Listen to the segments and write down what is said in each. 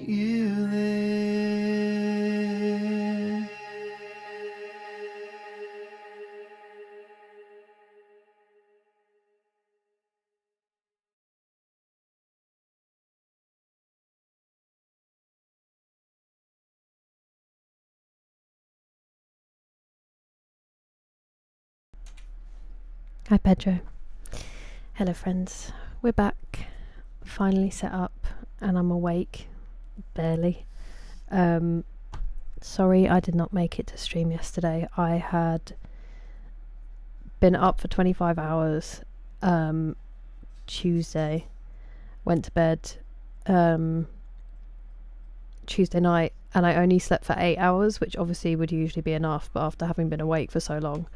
you live. Hi Pedro. Hello friends. We're back, finally set up, and I'm awake, barely. Sorry I did not make it to stream yesterday. I had been up for 25 hours Tuesday, went to bed Tuesday night, and I only slept for 8 hours, which obviously would usually be enough, but after having been awake for so long,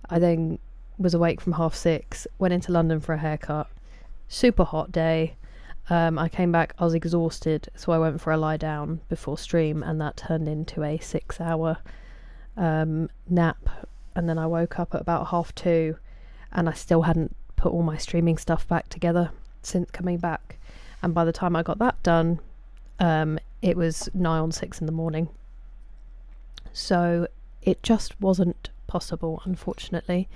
I then was awake from 6:30, went into London for a haircut, super hot day. I came back, I was exhausted, so I went for a lie down before stream, and that turned into a 6-hour nap, and then I woke up at about 2:30, and I still hadn't put all my streaming stuff back together since coming back, and by the time I got that done, it was nigh on 6 in the morning, so it just wasn't possible, unfortunately.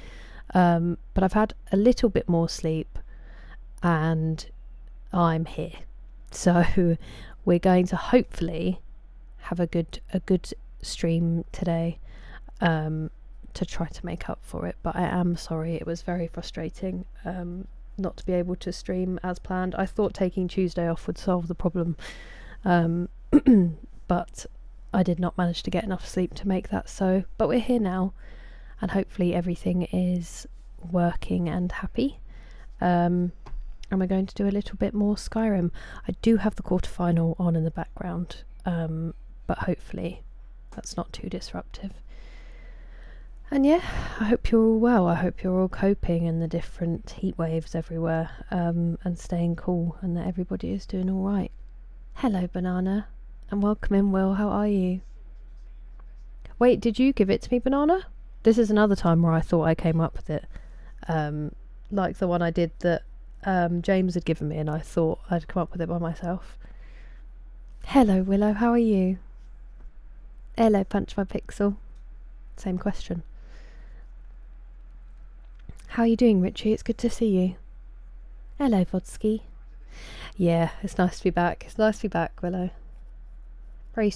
But I've had a little bit more sleep and I'm here, so we're going to hopefully have a good stream today, to try to make up for it. But I am sorry, it was very frustrating not to be able to stream as planned. I thought taking Tuesday off would solve the problem, but I did not manage to get enough sleep to make that so. But we're here now, and hopefully everything is working and happy. And we're going to do a little bit more Skyrim. I do have the quarterfinal on in the background, but hopefully that's not too disruptive. And yeah, I hope you're all well. I hope you're all coping in the different heat waves everywhere, and staying cool, and that everybody is doing all right. Hello, Banana, and welcome in, Will. How are you? Wait, did you give it to me, Banana? This is another time where I thought I came up with it, like the one I did that James had given me, and I thought I'd come up with it by myself. Hello, Willow, how are you? Hello, Punch My Pixel. Same question. How are you doing, Richie? It's good to see you. Hello, Vodsky. Yeah, it's nice to be back. It's nice to be back, Willow. Very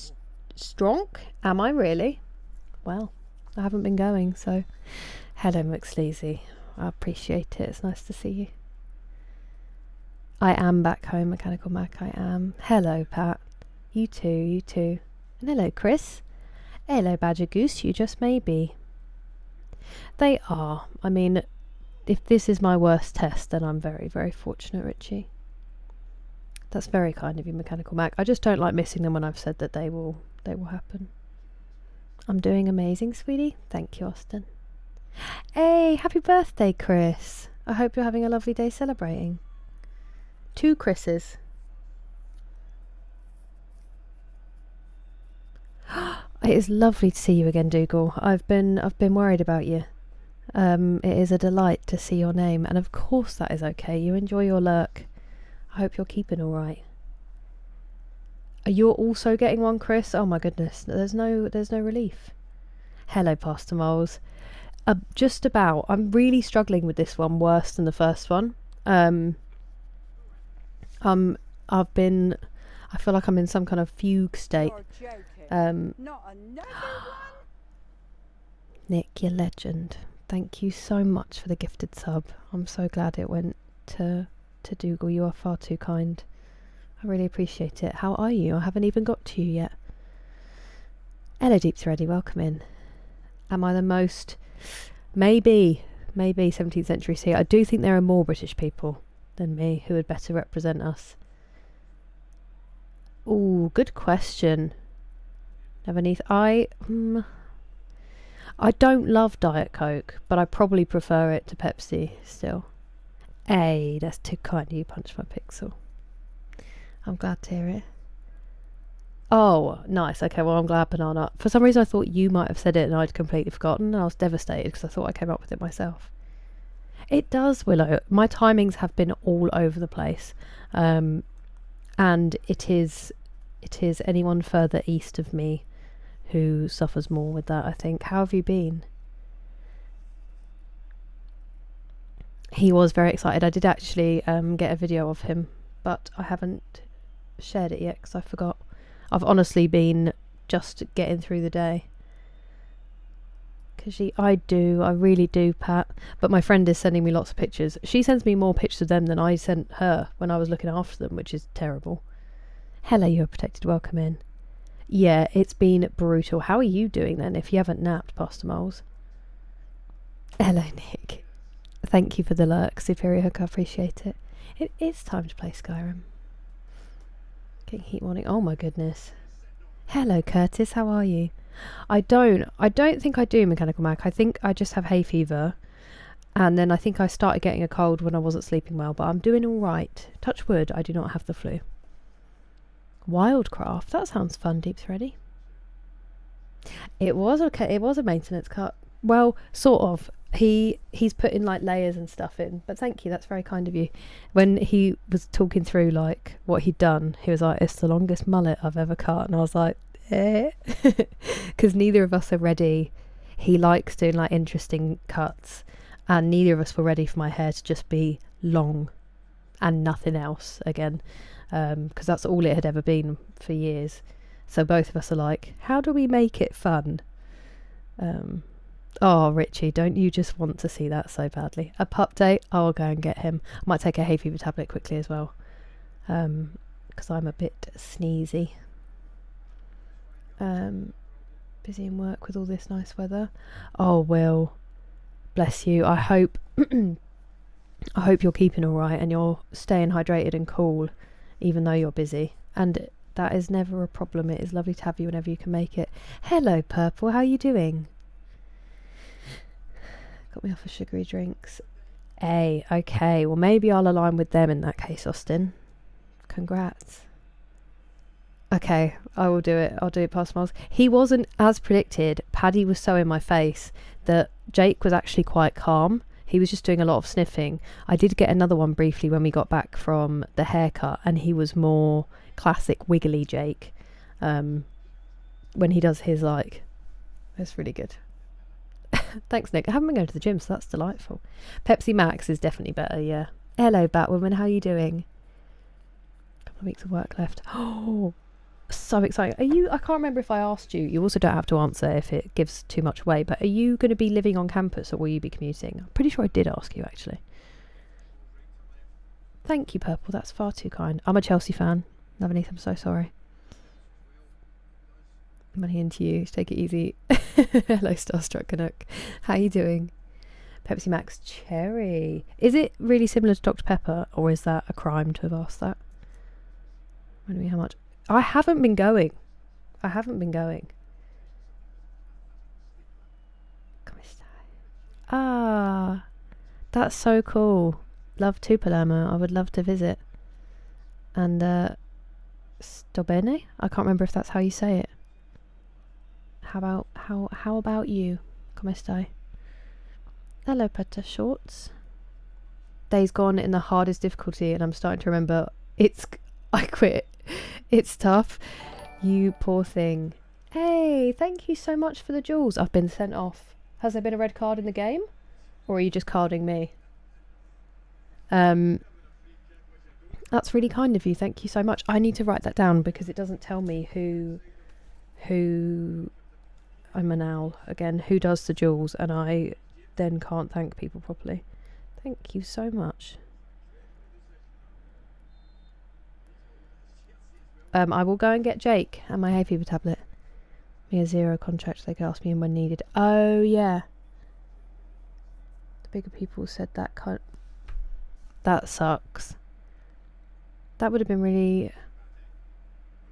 strong? Am I really? Well, I haven't been going, so hello, McSleazy. I appreciate it. It's nice to see you. I am back home, Mechanical Mac. I am. Hello, Pat. You too, you too. And hello, Chris. Hello, Badger Goose. You just may be. They are. I mean, if this is my worst test, then I'm very, very fortunate, Richie. That's very kind of you, Mechanical Mac. I just don't like missing them when I've said that they will happen. I'm doing amazing, sweetie. Thank you, Austin. Hey, happy birthday, Chris. I hope you're having a lovely day celebrating. 2 Chris's. It is lovely to see you again, Dougal. I've been worried about you. It is a delight to see your name, and of course that is okay. You enjoy your lurk. I hope you're keeping all right. Are you also getting one, Chris? Oh my goodness, there's no relief. Hello, Pastor Moles. Just about. I'm really struggling with this one worse than the first one. I feel like I'm in some kind of fugue state. Not another one? Nick, you're legend. Thank you so much for the gifted sub. I'm so glad it went to Dougal. You are far too kind. I really appreciate it. How are you? I haven't even got to you yet. Hello, Deep's Ready. Welcome in. Am I the most? Maybe 17th century C. I do think there are more British people than me who would better represent us. Ooh, good question. Neverneath. I don't love Diet Coke, but I probably prefer it to Pepsi still. Hey, that's too kind of you, Punch My Pixel. I'm glad to hear it. Oh, nice. Okay, well, I'm glad, Banana. For some reason, I thought you might have said it and I'd completely forgotten, and I was devastated because I thought I came up with it myself. It does, Willow. My timings have been all over the place. And it is it is anyone further east of me who suffers more with that, I think. How have you been? He was very excited. I did actually get a video of him, but I haven't shared it yet because I forgot. I've honestly been just getting through the day. Because I really do, Pat. But my friend is sending me lots of pictures. She sends me more pictures of them than I sent her when I was looking after them, which is terrible. Hello, you're protected. Welcome in. Yeah, it's been brutal. How are you doing then if you haven't napped, Pastor Moles? Hello, Nick. Thank you for the lurk, Superior Hook. I appreciate it. It is time to play Skyrim. Getting heat warning. Oh my goodness. Hello, Curtis. How are you? I don't think I do, Mechanical Mac. I think I just have hay fever. And then I think I started getting a cold when I wasn't sleeping well. But I'm doing all right. Touch wood, I do not have the flu. Wildcraft. That sounds fun, Deep Thready. It was okay. It was a maintenance cut. Well, sort of. He's putting like layers and stuff in, but thank you, that's very kind of you. When he was talking through like what he'd done, he was like, it's the longest mullet I've ever cut, and I was like, because neither of us are ready. He likes doing like interesting cuts, and neither of us were ready for my hair to just be long and nothing else again, because that's all it had ever been for years. So both of us are like, how do we make it fun? Oh, Richie, don't you just want to see that so badly? A pup day? I'll go and get him. I might take a hay fever tablet quickly as well, because I'm a bit sneezy. Busy in work with all this nice weather. Oh, Will, bless you. I hope I hope you're keeping all right and you're staying hydrated and cool, even though you're busy. And that is never a problem. It is lovely to have you whenever you can make it. Hello, Purple. How are you doing? Got me off of sugary drinks. Hey, okay. Well, maybe I'll align with them in that case, Austin. Congrats. Okay, I will do it. I'll do it past Miles. He wasn't as predicted. Paddy was so in my face that Jake was actually quite calm. He was just doing a lot of sniffing. I did get another one briefly when we got back from the haircut, and he was more classic wiggly Jake. When he does his like, it's really good. Thanks, Nick. I haven't been going to the gym, so that's delightful. Pepsi Max is definitely better, yeah. Hello, Batwoman. How are you doing? A couple of weeks of work left. Oh, so exciting. Are you... I can't remember if I asked you. You also don't have to answer if it gives too much away, but are you going to be living on campus or will you be commuting? I'm pretty sure I did ask you, actually. Thank you, Purple. That's far too kind. I'm a Chelsea fan. Navaneeth, I'm so sorry. Money into you. Take it easy. Hello, Starstruck Canuck. How you doing? Pepsi Max Cherry. Is it really similar to Dr. Pepper, or is that a crime to have asked that? Remind me how much. I haven't been going. Ah, that's so cool. Love to Palermo. I would love to visit. And sto bene? I can't remember if that's how you say it. How about you? Come stai? Hello, Petter Shorts. Days gone in the hardest difficulty, and I'm starting to remember. I quit. It's tough. You poor thing. Hey, thank you so much for the jewels. I've been sent off. Has there been a red card in the game, or are you just carding me? That's really kind of you. Thank you so much. I need to write that down because it doesn't tell me who I'm an owl again, who does the jewels, and I then can't thank people properly. Thank you so much. I will go and get Jake and my hay fever tablet. Me a 0 contract, they could ask me in when needed. Oh yeah. The bigger people said that can't. That sucks. That would have been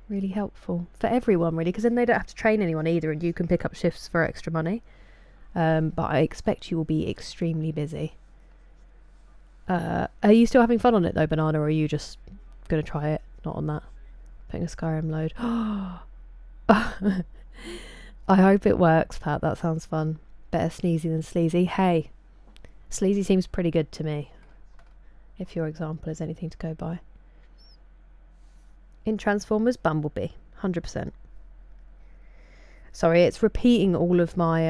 really helpful for everyone, really, because then they don't have to train anyone either, and you can pick up shifts for extra money. But I expect you will be extremely busy. Are you still having fun on it though, Banana, or are you just going to try it? Not on that. Putting a Skyrim load. I hope it works, Pat. That sounds fun. Better sneezy than sleazy. Hey, sleazy seems pretty good to me, if your example is anything to go by. In Transformers, Bumblebee. 100%. Sorry, it's repeating all of my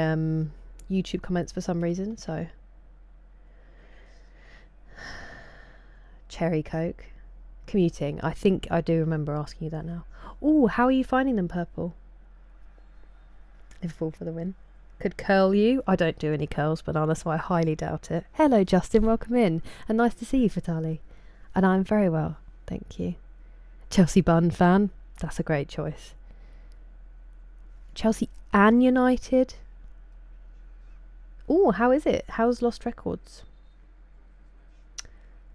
YouTube comments for some reason, so. Cherry Coke. Commuting. I think I do remember asking you that now. Oh, how are you finding them, Purple? Liverpool for the win. Could curl you. I don't do any curls, Banana, so I highly doubt it. Hello, Justin. Welcome in. And nice to see you, Vitali. And I'm very well. Thank you. Chelsea Bun fan. That's a great choice. Chelsea and United. Oh, how is it? How's Lost Records?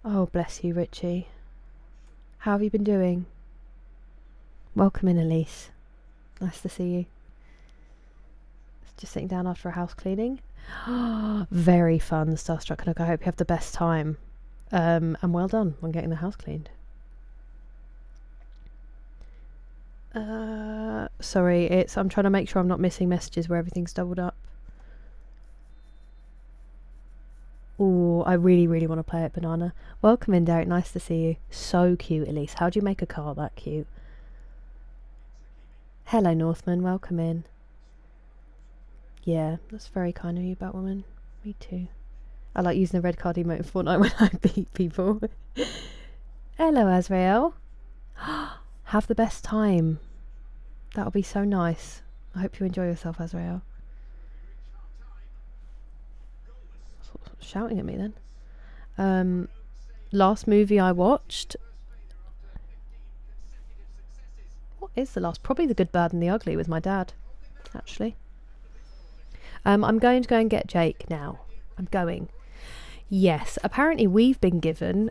Oh, bless you, Richie. How have you been doing? Welcome in, Elise. Nice to see you. Just sitting down after a house cleaning. Very fun, Starstruck Nook. I hope you have the best time. And well done on getting the house cleaned. Sorry, I'm trying to make sure I'm not missing messages where everything's doubled up. Oh, I really, really want to play it, Banana. Welcome in, Derek. Nice to see you. So cute, Elise. How do you make a car that cute? Hello, Northman. Welcome in. Yeah, that's very kind of you, Batwoman. Me too. I like using the red card emote in Fortnite when I beat people. Hello, Azrael. Have the best time. That'll be so nice. I hope you enjoy yourself, Azrael. Shouting at me then. Last movie I watched. What is the last? Probably The Good, Bad and the Ugly with my dad, actually. I'm going to go and get Jake now. I'm going. Yes, apparently we've been given,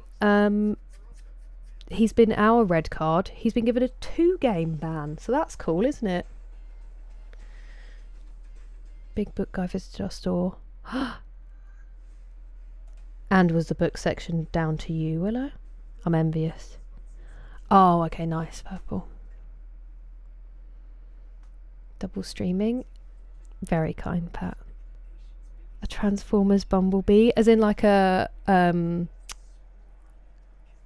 he's been our red card. He's been given a 2-game ban. So that's cool, isn't it? Big book guy visited our store. And was the book section down to you, Willow? I'm envious. Oh, okay, nice, Purple. Double streaming. Very kind, Pat. A Transformers Bumblebee, as in like an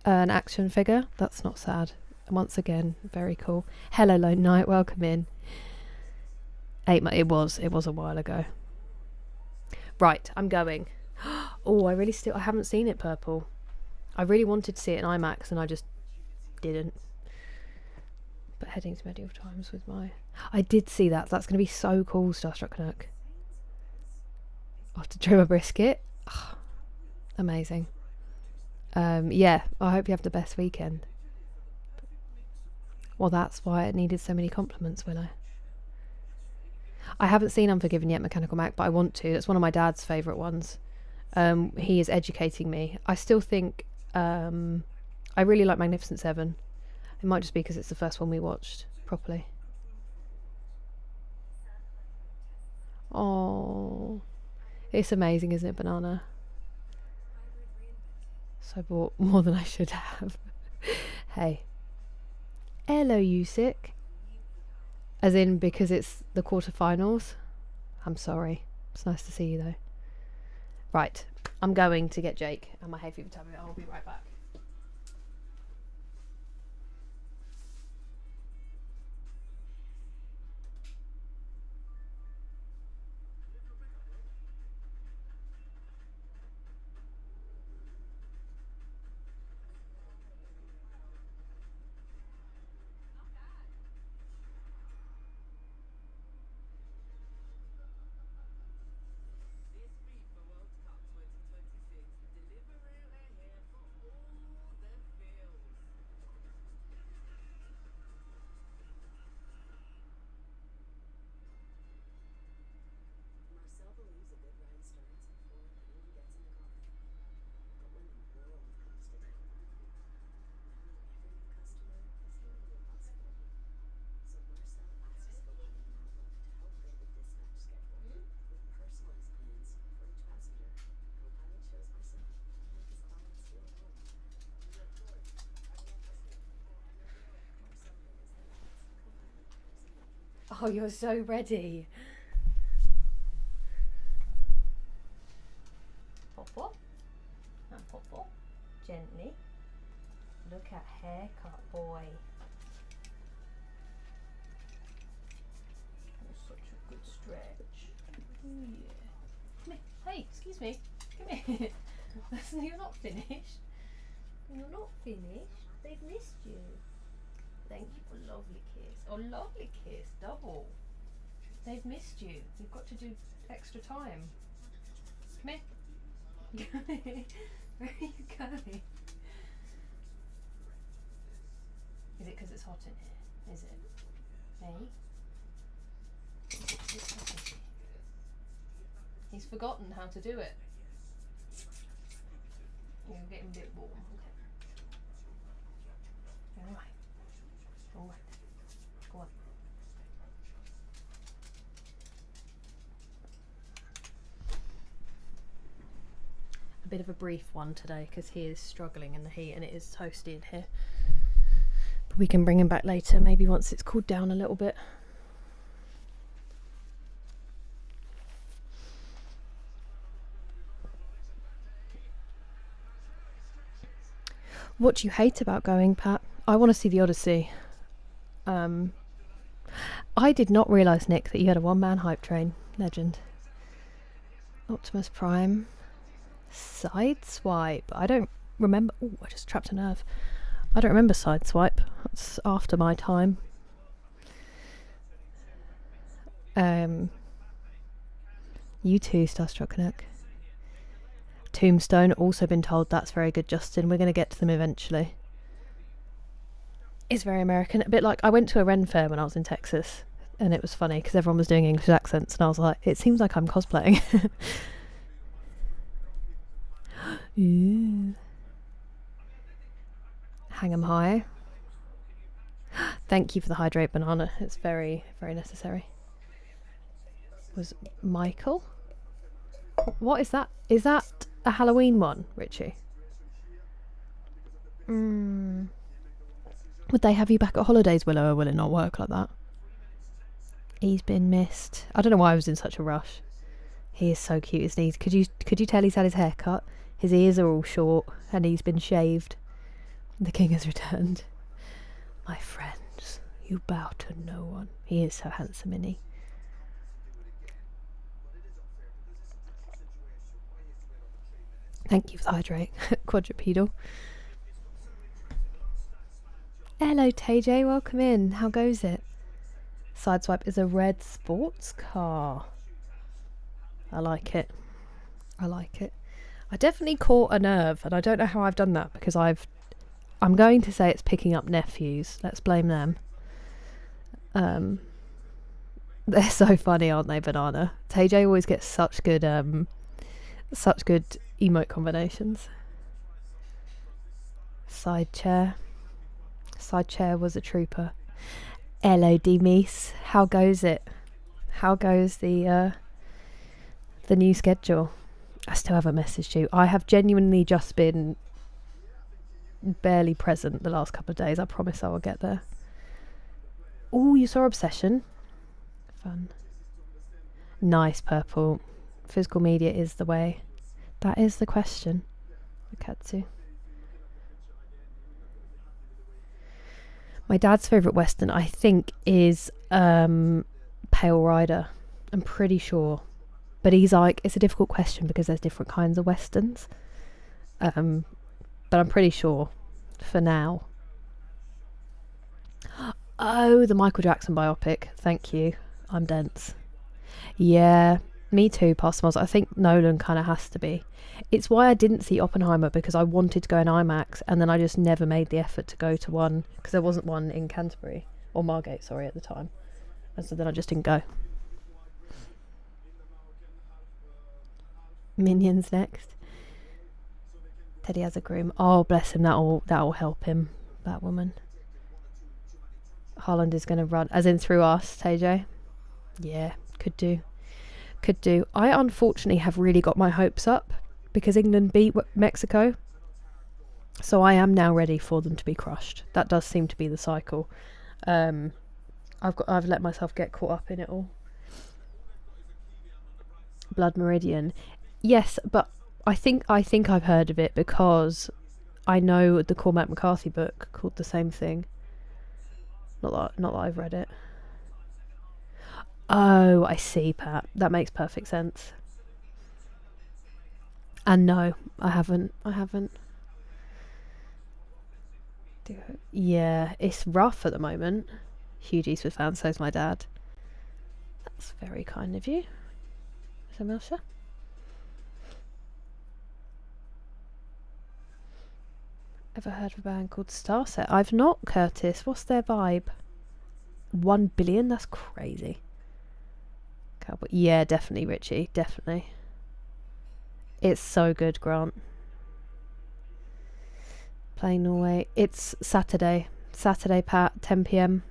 action figure. That's not sad. Once again, very cool. Hello, Lone Knight. Welcome in. It was a while ago. Right, I'm going. Oh, I haven't seen it, Purple. I really wanted to see it in IMAX and I just didn't. But heading to medieval times with my... I did see that. That's going to be so cool, Starstruck Nook. Off to trim a brisket. Oh, amazing. Yeah, I hope you have the best weekend. Well, that's why it needed so many compliments, Willow. I haven't seen Unforgiven yet, Mechanical Mac, but I want to. That's one of my dad's favourite ones. He is educating me. I still think I really like Magnificent Seven. It might just be because it's the first one we watched properly. Oh, it's amazing, isn't it, Banana? So I bought more than I should have. Hey. Hello, Usyk. As in, because it's the quarterfinals. I'm sorry. It's nice to see you, though. Right. I'm going to get Jake and my hay fever tablet. I'll be right back. Oh, you're so ready. Pop pop. And pop pop. Gently. Look at haircut, boy. Excuse me. Come here. You're not finished. You're not finished. They've missed you. Thank you for lovely kiss. Oh, lovely kiss. Double. They've missed you. You've got to do extra time. Come here. Where are you going? Is it because it's hot in here? Is it? Hey? Is it hot in here? He's forgotten how to do it. You're getting a bit warm. Okay. Alright. Alright. Go on. A bit of a brief one today because he is struggling in the heat and it is toasty in here. But we can bring him back later, maybe once it's cooled down a little bit. What do you hate about going, Pat? I want to see the Odyssey. I did not realise, Nick, that you had a one-man hype train. Legend. Optimus Prime. Sideswipe. I don't remember. Oh, I just trapped a nerve. I don't remember Sideswipe. That's after my time. You too, Starstruck Canuck. Tombstone, also been told that's very good, Justin. We're going to get to them eventually. It's very American. A bit like, I went to a Ren fair when I was in Texas, and it was funny because everyone was doing English accents, and I was like, it seems like I'm cosplaying. Ooh. Hang 'em high. Thank you for the hydrate banana. It's very, very necessary. Was Michael? What is that? Is that a Halloween one, Richie? Would they have you back at holidays, Willow, or will it not work like that? He's been missed. I don't know why I was in such a rush. He is so cute, isn't he? Could you tell he's had his hair cut? His ears are all short and he's been shaved. The king has returned. My friends, you bow to no one. He is so handsome, isn't he? Thank you for the hydrate. Quadrupedal. Hello, TJ. Welcome in. How goes it? Sideswipe is a red sports car. I like it. I like it. I definitely caught a nerve, and I don't know how I've done that because I'm going to say it's picking up nephews. Let's blame them. They're so funny, aren't they, Banana? TJ always gets such good emote combinations. Side chair. Side chair was a trooper. Hello, Demise. How goes it? How goes the new schedule? I still haven't messaged you. I have genuinely just been barely present the last couple of days. I promise I will get there. Oh, you saw Obsession? Fun. Nice, Purple. Physical media is the way. That is the question. Katsu. My dad's favourite Western, I think, is Pale Rider. I'm pretty sure. But he's like, it's a difficult question because there's different kinds of Westerns. But I'm pretty sure for now. Oh, the Michael Jackson biopic. Thank you. I'm dense. Yeah, me too, Pasmos. I think Nolan kind of has to be. It's why I didn't see Oppenheimer, because I wanted to go in IMAX and then I just never made the effort to go to one because there wasn't one in Canterbury, or Margate, sorry, at the time. And so then I just didn't go. Minions next. Teddy has a groom. Oh, bless him. That'll help him. That woman. Haaland is going to run, as in through us, TJ. Yeah, could do. Could do. I unfortunately have really got my hopes up because England beat Mexico. So I am now ready for them to be crushed. That does seem to be the cycle. I've let myself get caught up in it all. Blood Meridian. Yes, but I think I've heard of it because I know the Cormac McCarthy book called the same thing. Not that I've read it. Oh, I see, Pat. That makes perfect sense. And no, I haven't. Yeah, it's rough at the moment. Huge Eastwood fan, so's my dad. That's very kind of you, Samilsha. Ever heard of a band called Starset? I've not, Curtis. What's their vibe? 1 billion? That's crazy. Cowboy. Yeah, definitely, Richie. Definitely. It's so good, Grant. Playing Norway. It's Saturday. Saturday, Pat, 10 p.m.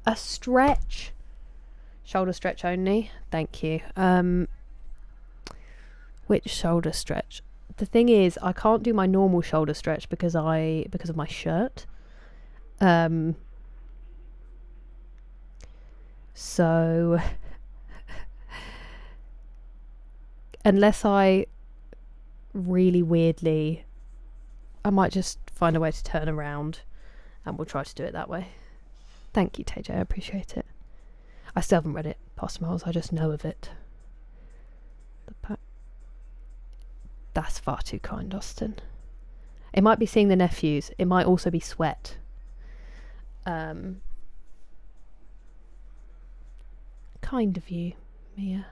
A stretch. Shoulder stretch only. Thank you. Which shoulder stretch? The thing is, I can't do my normal shoulder stretch because of my shirt. So unless I really weirdly, I might just find a way to turn around and we'll try to do it that way. Thank you, TJ, I appreciate it. I still haven't read it past miles, I just know of it. That's far too kind, Austin. It might be seeing the nephews. It might also be sweat. Kind of you, Mia.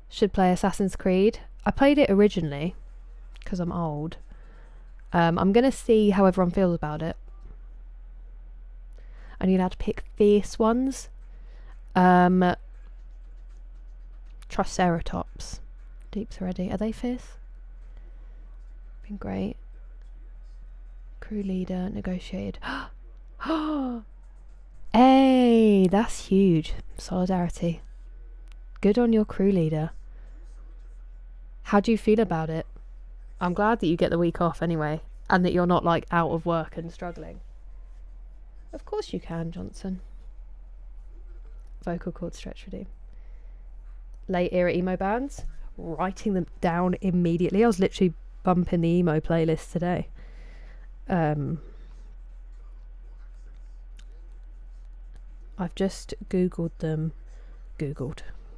Should play Assassin's Creed. I played it originally because I'm old. I'm going to see how everyone feels about it. And you're allowed to pick fierce ones. Triceratops. Deep's ready. Are they fierce? Been great. Crew leader negotiated. Hey, that's huge. Solidarity. Good on your crew leader. How do you feel about it? I'm glad that you get the week off anyway, and that you're not like out of work and struggling. Of course you can, Johnson. Vocal cord stretch redeem. Late era emo bands. Writing them down immediately. I was literally bumping the emo playlist today. I've just googled them.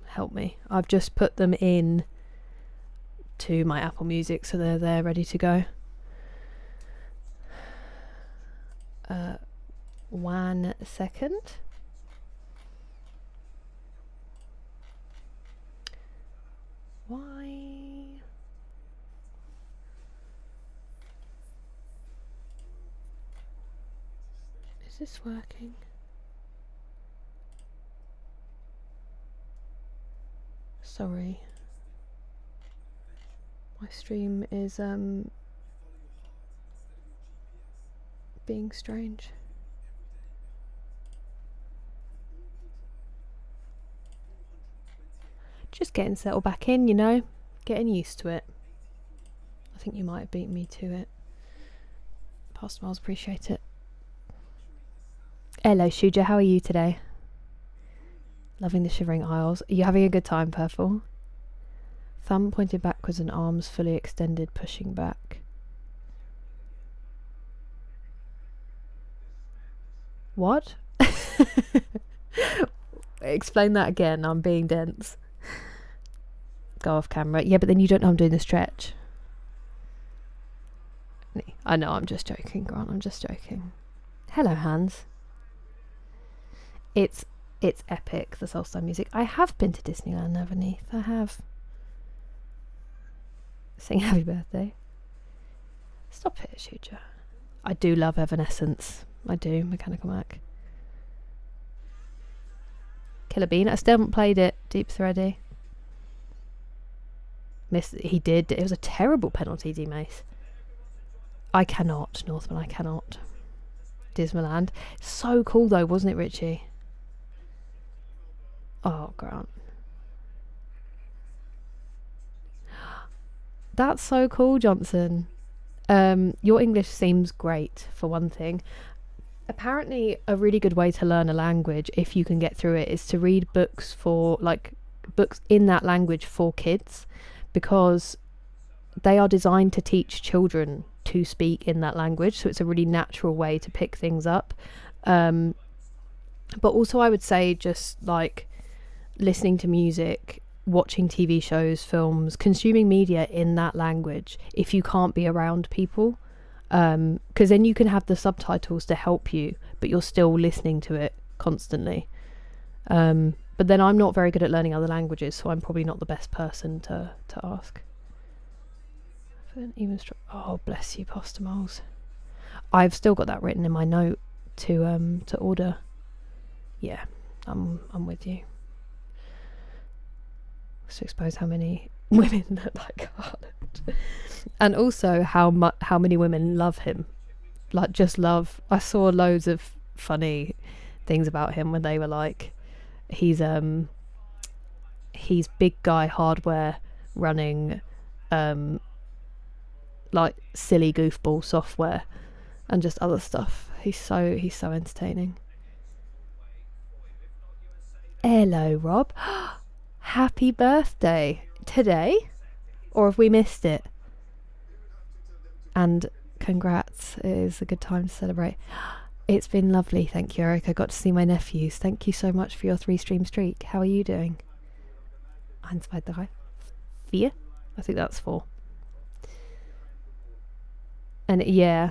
Help me. I've just put them in to my Apple Music so they're there ready to go. 1 second. Why? Is this working? Sorry. My stream is being strange. Just getting settled back in, you know, getting used to it. I think you might have beat me to it. Past miles, appreciate it. Hello, Shuja, how are you today? Loving the shivering aisles. Are you having a good time, Purple? Thumb pointed backwards and arms fully extended, pushing back. What? Explain that again, I'm being dense. Go off camera. Yeah, but then you don't know I'm doing the stretch. I know, I'm just joking, Grant, I'm just joking. Hello, Hans. It's epic, the Solstheim music. I have been to Disneyland, Everneath. I have. Sing happy birthday. Stop it, Shuja. I do love Evanescence. I do. Mechanical Mac. Killer Bean. I still haven't played it. Deep's ready. He did. It was a terrible penalty, D-Mace. I cannot, Northman. I cannot. Dismaland. So cool though, wasn't it, Richie? Oh, Grant. That's so cool, Johnson. Your English seems great, for one thing. Apparently, a really good way to learn a language, if you can get through it, is to read books books in that language for kids, because they are designed to teach children to speak in that language. So it's a really natural way to pick things up. But also, I would say just like listening to music watching TV shows, films, consuming media in that language if you can't be around people, because then you can have the subtitles to help you, but you're still listening to it constantly. But then I'm not very good at learning other languages, so I'm probably not the best person to ask. Oh, bless you, pasta moles. I've still got that written in my note to order. Yeah, I'm with you. To expose how many women that Garnet, and also how many women love him, like just love. I saw loads of funny things about him when they were like, he's big guy hardware running like silly goofball software and just other stuff. He's so entertaining. Hello, Rob. Happy birthday today, or have we missed it? And congrats, it is a good time to celebrate. It's been lovely, thank you, Eric. I got to see my nephews. Thank you so much for your 3-stream streak. How are you doing? 1, 2, 3, 4. I think that's 4. And yeah,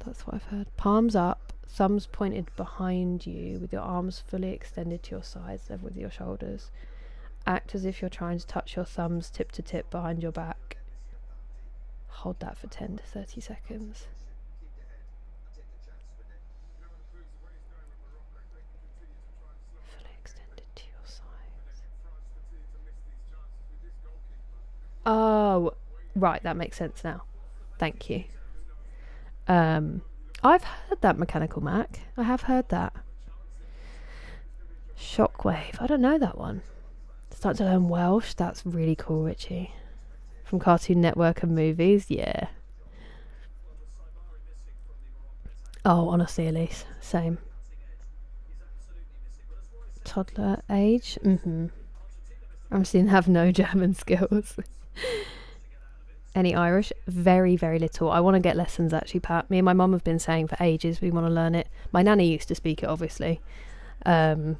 that's what I've heard. Palms up, thumbs pointed behind you with your arms fully extended to your sides, level with your shoulders. Act as if you're trying to touch your thumbs tip to tip behind your back. Hold that for 10 to 30 seconds. Fully extended to your sides. Oh, right, that makes sense now. Thank you. I've heard that, Mechanical Mac. I have heard that. Shockwave. I don't know that one. Start to learn Welsh. That's really cool, Richie. From Cartoon Network and movies. Yeah. Oh, honestly, Elise. Same. Toddler age. I'm seeing have no German skills. Any Irish? Very, very little. I want to get lessons, actually, Pat. Me and my mum have been saying for ages we want to learn it. My nanny used to speak it, obviously. And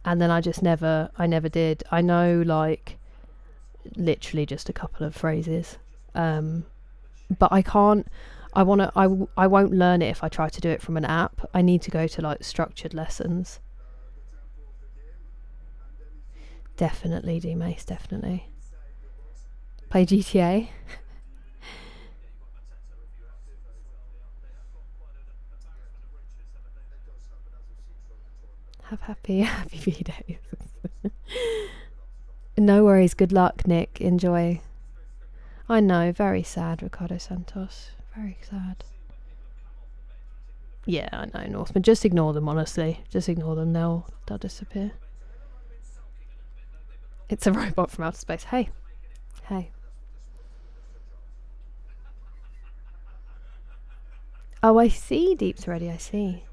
then I never did. I know, like, literally just a couple of phrases. But I can't, I won't learn it if I try to do it from an app. I need to go to, like, structured lessons. Definitely, D-Mace, definitely. Play GTA. Have happy V-days. No worries, good luck, Nick. Enjoy. I know, very sad, Ricardo Santos. Very sad. Yeah, I know, Northman. Just ignore them, honestly. Just ignore them, they'll disappear. It's a robot from outer space. Hey. Oh, I see, Deep's ready, I see.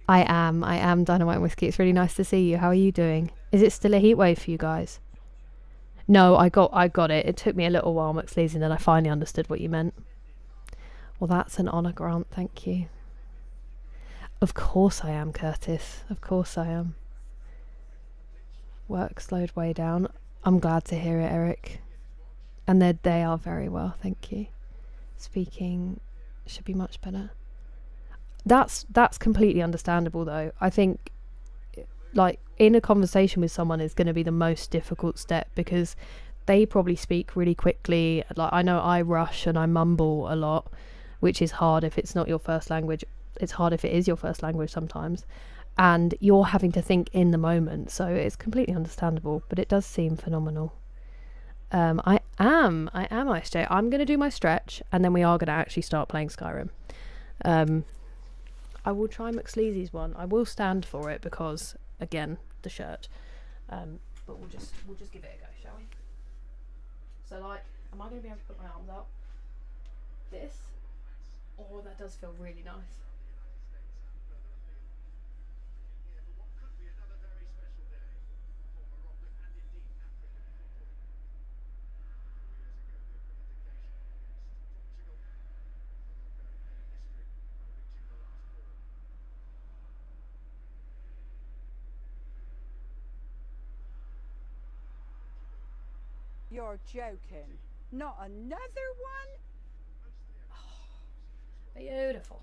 I am Dynamite Whiskey. It's really nice to see you. How are you doing? Is it still a heat wave for you guys? No, I got it. It took me a little while, McSleazy, and then I finally understood what you meant. Well, that's an honour, Grant. Thank you. Of course I am, Curtis. Of course I am. Work slowed way down. I'm glad to hear it, Eric. And they are very well, thank you. Speaking should be much better. That's completely understandable, though. I think, like, in a conversation with someone is going to be the most difficult step, because they probably speak really quickly. Like, I know I rush and I mumble a lot, which is hard if it's not your first language. It's hard if it is your first language sometimes, and you're having to think in the moment, so it's completely understandable, but it does seem phenomenal. I am Ice J. I'm going to do my stretch, and then we are going to actually start playing Skyrim. I will try McSleazy's one. I will stand for it because, again, the shirt. But we'll just give it a go, shall we? So, like, am I going to be able to put my arms out? This? Oh, that does feel really nice. You're joking. Not another one? Beautiful.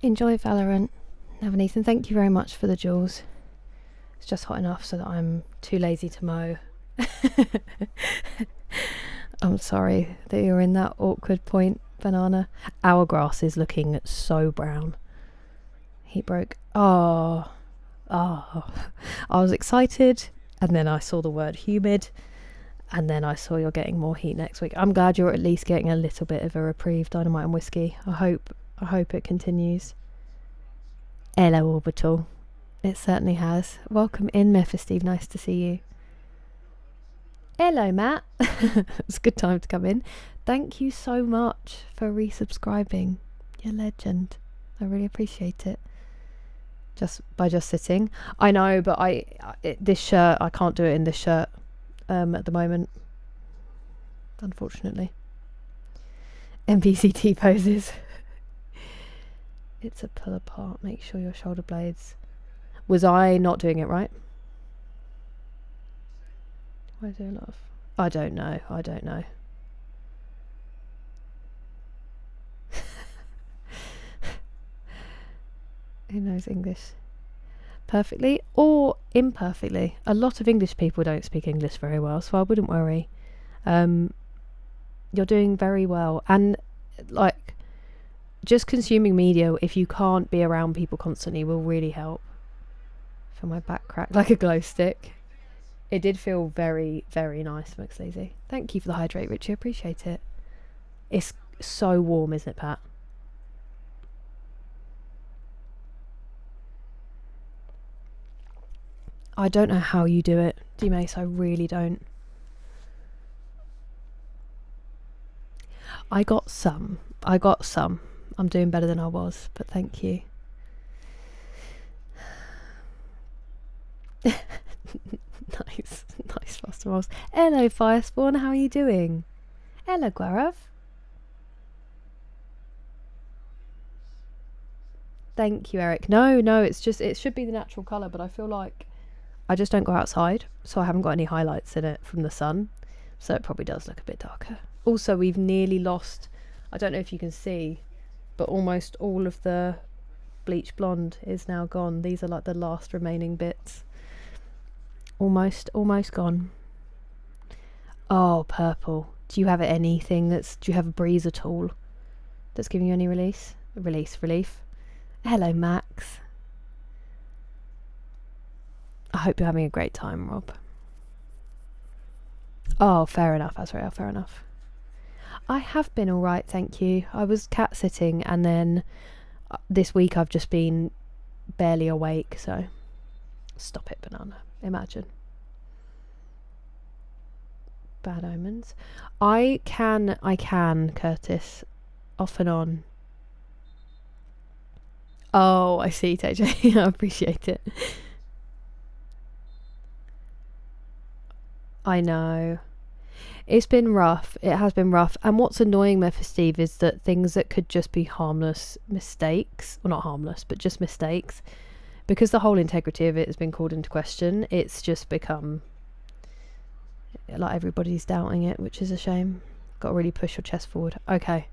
Enjoy Valorant. Navaneeth, and thank you very much for the jewels. It's just hot enough so that I'm too lazy to mow. I'm sorry that you're in that awkward point, Banana. Our grass is looking so brown. Heat broke. Oh. I was excited, and then I saw the word humid, and then I saw you're getting more heat next week. I'm glad you're at least getting a little bit of a reprieve, Dynamite and Whiskey. I hope it continues. Hello, Orbital. It certainly has. Welcome in, Mephisteve. Nice to see you. Hello, Matt. It's a good time to come in. Thank you so much for resubscribing. You're a legend. I really appreciate it. Just sitting. I know, but this shirt, I can't do it in this shirt at the moment, unfortunately. MBCT poses. It's a pull apart. Make sure your shoulder blades. Was I not doing it right? Why do a lot of... I don't know. Who knows English perfectly or imperfectly? A lot of English people don't speak English very well, so I wouldn't worry. You're doing very well, and like just consuming media, if you can't be around people constantly, will really help. For my back crack like a glow stick. It did feel very, very nice, McSleazy. Thank you for the hydrate, Richie. I appreciate it. It's so warm, isn't it, Pat? I don't know how you do it, D-Mace. I really don't. I got some. I'm doing better than I was, but thank you. Nice festivals. Hello, Firespawn. How are you doing? Hello, Guarav. Thank you, Eric. No, it's just, it should be the natural colour, but I feel like I just don't go outside, so I haven't got any highlights in it from the sun, so it probably does look a bit darker. Also, we've nearly lost, I don't know if you can see, but almost all of the bleach blonde is now gone. These are like the last remaining bits. Almost gone. Oh, purple. Do you have anything do you have a breeze at all that's giving you any relief? Hello, Max. I hope you're having a great time, Rob. Oh, fair enough, Azrael, fair enough. I have been alright, thank you. I was cat sitting, and then this week I've just been barely awake, so stop it, Banana. Imagine. Bad omens. I can, Curtis. Off and on. Oh, I see, TJ. I appreciate it. I know. It's been rough. It has been rough. And what's annoying me for Steve is that things that could just be harmless mistakes, well, not harmless, but just mistakes, because the whole integrity of it has been called into question, it's just become like everybody's doubting it, which is a shame. Got to really push your chest forward. Okay.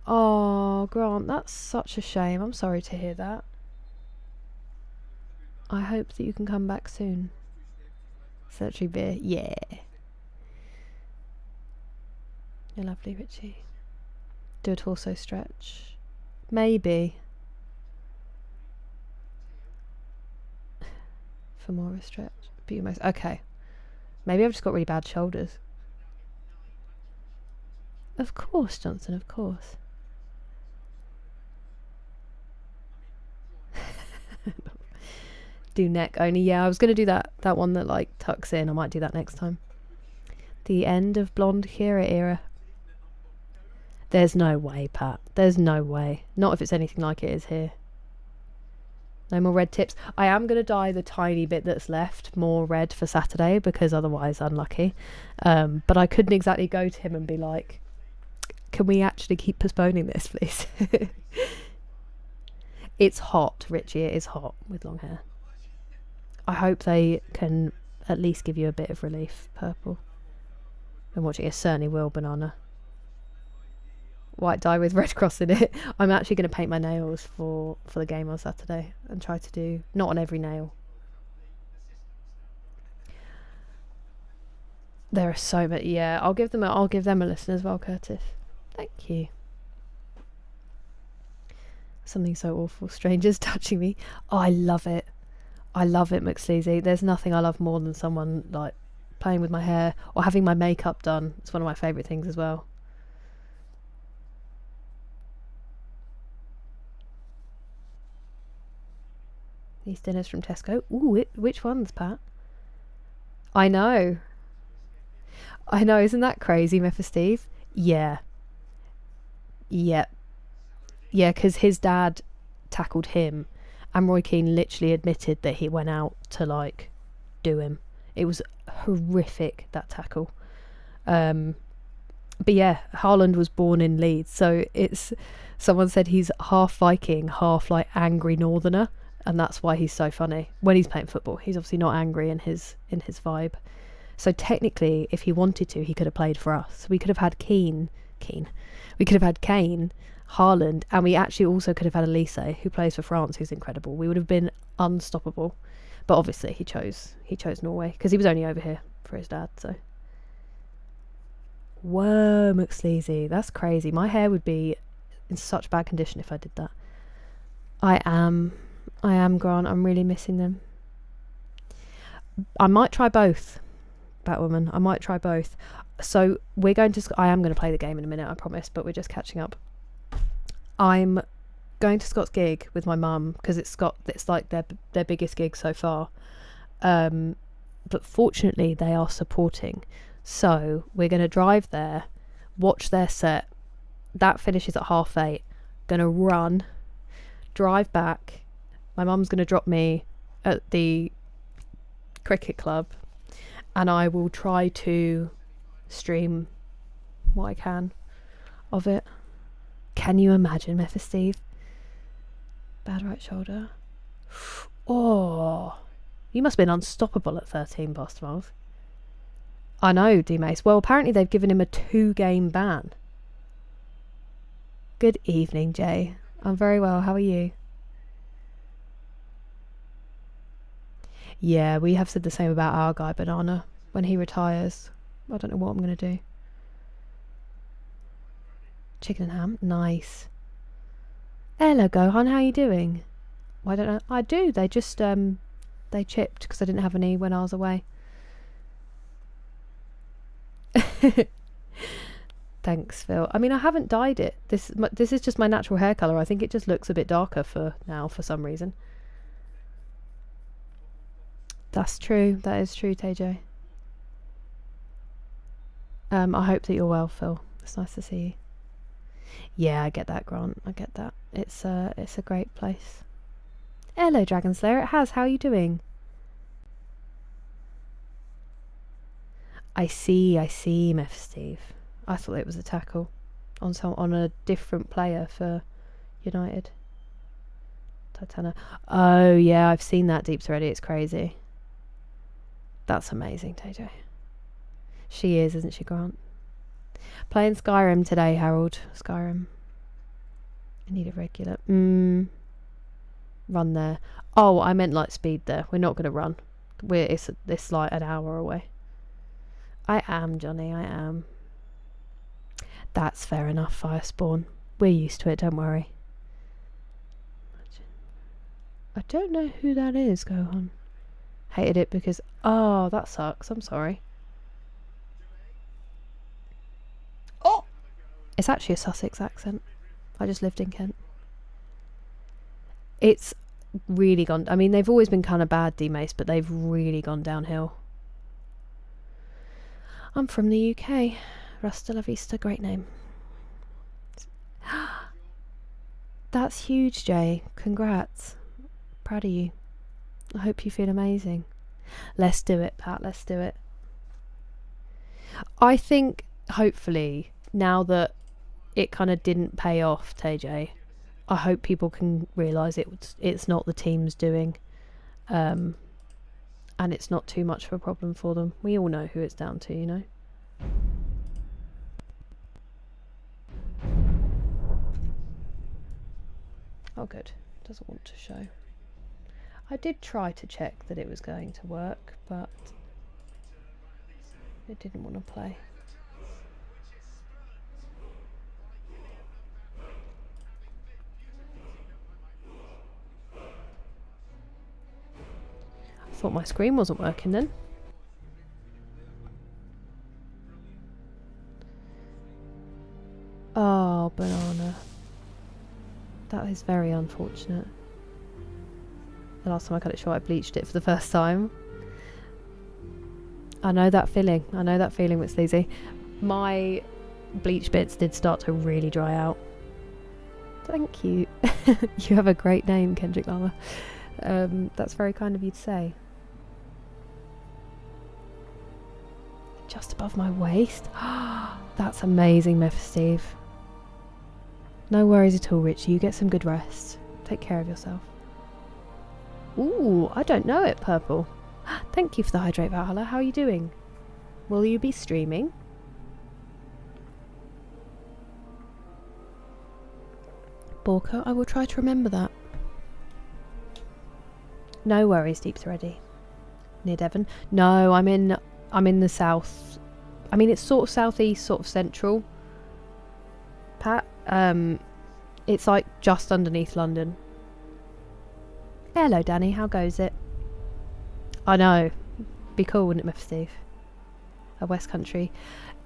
Oh, Grant, that's such a shame. I'm sorry to hear that. I hope that you can come back soon. Sultry beer, yeah. You're lovely, Richie. Do a torso stretch. Maybe. For more of a stretch. But you most okay. Maybe I've just got really bad shoulders. Of course, Johnson, of course. Do neck only. Yeah, I was going to do that one that like tucks in. I might do that next time. The end of blonde Kira era. There's no way, Pat. There's no way. Not if it's anything like it is here. No more red tips. I am going to dye the tiny bit that's left more red for Saturday, because otherwise unlucky. But I couldn't exactly go to him and be like, can we actually keep postponing this, please? It's hot, Richie. It is hot with long hair. I hope they can at least give you a bit of relief. Purple. I'm watching. It certainly will, Banana. White dye with red cross in it. I'm actually going to paint my nails for the game on Saturday and try to do, not on every nail. There are so many. Yeah, I'll give them a listen as well, Curtis. Thank you. Something so awful. Strangers touching me. Oh, I love it. I love it, McSleazy. There's nothing I love more than someone like playing with my hair or having my makeup done. It's one of my favourite things as well. These dinners from Tesco. Ooh, which ones, Pat? I know. I know, isn't that crazy, Steve? Yeah. Yep. Yeah, because his dad tackled him, and Roy Keane literally admitted that he went out to, like, do him. It was horrific, that tackle. But yeah, Haaland was born in Leeds, so someone said he's half Viking, half, like, angry northerner, and that's why he's so funny. When he's playing football, he's obviously not angry in his vibe. So technically, if he wanted to, he could have played for us. We could have had Keane. We could have had Kane, Haaland, and we actually also could have had Elise, who plays for France, who's incredible. We would have been unstoppable. But obviously he chose Norway, because he was only over here for his dad, so. Whoa, McSleazy, that's crazy. My hair would be in such bad condition if I did that. I am, Grant. I'm really missing them. I might try both, Batwoman. I might try both. So we're going to... I am going to play the game in a minute, I promise, but we're just catching up. I'm going to Scott's gig with my mum, because it's like their biggest gig so far. But fortunately, they are supporting. So we're going to drive there, watch their set. That finishes at 8:30. Going to run, drive back. My mum's going to drop me at the cricket club, and I will try to stream what I can of it. Can you imagine, Steve? Bad right shoulder. Oh, you must have been unstoppable at 13 past 12. I know, D-Mace. Well, apparently they've given him a 2-game ban. Good evening, Jay. I'm very well. How are you? Yeah, we have said the same about our guy, Banana. When he retires, I don't know what I'm going to do. Chicken and ham. Nice. Hello, Gohan. How are you doing? Well, I don't know. I do. They just, they chipped because I didn't have any when I was away. Thanks, Phil. I mean, I haven't dyed it. This is just my natural hair colour. I think it just looks a bit darker for now for some reason. That's true. That is true, TJ. I hope that you're well, Phil. It's nice to see you. Yeah, I get that, Grant. I get that. It's a great place. Hello, Dragon Slayer. It has. How are you doing? I see, Meph Steve. I thought it was a tackle on a different player for United. Titana. Oh yeah, I've seen that Deeps already. It's crazy. That's amazing, TJ. She is, isn't she, Grant? Playing Skyrim today, Harold. Skyrim. I need a regular. Run there. Oh, I meant like speed there. We're not going to run. It's like an hour away. I am, Johnny, I am. That's fair enough, Firespawn. We're used to it, don't worry. I don't know who that is, Gohan. Hated it because... Oh, that sucks. I'm sorry. Oh! It's actually a Sussex accent. I just lived in Kent. It's really gone... I mean, they've always been kind of bad, D-Mace, but they've really gone downhill. I'm from the UK. Rasta la Vista, great name. That's huge, Jay. Congrats. Proud of you. I hope you feel amazing. Let's do it, Pat. Let's do it. I think, hopefully, now that it kind of didn't pay off, TJ, I hope people can realise it's not the team's doing. And it's not too much of a problem for them. We all know who it's down to, you know? Oh, good. Doesn't want to show. I did try to check that it was going to work, but it didn't want to play. I thought my screen wasn't working then. Oh, banana. That is very unfortunate. The last time I cut it short, I bleached it for the first time. I know that feeling. I know that feeling with Sleazy. My bleach bits did start to really dry out. Thank you. You have a great name, Kendrick Lamar. That's very kind of you to say. Just above my waist? That's amazing, Memphis Steve. No worries at all, Rich. You get some good rest. Take care of yourself. Ooh, I don't know it, Purple. Thank you for the hydrate, Valhalla. How are you doing? Will you be streaming? Borka, I will try to remember that. No worries, Deep Thready. Near Devon? No, I'm in the south. I mean, it's sort of southeast, sort of central. Pat, it's like just underneath London. Hello, Danny. How goes it? I know. Be cool, wouldn't it, Miff Steve? A West Country.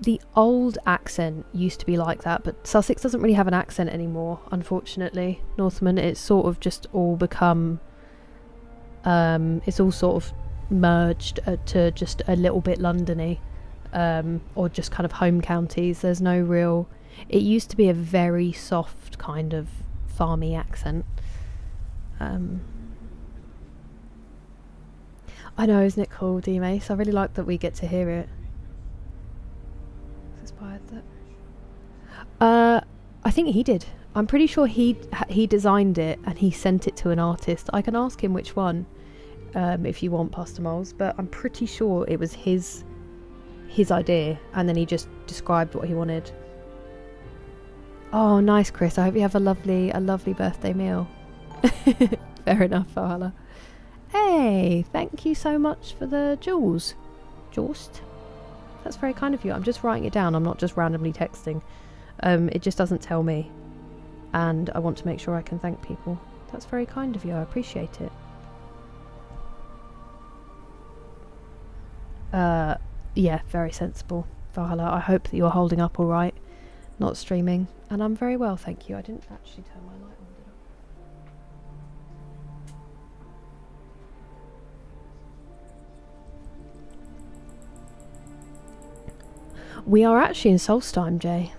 The old accent used to be like that, but Sussex doesn't really have an accent anymore, unfortunately. Northman, it's sort of just all become... it's all sort of merged to just a little bit Londony, or just kind of home counties. There's no real... It used to be a very soft kind of farmy accent. I know, isn't it cool, D-Mace? I really like that we get to hear it. Inspired that. I think he did. I'm pretty sure he designed it and he sent it to an artist. I can ask him which one, if you want, Pastor Moles, but I'm pretty sure it was his idea, and then he just described what he wanted. Oh, nice, Chris. I hope you have a lovely birthday meal. Fair enough, Valhalla. Hey, thank you so much for the jewels. Jost? That's very kind of you. I'm just writing it down. I'm not just randomly texting. It just doesn't tell me. And I want to make sure I can thank people. That's very kind of you. I appreciate it. Yeah, very sensible, Valhalla. I hope that you're holding up all right. Not streaming. And I'm very well, thank you. I didn't actually turn my light on, did I? We are actually in Solstheim, Jay.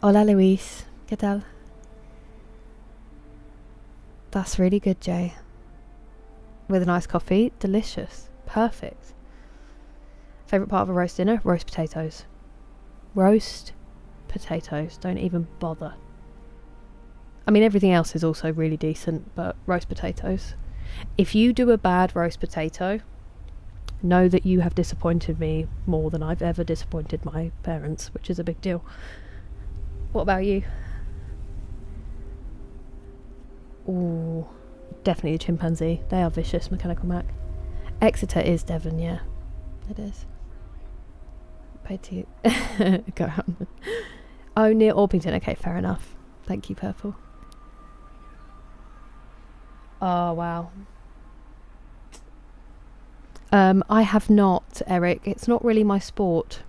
Hola, Luis. ¿Qué tal? That's really good, Jay. With a nice coffee. Delicious. Perfect. Favourite part of a roast dinner? Roast potatoes. Roast potatoes. Don't even bother. I mean, everything else is also really decent, but roast potatoes. If you do a bad roast potato, know that you have disappointed me more than I've ever disappointed my parents, which is a big deal. What about you? Ooh, definitely the chimpanzee. They are vicious, Mechanical Mac. Exeter is Devon, yeah. It is. Paid to you. Go on. Oh, near Orpington. Okay, fair enough. Thank you, Purple. Oh, wow. I have not, Eric. It's not really my sport.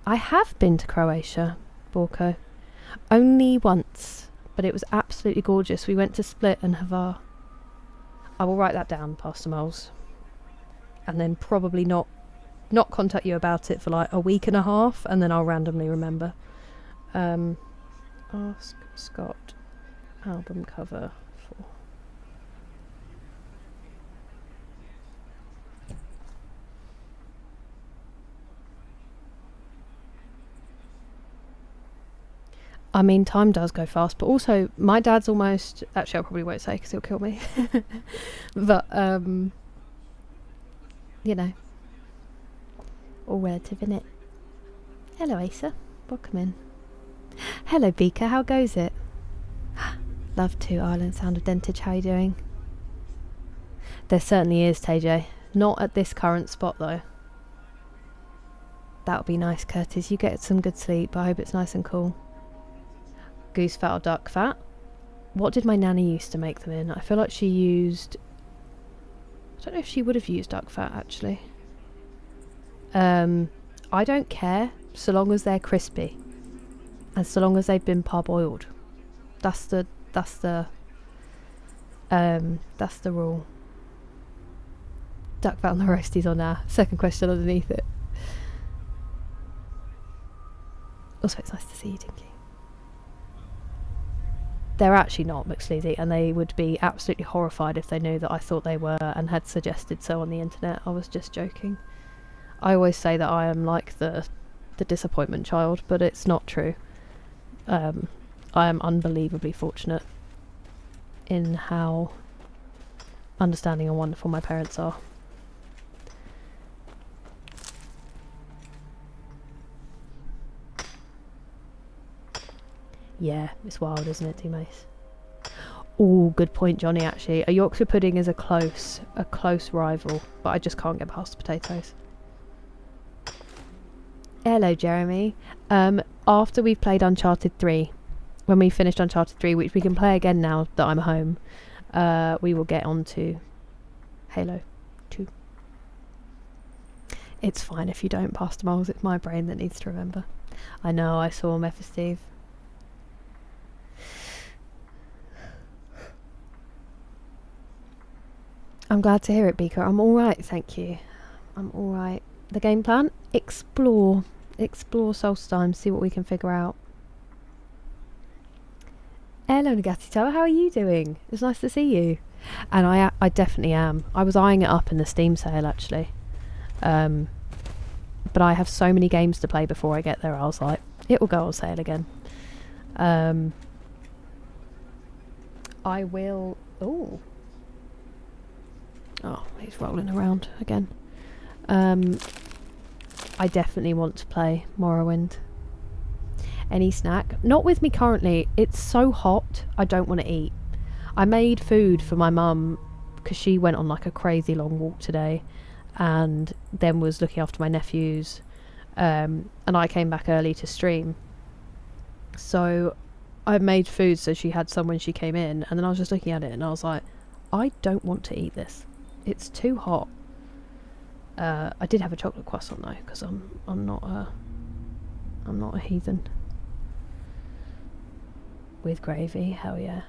I have been to Croatia, Borko. Only once, but it was absolutely gorgeous. We went to Split and Hvar. I will write that down, Pastor Moles. And then probably not contact you about it for like a week and a half, and then I'll randomly remember. Ask Scott album cover for I mean, time does go fast, but also my dad's almost... Actually, I probably won't say because he'll kill me. But, you know, all relative, innit? Hello, Asa. Welcome in. Hello, Beaker. How goes it? Love to Island Sound of Dentage. How you doing? There certainly is, TJ. Not at this current spot, though. That would be nice, Curtis. You get some good sleep. I hope it's nice and cool. Goose fat or duck fat? What did my nanny used to make them in? I feel like she used... I don't know if she would have used duck fat, actually. I don't care, so long as they're crispy. And so long as they've been parboiled. That's the rule. Duck fat on the roasties on our second question underneath it. Also, it's nice to see you, Tinky. They're actually not McSleazy, and they would be absolutely horrified if they knew that I thought they were and had suggested so on the internet. I was just joking. I always say that I am like the disappointment child, but it's not true. I am unbelievably fortunate in how understanding and wonderful my parents are. Yeah, it's wild, isn't it, T-Mace? Oh, good point, Johnny, actually. A Yorkshire pudding is a close rival, but I just can't get past the potatoes. Hello, Jeremy. After we've played Uncharted 3, when we finished Uncharted 3, which we can play again now that I'm home, we will get on to Halo 2. It's fine if you don't, Pastor Miles. It's my brain that needs to remember. I know, I saw Memphis Steve. I'm glad to hear it, Beaker. I'm alright, thank you. I'm alright. The game plan? Explore. Explore Solstheim, see what we can figure out. Hello, Nagatito. How are you doing? It's nice to see you. And I definitely am. I was eyeing it up in the Steam sale, actually. But I have so many games to play before I get there. I was like, it will go on sale again. I will... Oh, he's rolling around again. I definitely want to play Morrowind. Any snack? Not with me currently. It's so hot, I don't want to eat. I made food for my mum because she went on like a crazy long walk today and then was looking after my nephews. And I came back early to stream. So I made food so she had some when she came in, and then I was just looking at it and I was like, I don't want to eat this. It's too hot. I did have a chocolate croissant though, because I'm not a heathen. With gravy, hell yeah.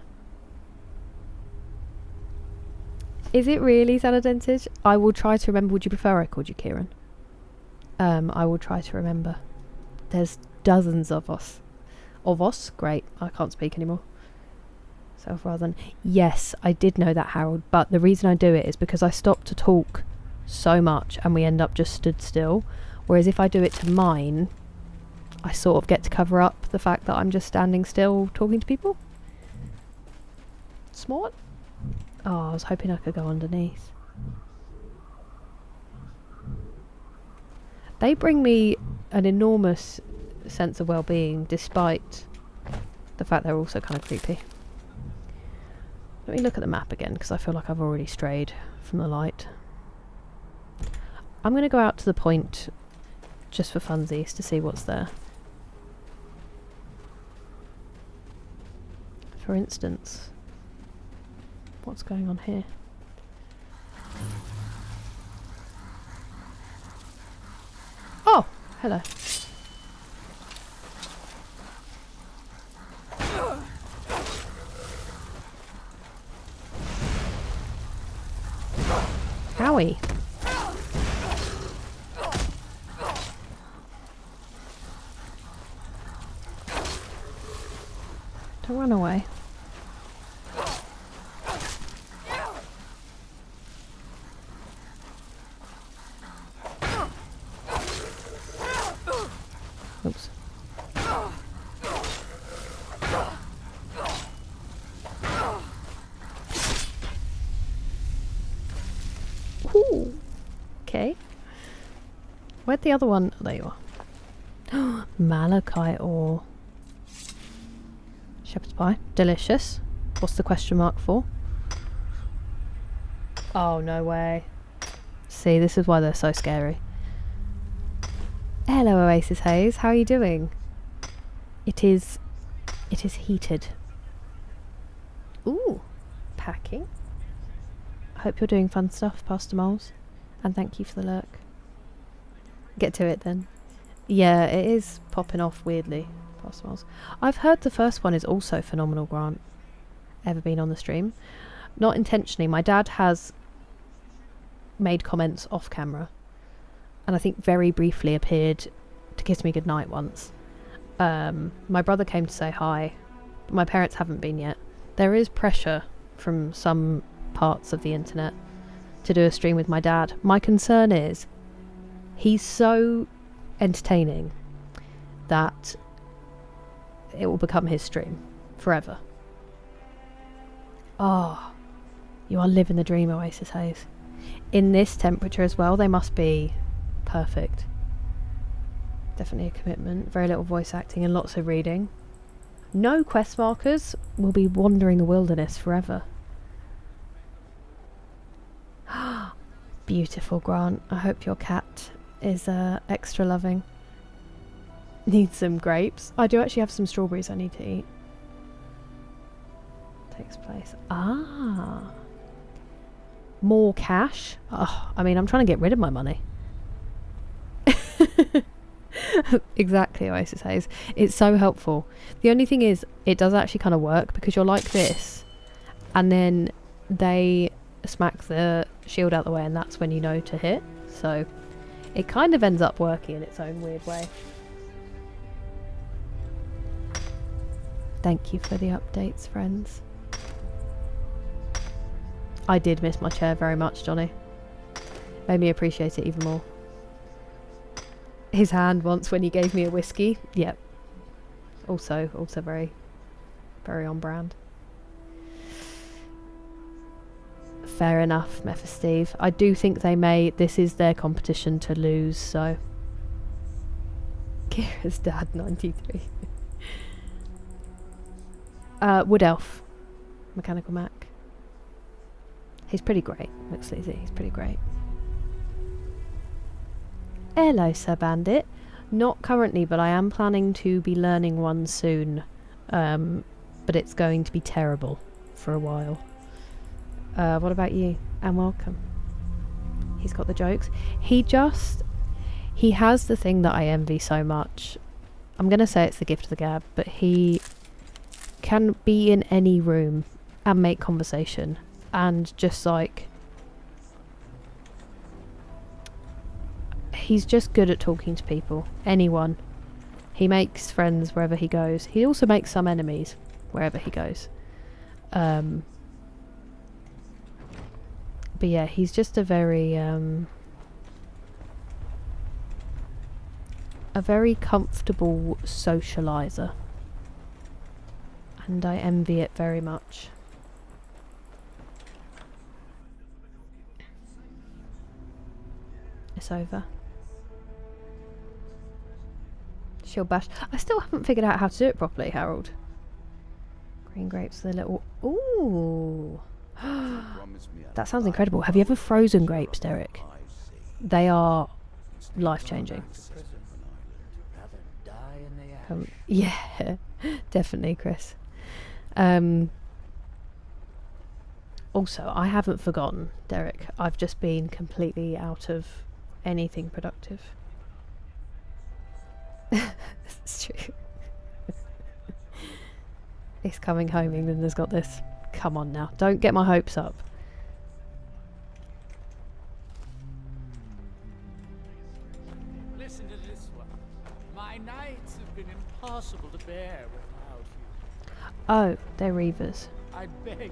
Is it really salad dentage? I will try to remember. Would you prefer I called you Kieran? I will try to remember. There's dozens of us. Of us? Great. I can't speak anymore. Self rather than... Yes, I did know that, Harold, but the reason I do it is because I stop to talk so much and we end up just stood still. Whereas if I do it to mine, I sort of get to cover up the fact that I'm just standing still talking to people. Smart. Oh, I was hoping I could go underneath. They bring me an enormous sense of well-being despite the fact they're also kind of creepy. Let me look at the map again because I feel like I've already strayed from the light. I'm going to go out to the point just for funsies to see what's there. For instance, what's going on here? Oh, hello. Howie. Don't run away. Oops. Okay. Where'd the other one? Oh, there you are. Malachite ore. Shepherd's pie. Delicious. What's the question mark for? Oh, no way. See, this is why they're so scary. Hello, Oasis Haze. How are you doing? It is heated. Ooh, packing. I hope you're doing fun stuff, Pastor Moles. And thank you for the lurk. Get to it then. Yeah, it is popping off weirdly, Pastor Moles. I've heard the first one is also phenomenal, Grant. Ever been on the stream? Not intentionally. My dad has made comments off camera. And I think very briefly appeared to kiss me goodnight once. My brother came to say hi. But my parents haven't been yet. There is pressure from some parts of the internet to do a stream with my dad. My concern is he's so entertaining that it will become his stream forever. Oh, you are living the dream, Oasis Haze. In this temperature as well, they must be perfect. Definitely a commitment. Very little voice acting and lots of reading. No quest markers. We'll be wandering the wilderness forever. Beautiful, Grant. I hope your cat is extra loving. Need some grapes. I do actually have some strawberries I need to eat. Takes place. Ah. More cash. Oh, I mean, I'm trying to get rid of my money. Exactly, Oasis Haze. It's so helpful. The only thing is, it does actually kind of work because you're like this, and then they smack the shield out the way, and that's when you know to hit. So it kind of ends up working in its own weird way. Thank you for the updates, friends. I did miss my chair very much, Johnny. Made me appreciate it even more. His hand once when he gave me a whiskey. Yep. Also very, very on brand. Fair enough, Mephisteve. I do think this is their competition to lose, so. Kira's dad, 93. Wood Elf. Mechanical Mac. He's pretty great, McSleazy. He's pretty great. Hello, Sir Bandit. Not currently, but I am planning to be learning one soon. But it's going to be terrible for a while. What about you? And welcome. He's got the jokes. He has the thing that I envy so much. I'm going to say it's the gift of the gab, but he can be in any room and make conversation. And just like... he's just good at talking to people. Anyone. He makes friends wherever he goes. He also makes some enemies wherever he goes. But yeah, he's just a very comfortable socializer. And I envy it very much. It's over. She'll bash. I still haven't figured out how to do it properly, Harold. Green grapes, the little... Ooh. That sounds incredible. Have you ever frozen grapes, Derek? They are life-changing. Yeah, definitely, Chris. Also, I haven't forgotten, Derek. I've just been completely out of anything productive. It's true. It's coming home. England has got this. Come on now. Don't get my hopes up. Listen to this one. My nights have been impossible to bear without you. Oh, they're Reavers. I beg you,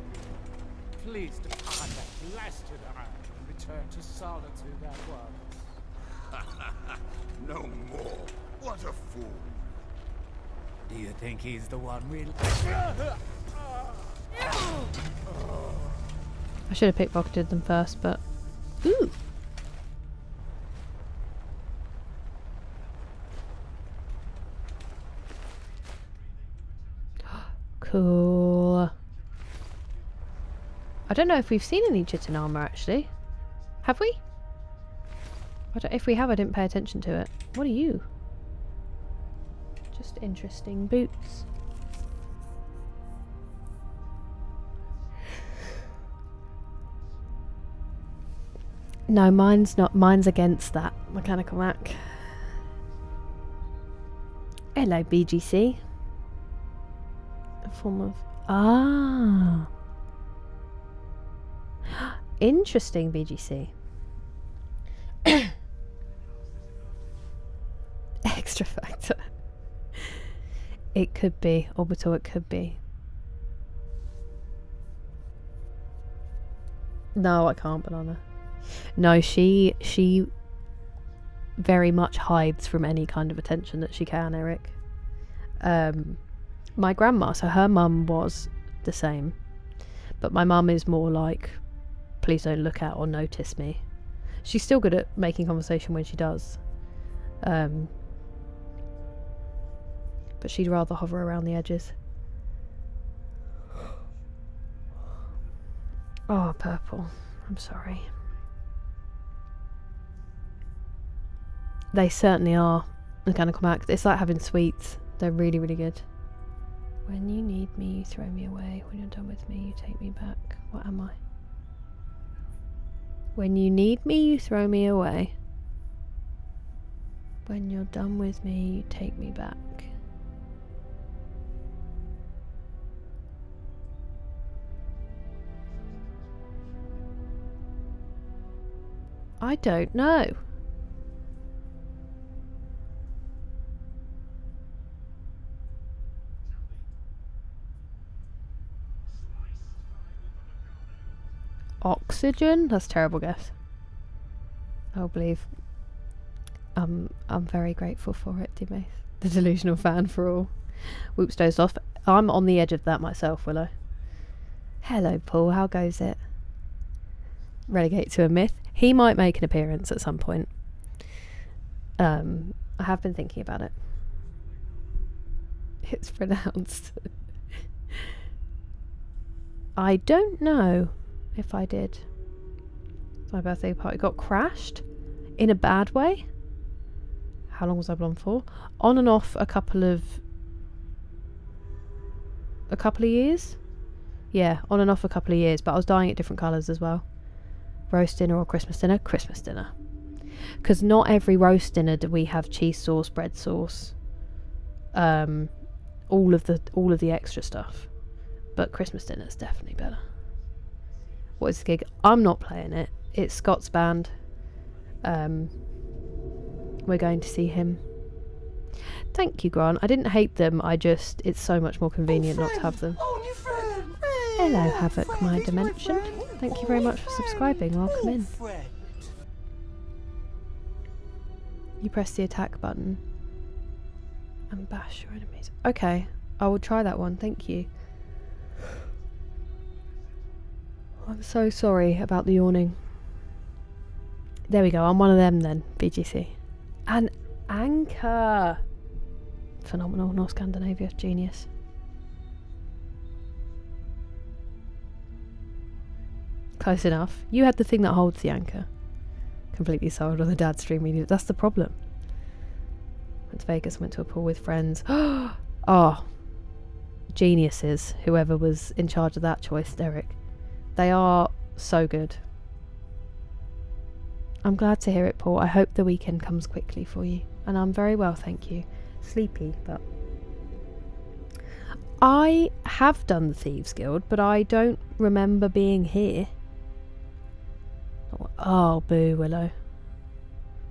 please depart that blasted island and return to solitude at once. No more. What a fool. Do you think he's the one we... I should have pickpocketed them first, but... Ooh! I don't know if we've seen any chitin armor actually. Have we? If we have, I didn't pay attention to it. What are you? Just interesting boots. No, mine's not. Mine's against that. Mechanical Mac. Hello, BGC. A form of... Ah. Interesting, BGC. Extra factor. It could be. Orbital, it could be. No, I can't, Banana. No, she very much hides from any kind of attention that she can, Eric. My grandma, so her mum was the same. But my mum is more like, please don't look at or notice me. She's still good at making conversation when she does. But she'd rather hover around the edges. Oh, purple. I'm sorry. They certainly are. Mechanical Mac. It's like having sweets. They're really, really good. When you need me, you throw me away. When you're done with me, you take me back. What am I? When you need me, you throw me away. When you're done with me, you take me back. I don't know. Oxygen? That's a terrible guess. I'll believe. I'm very grateful for it, Dimace. The delusional fan for all. Whoops, dozed off. I'm on the edge of that myself, Willow. Hello, Paul. How goes it? Relegate to a myth. He might make an appearance at some point. I have been thinking about it. It's pronounced. I don't know if I did. My birthday party got crashed in a bad way. How long was I blonde for? On and off a couple of years. Yeah, on and off a couple of years, but I was dyeing it different colours as well. Roast dinner or Christmas dinner? Christmas dinner. Because not every roast dinner do we have cheese sauce, bread sauce, all of the extra stuff. But Christmas dinner is definitely better. What is the gig? I'm not playing it. It's Scott's band. We're going to see him. Thank you, Grant. I didn't hate them. It's so much more convenient not to have them. Hello, Havoc, my dimension. Thank you very much for subscribing. Welcome in. You press the attack button and bash your enemies. Okay, I will try that one. Thank you. I'm so sorry about the yawning. There we go. I'm one of them then, BGC. An anchor. Phenomenal. North Scandinavia. Genius. Close enough. You had the thing that holds the anchor. Completely sold on the dad stream. That's the problem. Went to Vegas, went to a pool with friends. Oh, geniuses. Whoever was in charge of that choice, Derek. They are so good. I'm glad to hear it, Paul. I hope the weekend comes quickly for you. And I'm very well, thank you. Sleepy, but... I have done the Thieves Guild, but I don't remember being here. Oh, boo, Willow.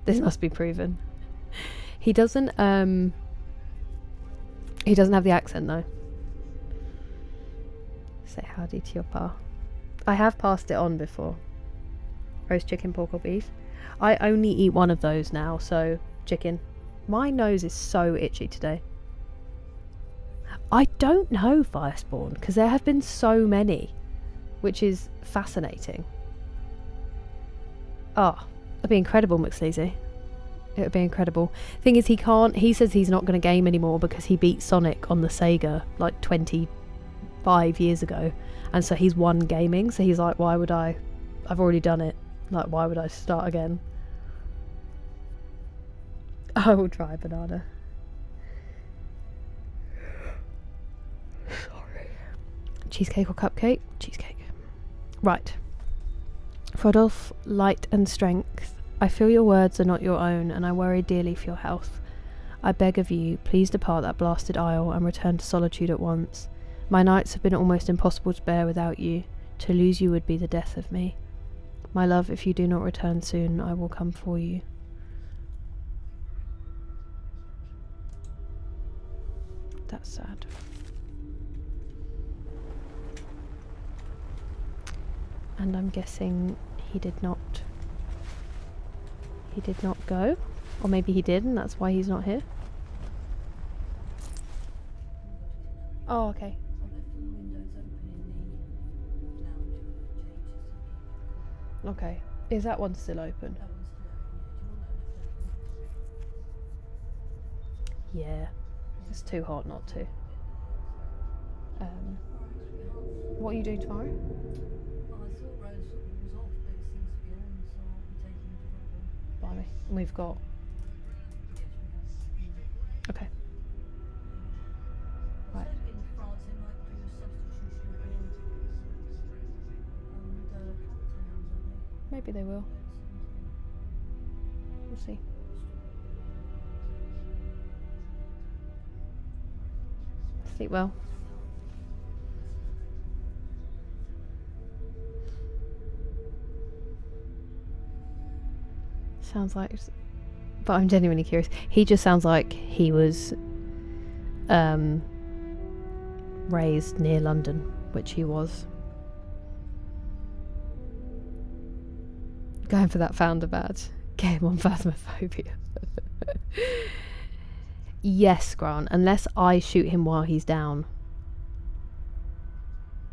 This must be proven. He doesn't have the accent, though. Say howdy to your pa. I have passed it on before. Roast chicken, pork or beef. I only eat one of those now, so chicken. My nose is so itchy today. I don't know, Firespawn, because there have been so many, which is fascinating. Oh, it'd be incredible, McSleazy. It would be incredible. Thing is, he says he's not going to game anymore because he beat Sonic on the Sega like 20 5 years ago, and so he's won gaming, so he's like, why would I've already done it, like why would I start again? I will try banana. Sorry. Cheesecake or cupcake? Cheesecake. Right. Frodolf, light and strength. I feel your words are not your own, and I worry dearly for your health. I beg of you, please depart that blasted isle and return to solitude at once. My nights have been almost impossible to bear without you. To lose you would be the death of me. My love, if you do not return soon, I will come for you. That's sad. And I'm guessing he did not go, or maybe he did and that's why he's not here. Oh, okay. Okay, is that one still open? Yeah, it's too hot not to. What are you doing tomorrow? Blimey. We've got... Okay. Right. Maybe they will. We'll see. Sleep well. Sounds like, but I'm genuinely curious. He just sounds like he was raised near London, which he was. Going for that founder badge. Get him on Phasmophobia. Yes, Grant, unless I shoot him while he's down.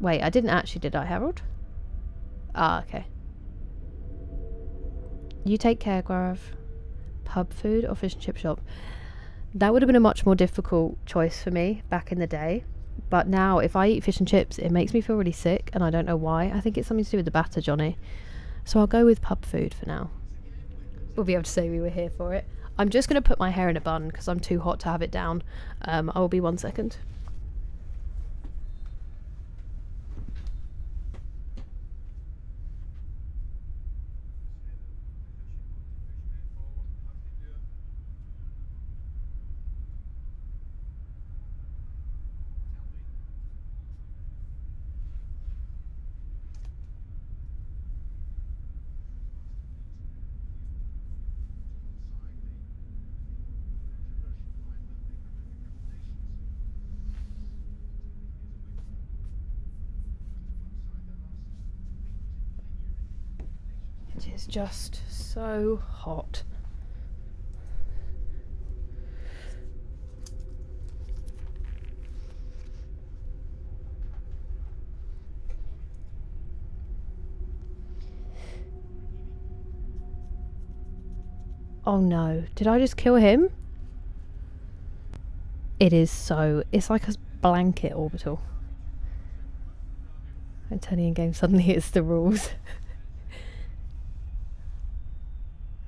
Wait, I didn't actually, did I, Harold? Ah, okay. You take care, Gaurav. Pub food or fish and chip shop? That would have been a much more difficult choice for me back in the day. But now, if I eat fish and chips, it makes me feel really sick, and I don't know why. I think it's something to do with the batter, Johnny. So I'll go with pub food for now. We'll be able to say we were here for it. I'm just going to put my hair in a bun because I'm too hot to have it down. I will be 1 second. It is just so hot. Oh no, did I just kill him? It is so, it's like a blanket orbital. And turning in game suddenly hits the rules.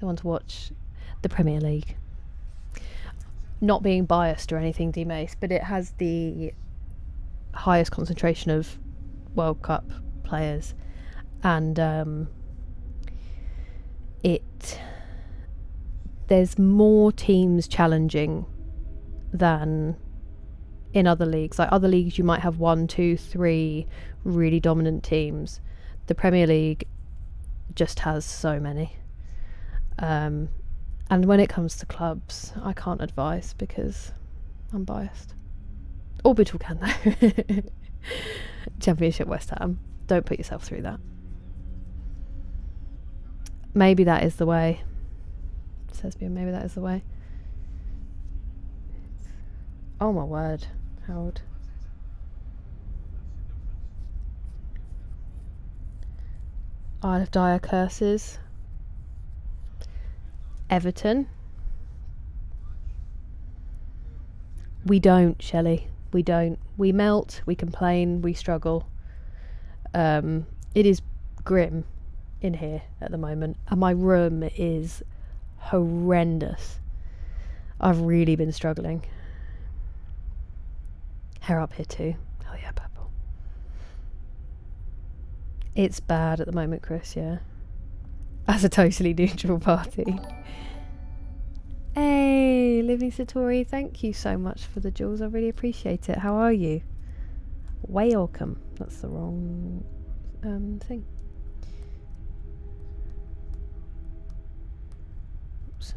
I want to watch the Premier League. Not being biased or anything, D-Mace, but it has the highest concentration of World Cup players, and there's more teams challenging than in other leagues. Like other leagues you might have 1, 2, 3 really dominant teams. The Premier League just has so many. And when it comes to clubs, I can't advise because I'm biased. Orbital can though. Championship West Ham. Don't put yourself through that. Maybe that is the way. Says Bjorn, maybe that is the way. Oh my word, Harold. Isle of Dire Curses. Everton. We don't, Shelley. We don't. We melt, we complain, we struggle. It is grim in here at the moment, and my room is horrendous. I've really been struggling. Hair up here too. Oh yeah, purple. It's bad at the moment, Chris, yeah. As a totally neutral party. Hey, Living Satori, thank you so much for the jewels. I really appreciate it. How are you? Welcome. That's the wrong thing. Oops.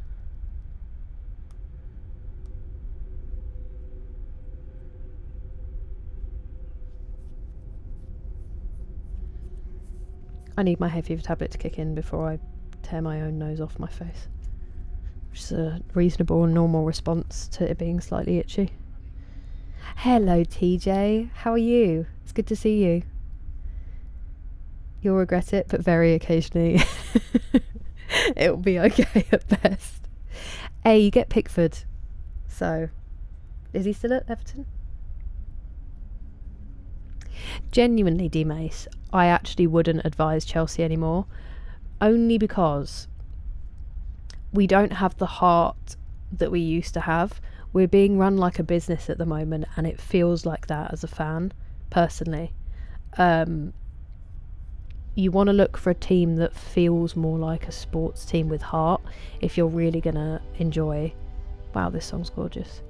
I need my hay fever tablet to kick in before I tear my own nose off my face. Which is a reasonable and normal response to it being slightly itchy. Hello TJ, how are you? It's good to see you. You'll regret it, but very occasionally it'll be okay at best. Hey, you get Pickford. So, is he still at Everton? Genuinely, D-Mace, I actually wouldn't advise Chelsea anymore. Only because we don't have the heart that we used to have. We're being run like a business at the moment, and it feels like that as a fan, personally. You want to look for a team that feels more like a sports team with heart if you're really going to enjoy... Wow, this song's gorgeous.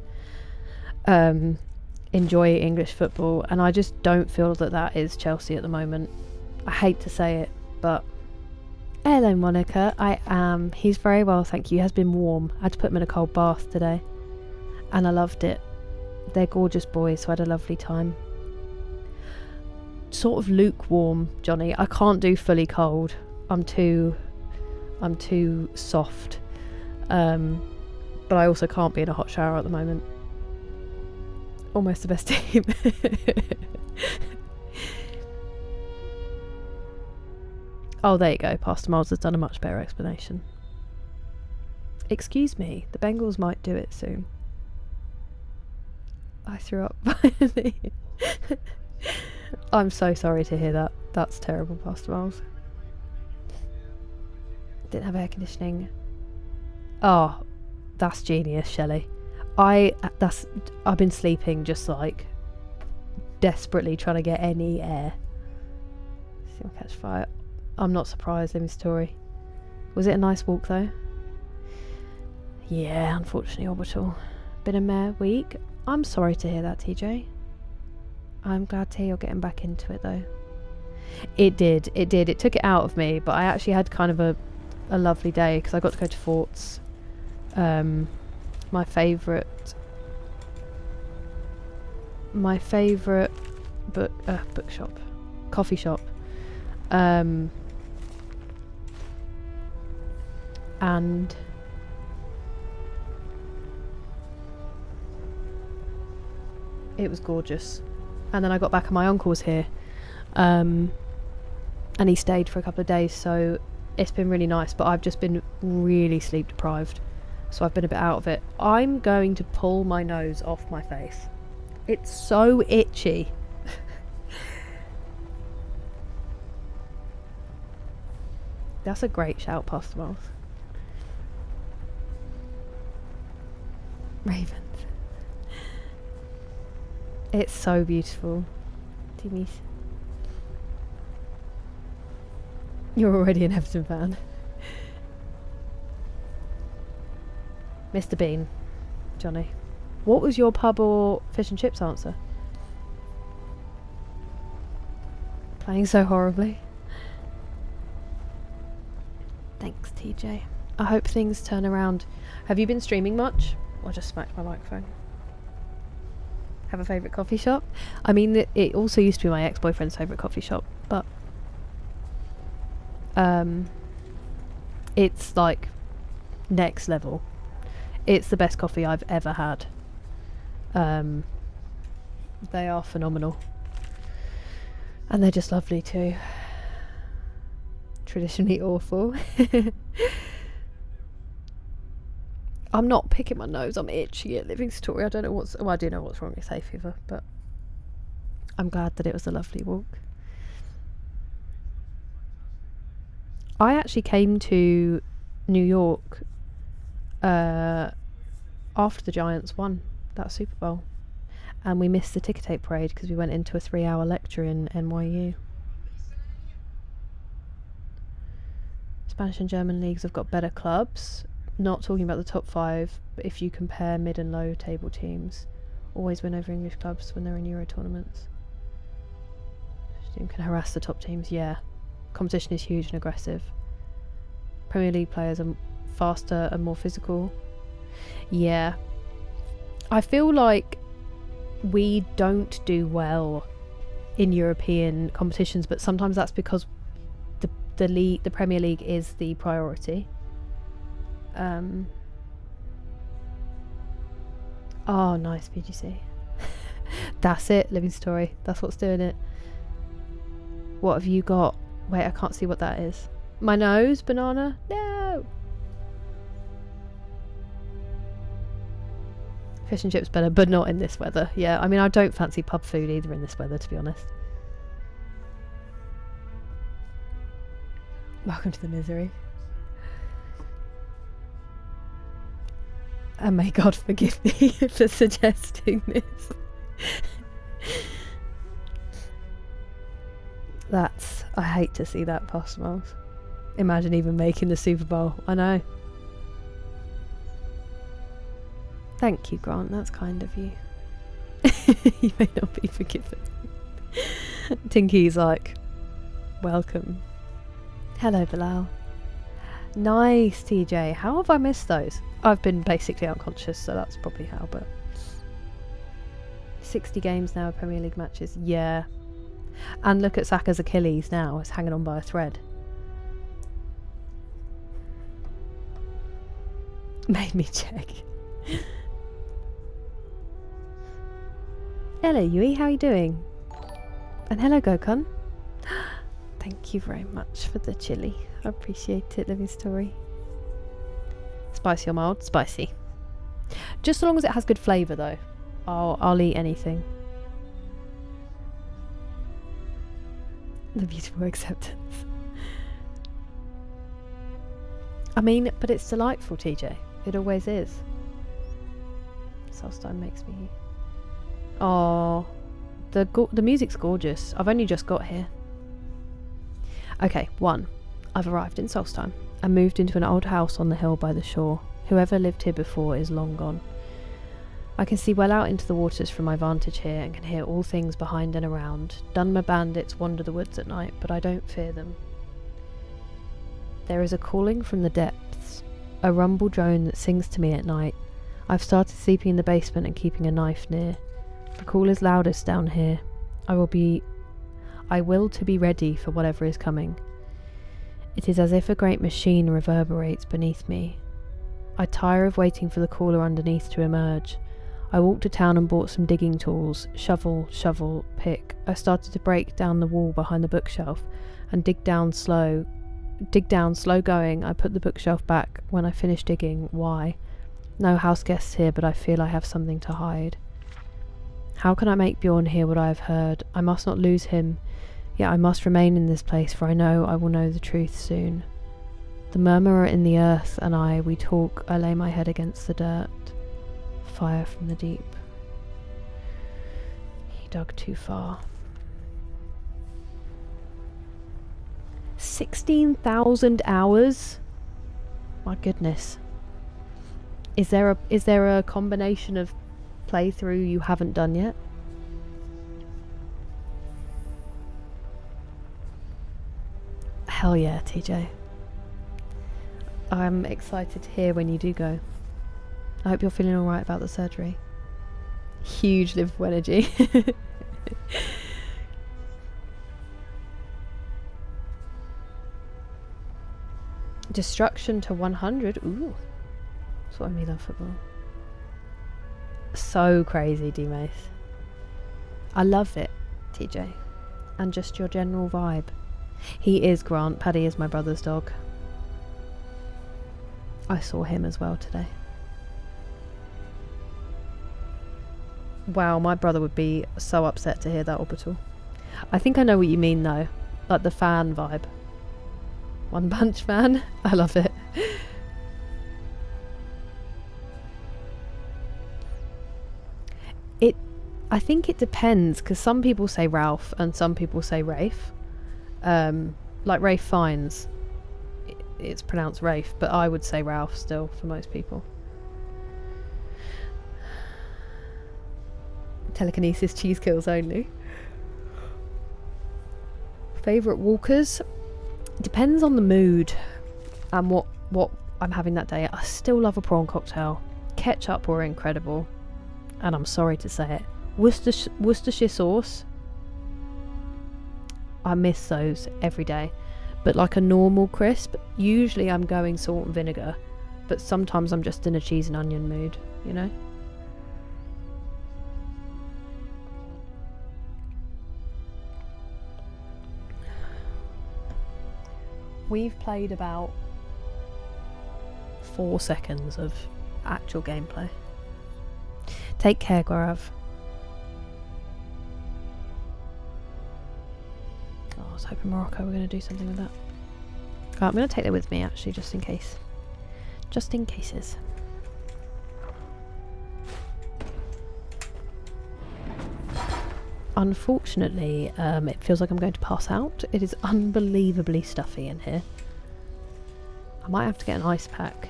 Enjoy English football, and I just don't feel that that is Chelsea at the moment. I hate to say it, but... Hello Monica, I am. He's very well, thank you. He has been warm. I had to put him in a cold bath today, and I loved it. They're gorgeous boys, so I had a lovely time. Sort of lukewarm, Johnny. I can't do fully cold. I'm too soft. But I also can't be in a hot shower at the moment. Almost the best team. Oh, there you go. Pastor Miles has done a much better explanation. Excuse me, the Bengals might do it soon. I threw up finally. I'm so sorry to hear that. That's terrible, Pastor Miles. Didn't have air conditioning. Oh, that's genius, Shelley. I've been sleeping just like desperately trying to get any air. See if I catch fire. I'm not surprised, Living Story. Was it a nice walk though? Yeah, unfortunately, Orbital. Been a mare week. I'm sorry to hear that, TJ. I'm glad to hear you're getting back into it though. It did. It took it out of me, but I actually had kind of a lovely day because I got to go to Fort's. My favourite bookshop, coffee shop, and it was gorgeous. And then I got back and my uncle was here, and he stayed for a couple of days, so it's been really nice, but I've just been really sleep deprived, so I've been a bit out of it. I'm going to pull my nose off my face. It's so itchy. That's a great shout, Pastor Miles. Ravens. It's so beautiful. Timmy's. You're already an Everton fan. Mr. Bean. Johnny. What was your pub or fish and chips answer? Playing so horribly. Thanks, TJ. I hope things turn around. Have you been streaming much? Or just smacked my microphone? Have a favourite coffee shop? I mean, it also used to be my ex-boyfriend's favourite coffee shop, but it's like next level. It's the best coffee I've ever had. They are phenomenal, and they're just lovely too. Traditionally awful. I'm not picking my nose. I'm itchy at Living Story. I don't know what's... Well, I do know what's wrong with hay fever, but I'm glad that it was a lovely walk. I actually came to New York after the Giants won that Super Bowl, and we missed the ticker tape parade because we went into a 3-hour lecture in NYU. Spanish and German leagues have got better clubs. Not talking about the top 5, but if you compare mid and low table teams, always win over English clubs when they're in Euro tournaments. Team can harass the top teams. Yeah, competition is huge and aggressive. Premier League players are faster and more physical. Yeah, I feel like we don't do well in European competitions, but sometimes that's because the Premier League is the priority. Oh, nice BGC. That's it, Living Story. That's what's doing it. What have you got? Wait, I can't see what that is. My nose, banana? No! Fish and chips better, but not in this weather. Yeah, I mean, I don't fancy pub food either in this weather, to be honest. Welcome to the misery. And may God forgive me for suggesting this. I hate to see that past smiles. Imagine even making the Super Bowl. I know. Thank you, Grant. That's kind of you. You may not be forgiven. Tinky's like, welcome. Hello, Bilal. Nice, TJ. How have I missed those? I've been basically unconscious, so that's probably how, but 60 games now, Premier League matches. Yeah. And look at Saka's Achilles now. It's hanging on by a thread. Made me check. Hello, Yui. How are you doing? And hello, Gokun. Thank you very much for the chili. I appreciate it, Living Story. Spicy or mild? Spicy. Just so long as it has good flavour, though. I'll eat anything. The beautiful acceptance. I mean, but it's delightful, TJ. It always is. Solstheim makes me... Oh, the music's gorgeous. I've only just got here. Okay, 1. I've arrived in Solstheim and moved into an old house on the hill by the shore. Whoever lived here before is long gone. I can see well out into the waters from my vantage here and can hear all things behind and around. Dunmer bandits wander the woods at night, but I don't fear them. There is a calling from the depths, a rumble drone that sings to me at night. I've started sleeping in the basement and keeping a knife near. The call is loudest down here. I will to be ready for whatever is coming. It is as if a great machine reverberates beneath me. I tire of waiting for the caller underneath to emerge. I walked to town and bought some digging tools. Shovel, pick. I started to break down the wall behind the bookshelf and dig down slow going. I put the bookshelf back when I finished digging. Why? No house guests here, but I feel I have something to hide. How can I make Bjorn hear what I have heard? I must not lose him. Yet I must remain in this place, for I know I will know the truth soon. The murmurer in the earth and we talk. I lay my head against the dirt. Fire from the deep. He dug too far. 16,000 hours? My goodness. Is there a combination of playthrough you haven't done yet? Hell yeah, TJ. I'm excited to hear when you do go. I hope you're feeling alright about the surgery. Huge Liverpool energy. Destruction to 100. Ooh. That's what I mean, love football. So crazy, D-Mace. I love it, TJ. And just your general vibe. He is Grant. Paddy is my brother's dog. I saw him as well today. Wow, my brother would be so upset to hear that, Orbital. I think I know what you mean though. Like the fan vibe. One Punch Man. I love it. I think it depends, because some people say Ralph and some people say Rafe. Like Rafe Fiennes, it's pronounced Rafe, but I would say Ralph still for most people. Telekinesis cheese kills only. Favourite walkers? Depends on the mood and what I'm having that day. I still love a prawn cocktail. Ketchup were incredible, and I'm sorry to say it. Worcestershire sauce, I miss those every day. But like a normal crisp, usually I'm going salt and vinegar, but sometimes I'm just in a cheese and onion mood, you know? We've played about 4 seconds of actual gameplay. Take care, Gaurav. Oh, I was hoping Morocco were going to do something with that. Oh, I'm going to take that with me, actually, just in case. Just in cases. Unfortunately, it feels like I'm going to pass out. It is unbelievably stuffy in here. I might have to get an ice pack.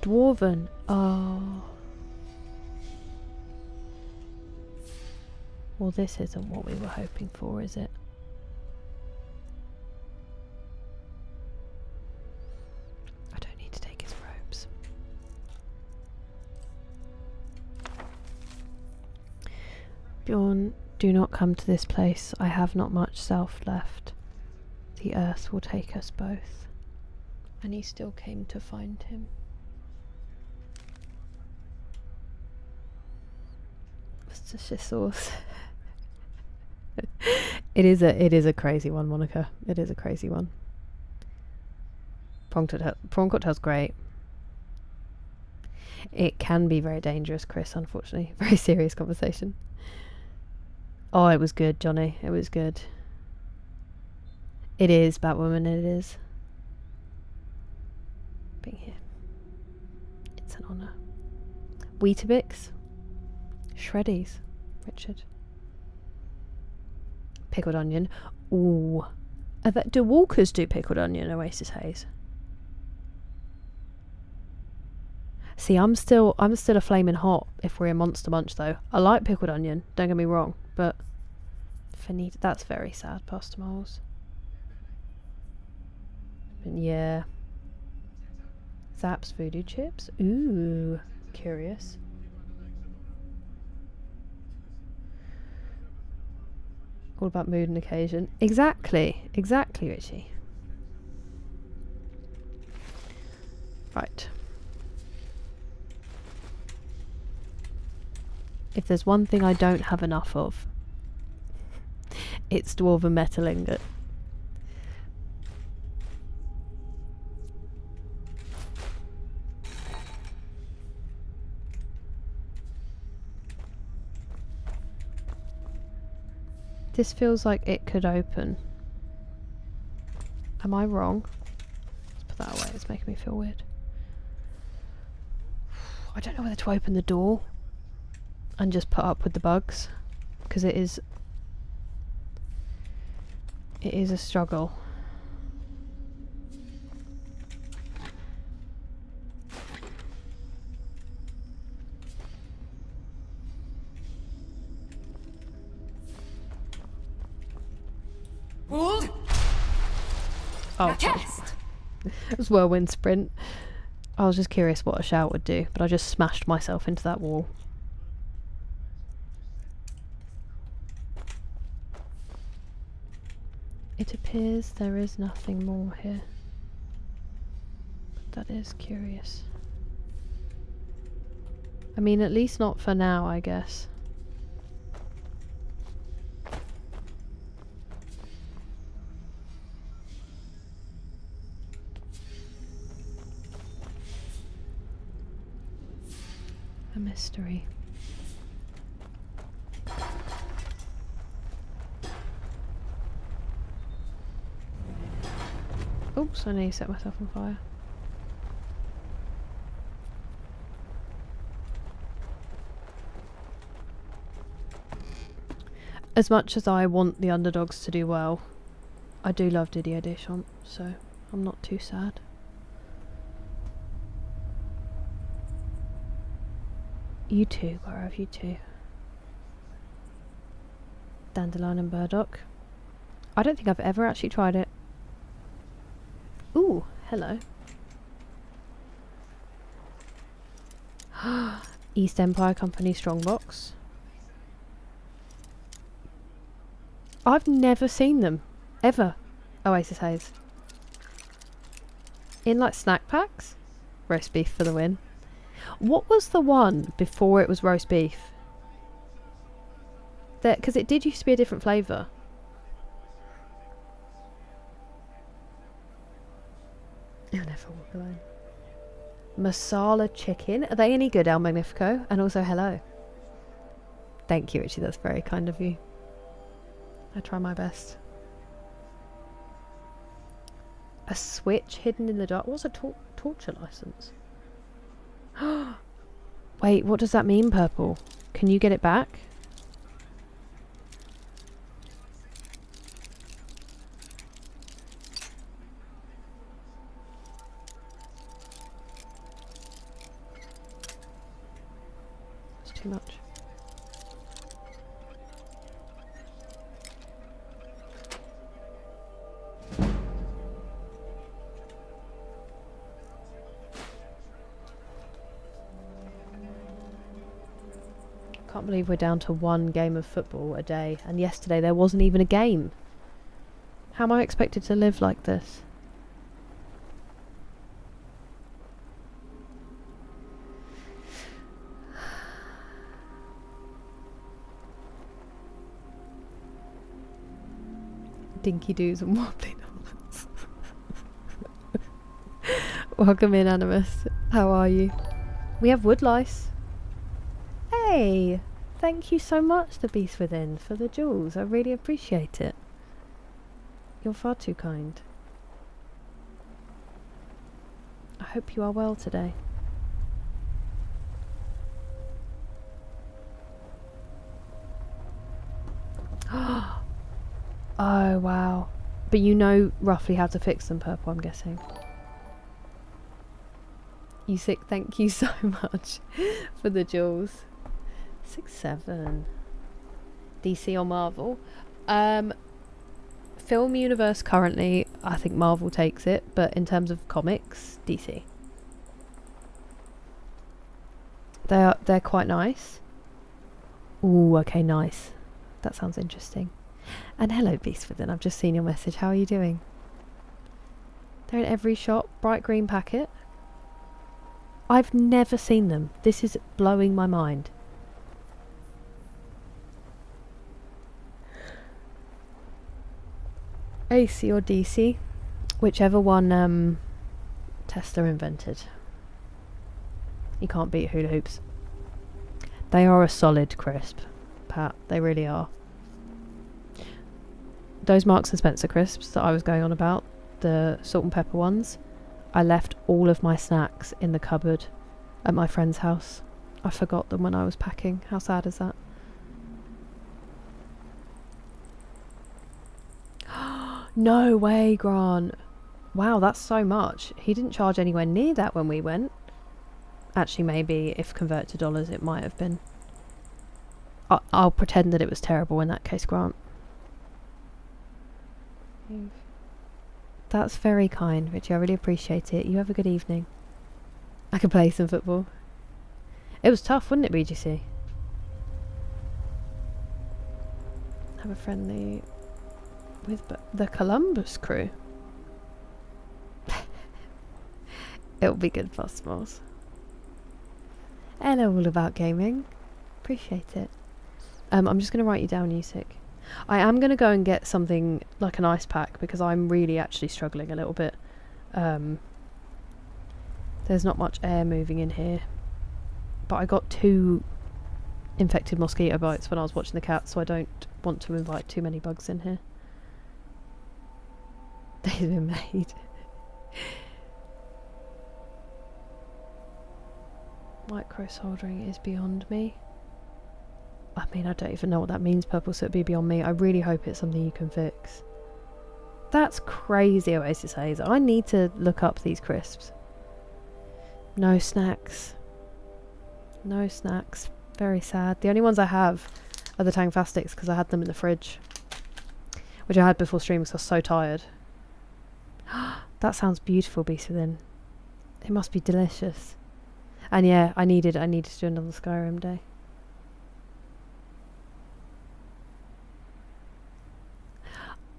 Dwarven. Oh. Well, this isn't what we were hoping for, is it? I don't need to take his robes. Bjorn, do not come to this place. I have not much self left. The earth will take us both. And he still came to find him. Worcestershire sauce. It is a crazy one, Monica. It is a crazy one. Prawn cocktail's great. It can be very dangerous, Chris, unfortunately. Very serious conversation. Oh, it was good, Johnny. It was good. It is, Batwoman, it is. Being here. It's an honour. Weetabix. Shreddies. Richard. Pickled onion. Ooh. Do walkers do pickled onion, Oasis Haze? See, I'm still a flaming hot if we're in Monster Munch though. I like pickled onion, don't get me wrong, but finito, that's very sad, Pastor Moles. But yeah. Zapp's voodoo chips. Ooh, curious. All about mood and occasion. Exactly, Richie. Right. If there's one thing I don't have enough of, it's dwarven metal ingot. This feels like it could open. Am I wrong? Let's put that away, it's making me feel weird. I don't know whether to open the door and just put up with the bugs, because it is a struggle. Oh, it was whirlwind sprint. I was just curious what a shout would do, but I just smashed myself into that wall. It appears there is nothing more here. But that is curious. I mean, at least not for now, I guess. mystery. Oops, I need to set myself on fire. As much as I want the underdogs to do well, I do love Didier Deschamps, so I'm not too sad. You too, Gaurav, you too. Dandelion and burdock. I don't think I've ever actually tried it. Ooh, hello. East Empire Company Strongbox. I've never seen them. Ever. Oasis Haze. In like snack packs? Roast beef for the win. What was the one before it was roast beef? Because it did used to be a different flavour. You'll never walk alone. Masala chicken. Are they any good, El Magnifico? And also hello. Thank you, Richie. That's very kind of you. I try my best. A switch hidden in the dark. What's a torture license? Wait, what does that mean, Purple? Can you get it back? It's too much. Can't believe we're down to one game of football a day, and yesterday there wasn't even a game. How am I expected to live like this? Dinky doos and wobbly knobs. Welcome in, Animus. How are you? We have wood lice. Hey, thank you so much, The Beast Within, for the jewels. I really appreciate it. You're far too kind. I hope you are well today. Oh, wow. But you know roughly how to fix them, Purple, I'm guessing. You sick, thank you so much for the jewels. 6-7. DC or Marvel? Film universe currently, I think Marvel takes it, but in terms of comics, DC. They're quite nice. Ooh, okay, nice. That sounds interesting. And hello, Beast Within. I've just seen your message. How are you doing? They're in every shop. Bright green packet. I've never seen them. This is blowing my mind. AC or DC, whichever one Tesla invented. You can't beat hula hoops. They are a solid crisp, Pat. They really are. Those Marks and Spencer crisps that I was going on about, the salt and pepper ones, I left all of my snacks in the cupboard at my friend's house. I forgot them when I was packing. How sad is that? No way, Grant. Wow, that's so much. He didn't charge anywhere near that when we went. Actually, maybe if converted to dollars, it might have been. I'll pretend that it was terrible in that case, Grant. That's very kind, Richie. I really appreciate it. You have a good evening. I could play some football. It was tough, wouldn't it, BGC? Have a friendly with the Columbus crew. It'll be good, Boss Smalls. Hello, All About Gaming. Appreciate it. I'm just going to write you down, Yusik. I am going to go and get something like an ice pack because I'm really actually struggling a little bit. There's not much air moving in here. but I got 2 infected mosquito bites when I was watching the cats, so I don't want to invite too many bugs in here. They've been made. Micro soldering is beyond me. I mean, I don't even know what that means, Purple, so it'd be beyond me. I really hope it's something you can fix. That's crazy, Oasis Haze. I need to look up these crisps. No snacks. No snacks. Very sad. The only ones I have are the Tang Fastics because I had them in the fridge, which I had before streaming because I was so tired. That sounds beautiful, Beast Within. It must be delicious. And yeah, I needed to do another Skyrim day.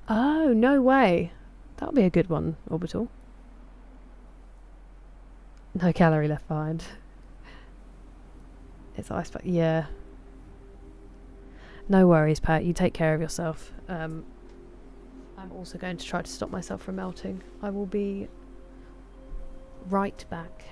Oh, no way. That'll be a good one, Orbital. No calorie left behind. It's ice, but yeah. No worries, Pat. You take care of yourself. I'm also going to try to stop myself from melting. I will be right back.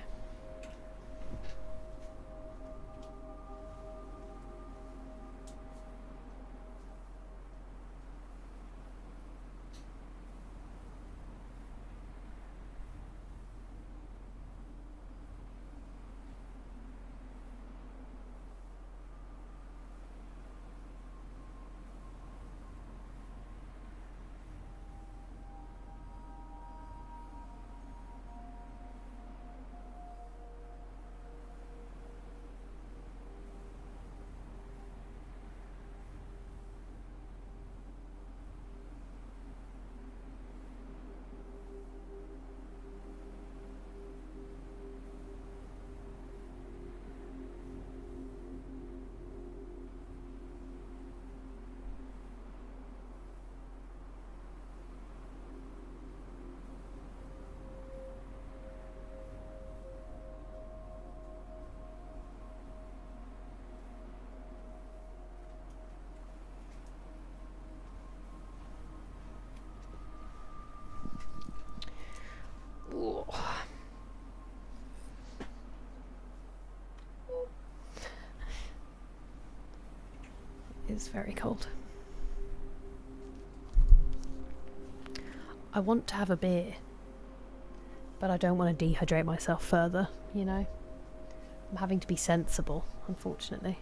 It's very cold. I want to have a beer, but I don't want to dehydrate myself further, you know? I'm having to be sensible, unfortunately.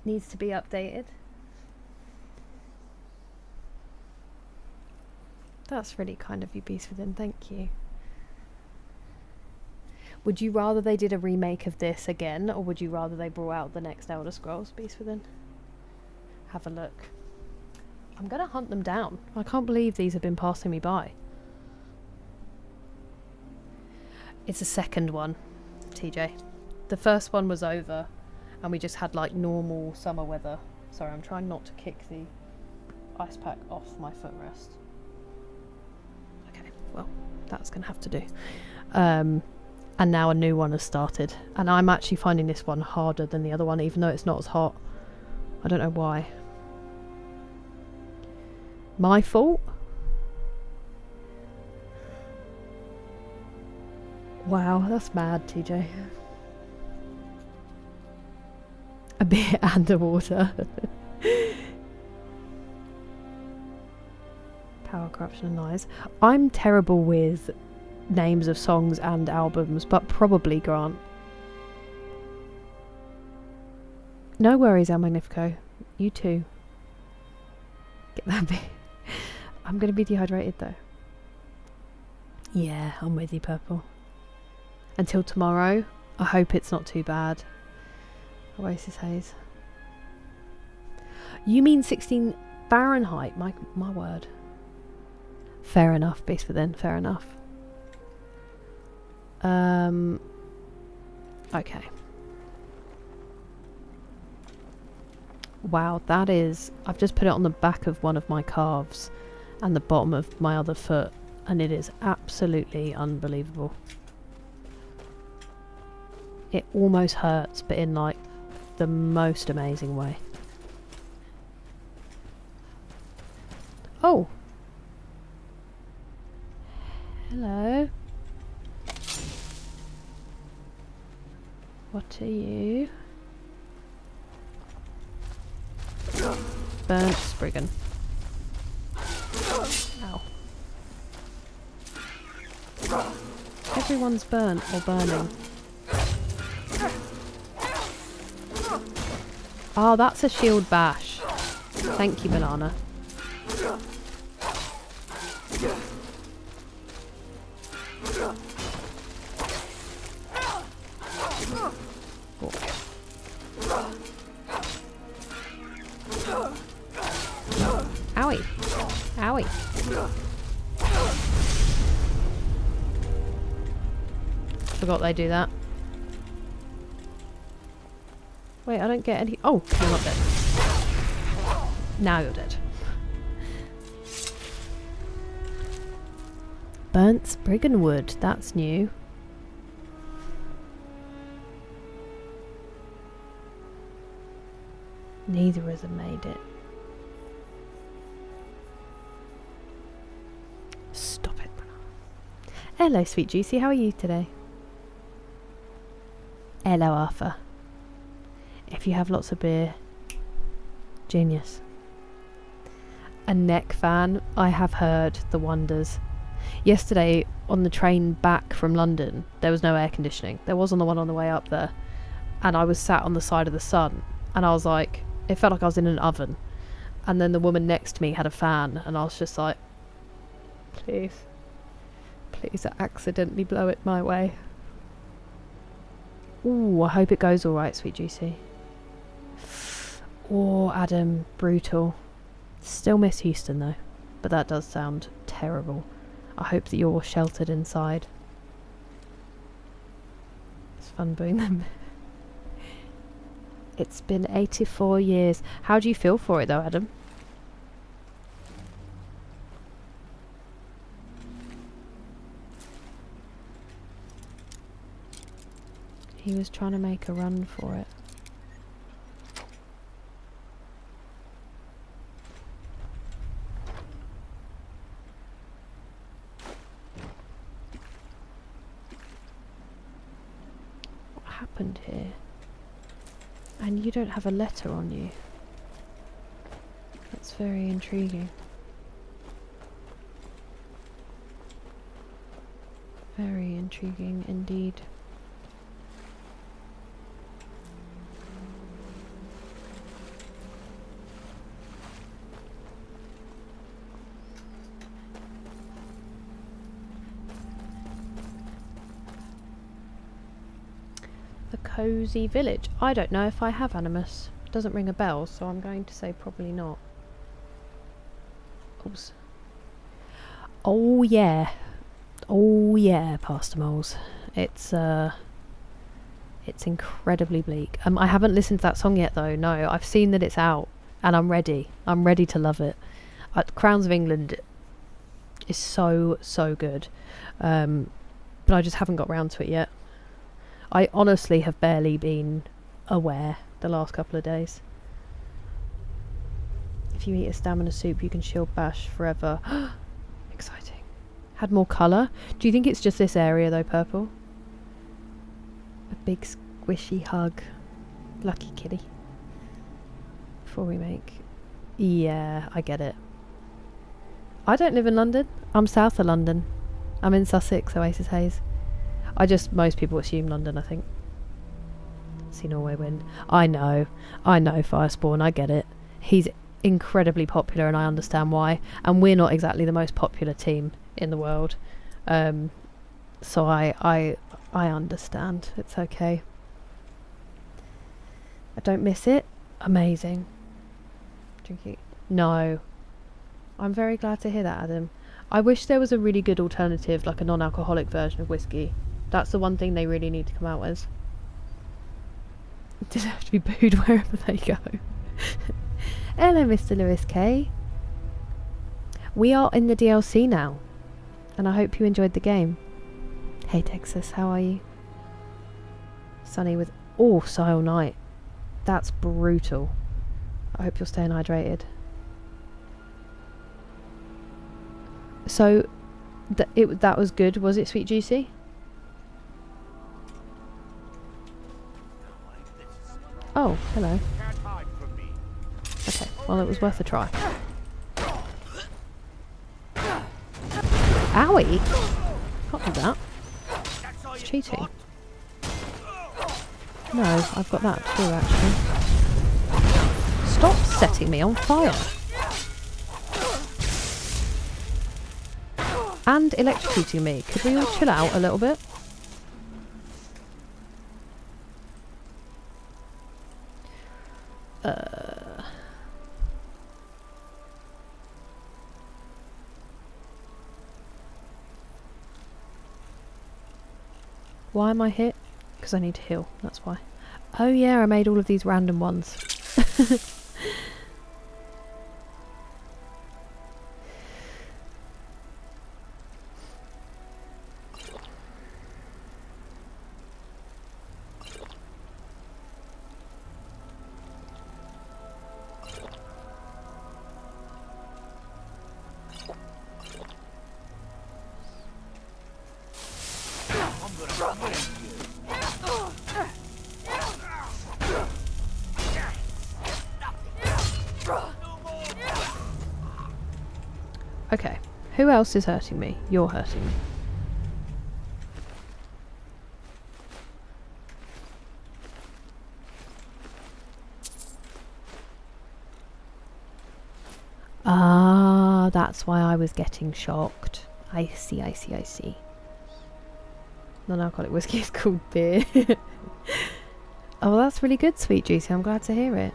Needs to be updated. That's really kind of you, Beast Within, thank you. Would you rather they did a remake of this again, or would you rather they brought out the next Elder Scrolls, Beast Within? Have a look. I'm gonna hunt them down. I can't believe these have been passing me by. It's the second one, TJ. The first one was over, and we just had like normal summer weather. Sorry, I'm trying not to kick the ice pack off my footrest. Okay, well, that's gonna have to do. And now a new one has started, and I'm actually finding this one harder than the other one, even though it's not as hot. I don't know why. My fault? Wow, that's mad, TJ. A beer and a water. Power, corruption and lies. I'm terrible with names of songs and albums, but probably Grant. No worries, El Magnifico. You too. Get that beer. I'm gonna be dehydrated though. Yeah, I'm with you, Purple. Until tomorrow, I hope it's not too bad. Oasis Haze. You mean 16 Fahrenheit? My word. Fair enough, Beast Within, fair enough. Okay. Wow, that is... I've just put it on the back of one of my calves and the bottom of my other foot, and it is absolutely unbelievable. It almost hurts, but in like the most amazing way. Oh! Hello. to you. Burnt Spriggan. Ow. Everyone's burnt or burning. Oh, that's a shield bash. Thank you, Banana. Owie. Owie. Forgot they do that. Wait, I don't get any... Oh, you're not dead. Now you're dead. Burnt Spriggan wood. That's new. Neither of them made it. Stop it, Banana. Hello, Sweet Juicy. How are you today? Hello, Arthur. If you have lots of beer, genius. A neck fan. I have heard the wonders. Yesterday, on the train back from London, there was no air conditioning. There was on the one on the way up there. And I was sat on the side of the sun. And I was like... It felt like I was in an oven. And then the woman next to me had a fan. And I was just like... Please. Please accidentally blow it my way. Ooh, I hope it goes alright, Sweet Juicy. Oh, Adam. Brutal. Still miss Houston, though. But that does sound terrible. I hope that you're sheltered inside. It's fun doing them. It's been 84 years. How do you feel for it, though, Adam? He was trying to make a run for it. What happened here? And you don't have a letter on you. That's very intriguing. Very intriguing indeed. The Cozy Village. I don't know if I have Animus. It doesn't ring a bell, so I'm going to say probably not. Oops. Oh yeah. Oh yeah, Pastor Moles. It's incredibly bleak. I haven't listened to that song yet though, no. I've seen that it's out and I'm ready. I'm ready to love it. Crowns of England is so good. But I just haven't got round to it yet. I honestly have barely been aware the last couple of days. If you eat a stamina soup, you can shield bash forever. Exciting. Had more colour. Do you think it's just this area though, purple? A big squishy hug. Lucky kitty. Before we make... Yeah, I get it. I don't live in London. I'm south of London. I'm in Sussex, Oasis Hayes. Most people assume London, I think. See Norway win. I know, Firespawn, I get it. He's incredibly popular and I understand why. And we're not exactly the most popular team in the world. So I understand. It's okay. I don't miss it. Amazing. Drinking. No. I'm very glad to hear that, Adam. I wish there was a really good alternative, like a non-alcoholic version of whiskey. That's the one thing they really need to come out with. Did have to be booed wherever they go. Hello, Mr. Lewis K. We are in the DLC now, and I hope you enjoyed the game. Hey Texas, how are you? Sunny with... Oh, Sile Night. That's brutal. I hope you're staying hydrated. So, that was good, was it, Sweet Juicy? Oh, hello. Can't hide from me. Okay, well it was worth a try. Owie! Can't do that. That's all It's you cheating. got? No, I've got that to do actually. Stop setting me on fire! And electrocuting me. Could we all chill out a little bit? Why am I hit? Because I need to heal, that's why. Oh yeah, I made all of these random ones. Okay, who else is hurting me? You're hurting me. Ah, that's why I was getting shocked. I see, I see, I see. Non-alcoholic whiskey is called beer. Oh, well, that's really good, Sweet Juicy. I'm glad to hear it.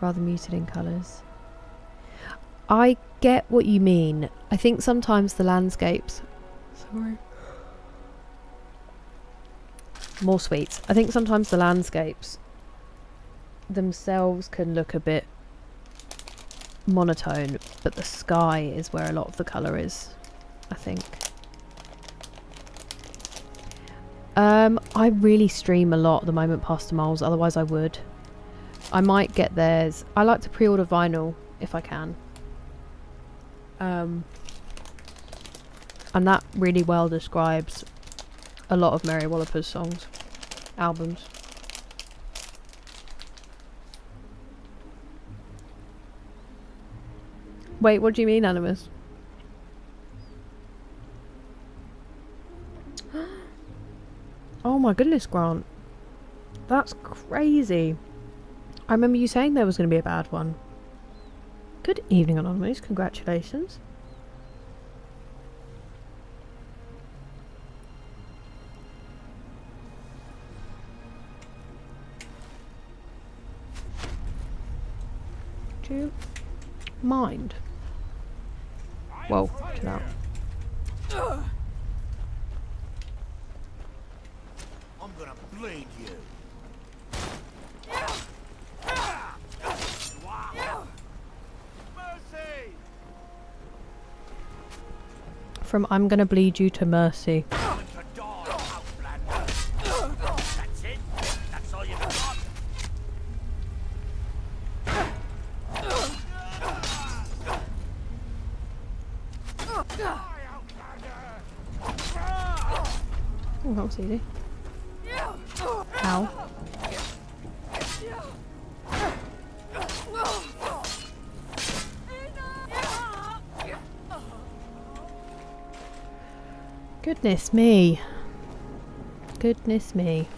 Rather muted in colours. I get what you mean. I think sometimes the landscapes... Sorry. More sweets. I think sometimes the landscapes themselves can look a bit monotone, but the sky is where a lot of the colour is, I think. I really stream a lot at the moment past the moles, otherwise I would. I might get theirs. I like to pre-order vinyl if I can. And that really well describes a lot of Mary Walliper's songs, albums. Wait, what do you mean, Animus? Oh my goodness, Grant. That's crazy. I remember you saying there was going to be a bad one. Good evening, Anonymous. Congratulations. Do you mind? Whoa, chill out. I'm gonna bleed you. Mercy! From I'm gonna bleed you to mercy. Time to die, outlander. That's it? That's all you got? Die, outlander! Oh, that was easy. Ow. Goodness me. Goodness me.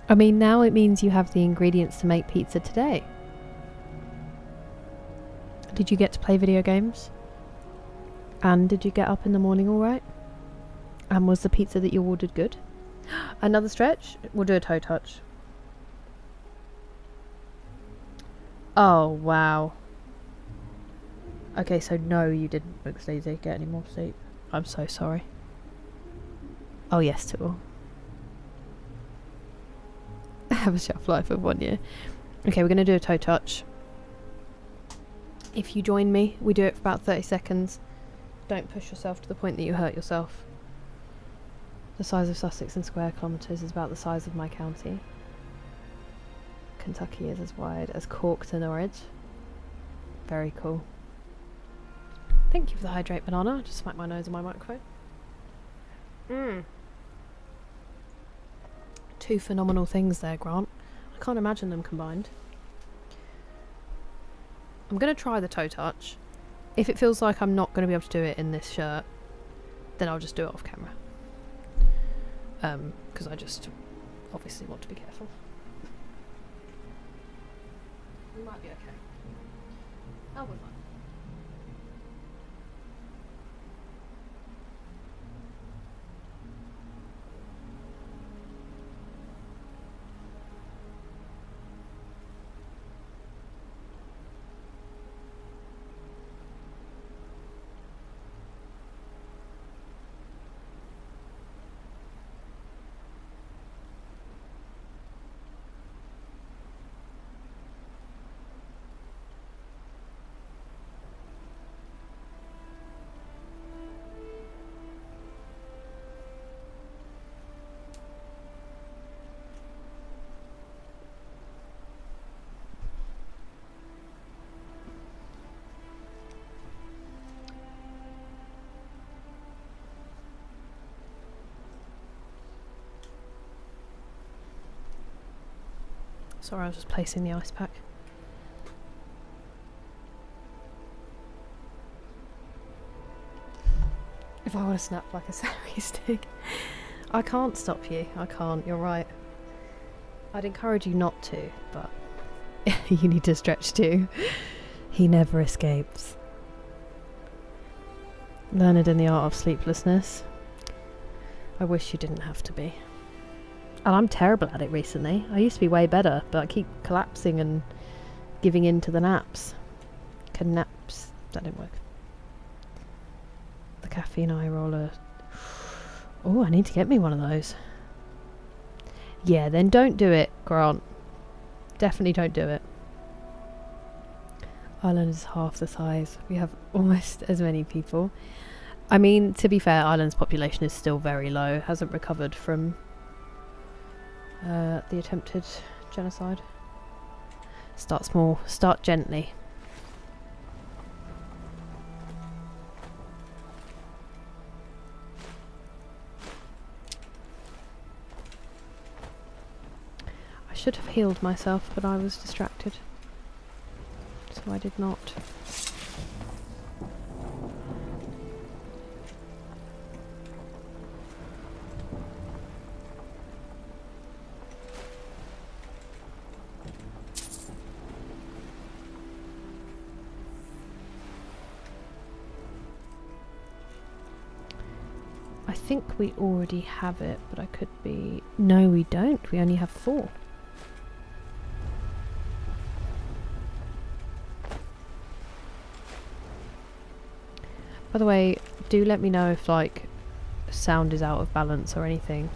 I mean, now it means you have the ingredients to make pizza today. Did you get to play video games? And did you get up in the morning all right? And was the pizza that you ordered good? Another stretch? We'll do a toe touch. Oh, wow. Okay, so no, you didn't, McSleazy, get any more sleep. I'm so sorry. Oh, yes, to all. Have a shelf life of 1 year. Okay, we're going to do a toe touch. If you join me, we do it for about 30 seconds. Don't push yourself to the point that you hurt yourself. The size of Sussex in square kilometres is about the size of my county. Kentucky is as wide as Cork to Norwich. Very cool. Thank you for the hydrate banana. I just smacked my nose on my microphone. Two phenomenal things there, Grant. I can't imagine them combined. I'm going to try the toe touch. If it feels like I'm not going to be able to do it in this shirt, then I'll just do it off camera. Because I just obviously want to be careful. We might be okay. Oh, we're fine. Sorry, I was just placing the ice pack. If I want to snap like a celery stick. I can't stop you. I can't. You're right. I'd encourage you not to, but you need to stretch too. He never escapes. Learned in the art of sleeplessness. I wish you didn't have to be. And I'm terrible at it recently. I used to be way better, but I keep collapsing and giving in to the naps. Naps. That didn't work. The caffeine eye roller. Oh, I need to get me one of those. Yeah, then don't do it, Grant. Definitely don't do it. Ireland is half the size. We have almost as many people. I mean, to be fair, Ireland's population is still very low. Hasn't recovered from the attempted genocide. Start small, start gently. I should have healed myself, but I was distracted, so I did not. I think we already have it, but I could be... No, we don't. We only have 4. By the way, do let me know if, like, sound is out of balance or anything.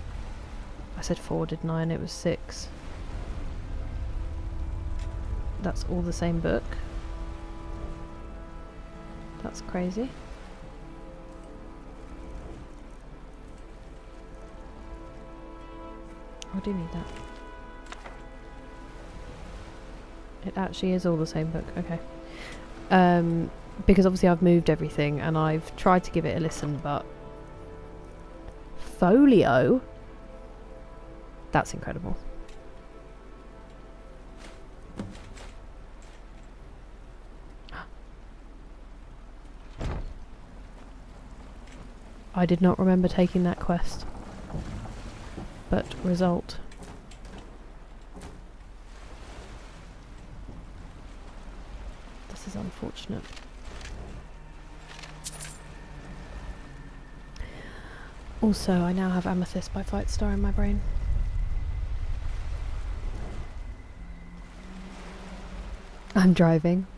I said 4, didn't I? And it was 6. That's all the same book. That's crazy. I do need that. It actually is all the same book. Okay. Because obviously I've moved everything and I've tried to give it a listen, but folio? That's incredible. I did not remember taking that quest. But result. This is unfortunate. Also, I now have Amethyst by Fight Star in my brain. I'm driving.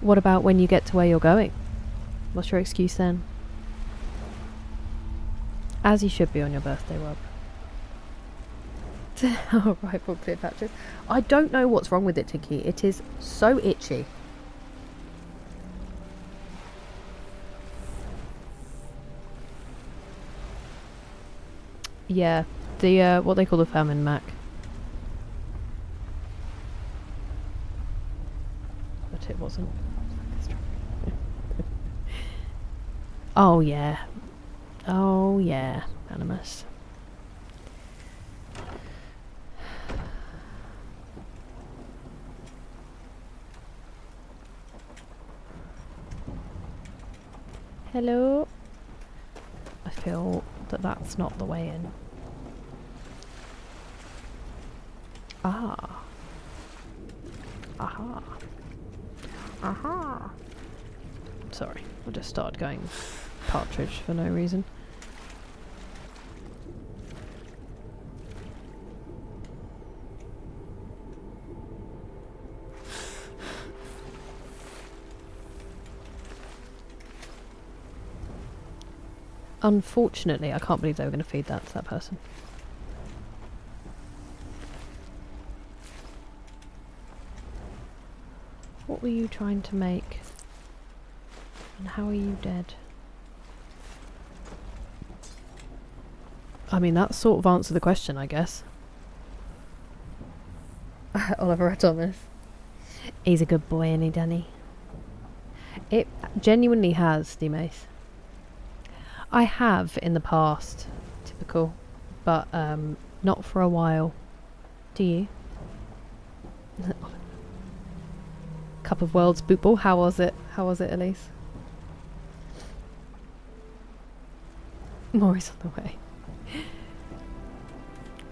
What about when you get to where you're going? What's your excuse then? As you should be on your birthday, Rob. Oh, rifle clear patches. I don't know what's wrong with it, Tinky. It is so itchy. Yeah, the what they call the famine Mac. But it was wasn't. Oh yeah. Oh yeah, Animus. Hello? I feel that that's not the way in. Ah. Aha. Aha. Sorry, I just started going partridge for no reason. Unfortunately, I can't believe they were going to feed that to that person. What were you trying to make? And how are you dead? I mean, that sort of answered the question, I guess. Oliver Thomas. He's a good boy, ain't he, Danny? It genuinely has, D-Mace. I have in the past, typical, but not for a while. Do you? Cup of Worlds Bootball, how was it? How was it, Elise? More is on the way.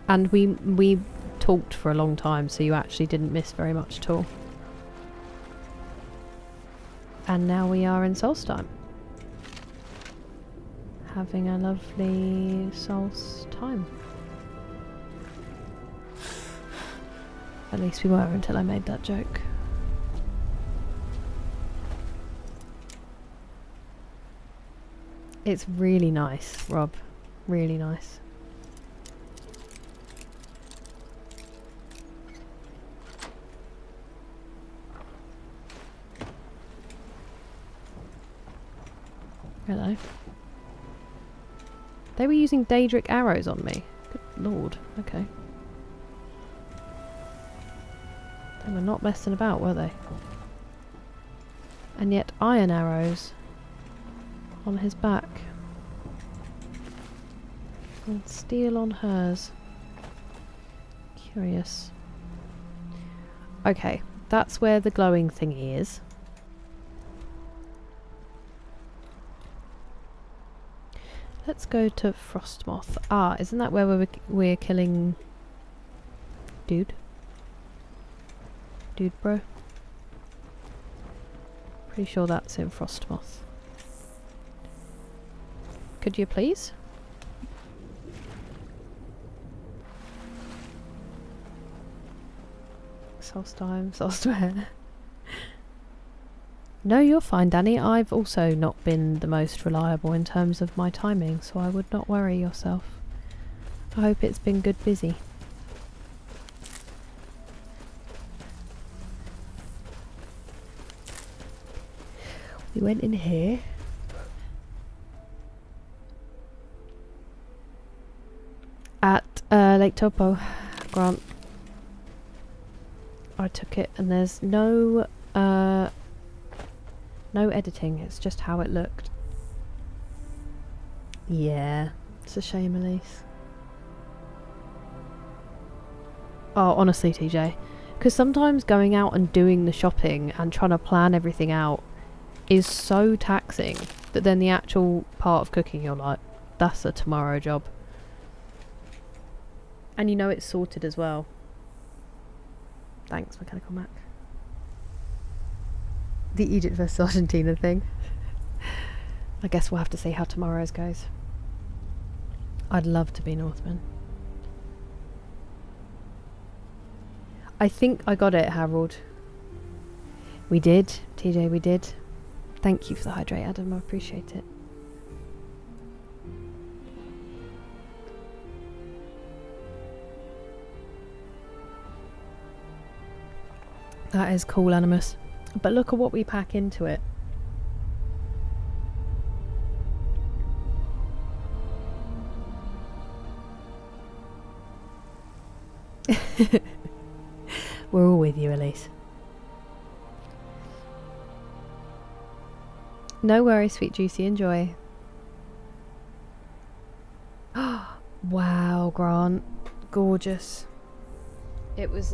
And we talked for a long time, so you actually didn't miss very much at all. And now we are in Solstheim. Having a lovely Solstheim. At least we were until I made that joke. It's really nice, Rob. Really nice. Hello. They were using Daedric arrows on me. Good lord. Okay. They were not messing about, were they? And yet iron arrows on his back. And steel on hers. Curious. Okay, that's where the glowing thingy is. Let's go to Frostmoth. Ah, isn't that where we're killing... Dude? Dude, bro? Pretty sure that's in Frostmoth. Could you please? Solstheim, Solstheim. No, you're fine, Danny. I've also not been the most reliable in terms of my timing, so I would not worry yourself. I hope it's been good busy. We went in here. At Lake Topo, Grant. I took it and there's no editing, it's just how it looked. Yeah, it's a shame, Elise. Oh, honestly, TJ. Because sometimes going out and doing the shopping and trying to plan everything out is so taxing that then the actual part of cooking, you're like, that's a tomorrow job. And you know it's sorted as well. Thanks, Mechanical Mac. The Egypt vs Argentina thing. I guess we'll have to see how tomorrow's goes. I'd love to be Northman. I think I got it, Harold. We did, TJ, we did. Thank you for the hydrate, Adam, I appreciate it. That is cool, Animus. But look at what we pack into it. We're all with you, Elise. No worries, sweet juicy. Enjoy. Wow, Grant. Gorgeous. It was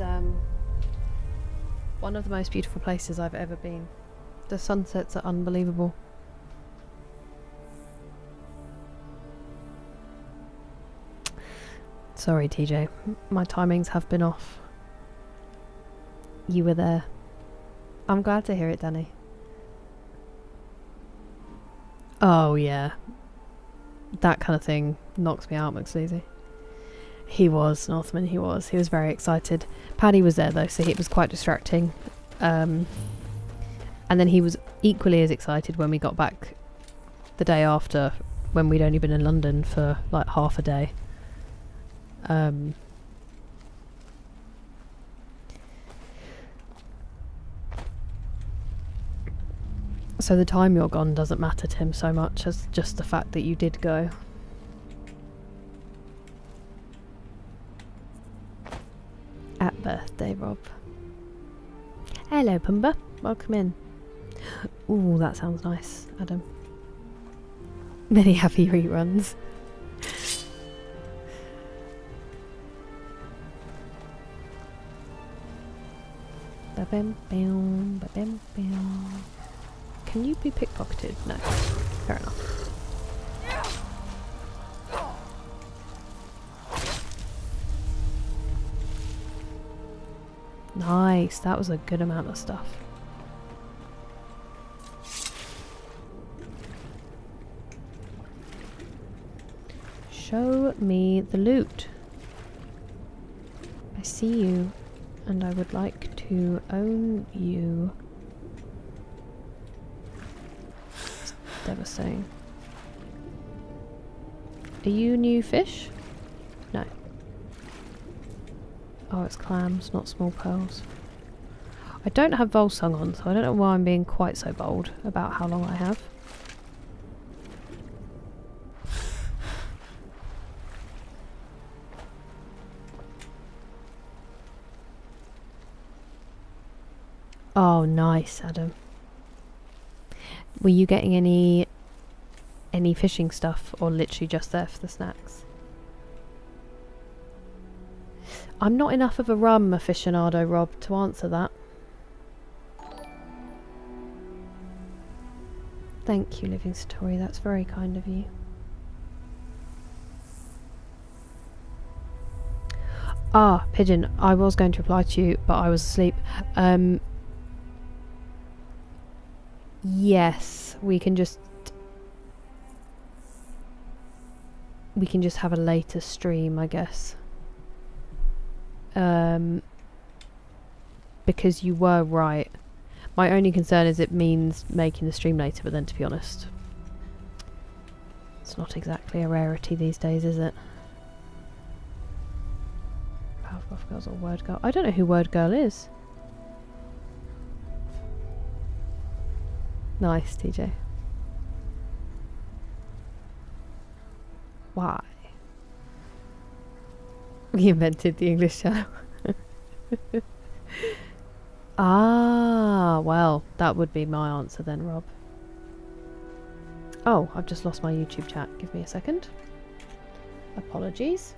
one of the most beautiful places I've ever been. The sunsets are unbelievable. Sorry, TJ. My timings have been off. You were there. I'm glad to hear it, Danny. Oh, yeah. That kind of thing knocks me out, McSleazy. He was, Northman, he was. He was very excited. Paddy was there, though, so it was quite distracting. And then he was equally as excited when we got back the day after, when we'd only been in London for, like, half a day. So the time you're gone doesn't matter to him so much as just the fact that you did go. At birthday, Rob. Hello, Pumba. Welcome in. Ooh, that sounds nice, Adam. Many happy reruns. Ba-bam-bam, ba-bam-bam. Can you be pickpocketed? No. Fair enough. Nice. That was a good amount of stuff. Show me the loot. I see you, and I would like to own you. It's devastating. Are you new fish? No. Oh, it's clams, not small pearls. I don't have Volsung on, so I don't know why I'm being quite so bold about how long I have. Oh, nice, Adam. Were you getting any fishing stuff, or literally just there for the snacks? I'm not enough of a rum aficionado, Rob, to answer that. Thank you, Living Story. That's very kind of you. Ah, Pigeon, I was going to reply to you, but I was asleep. Yes, we can just have a later stream, I guess. Because you were right. My only concern is it means making the stream later, but then to be honest, it's not exactly a rarity these days, is it? Powerpuff Girls or Word Girl? I don't know who Word Girl is. Nice, TJ. Why? We invented the English channel. Ah, well, that would be my answer then, Rob. Oh, I've just lost my YouTube chat. Give me a second. Apologies.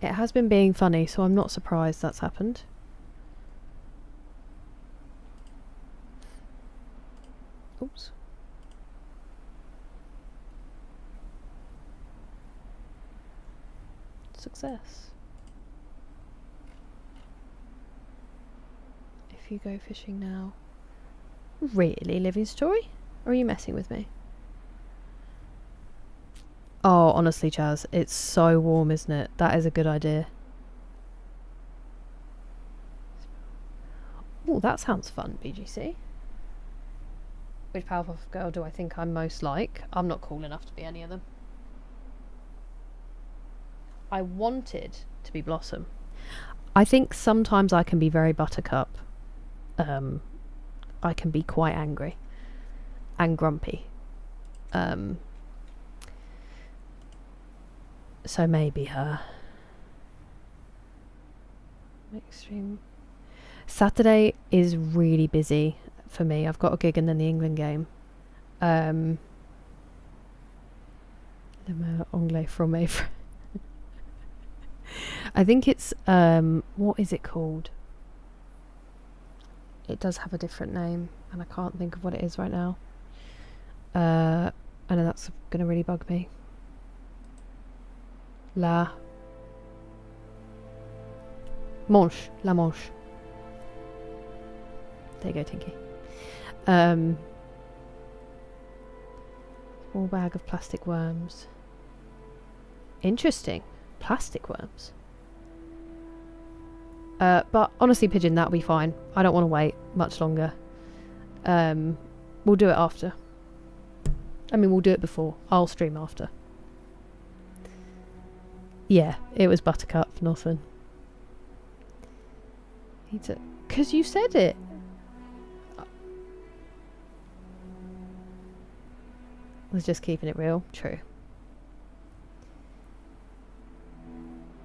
It has been being funny, so I'm not surprised that's happened. Oops. Success. If you go fishing now. Really, Living Story? Or are you messing with me? Oh, honestly, Chaz, it's so warm, isn't it? That is a good idea. Oh, that sounds fun, BGC. Which Powerpuff Girl do I think I'm most like? I'm not cool enough to be any of them. I wanted to be Blossom. I think sometimes I can be very Buttercup. I can be quite angry and grumpy. So maybe her. Extreme. Saturday is really busy for me. I've got a gig and then the England game. Le anglais fromé. I think it's what is it called? It does have a different name, and I can't think of what it is right now. I know that's gonna really bug me. La Manche. There you go, Tinky. Small bag of plastic worms. Interesting. Plastic worms. But honestly, Pigeon, that'll be fine. I don't want to wait much longer. We'll do it after. I mean, we'll do it before. I'll stream after. Yeah, it was Buttercup, Northman. Because you said it. I was just keeping it real. True.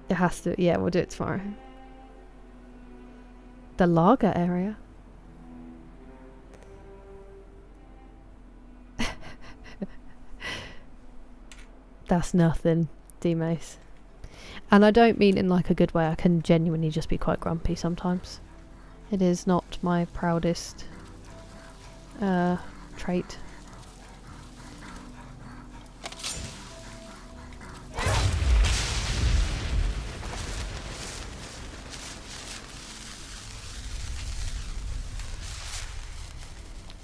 It has to. Yeah, we'll do it tomorrow. The lager area. That's nothing, D-Mace. And I don't mean in like a good way. I can genuinely just be quite grumpy sometimes. It is not my proudest trait.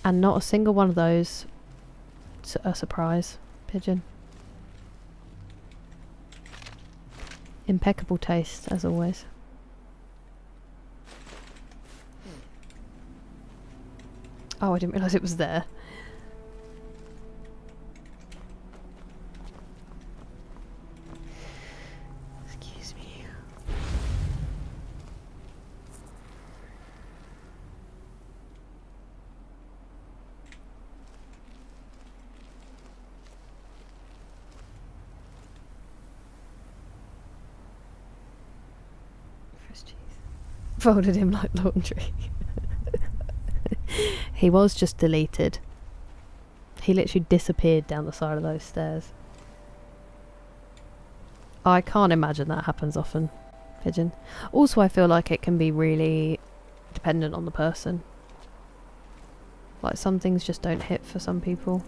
And not a single one of those a surprise, Pigeon. Impeccable taste, as always. Oh, I didn't realise it was there. Excuse me. Folded him like laundry. He was just deleted. He literally disappeared down the side of those stairs. I can't imagine that happens often, Pigeon. Also, I feel like it can be really dependent on the person. Like some things just don't hit for some people.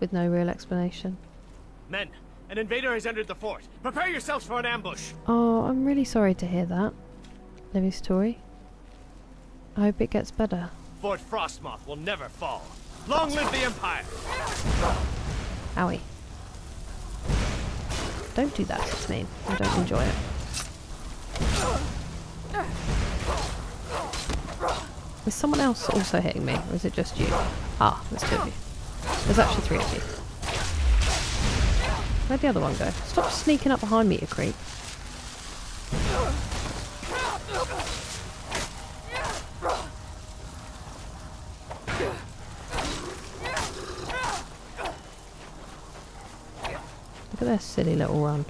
With no real explanation. Men, an invader has entered the fort. Prepare yourselves for an ambush. Oh, I'm really sorry to hear that, Livy's story. I hope it gets better. Fort Frostmoth will never fall. Long live the Empire! Owie. Don't do that, it's mean. I don't enjoy it. Is someone else also hitting me, or is it just you? Ah, there's two of you. There's actually three of you. Where'd the other one go? Stop sneaking up behind me, you creep. Look at their silly little run.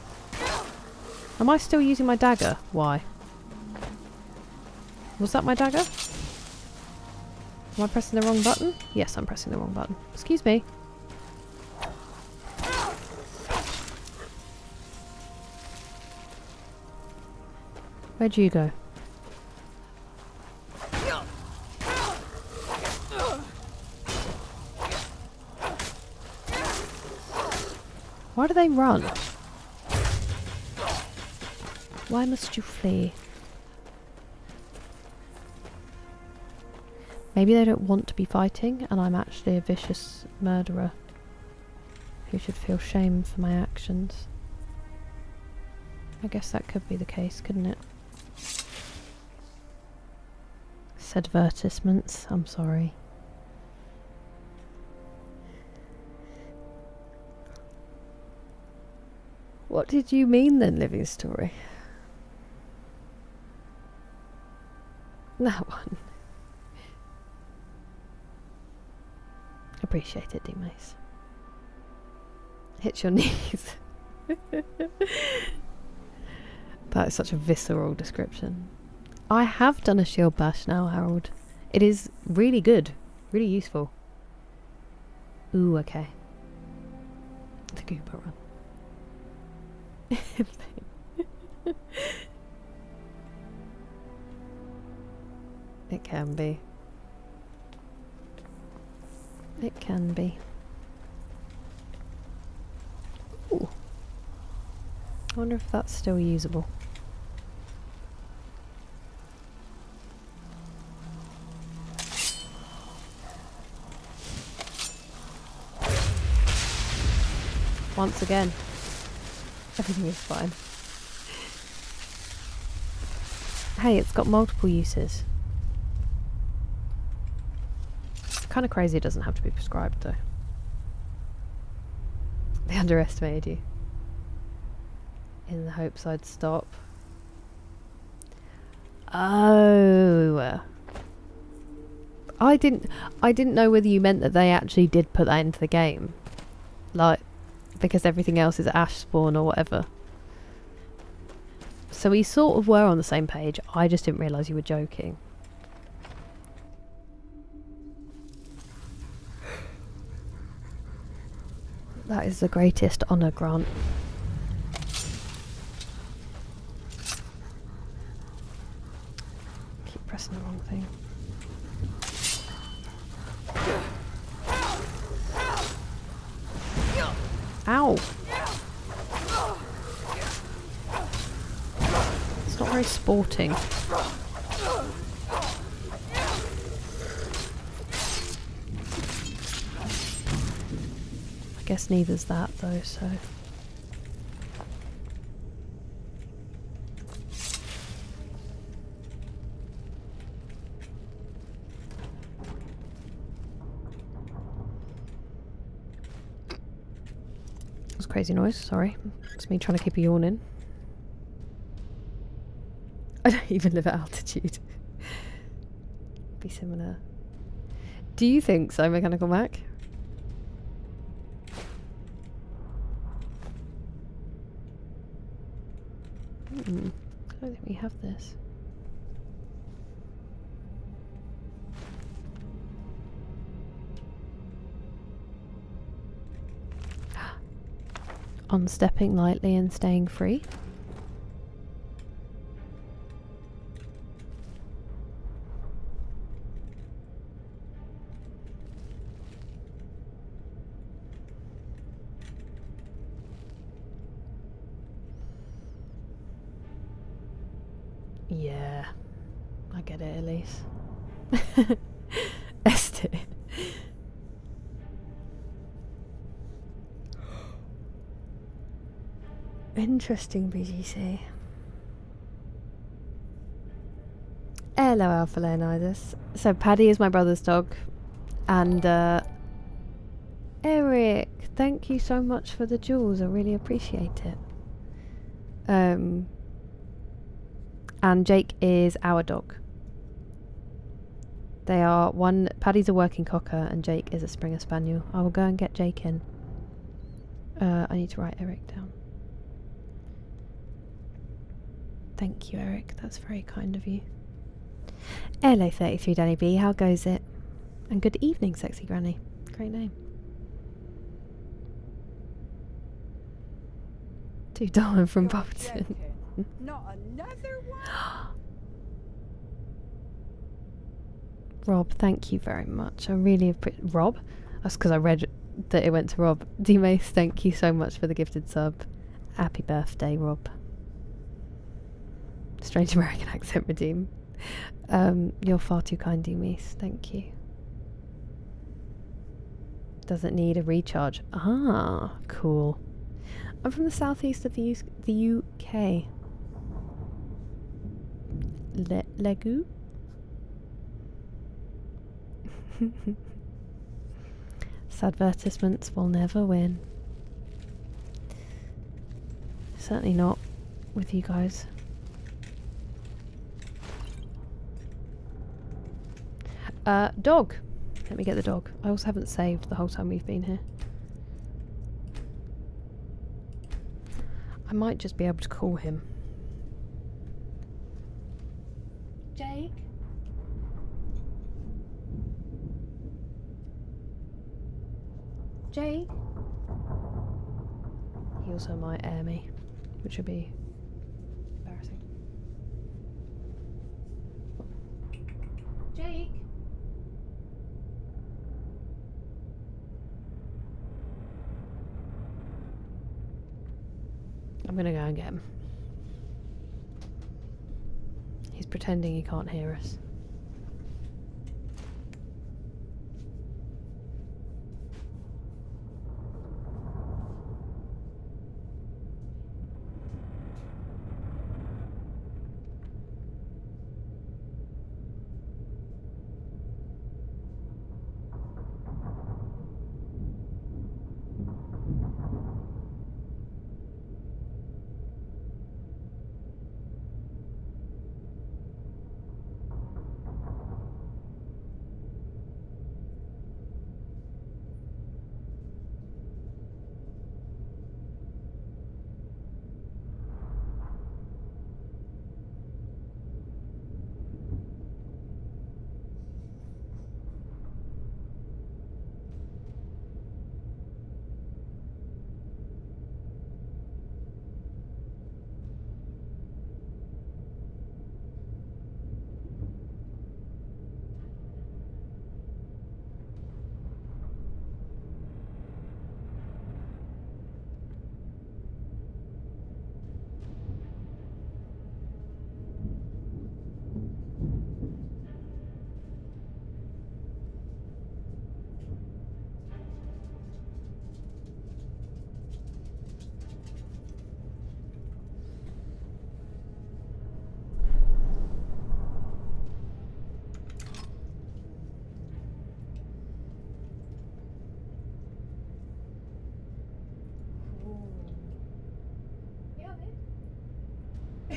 Am I still using my dagger? Why? Was that my dagger? Am I pressing the wrong button? Yes, I'm pressing the wrong button. Excuse me. Where'd you go? Why do they run? Why must you flee? Maybe they don't want to be fighting and I'm actually a vicious murderer who should feel shame for my actions. I guess that could be the case, couldn't it? Said advertisements, I'm sorry. What did you mean then, Living Story? That one. Appreciate it, D-Mace. Hit your knees. That is such a visceral description. I have done a shield bash now, Harold. It is really good. Really useful. Ooh, okay. The Gooper run. It can be. It can be. Ooh. I wonder if that's still usable. Once again, everything is fine. Hey, it's got multiple uses. Kind of crazy it doesn't have to be prescribed though. They underestimated you. In the hopes I'd stop. Oh. I didn't know whether you meant that they actually did put that into the game. Like, because everything else is ash spawn or whatever. So we sort of were on the same page. I just didn't realise you were joking. That is the greatest honour, Grant. Keep pressing the wrong thing. Ow! It's not very sporting. I guess neither's that though, so... That's crazy noise, sorry. It's me trying to keep a yawn in. I don't even live at altitude. Be similar. Do you think so, Mechanical Mac? I don't think we have this. On stepping lightly and staying free. Yeah, I get it, Elise. Esther. Interesting, BGC. Hello, Alpha Leonidas. So Paddy is my brother's dog, and Eric, thank you so much for the jewels. I really appreciate it. And Jake is our dog. They are one. Paddy's a working cocker, and Jake is a Springer Spaniel. I will go and get Jake in. I need to write Eric down. Thank you, Eric. That's very kind of you. Hello, 33 Danny B. How goes it? And good evening, sexy granny. Great name. $2 from You're Bobton. joking. Not another one? Rob, thank you very much. I really appreciate. Rob? That's because I read that it went to Rob. D-Mace, thank you so much for the gifted sub. Happy birthday, Rob. Strange American accent redeem. You're far too kind, D-Mace. Thank you. Doesn't need a recharge. Ah, cool. I'm from the southeast of the UK. Legu? Advertisements will never win. Certainly not with you guys. Dog. Let me get the dog. I also haven't saved the whole time we've been here. I might just be able to call him. Jake? Jake? He also might air me, which would be embarrassing. Jake? I'm gonna go and get him. He's pretending he can't hear us.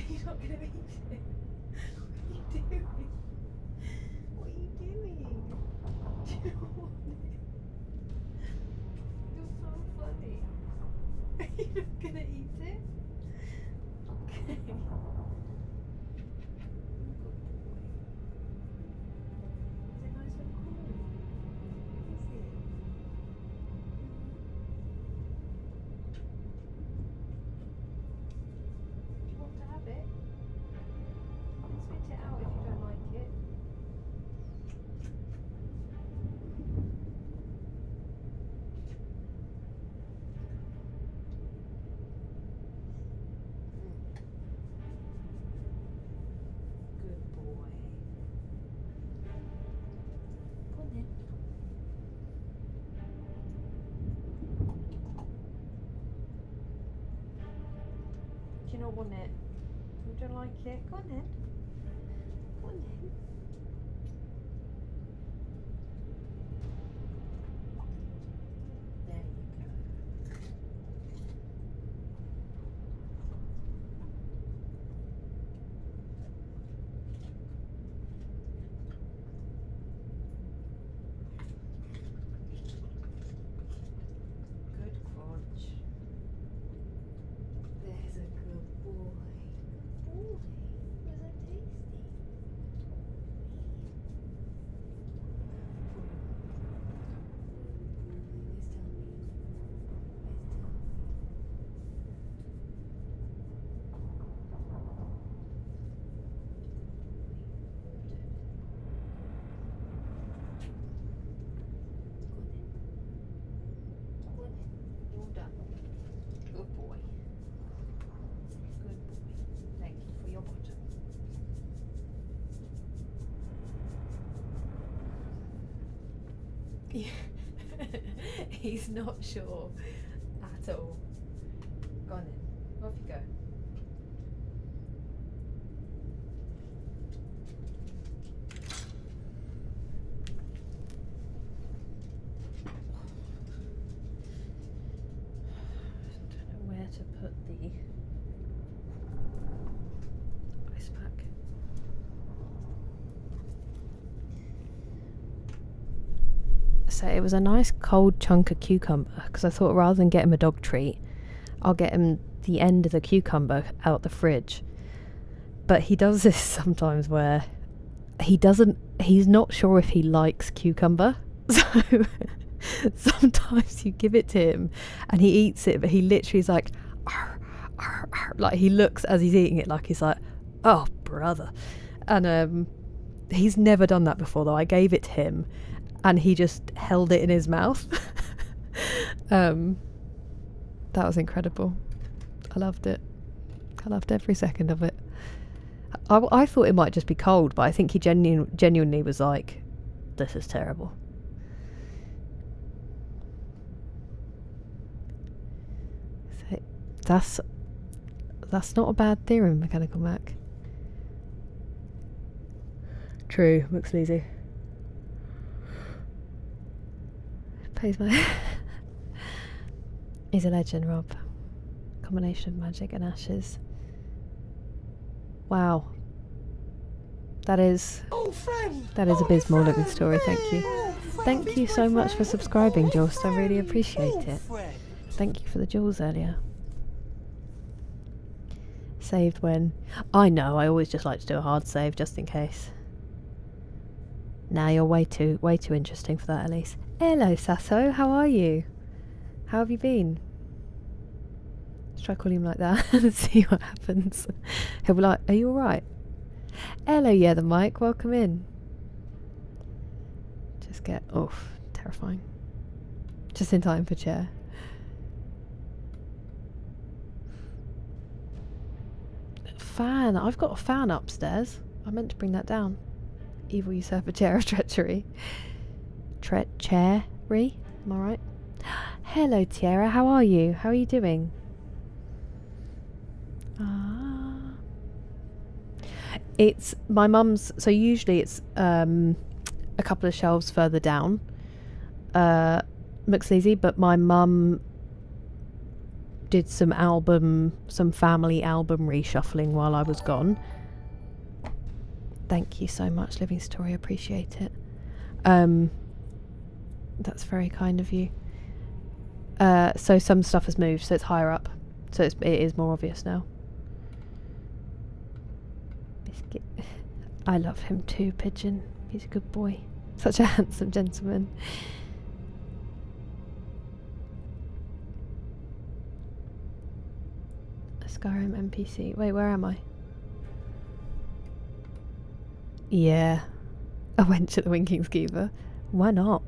You're not gonna eat it. What are you doing? What are you doing? Do you want it? You're so funny. Are you not gonna eat it? Okay. Good boy. Is it nice and cool? Is it? Do you want to have it? You can spit it out if you don't like it. Good boy. Go on then. Do you not want it? You don't like it? Go on then. Go on then. There you go. Good crunch. There's a good boy. Good boy. Was that tasty? Where's Tommy? Where's Tommy? Go on then. You're done. Good boy. Good boy. Thank you for your bottom. He's not sure at all. Go on then. Off you go. Don't know where to put the ice pack. So it was a nice cold chunk of cucumber because I thought rather than get him a dog treat, I'll get him the end of the cucumber out the fridge. But he does this sometimes where he's not sure if he likes cucumber. So sometimes you give it to him and he eats it, but he literally is like, "Arr, arr, arr," like he looks as he's eating it like he's like, oh brother. And he's never done that before though. I gave it to him and he just held it in his mouth. That was incredible. I loved it. I loved every second of it. I thought it might just be cold, but I think he genuinely was like, this is terrible. So that's not a bad theorem, Mechanical Mac. True, McSleazy. Pays my... He's a legend, Rob. Combination of magic and ashes. Wow. That is abysmal living story, thank you. Thank you so much for subscribing, Jules. I really appreciate it. Thank you for the jewels earlier. Saved when... I know, I always just like to do a hard save just in case. Now you're way too interesting for that, Elise. Hello, Sasso, how are you? How have you been? Let's try calling him like that and see what happens. He'll be like, are you alright? Hello, yeah, the mic, welcome in. Just get... oof, terrifying. Just in time for chair. Fan, I've got a fan upstairs. I meant to bring that down. Evil usurper chair of treachery. Treachery? Am I right? Hello, Tiara, how are you? How are you doing? It's my mum's, so usually it's a couple of shelves further down, McSleazy, but my mum did some family album reshuffling while I was gone. Thank you so much, Living Story, appreciate it. That's very kind of you. So some stuff has moved, so it's higher up, so it is more obvious now. Biscuit. I love him too, Pigeon. He's a good boy. Such a handsome gentleman. A Skyrim NPC. Wait, where am I? Yeah. A wench at the Winking Skeever. Why not?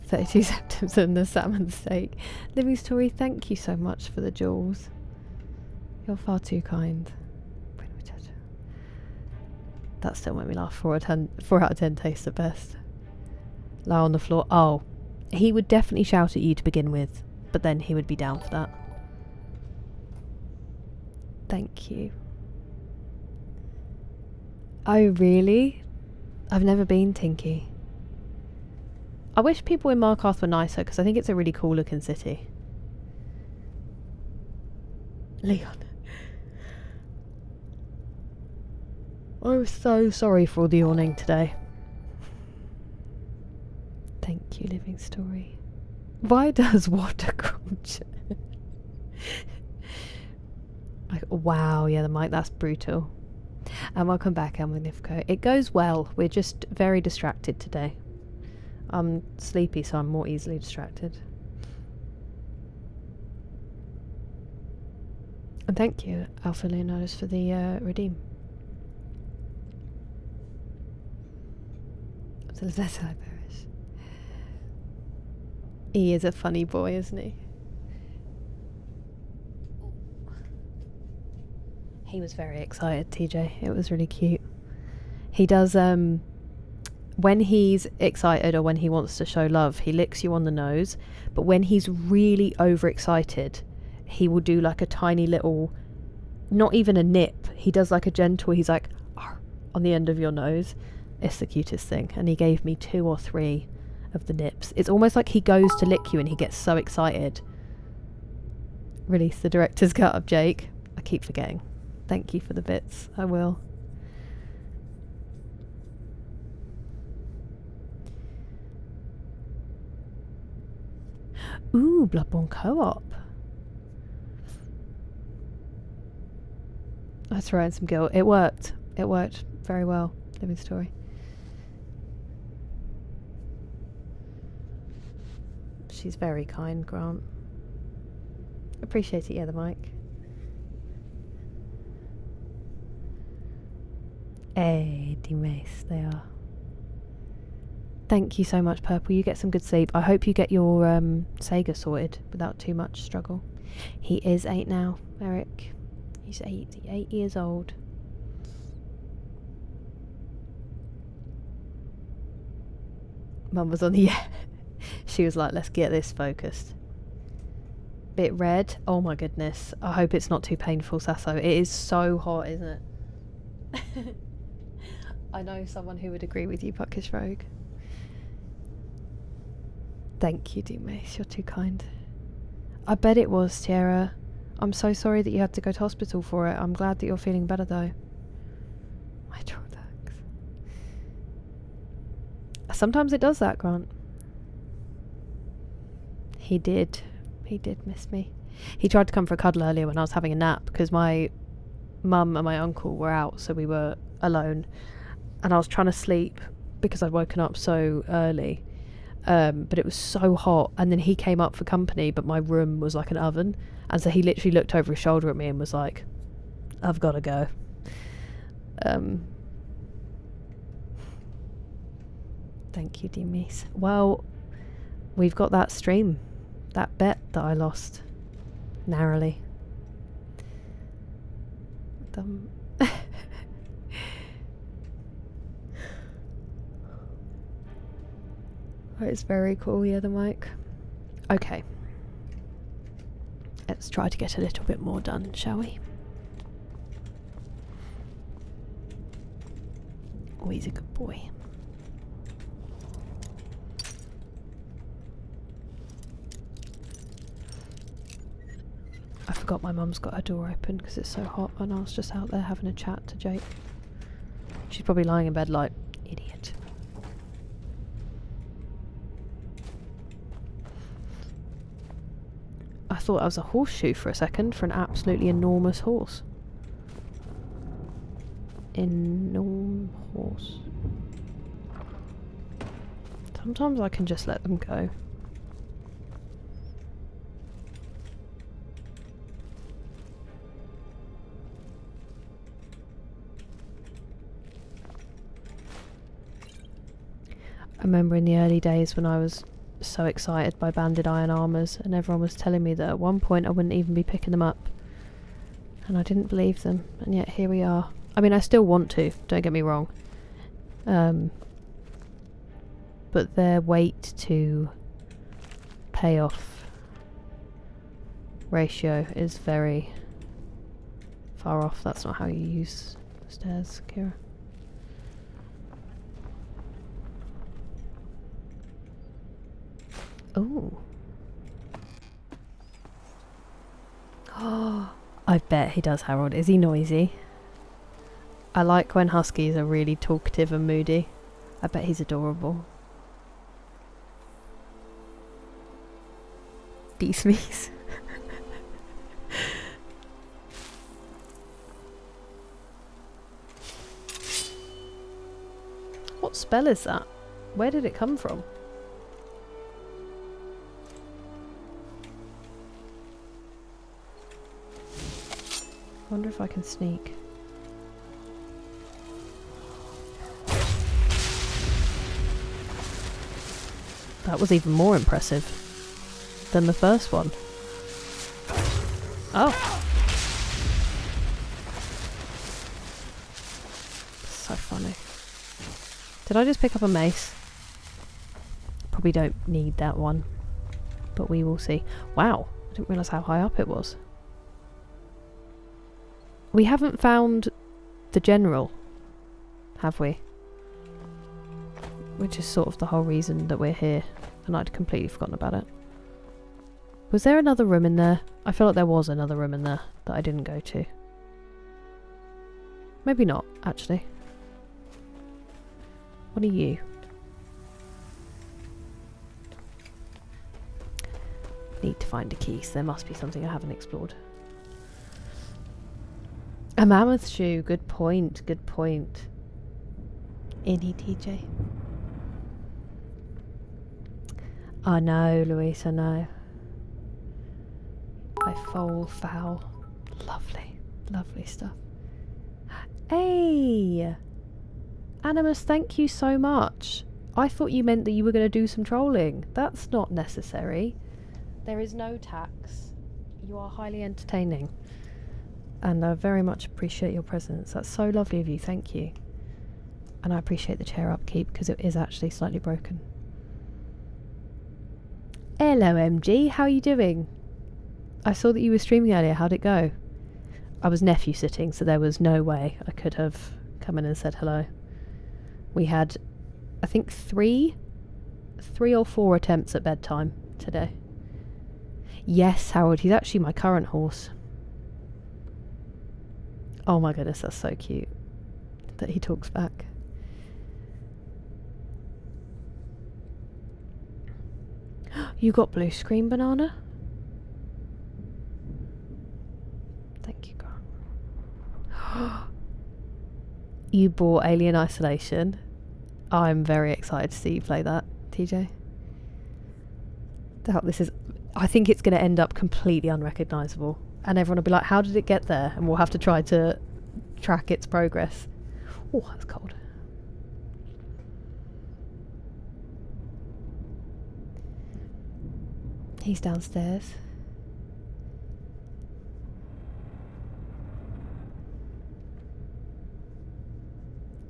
32 septums and the salmon steak. Living Story, thank you so much for the jewels. You're far too kind. That still made me laugh. 4 out of 10 tastes the best. Lie on the floor. Oh, he would definitely shout at you to begin with, but then he would be down for that. Thank you. Oh, really? I've never been, Tinky. I wish people in Markarth were nicer, because I think it's a really cool looking city. Leon. I was so sorry for all the yawning today. Thank you, Living Story. Why does water crunch? Wow, yeah, the mic, that's brutal. And welcome back, Elmanifco. It goes well. We're just very distracted today. I'm sleepy, so I'm more easily distracted. And thank you, Alpha Leonidas, for the redeem. He is a funny boy, isn't he? He was very excited, TJ. It was really cute. He does, when he's excited or when he wants to show love, he licks you on the nose. But when he's really overexcited, he will do like a tiny little, not even a nip. He does like a gentle, he's like, "Arr," on the end of your nose. It's the cutest thing. And he gave me 2 or 3 of the nips. It's almost like he goes to lick you and he gets so excited. Release the director's cut of Jake. I keep forgetting. Thank you for the bits. I will. Ooh, Bloodborne co-op. That's right, some guilt. It worked. It worked very well. Living Story. she's very kind, Grant. Appreciate it, yeah, the mic. Hey, Dimes, they are. Thank you so much, Purple. You get some good sleep. I hope you get your Sega sorted without too much struggle. He is 8 now, Eric. He's 8 years old. Mum was on the she was like, let's get this focused. Bit red. Oh my goodness. I hope it's not too painful, Sasso. It is so hot, isn't it? I know someone who would agree with you, Puckish Rogue. Thank you, Dimes. You're too kind. I bet it was, Tiara. I'm so sorry that you had to go to hospital for it. I'm glad that you're feeling better, though. My drawbacks. Sometimes it does that, Grant. He did. He did miss me. He tried to come for a cuddle earlier when I was having a nap because my mum and my uncle were out, so we were alone. And I was trying to sleep because I'd woken up so early. But it was so hot, and then he came up for company, but my room was like an oven, and so he literally looked over his shoulder at me and was like, I've got to go. Thank you, Dimes. Well, we've got that stream, that bet that I lost narrowly. It's very cool, yeah, the mic. Okay. Let's try to get a little bit more done, shall we? Oh, he's a good boy. I forgot my mum's got her door open because it's so hot, and I was just out there having a chat to Jake. She's probably lying in bed like, idiot. I thought I was a horseshoe for a second for an absolutely enormous horse. Enormous horse. Sometimes I can just let them go. I remember in the early days when I was so excited by banded iron armours, and everyone was telling me that at one point I wouldn't even be picking them up, and I didn't believe them, and yet here we are. I mean, I still want to, don't get me wrong, but their weight to payoff ratio is very far off. That's not how you use stairs, Kira. Oh. Oh, I bet he does, Harold. Is he noisy? I like when huskies are really talkative and moody. I bet he's adorable. Deesmees. What spell is that? Where did it come from? I wonder if I can sneak. That was even more impressive than the first one. Oh! So funny. Did I just pick up a mace? Probably don't need that one, but we will see. Wow, I didn't realise how high up it was. We haven't found the general, have we? Which is sort of the whole reason that we're here, and I'd completely forgotten about it. Was there another room in there? I feel like there was another room in there that I didn't go to. Maybe not, actually. What are you? Need to find a key, so there must be something I haven't explored. A mammoth shoe, good point, good point. Any TJ. I know, Luis, I know. I foul. Lovely, lovely stuff. Hey! Animus, thank you so much. I thought you meant that you were going to do some trolling. That's not necessary. There is no tax. You are highly entertaining. And I very much appreciate your presence. That's so lovely of you, thank you. And I appreciate the chair upkeep because it is actually slightly broken. Hello MG, how are you doing? I saw that you were streaming earlier, how'd it go? I was nephew sitting, so there was no way I could have come in and said hello. We had, I think, three or four attempts at bedtime today. Yes, Harold, he's actually my current horse. Oh my goodness, that's so cute that he talks back. You got blue screen, Banana? Thank you, girl. You bought Alien Isolation. I'm very excited to see you play that, TJ. I think it's going to end up completely unrecognisable. And everyone will be like, how did it get there? And we'll have to try to track its progress. Oh, that's cold. He's downstairs.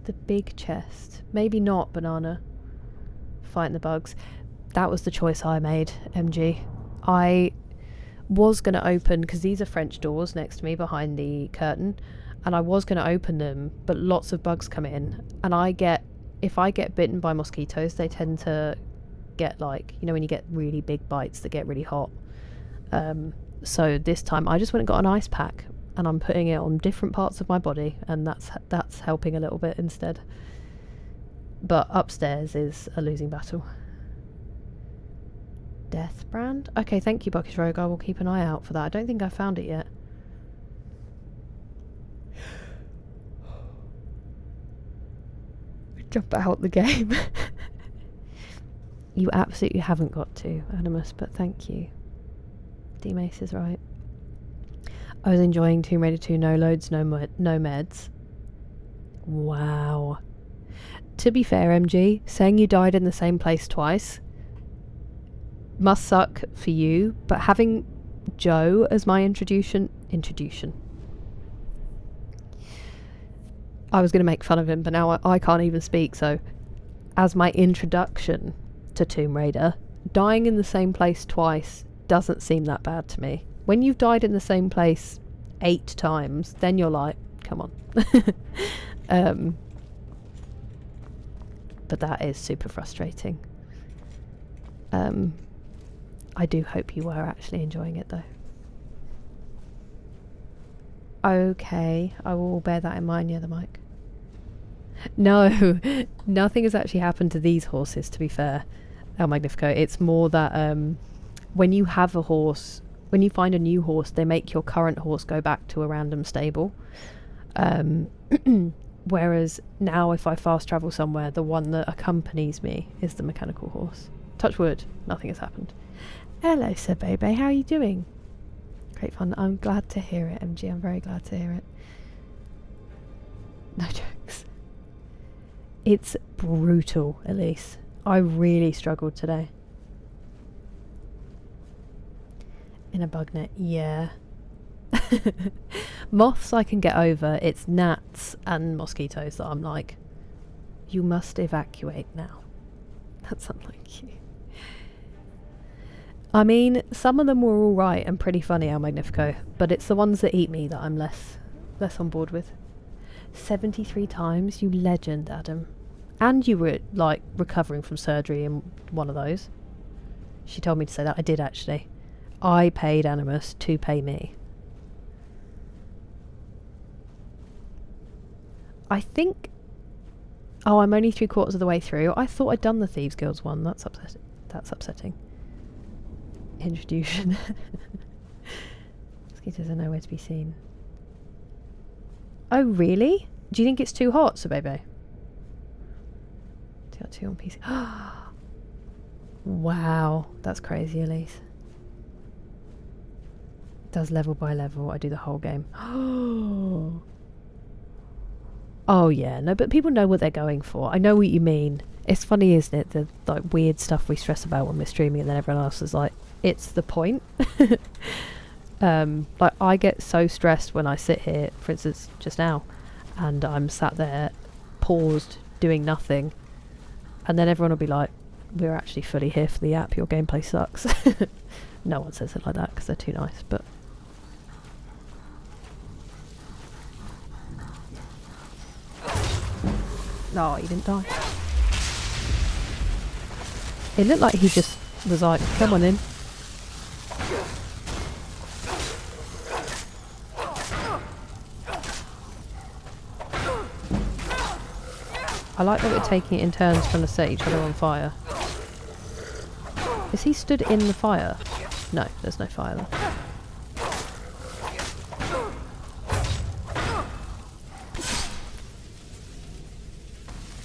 The big chest. Maybe not, Banana. Fighting the bugs. That was the choice I made, MG. I was going to open, because these are French doors next to me behind the curtain, and I was going to open them, but lots of bugs come in, and if I get bitten by mosquitoes, they tend to get like, you know, when you get really big bites that get really hot. So this time I just went and got an ice pack, and I'm putting it on different parts of my body, and that's helping a little bit instead. But upstairs is a losing battle. Death brand? Okay, thank you, Buckish Rogue. I will keep an eye out for that. I don't think I found it yet. Jump out the game. You absolutely haven't got to, Animus, but thank you. D-Mace is right. I was enjoying Tomb Raider 2, no loads, no meds. Wow. To be fair, MG, saying you died in the same place twice must suck for you, but having Joe as my introduction. I was going to make fun of him, but now I can't even speak, so as my introduction to Tomb Raider, dying in the same place twice doesn't seem that bad to me. When you've died in the same place 8 times, then you're like, come on. But that is super frustrating. I do hope you were actually enjoying it though. Okay, I will bear that in mind, yeah, the mic. No, nothing has actually happened to these horses, to be fair, El Magnifico. It's more that when you have a horse, when you find a new horse, they make your current horse go back to a random stable. Whereas now if I fast travel somewhere, the one that accompanies me is the mechanical horse. Touch wood, nothing has happened. Hello, Sir Bebe, how are you doing? Great fun. I'm glad to hear it, MG. I'm very glad to hear it. No jokes. It's brutal, Elise. I really struggled today. In a bug net, yeah. Moths I can get over. It's gnats and mosquitoes that I'm like, you must evacuate now. That's unlike you. I mean, some of them were alright and pretty funny, El Magnifico, but it's the ones that eat me that I'm less on board with. 73 times, you legend, Adam. And you were, like, recovering from surgery in one of those. She told me to say that. I did, actually. I paid Animus to pay me. I think... Oh, I'm only 3/4 of the way through. I thought I'd done the Thieves Guilds one. That's upsetting. Introduction. Mosquitoes are nowhere to be seen. Oh, really? Do you think it's too hot, Sir Baby? TR2 on PC. Wow, that's crazy, Elise. Does level by level. I do the whole game. Oh yeah, no, but people know what they're going for. I know what you mean. It's funny, isn't it? The like weird stuff we stress about when we're streaming, and then everyone else is like, "It's the point." Like I get so stressed when I sit here, for instance, just now, and I'm sat there, paused, doing nothing, and then everyone will be like, "We're actually fully here for the app. Your gameplay sucks." No one says it like that because they're too nice, but. No, he didn't die. It looked like he just was like, come on in. I like that we're taking it in turns trying to set each other on fire. Is he stood in the fire? No, there's no fire there.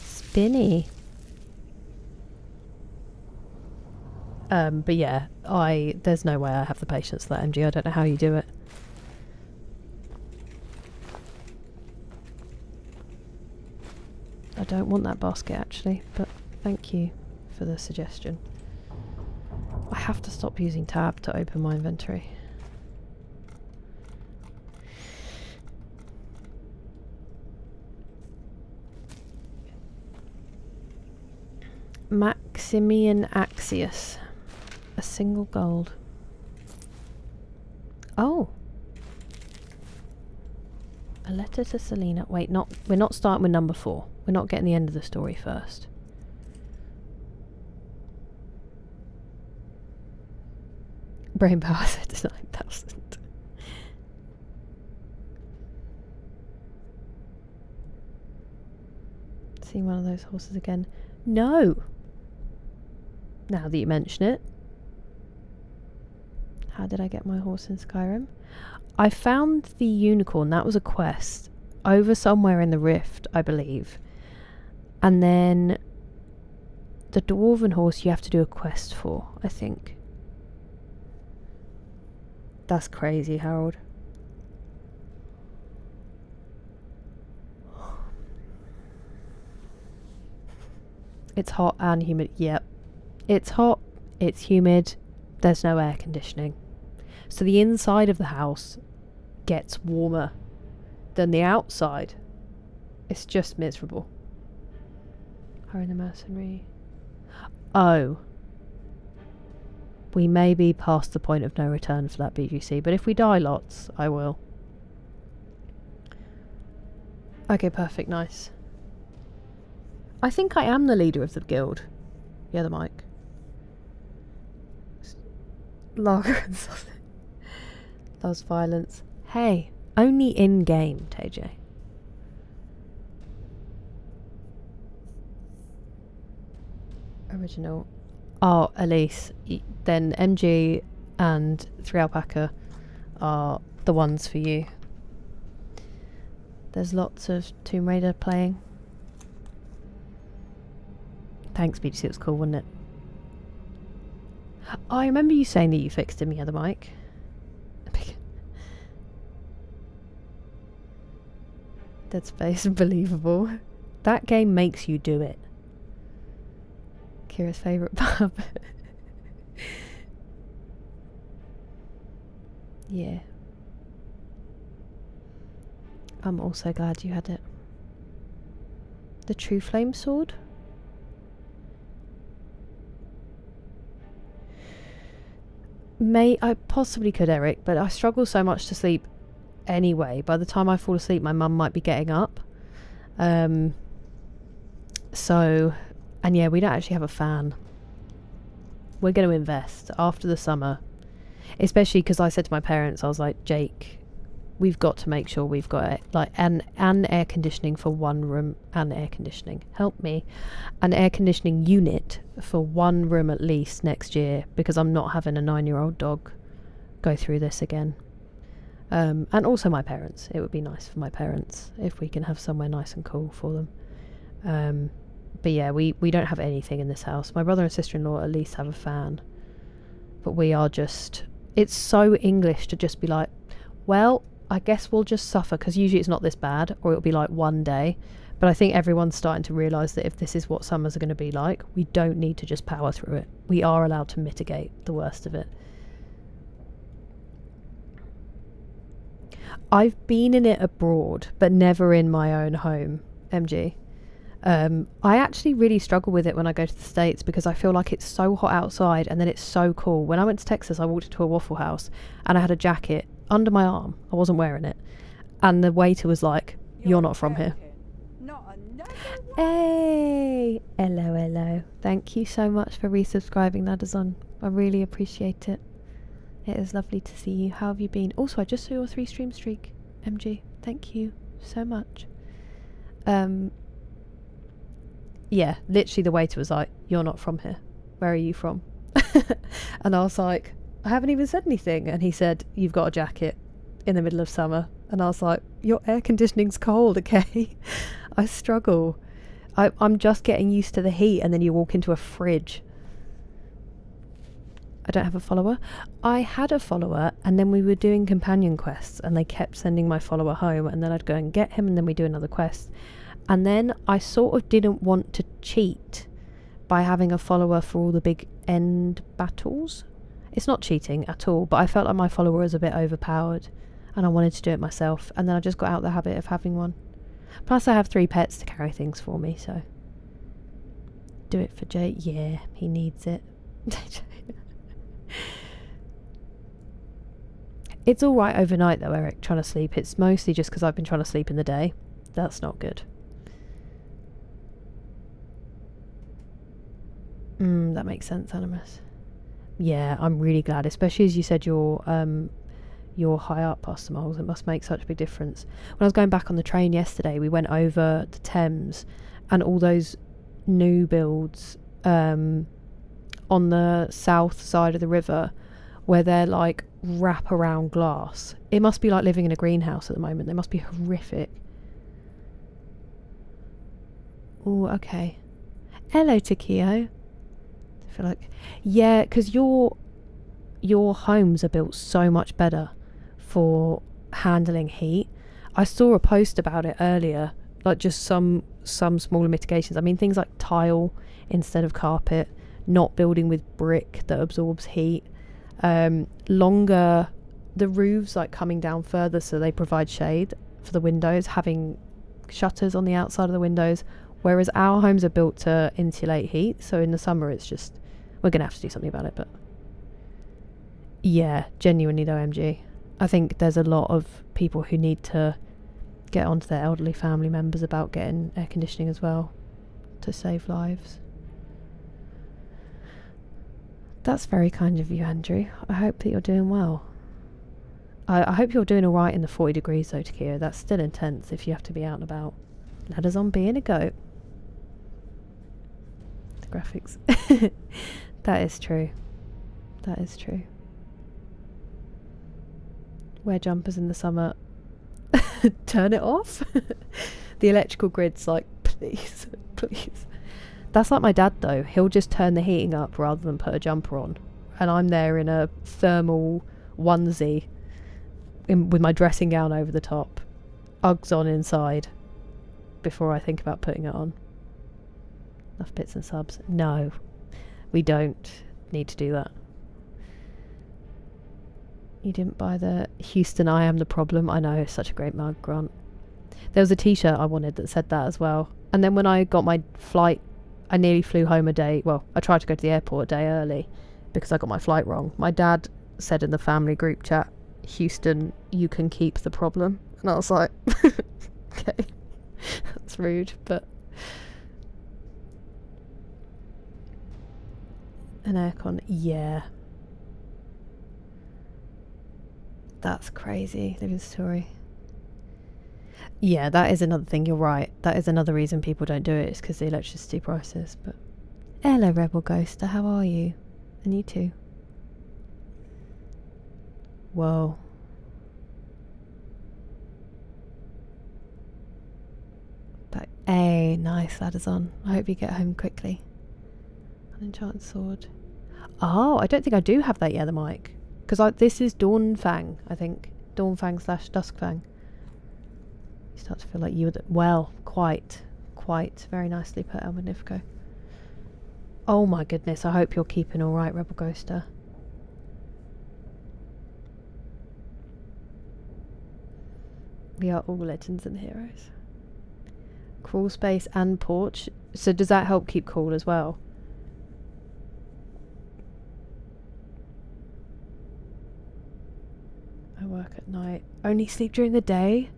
Spinny. But yeah, there's no way I have the patience for that, MG. I don't know how you do it. I don't want that basket actually, but thank you for the suggestion. I have to stop using tab to open my inventory. Maximian Axius. A single gold. Oh. A letter to Selena. Wait, we're not starting with number 4. We're not getting the end of the story first. Brain power said 9,000. See one of those horses again. No! Now that you mention it. How did I get my horse in Skyrim? I found the unicorn, that was a quest, over somewhere in the Rift, I believe. And then the dwarven horse you have to do a quest for, I think. That's crazy, Harold. It's hot and humid. Yep. It's hot, it's humid, there's no air conditioning. So the inside of the house gets warmer than the outside. It's just miserable. Hurry the mercenary. Oh. We may be past the point of no return for that BGC, but if we die lots, I will. Okay, perfect, nice. I think I am the leader of the guild. Yeah, the mic. Lager and sausage. Loves violence. Hey, only in game, TJ. Original. Oh, Elise. Then MG and 3 Alpaca are the ones for you. There's lots of Tomb Raider playing. Thanks, BGC. It was cool, wasn't it? Oh, I remember you saying that you fixed him, yeah, the mic. Dead Space, believable. That game makes you do it. Kira's favourite pub. Yeah. I'm also glad you had it. The True Flame Sword? I possibly could, Eric, but I struggle so much to sleep anyway. By the time I fall asleep, my mum might be getting up. So, and yeah, we don't actually have a fan. We're going to invest after the summer, especially because I said to my parents, I was like, Jake, we've got to make sure we've got like an air conditioning for one room, and air conditioning, help me, an air conditioning unit for one room at least next year, because I'm not having a 9-year-old dog go through this again. And also my parents. It would be nice for my parents if we can have somewhere nice and cool for them. But yeah, we don't have anything in this house. My brother and sister-in-law at least have a fan. But we are just... It's so English to just be like, well, I guess we'll just suffer, because usually it's not this bad, or it'll be like one day. But I think everyone's starting to realise that if this is what summers are going to be like, we don't need to just power through it. We are allowed to mitigate the worst of it. I've been in it abroad, but never in my own home, MG. I actually really struggle with it when I go to the States, because I feel like it's so hot outside and then it's so cool. When I went to Texas, I walked into a Waffle House and I had a jacket under my arm. I wasn't wearing it. And the waiter was like, "You're not from here." Not another one. Hey! Hello, hello. Thank you so much for resubscribing, Nadazon. I really appreciate it. It is lovely to see you. How have you been? Also, I just saw your 3-stream streak, MG. Thank you so much. Yeah, literally the waiter was like, "You're not from here. Where are you from?" And I was like, "I haven't even said anything." And he said, "You've got a jacket in the middle of summer." And I was like, "Your air conditioning's cold, okay?" I struggle. I'm just getting used to the heat, and then you walk into a fridge. I don't have a follower. I had a follower, and then we were doing companion quests, and they kept sending my follower home, and then I'd go and get him, and then we do another quest. And then I sort of didn't want to cheat by having a follower for all the big end battles. It's not cheating at all, but I felt like my follower was a bit overpowered, and I wanted to do it myself, and then I just got out the habit of having one. Plus I have 3 pets to carry things for me, so... Do it for Jay. Yeah, he needs it. It's alright overnight though, Eric, trying to sleep. It's mostly just because I've been trying to sleep in the day. That's not good. That makes sense, Animus. Yeah, I'm really glad, especially as you said you're high up past the moles. It must make such a big difference. When I was going back on the train yesterday, we went over the Thames, and all those new builds on the south side of the river, where they're like wrap around glass. It must be like living in a greenhouse at the moment. They must be horrific. Oh, okay. Hello, Takio. I feel like, yeah, because your homes are built so much better for handling heat. I saw a post about it earlier, like just some smaller mitigations. I mean, things like tile instead of carpet, not building with brick that absorbs heat, longer, the roofs like coming down further so they provide shade for the windows, having shutters on the outside of the windows, whereas our homes are built to insulate heat, so in the summer it's just, we're gonna have to do something about it. But yeah, genuinely though, MG, I think there's a lot of people who need to get onto their elderly family members about getting air conditioning as well, to save lives. That's very kind of you, Andrew. I hope that you're doing well. I hope you're doing alright in the 40 degrees though, Takio. That's still intense if you have to be out and about. Ladders on being a goat. The graphics. That is true. That is true. Wear jumpers in the summer. Turn it off. The electrical grid's like, please, please. That's like my dad though. He'll just turn the heating up rather than put a jumper on, and I'm there in a thermal onesie with my dressing gown over the top, Uggs on inside, before I think about putting it on. Enough bits and subs. No, we don't need to do that. You didn't buy the Houston I am the problem. I know, it's such a great mug, Grant. There was a t-shirt I wanted that said that as well. And then when I got my flight, I nearly flew home a day. Well, I tried to go to the airport a day early because I got my flight wrong. My dad said in the family group chat, "Houston, you can keep the problem." And I was like, okay, that's rude, but... An aircon, yeah. That's crazy, living story. Yeah, that is another thing, you're right. That is another reason people don't do it, is because the electricity prices. But hello, Rebel Ghoster, how are you? And you too. Whoa. But Hey, nice, that is on. I hope you get home quickly. An enchanted sword. Oh, I don't think I do have that yet, the mic. Because this is Dawnfang, I think. Dawnfang / Duskfang. You start to feel like you were well, quite. Very nicely put, El Magnifico. Oh my goodness, I hope you're keeping alright, Rebel Ghoster. We are all legends and heroes. Crawl space and porch. So does that help keep cool as well? I work at night. Only sleep during the day?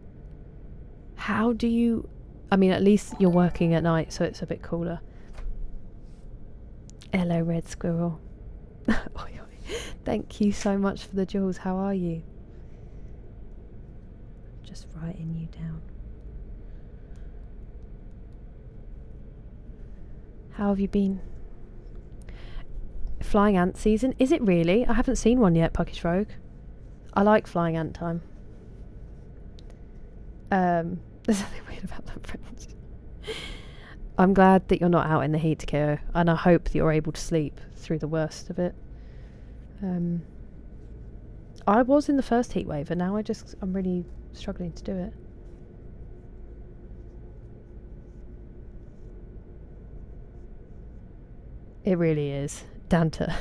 How do you... I mean, at least you're working at night, so it's a bit cooler. Hello, Red Squirrel. Thank you so much for the jewels. How are you? Just writing you down. How have you been? Flying ant season? Is it really? I haven't seen one yet, Puckish Rogue. I like flying ant time. There's something weird about that French. I'm glad that you're not out in the heat, Kiro, and I hope that you're able to sleep through the worst of it. I was in the first heat wave, and now I'm really struggling to do it. It really is. Danta.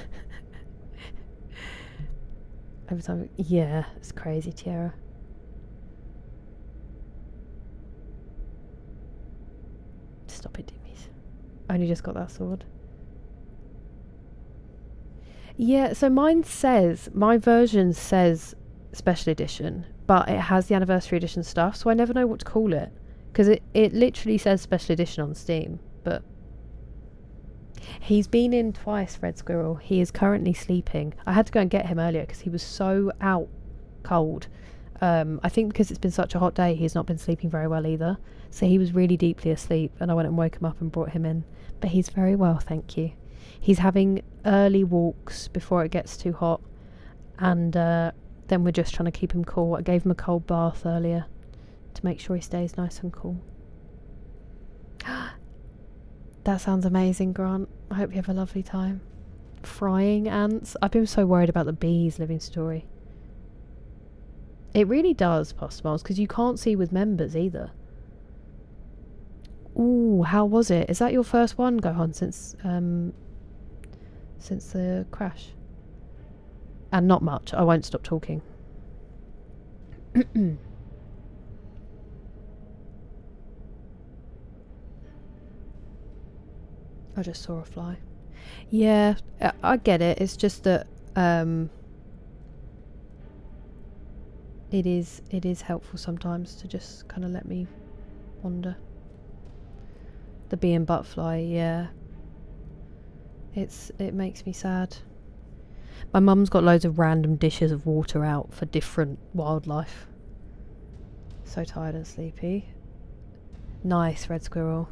Every time, yeah, it's crazy, Tiara. Stop it, Dimmies. I only just got that sword. Yeah, so my version says special edition, but it has the anniversary edition stuff, so I never know what to call it. Because it literally says special edition on Steam, but... He's been in twice, Red Squirrel. He is currently sleeping. I had to go and get him earlier because he was so out cold. I think because it's been such a hot day, he's not been sleeping very well either. So he was really deeply asleep, and I went and woke him up and brought him in. But he's very well, thank you. He's having early walks before it gets too hot, and then we're just trying to keep him cool. I gave him a cold bath earlier to make sure he stays nice and cool. That sounds amazing, Grant. I hope you have a lovely time. Frying ants? I've been so worried about the bees, Living Story. It really does, Postmoles, because you can't see with members either. Ooh, how was it? Is that your first one, Gohan, since the crash? And not much. I won't stop talking. I just saw a fly. Yeah, I get it. It's just that it is helpful sometimes to just kind of let me wander. The bee and butterfly, yeah. It makes me sad. My mum's got loads of random dishes of water out for different wildlife. So tired and sleepy. Nice, Red Squirrel.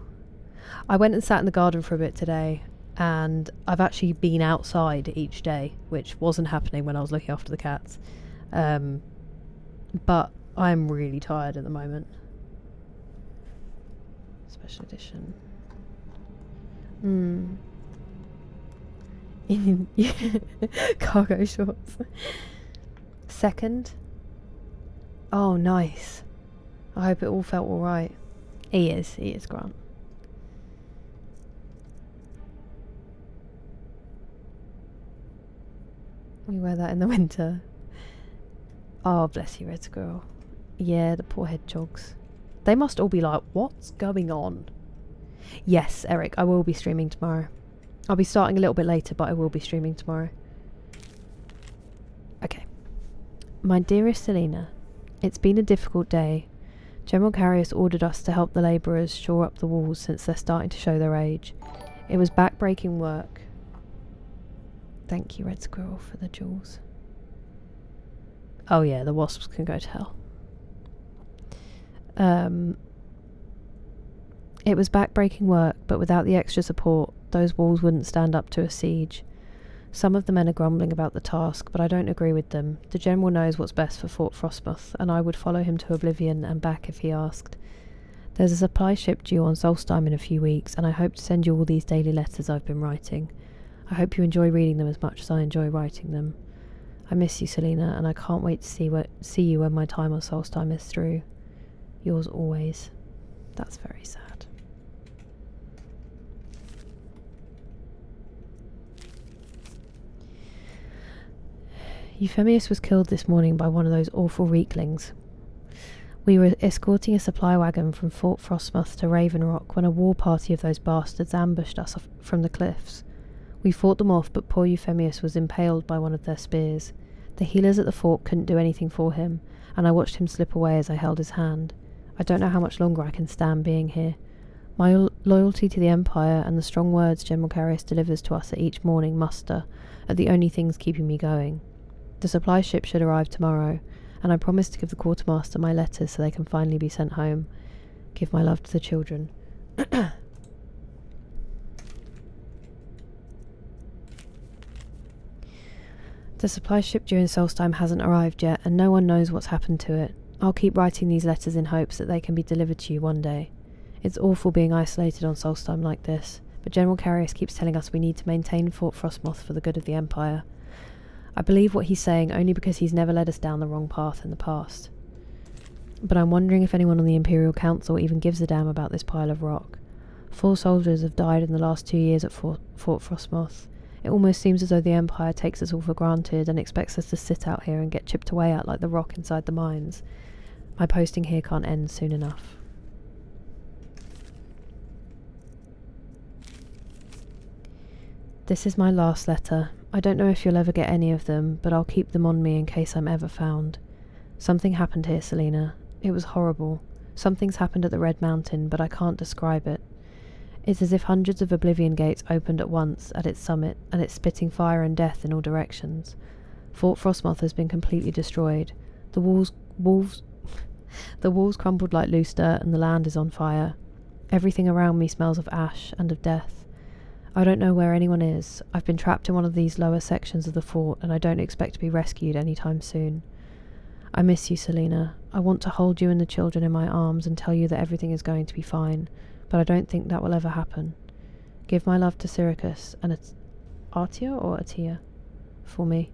I went and sat in the garden for a bit today, and I've actually been outside each day, which wasn't happening when I was looking after the cats. But I'm really tired at the moment. Special edition. Cargo shorts. Second. Oh, nice. I hope it all felt alright. He is, Grant. We wear that in the winter. Oh, bless you, Red Squirrel. Yeah, the poor hedgehogs. They must all be like, what's going on? Yes, Eric, I will be streaming tomorrow. I'll be starting a little bit later, but I will be streaming tomorrow. Okay. My dearest Selena, it's been a difficult day. General Carrius ordered us to help the labourers shore up the walls since they're starting to show their age. It was back-breaking work. Thank you, Red Squirrel, for the jewels. Oh yeah, the wasps can go to hell. It was back-breaking work, but without the extra support, those walls wouldn't stand up to a siege. Some of the men are grumbling about the task, but I don't agree with them. The General knows what's best for Fort Frostmoth, and I would follow him to oblivion and back if he asked. There's a supply ship due on Solstheim in a few weeks, and I hope to send you all these daily letters I've been writing. I hope you enjoy reading them as much as I enjoy writing them. I miss you, Selena, and I can't wait to see you when my time on Solstheim is through. Yours always. That's very sad. Euphemius was killed this morning by one of those awful reeklings. We were escorting a supply wagon from Fort Frostmoth to Raven Rock when a war party of those bastards ambushed us from the cliffs. We fought them off, but poor Euphemius was impaled by one of their spears. The healers at the fort couldn't do anything for him, and I watched him slip away as I held his hand. I don't know how much longer I can stand being here. My loyalty to the Empire and the strong words General Carius delivers to us at each morning muster are the only things keeping me going. The supply ship should arrive tomorrow, and I promise to give the quartermaster my letters so they can finally be sent home. Give my love to the children. The supply ship during Solstheim hasn't arrived yet, and no one knows what's happened to it. I'll keep writing these letters in hopes that they can be delivered to you one day. It's awful being isolated on Solstheim like this, but General Carius keeps telling us we need to maintain Fort Frostmoth for the good of the Empire. I believe what he's saying only because he's never led us down the wrong path in the past. But I'm wondering if anyone on the Imperial Council even gives a damn about this pile of rock. 4 soldiers have died in the last 2 years at Fort Frostmoth. It almost seems as though the Empire takes us all for granted and expects us to sit out here and get chipped away at like the rock inside the mines. My posting here can't end soon enough. This is my last letter. I don't know if you'll ever get any of them, but I'll keep them on me in case I'm ever found. Something happened here, Selena. It was horrible. Something's happened at the Red Mountain, but I can't describe it. It's as if hundreds of Oblivion gates opened at once at its summit, and it's spitting fire and death in all directions. Fort Frostmoth has been completely destroyed. The walls crumbled like loose dirt, and the land is on fire. Everything around me smells of ash and of death. I don't know where anyone is. I've been trapped in one of these lower sections of the fort, and I don't expect to be rescued anytime soon. I miss you, Selena. I want to hold you and the children in my arms and tell you that everything is going to be fine, but I don't think that will ever happen. Give my love to Syracuse and Artia or Atia for me.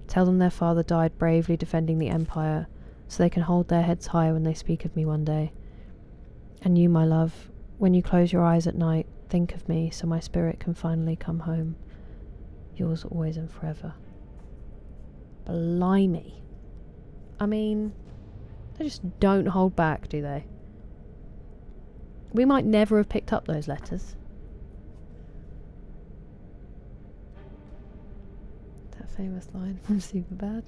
Tell them their father died bravely defending the Empire, so they can hold their heads high when they speak of me one day. And you, my love, when you close your eyes at night, think of me so my spirit can finally come home. Yours always and forever. Blimey. I mean, they just don't hold back, do they? We might never have picked up those letters. That famous line from Superbad.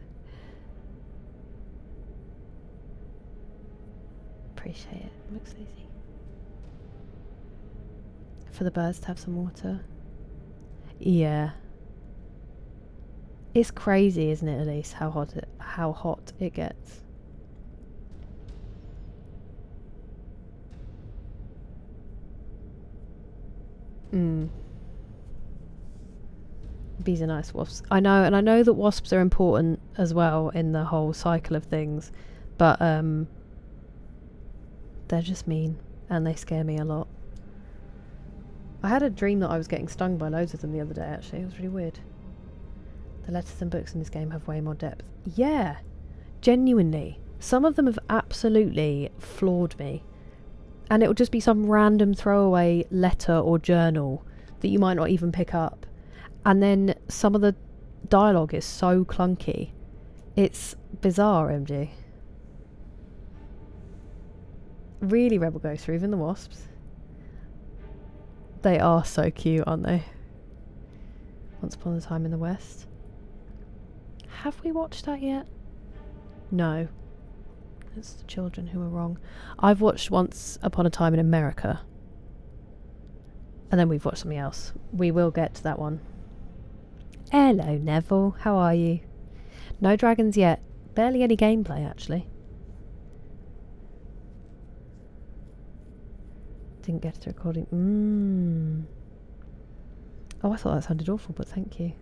Appreciate it. Looks easy. For the birds to have some water. Yeah. It's crazy, isn't it, Elise, how hot it gets. Bees are nice, wasps. I know, and I know that wasps are important as well in the whole cycle of things, but they're just mean, and they scare me a lot. I had a dream that I was getting stung by loads of them the other day, actually. It was really weird. The letters and books in this game have way more depth. Yeah, genuinely. Some of them have absolutely floored me. And it will just be some random throwaway letter or journal that you might not even pick up. And then some of the dialogue is so clunky. It's bizarre, MG. Really Rebel Ghosts, or even the wasps. They are so cute, aren't they? Once Upon a Time in the West. Have we watched that yet? No. It's the children who are wrong. I've watched Once Upon a Time in America. And then we've watched something else. We will get to that one. Hello, Neville. How are you? No dragons yet. Barely any gameplay, actually. Didn't get to recording. Oh, I thought that sounded awful, but thank you.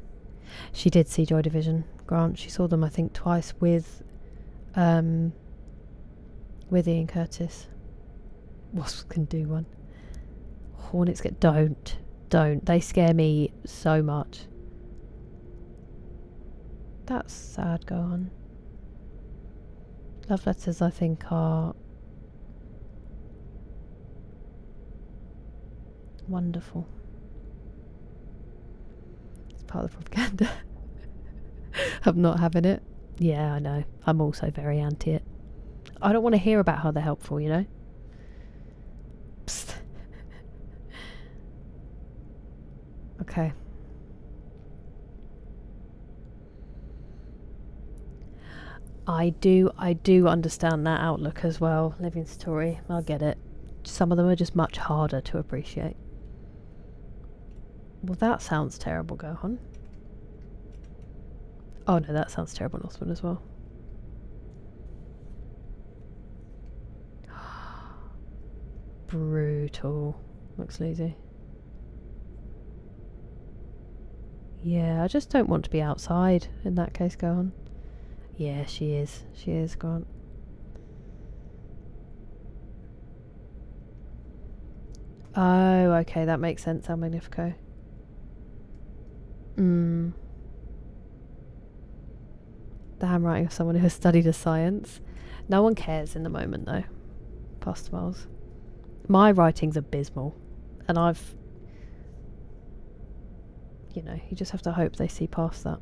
She did see Joy Division. Grant, she saw them, I think, twice with Ian Curtis. Wasps can do one. Hornets get... Don't. They scare me so much. That's sad, go on. Love letters, I think, are wonderful. It's part of the propaganda. I'm not having it. Yeah, I know. I'm also very anti it. I don't want to hear about how they're helpful, you know? Psst. Okay. I do understand that outlook as well, Living Story. I get it. Some of them are just much harder to appreciate. Well, that sounds terrible, Gohan. Oh no, that sounds terrible, Northwood, as well. Brutal. Looks lazy. Yeah, I just don't want to be outside in that case, Gohan. Yeah, she is. She is, Grant. Oh, okay, that makes sense, El Magnifico. The handwriting of someone who has studied a science. No one cares in the moment, though. Past miles. My writing's abysmal. And I've... You know, you just have to hope they see past that.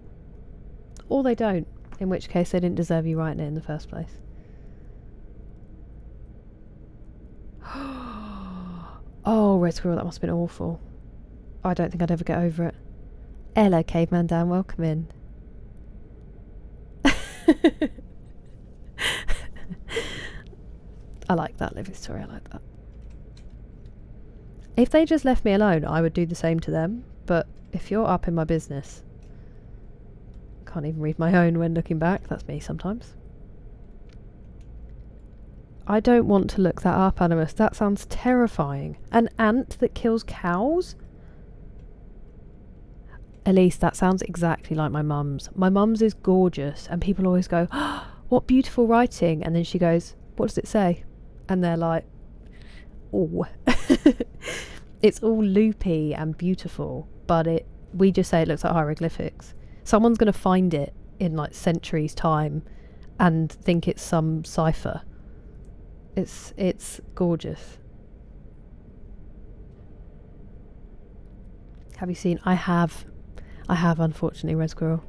Or they don't. In which case they didn't deserve you writing it in the first place. Oh, Red Squirrel, that must have been awful. I don't think I'd ever get over it. Hello, Caveman Dan, welcome in. I like that, Living Story, I like that. If they just left me alone, I would do the same to them, but if you're up in my business... Can't even read my own when looking back. That's me sometimes. I don't want to look that up, Animus. That sounds terrifying. An ant that kills cows? Elise, that sounds exactly like my mum's. My mum's is gorgeous, and people always go, oh, what beautiful writing. And then she goes, what does it say? And they're like, oh. It's all loopy and beautiful, but we just say it looks like hieroglyphics. Someone's going to find it in like centuries' time and think it's some cipher. It's gorgeous. Have you seen? I have unfortunately, Red Squirrel.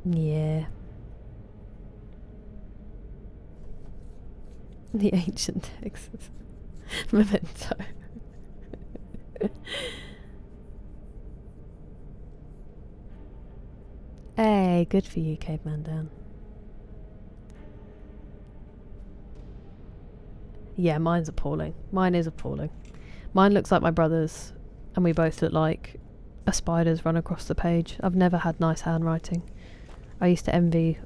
Yeah. The ancient Texas. Memento. Hey, good for you, Caveman Dan. Yeah, mine's appalling. Mine is appalling. Mine looks like my brother's, and we both look like a spider's run across the page. I've never had nice handwriting. I used to envy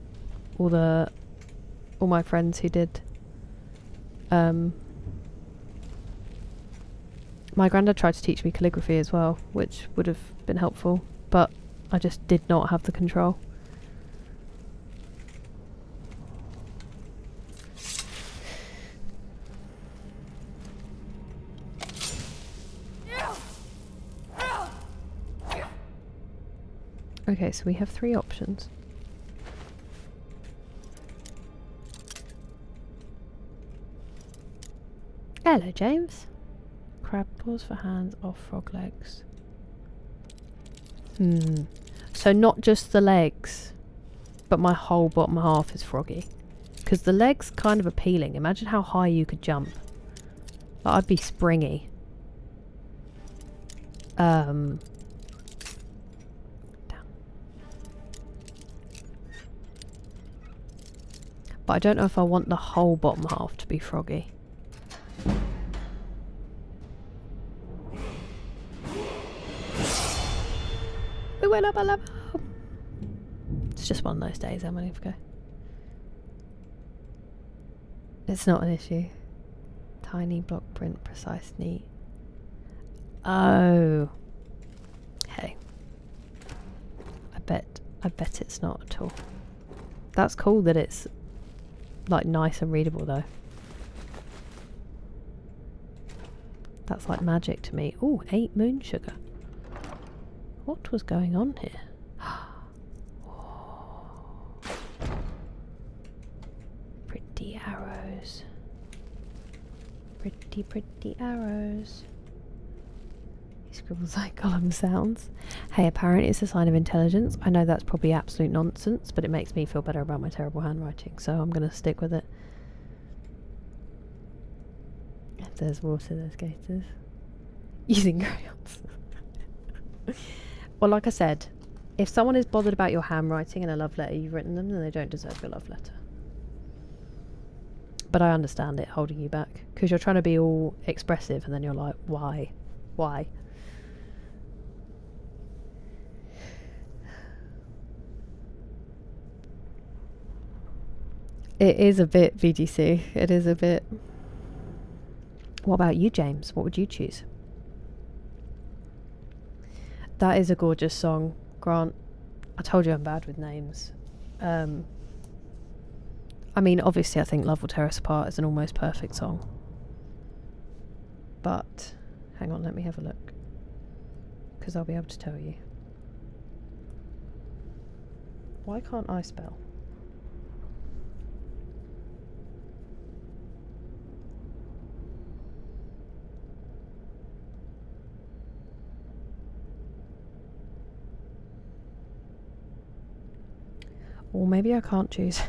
all my friends who did. My granddad tried to teach me calligraphy as well, which would have been helpful, but I just did not have the control. Okay, so we have 3 options. Hello, James. Crab claws for hands, off frog legs. So not just the legs, but my whole bottom half is froggy. Because the legs kind of appealing. Imagine how high you could jump. Like, I'd be springy. Damn. But I don't know if I want the whole bottom half to be froggy. We went up a level. It's just one of those days, I'm going to go. It's not an issue. Tiny block print, precise, neat. Oh. Hey. I bet it's not at all. That's cool that it's like nice and readable though. That's like magic to me. Ooh, 8 moon sugar. What was going on here? Pretty arrows. Pretty, pretty arrows. He scribbles like Gollum sounds. Hey, apparently it's a sign of intelligence. I know that's probably absolute nonsense, but it makes me feel better about my terrible handwriting, so I'm going to stick with it. If there's water, there's gators. Using crayons. Well, like I said, if someone is bothered about your handwriting and a love letter you've written them, then they don't deserve your love letter. But I understand it holding you back, because you're trying to be all expressive and then you're like, why? Why? It is a bit VGC. It is a bit. What about you, James? What would you choose? That is a gorgeous song, Grant. I told you I'm bad with names. I mean, obviously I think Love Will Tear Us Apart is an almost perfect song. But, hang on, let me have a look. Because I'll be able to tell you. Why can't I spell? Or maybe I can't choose.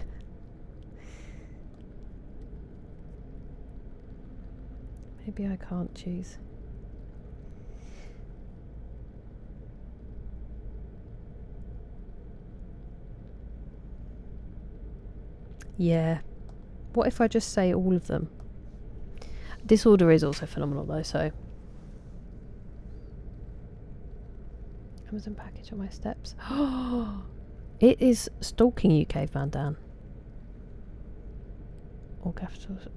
Maybe I can't choose. Yeah. What if I just say all of them? Disorder is also phenomenal though, so. Amazon package on my steps. It is stalking you, Caveman Dan. All capitals.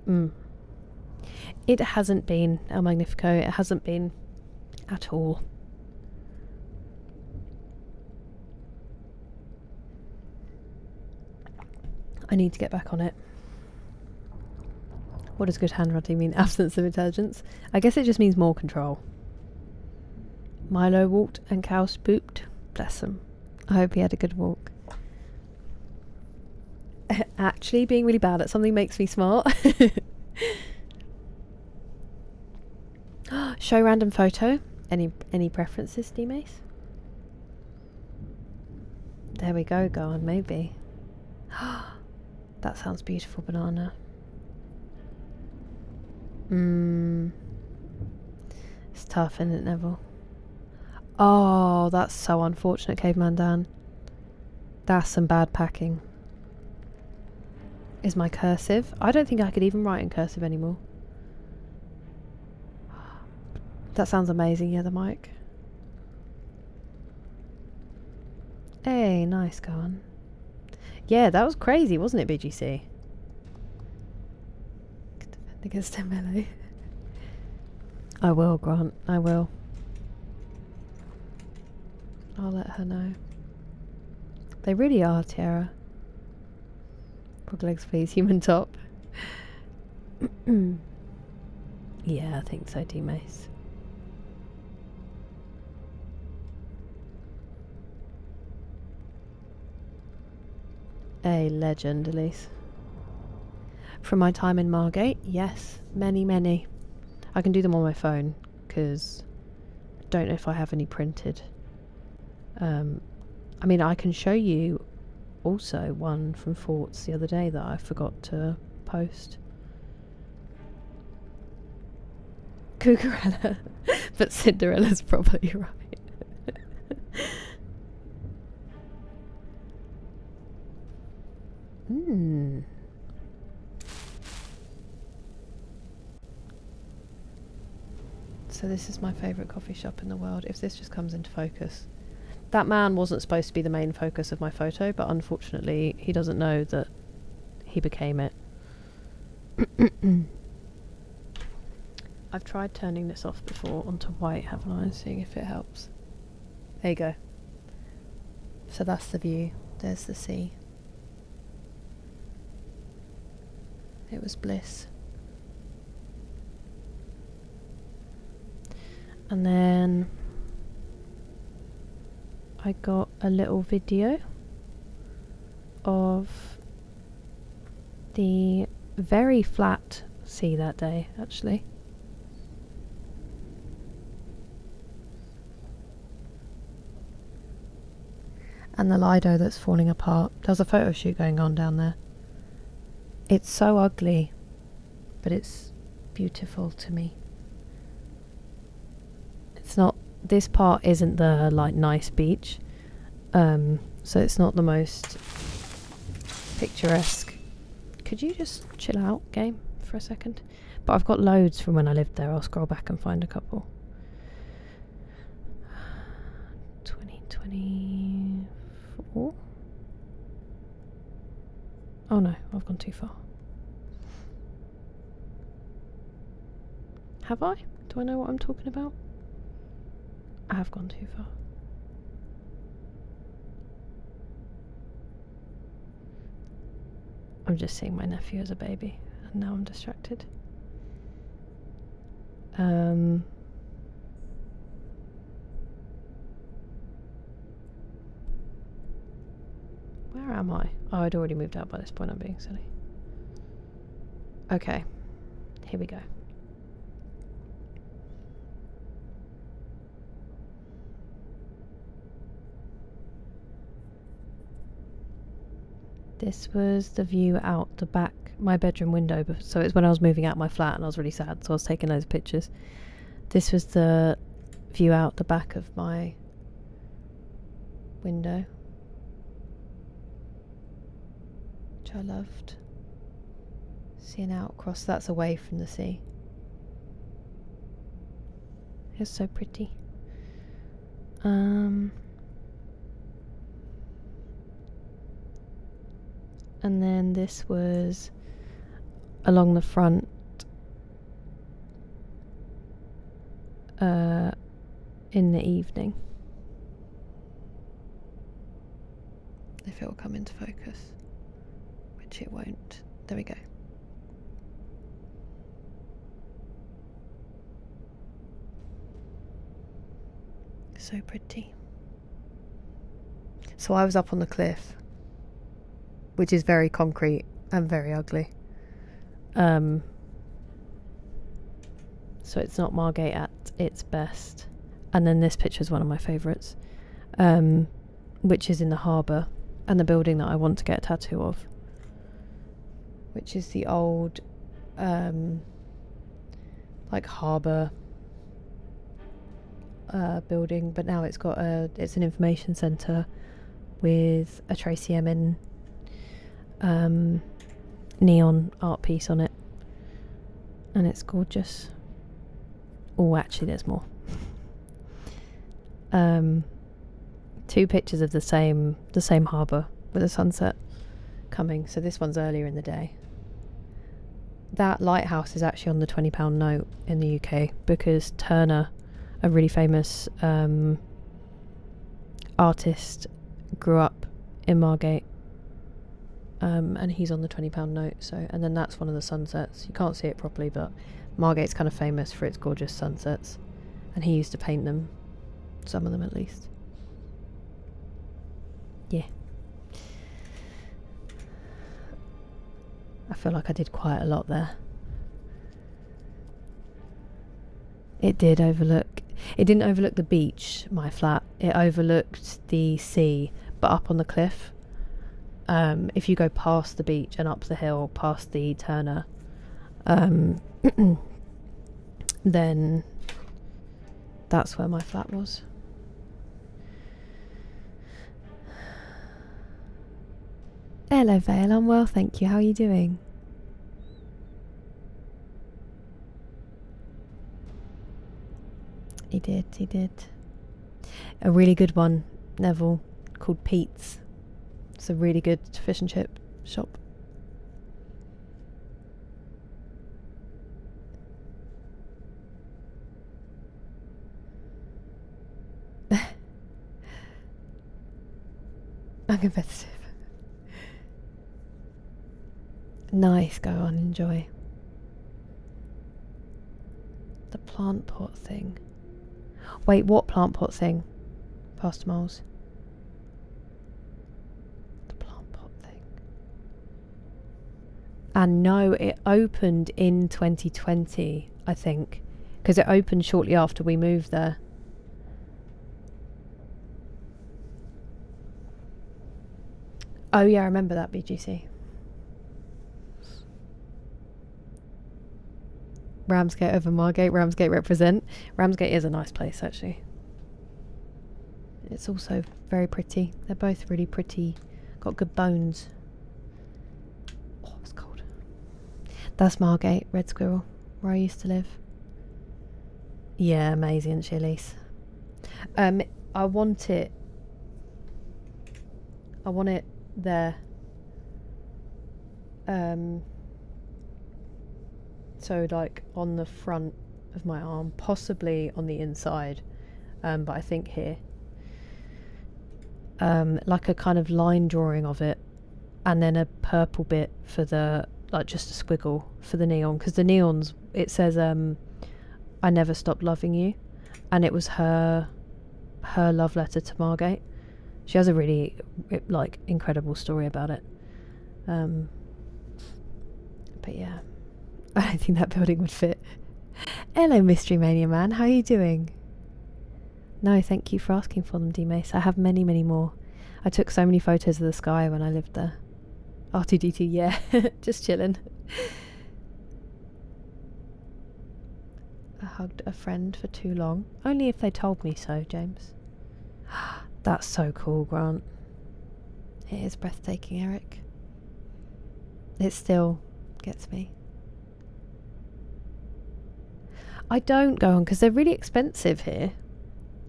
It hasn't been El Magnifico. It hasn't been at all. I need to get back on it. What does good handwriting mean? Absence of intelligence? I guess it just means more control. Milo walked and cow spooked. Bless him. I hope he had a good walk. Actually, being really bad at something makes me smart. Show random photo. Any preferences, D-Mace? There we go, go on, maybe. That sounds beautiful, banana. It's tough, isn't it, Neville? Oh, that's so unfortunate, Caveman Dan. That's some bad packing. Is my cursive? I don't think I could even write in cursive anymore. That sounds amazing, yeah, the mic. Hey, nice, go on. Yeah, that was crazy, wasn't it, BGC? Defend against MLA. I will, Grant, I will. I'll let her know. They really are, Tiara. Frog legs, please. Human top. Yeah, I think so, D-Mace. A legend, Elise. From my time in Margate, yes, many, many. I can do them on my phone, because I don't know if I have any printed. I mean, I can show you also one from Forts the other day that I forgot to post. Cucurella. But Cinderella's probably right. So this is my favourite coffee shop in the world. If this just comes into focus. That man wasn't supposed to be the main focus of my photo, but unfortunately he doesn't know that he became it. I've tried turning this off before onto white, haven't I? Seeing if it helps. There you go. So that's the view. There's the sea. It was bliss. And then I got a little video of the very flat sea that day, actually. And the Lido that's falling apart. There's a photo shoot going on down there. It's so ugly, but it's beautiful to me. It's not, this part isn't the like nice beach, so it's not the most picturesque. Could you just chill out, game, for a second? But I've got loads from when I lived there. I'll scroll back and find a couple. 2024. Oh no, I've gone too far. Have I? Do I know what I'm talking about? I have gone too far. I'm just seeing my nephew as a baby, and now I'm distracted. Where am I? Oh, I'd already moved out by this point. I'm being silly. Okay, here we go. This was the view out the back, my bedroom window. So it's when I was moving out my flat and I was really sad, so I was taking loads of pictures. This was the view out the back of my window, which I loved. Seeing out across, that's away from the sea. It's so pretty. And then this was along the front in the evening. If it will come into focus, which it won't. There we go. So pretty. So I was up on the cliff, which is very concrete and very ugly. So it's not Margate at its best. And then this picture is one of my favourites, which is in the harbour, and the building that I want to get a tattoo of, which is the old like harbour building, but now it's got it's an information centre with a Tracy Emin neon art piece on it, and it's gorgeous. Oh, actually there's more. Two pictures of the same harbour with a sunset coming. So this one's earlier in the day. That lighthouse is actually on the £20 note in the UK because Turner, a really famous artist, grew up in Margate, and he's on the £20 note. So, and then that's one of the sunsets. You can't see it properly, but Margate's kind of famous for its gorgeous sunsets, and he used to paint them, some of them at least. Yeah. I feel like I did quite a lot there. It did overlook. It didn't overlook the beach, my flat. It overlooked the sea, but up on the cliff. If you go past the beach and up the hill, past the Turner, then that's where my flat was. Hello, Vale. I'm well, thank you. How are you doing? He did. A really good one, Neville, called Pete's. It's a really good fish and chip shop. I'm competitive. Nice, go on, enjoy. The plant pot thing. Wait, what plant pot thing? Pastor Moles. The plant pot thing. And no, it opened in 2020, I think. Because it opened shortly after we moved there. Oh yeah, I remember that, BGC. Ramsgate over Margate. Ramsgate represent. Ramsgate is a nice place, actually. It's also very pretty. They're both really pretty. Got good bones. Oh, it's cold. That's Margate, Red Squirrel, where I used to live. Yeah, amazing, Chili's. I want it there. So like on the front of my arm, possibly on the inside, but I think here. Like a kind of line drawing of it, and then a purple bit for the, like just a squiggle for the neon, because the neons, it says I never stopped loving you, and it was her love letter to Margate. She has a really like incredible story about it. But yeah, I don't think that building would fit. Hello, Mystery Mania Man, how are you doing? No, thank you for asking for them, D-Mace. I have many, many more. I took so many photos of the sky when I lived there. R2D2, yeah, just chilling. I hugged a friend for too long. Only if they told me so, James. That's so cool, Grant. It is breathtaking, Eric. It still gets me. I don't go on because they're really expensive here.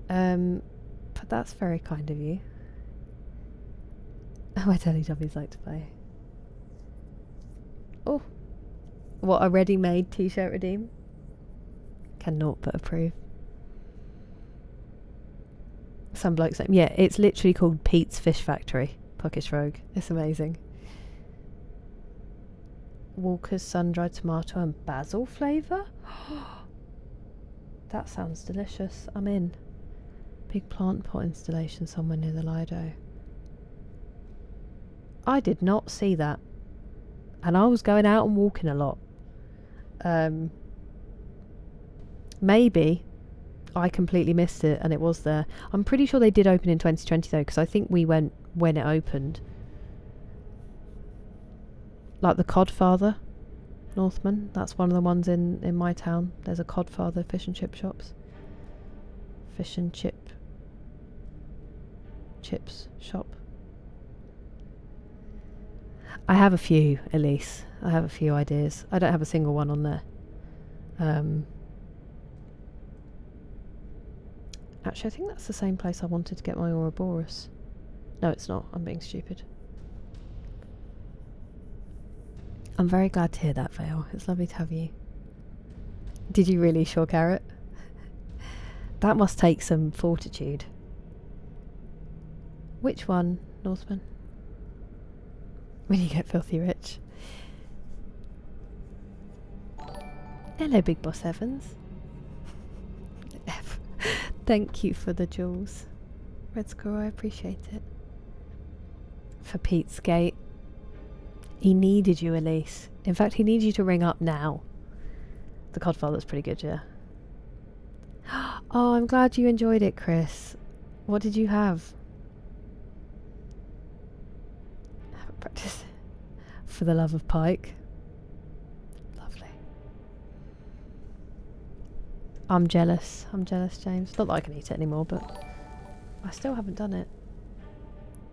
But that's very kind of you. My Teletubbies like to play. Oh, what, a ready-made t-shirt redeem? Cannot but approve. Some bloke saying, yeah, it's literally called Pete's Fish Factory, Puckish Rogue. It's amazing. Walker's sun-dried tomato and basil flavour? That sounds delicious. I'm in. Big plant pot installation somewhere near the Lido. I did not see that. And I was going out and walking a lot. Maybe I completely missed it and it was there. I'm pretty sure they did open in 2020 though, because I think we went when it opened. Like the Codfather, Northman. That's one of the ones in my town. There's a Codfather fish and chip shops. Fish and chips shop. I have a few, Elise. I have a few ideas. I don't have a single one on there. Actually, I think that's the same place I wanted to get my Ouroboros. No, it's not. I'm being stupid. I'm very glad to hear that, Vale. It's lovely to have you. Did you really, Sure Carrot? That must take some fortitude. Which one, Northman? When you get filthy rich. Hello, Big Boss Evans. Thank you for the jewels. Red Squirrel, I appreciate it. For Pete's Gate. He needed you, Elise. In fact, he needs you to ring up now. The Codfather's pretty good, yeah. Oh, I'm glad you enjoyed it, Chris. What did you have? I haven't practiced it. For the love of Pike. Lovely. I'm jealous. I'm jealous, James. Not that I can eat it anymore, but I still haven't done it.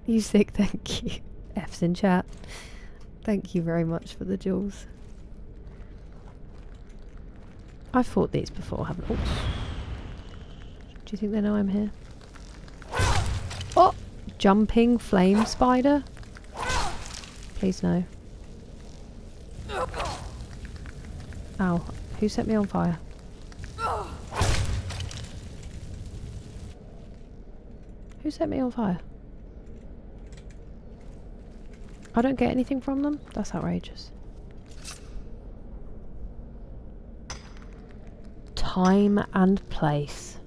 You sick, thank you. F's in chat. Thank you very much for the jewels. I've fought these before, haven't I? Do you think they know I'm here? Oh! Jumping flame spider? Please no. Ow. Who set me on fire? Who set me on fire? I don't get anything from them? That's outrageous. Time and place.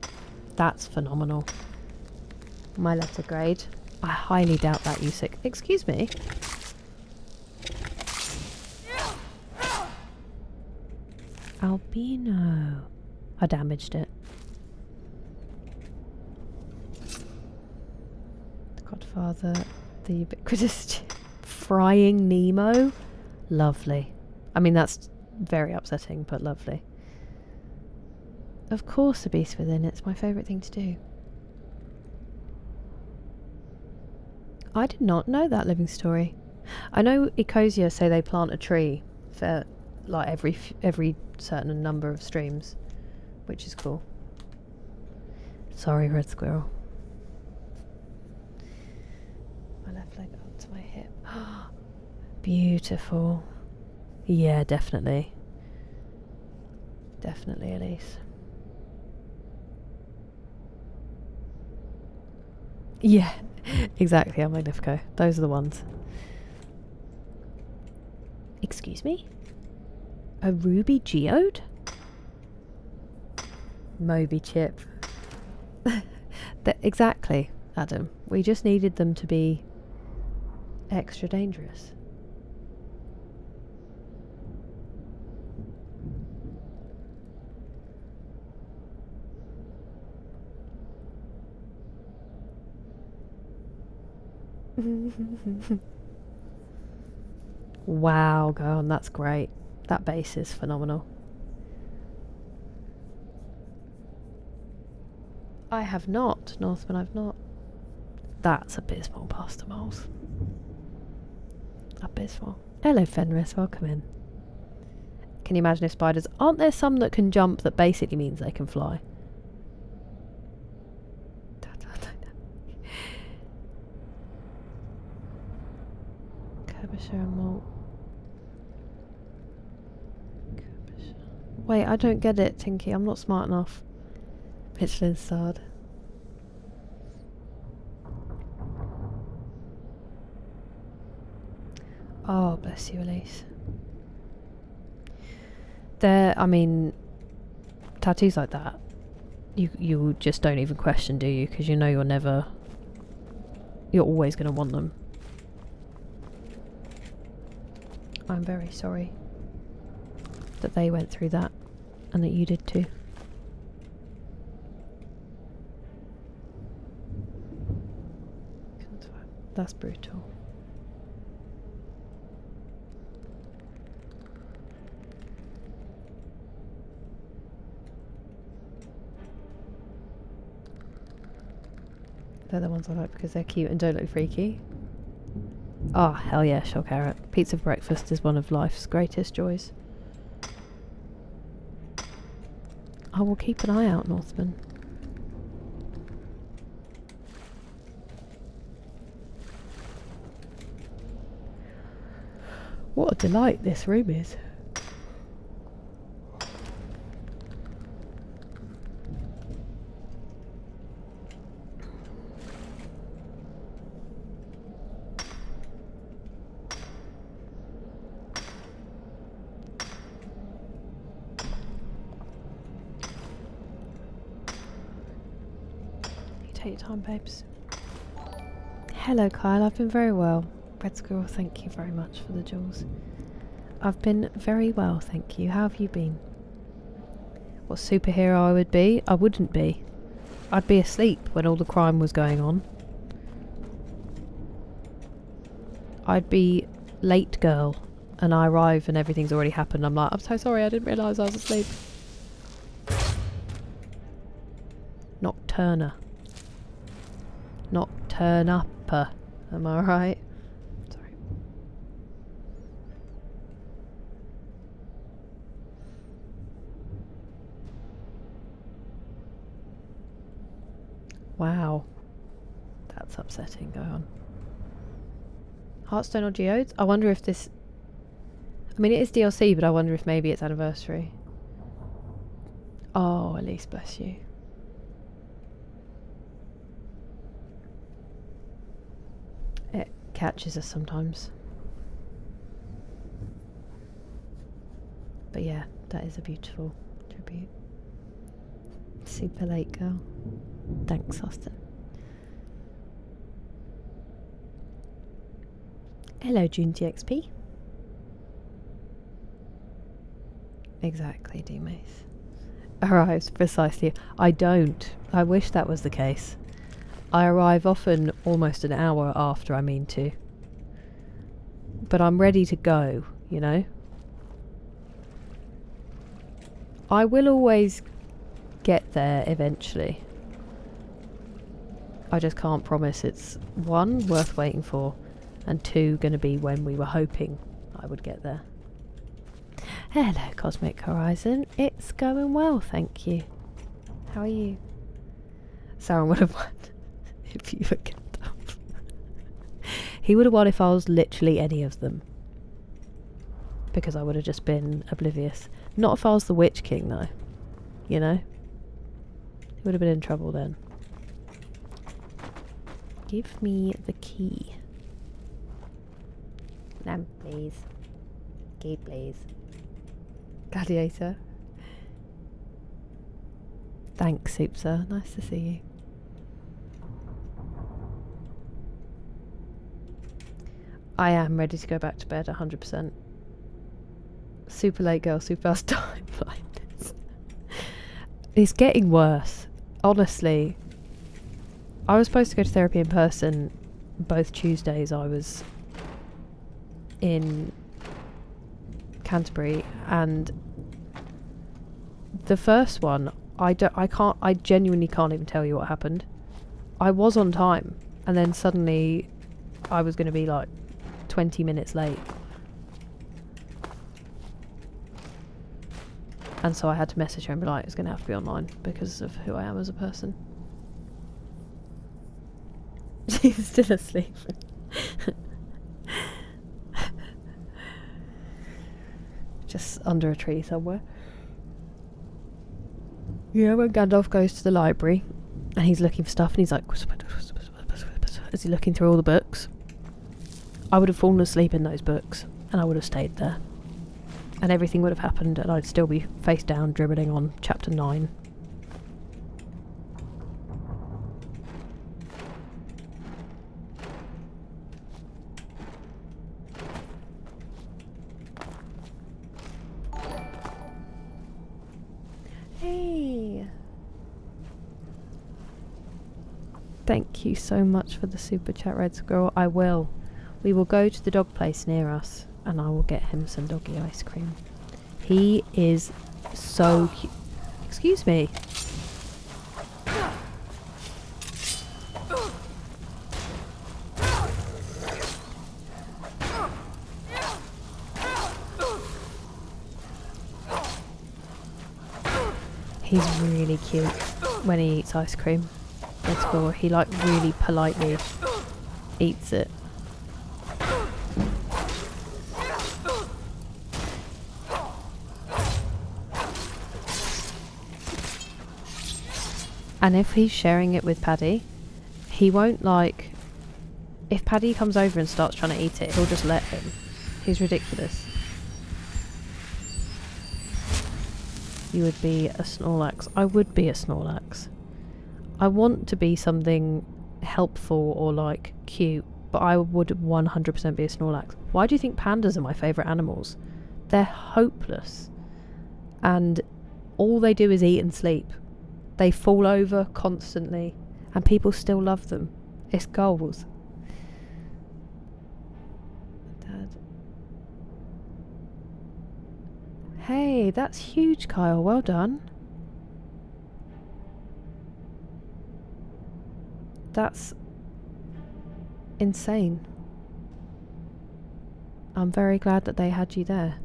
That's phenomenal. My letter grade. I highly doubt that you sick. Excuse me. Albino. I damaged it. The Godfather. The ubiquitous frying Nemo. Lovely. I mean, that's very upsetting, but lovely. Of course, The Beast Within. It's my favourite thing to do. I did not know that living story. I know Ecosia say they plant a tree for like every certain number of streams, which is cool. Sorry, red squirrel. My left leg up to my hip. Beautiful. Yeah, definitely. Definitely, Elise. Yeah, exactly, I'm Magnifico. Those are the ones. Excuse me? A ruby geode? Moby chip. Exactly, Adam. We just needed them to be extra dangerous. Wow, go on, that's great. That base is phenomenal. I have not, Northman, I've not. That's abysmal, Pastor Moles. Abysmal. Hello, Fenris, welcome in. Can you imagine if spiders... Aren't there some that can jump that basically means they can fly? Kerbisher and malt. Wait, I don't get it, Tinky. I'm not smart enough. Michelin starred. Oh, bless you, Elise. I mean, tattoos like that, you just don't even question, do you? Because you know you're always going to want them. I'm very sorry that they went through that and that you did too. That's brutal. They're the ones I like because they're cute and don't look freaky. Oh, hell yeah, shell carrot. Pizza for breakfast is one of life's greatest joys. I will keep an eye out, Northman. What a delight this room is. Take your time, babes. Hello, Kyle. I've been very well. Red Squirrel, thank you very much for the jewels. I've been very well, thank you. How have you been? What superhero I would be? I wouldn't be. I'd be asleep when all the crime was going on. I'd be late girl, and I arrive and everything's already happened. I'm like, I'm so sorry, I didn't realise I was asleep. Nocturna. Not turn upper. Am I right? Sorry. Wow. That's upsetting. Go on. Hearthstone or Geodes? I wonder if this... I mean, it is DLC, but I wonder if maybe it's anniversary. Oh, at least bless you. It catches us sometimes. But yeah, that is a beautiful tribute. Super late girl. Thanks, Austin. Hello, June TXP. Exactly, D-Mace. Arrives precisely. I don't. I wish that was the case. I arrive often almost an hour after I mean to. But I'm ready to go, you know? I will always get there eventually. I just can't promise it's one, worth waiting for, and two, going to be when we were hoping I would get there. Hello, Cosmic Horizon. It's going well, thank you. How are you? Sauron would have won if you were Gandalf. He would have won if I was literally any of them. Because I would have just been oblivious. Not if I was the Witch King, though. You know? He would have been in trouble then. Give me the key. Lamp, please. Key, please. Gladiator. Thanks, Soupsa. Nice to see you. I am ready to go back to bed 100%. Super late girl, super fast time blindness. It's getting worse. Honestly. I was supposed to go to therapy in person both Tuesdays. I was in Canterbury, and the first one I genuinely can't even tell you what happened. I was on time, and then suddenly I was going to be like 20 minutes late, and so I had to message her and be like, it's going to have to be online because of who I am as a person. She's still asleep. Just under a tree somewhere. Yeah, when Gandalf goes to the library and he's looking for stuff and he's like, is he looking through all the books? I would have fallen asleep in those books and I would have stayed there. And everything would have happened and I'd still be face down dribbling on chapter 9. Hey! Thank you so much for the super chat, Red Squirrel. I will. We will go to the dog place near us and I will get him some doggy ice cream. He is so cute. Excuse me. He's really cute when he eats ice cream. Red Squirrel, he like really politely eats it. And if he's sharing it with Paddy, he won't like... If Paddy comes over and starts trying to eat it, he'll just let him. He's ridiculous. You would be a Snorlax. I would be a Snorlax. I want to be something helpful or like cute, but I would 100% be a Snorlax. Why do you think pandas are my favourite animals? They're hopeless. And all they do is eat and sleep. They fall over constantly and people still love them. It's goals. Dad. Hey, that's huge, Kyle. Well done. That's insane. I'm very glad that they had you there.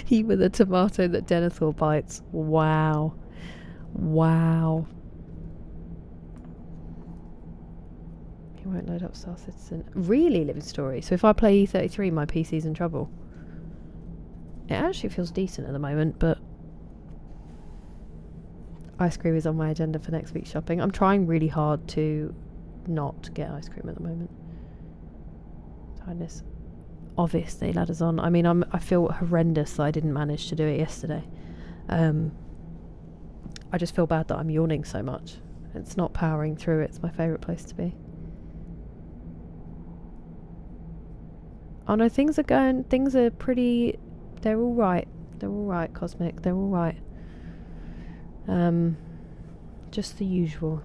You were the tomato that Denethor bites. Wow. Wow. He won't load up Star Citizen. Really, Living Story? So if I play E33, my PC's in trouble? It actually feels decent at the moment, but... Ice cream is on my agenda for next week's shopping. I'm trying really hard to not get ice cream at the moment. Tiredness. obviously ladders on. I mean, I feel horrendous that I didn't manage to do it yesterday. I just feel bad that I'm yawning so much. It's not powering through. It's my favourite place to be. Oh no, things are pretty, they're alright. They're alright, Cosmic, they're alright. Just the usual.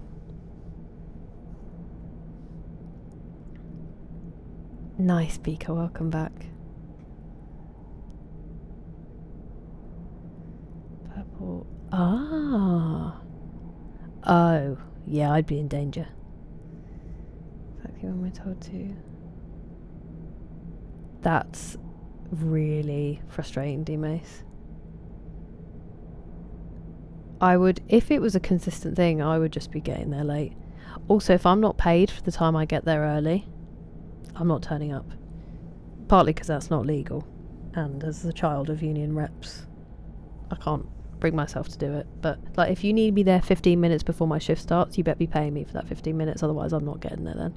Nice, Beaker, welcome back. Purple. Ah. Oh, yeah, I'd be in danger. Exactly when we're told to. That's really frustrating, D-Mace. I would, if it was a consistent thing, I would just be getting there late. Also, if I'm not paid for the time I get there early, I'm not turning up. Partly because that's not legal, and as a child of union reps, I can't bring myself to do it. But like, if you need me there 15 minutes before my shift starts, you better be paying me for that 15 minutes, otherwise I'm not getting there then.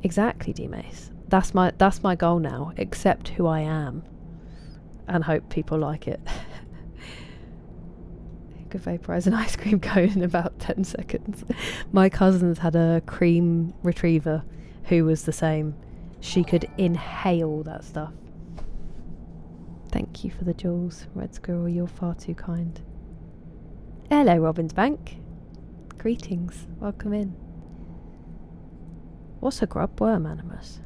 Exactly, D-Mace. That's my goal now. Accept who I am, and hope people like it. Could vaporize an ice cream cone in about 10 seconds. My cousin's had a cream retriever who was the same. She could inhale that stuff. Thank you for the jewels, Red Squirrel. You're far too kind. Hello, Robin's Bank. Greetings. Welcome in. What's a grub worm, Animus?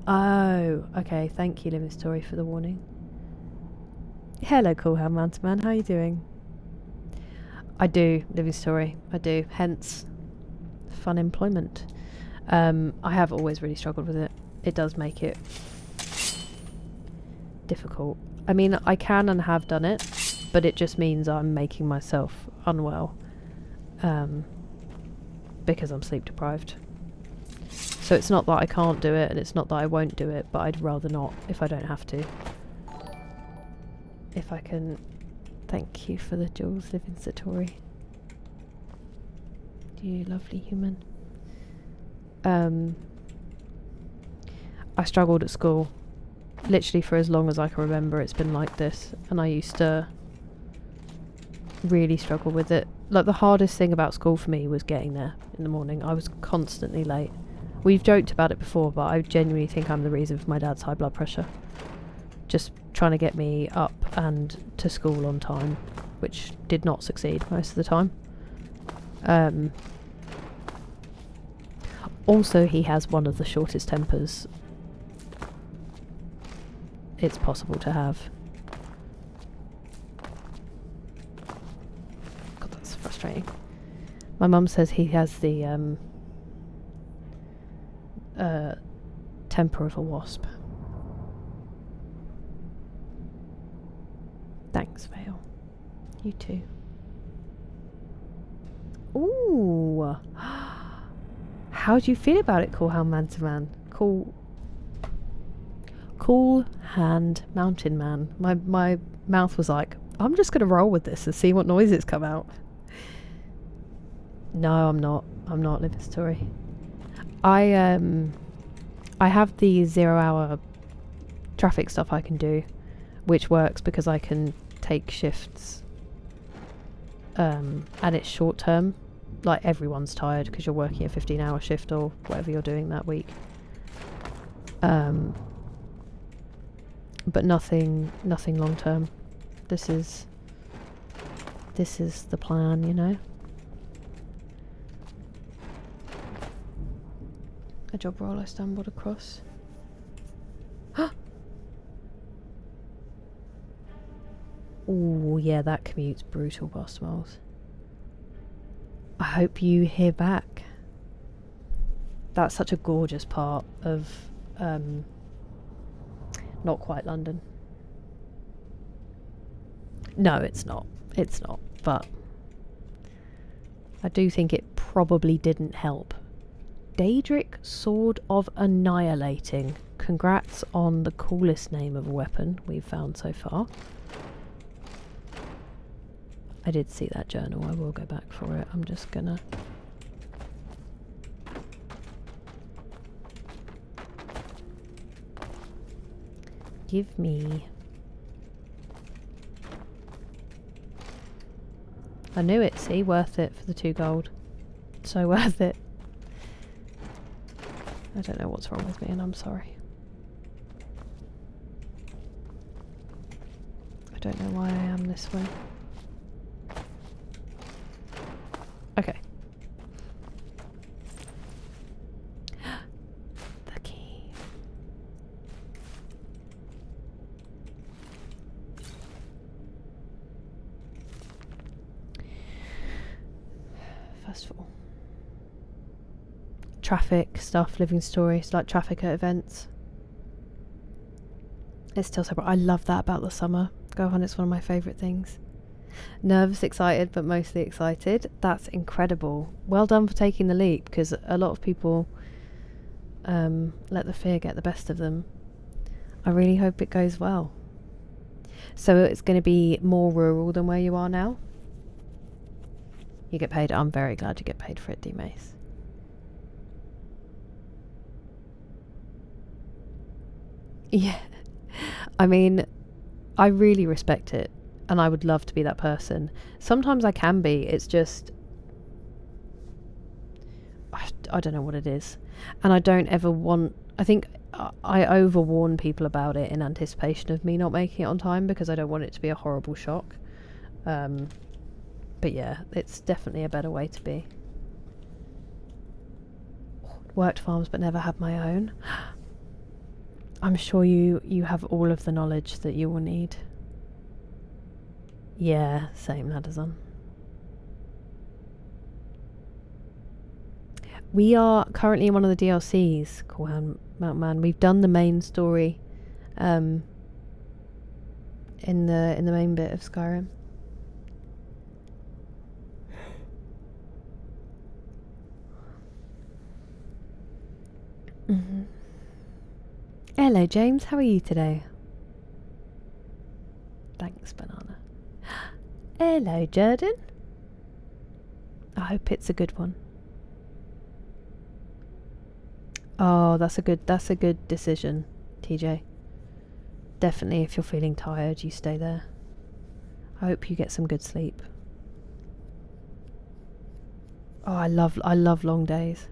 Oh, okay. Thank you, Living Story, for the warning. Hello, Cool Hand Mountain Man. How are you doing? I do, Living Story. I do. Hence, fun employment. I have always really struggled with it. It does make it difficult. I mean, I can and have done it, but it just means I'm making myself unwell. Because I'm sleep deprived. So it's not that I can't do it, and it's not that I won't do it, but I'd rather not if I don't have to. If I can... Thank you for the jewels, Living Satori. You lovely human. I struggled at school. Literally for as long as I can remember, it's been like this, and I used to really struggle with it. Like, the hardest thing about school for me was getting there in the morning. I was constantly late. We've joked about it before, but I genuinely think I'm the reason for my dad's high blood pressure. Just trying to get me up and to school on time, which did not succeed most of the time. Also, he has one of the shortest tempers it's possible to have. God, that's frustrating. My mum says he has the temper of a wasp. Thanks, Vale. You too. Ooh. How do you feel about it, Cool Hand Mountain Man? Cool Hand Mountain Man. My mouth was like, I'm just going to roll with this and see what noises come out. No, I'm not. I'm not, Living Story. I have the 0-hour traffic stuff I can do, which works because I can take shifts, and it's short term. Like, everyone's tired because you're working a 15-hour shift or whatever you're doing that week. But nothing long term. This is the plan, you know. A job role I stumbled across. Oh yeah, that commute's brutal, Boss Moles. I hope you hear back. That's such a gorgeous part of not quite London. No, it's not. It's not. But I do think it probably didn't help. Daedric Sword of Annihilating. Congrats on the coolest name of a weapon we've found so far. I did see that journal. I will go back for it. I'm just gonna... Give me. I knew it, see? Worth it for the 2 gold. So worth it. I don't know what's wrong with me and I'm sorry. I don't know why I am this way. Okay. The key. First of all. Traffic stuff, living stories, like traffic at events. It's still so bright. I love that about the summer. Go on, it's one of my favourite things. Nervous, excited, but mostly excited. That's incredible. Well done for taking the leap, because a lot of people let the fear get the best of them. I really hope it goes well. So it's going to be more rural than where you are now? You get paid. I'm very glad you get paid for it, D-Mace. Yeah. I mean, I really respect it, and I would love to be that person. Sometimes I can be, it's just... I don't know what it is. And I don't ever want... I think I overwarn people about it in anticipation of me not making it on time, because I don't want it to be a horrible shock. But yeah, it's definitely a better way to be. Worked farms but never had my own. I'm sure you have all of the knowledge that you will need. Yeah, same, Nadazan. We are currently in one of the DLCs, called Mountain Man. We've done the main story in the main bit of Skyrim. Mm-hmm. Hello, James. How are you today? Thanks, Banana. Hello, Jordan. I hope it's a good one. Oh, that's a good decision, TJ. Definitely, if you're feeling tired, you stay there. I hope you get some good sleep. Oh, I love long days.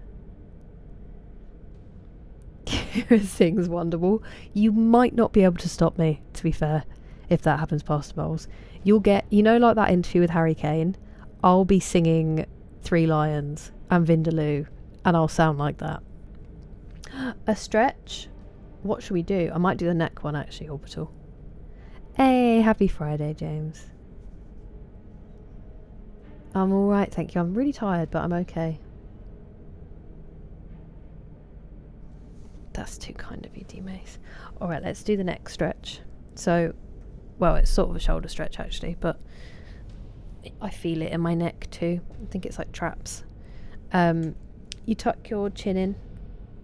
Sings Wonderwall. You might not be able to stop me, to be fair, if that happens past Moles. You'll get, you know, like that interview with Harry Kane? I'll be singing Three Lions and Vindaloo, and I'll sound like that. A stretch? What should we do? I might do the neck one, actually, Orbital. Hey, happy Friday, James. I'm alright, thank you. I'm really tired, but I'm okay. That's too kind of you, D-Mace. Alright, let's do the neck stretch. So, well, it's sort of a shoulder stretch, actually, but I feel it in my neck, too. I think it's like traps. You tuck your chin in,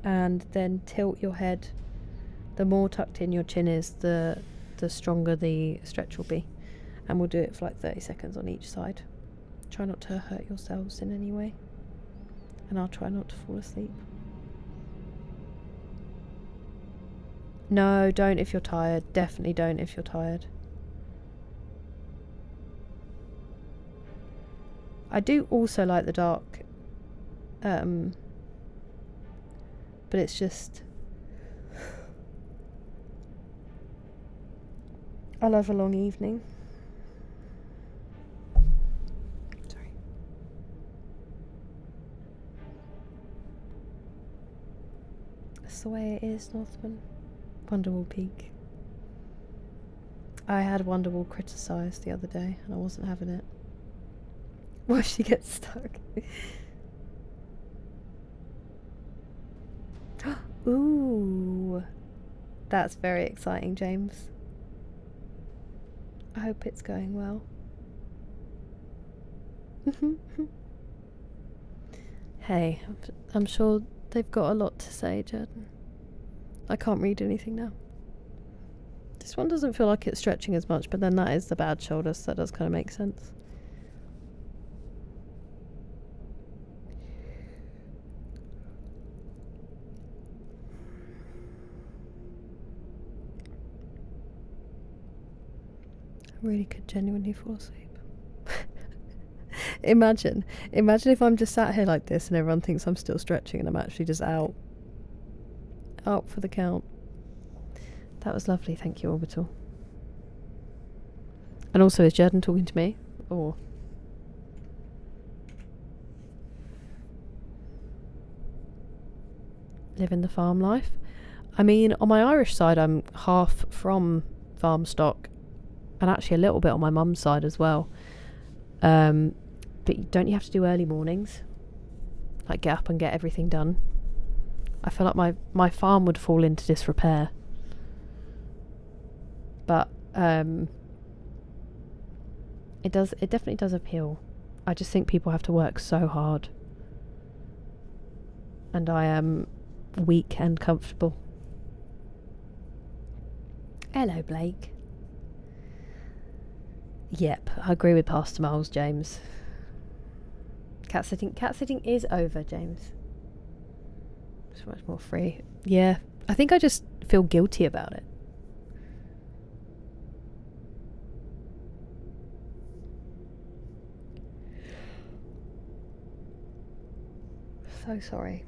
and then tilt your head. The more tucked in your chin is, the stronger the stretch will be. And we'll do it for like 30 seconds on each side. Try not to hurt yourselves in any way. And I'll try not to fall asleep. No, don't if you're tired. Definitely don't if you're tired. I do also like the dark. But it's just... I love a long evening. Sorry. That's the way it is, Northman. Wonderwall Peak. I had Wonderwall criticised the other day and I wasn't having it. Why she gets stuck? Ooh, that's very exciting, James. I hope it's going well. Hey, I'm sure they've got a lot to say, Jordan. I can't read anything now. This one doesn't feel like it's stretching as much, but then that is the bad shoulder, so that does kind of make sense. really could genuinely fall asleep. Imagine if I'm just sat here like this and everyone thinks I'm still stretching and I'm actually just out for the count. That was lovely, thank you, Orbital. And also, is Jordan talking to me? Or living the farm life? I mean, on my Irish side, I'm half from farm stock, and actually a little bit on my mum's side as well. But don't you have to do early mornings? Like, get up and get everything done? I feel like my farm would fall into disrepair. But it definitely does appeal. I just think people have to work so hard, and I am weak and comfortable. Hello, Blake. Yep, I agree with Pastor Miles, James. Cat sitting is over, James. It's much more free. Yeah, I think I just feel guilty about it. So sorry.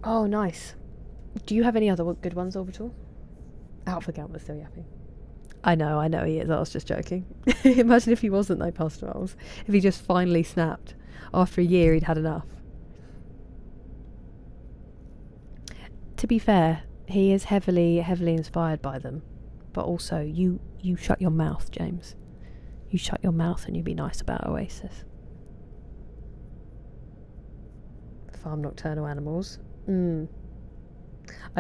Oh, nice. Do you have any other good ones, Orbital? Alpha Gamma was still yapping. I know he is. I was just joking. Imagine if he wasn't, though, Pastor Miles. If he just finally snapped. After a year, he'd had enough. To be fair, he is heavily inspired by them. But also, you shut your mouth, James. You shut your mouth and you be nice about Oasis. Farm nocturnal animals. I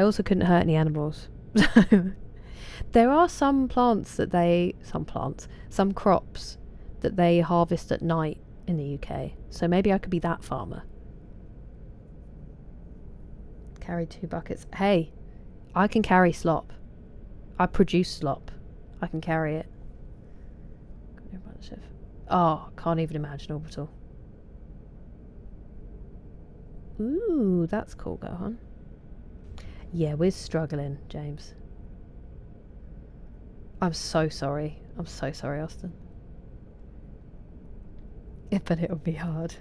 also couldn't hurt any animals. There are some crops that they harvest at night in the UK. So maybe I could be that farmer. Carry 2 buckets. Hey, I can carry slop. I produce slop. I can carry it. Oh, can't even imagine, Orbital. Ooh, that's cool, Gohan. Yeah, we're struggling, James. I'm so sorry. I'm so sorry, Austin. But it'll be hard.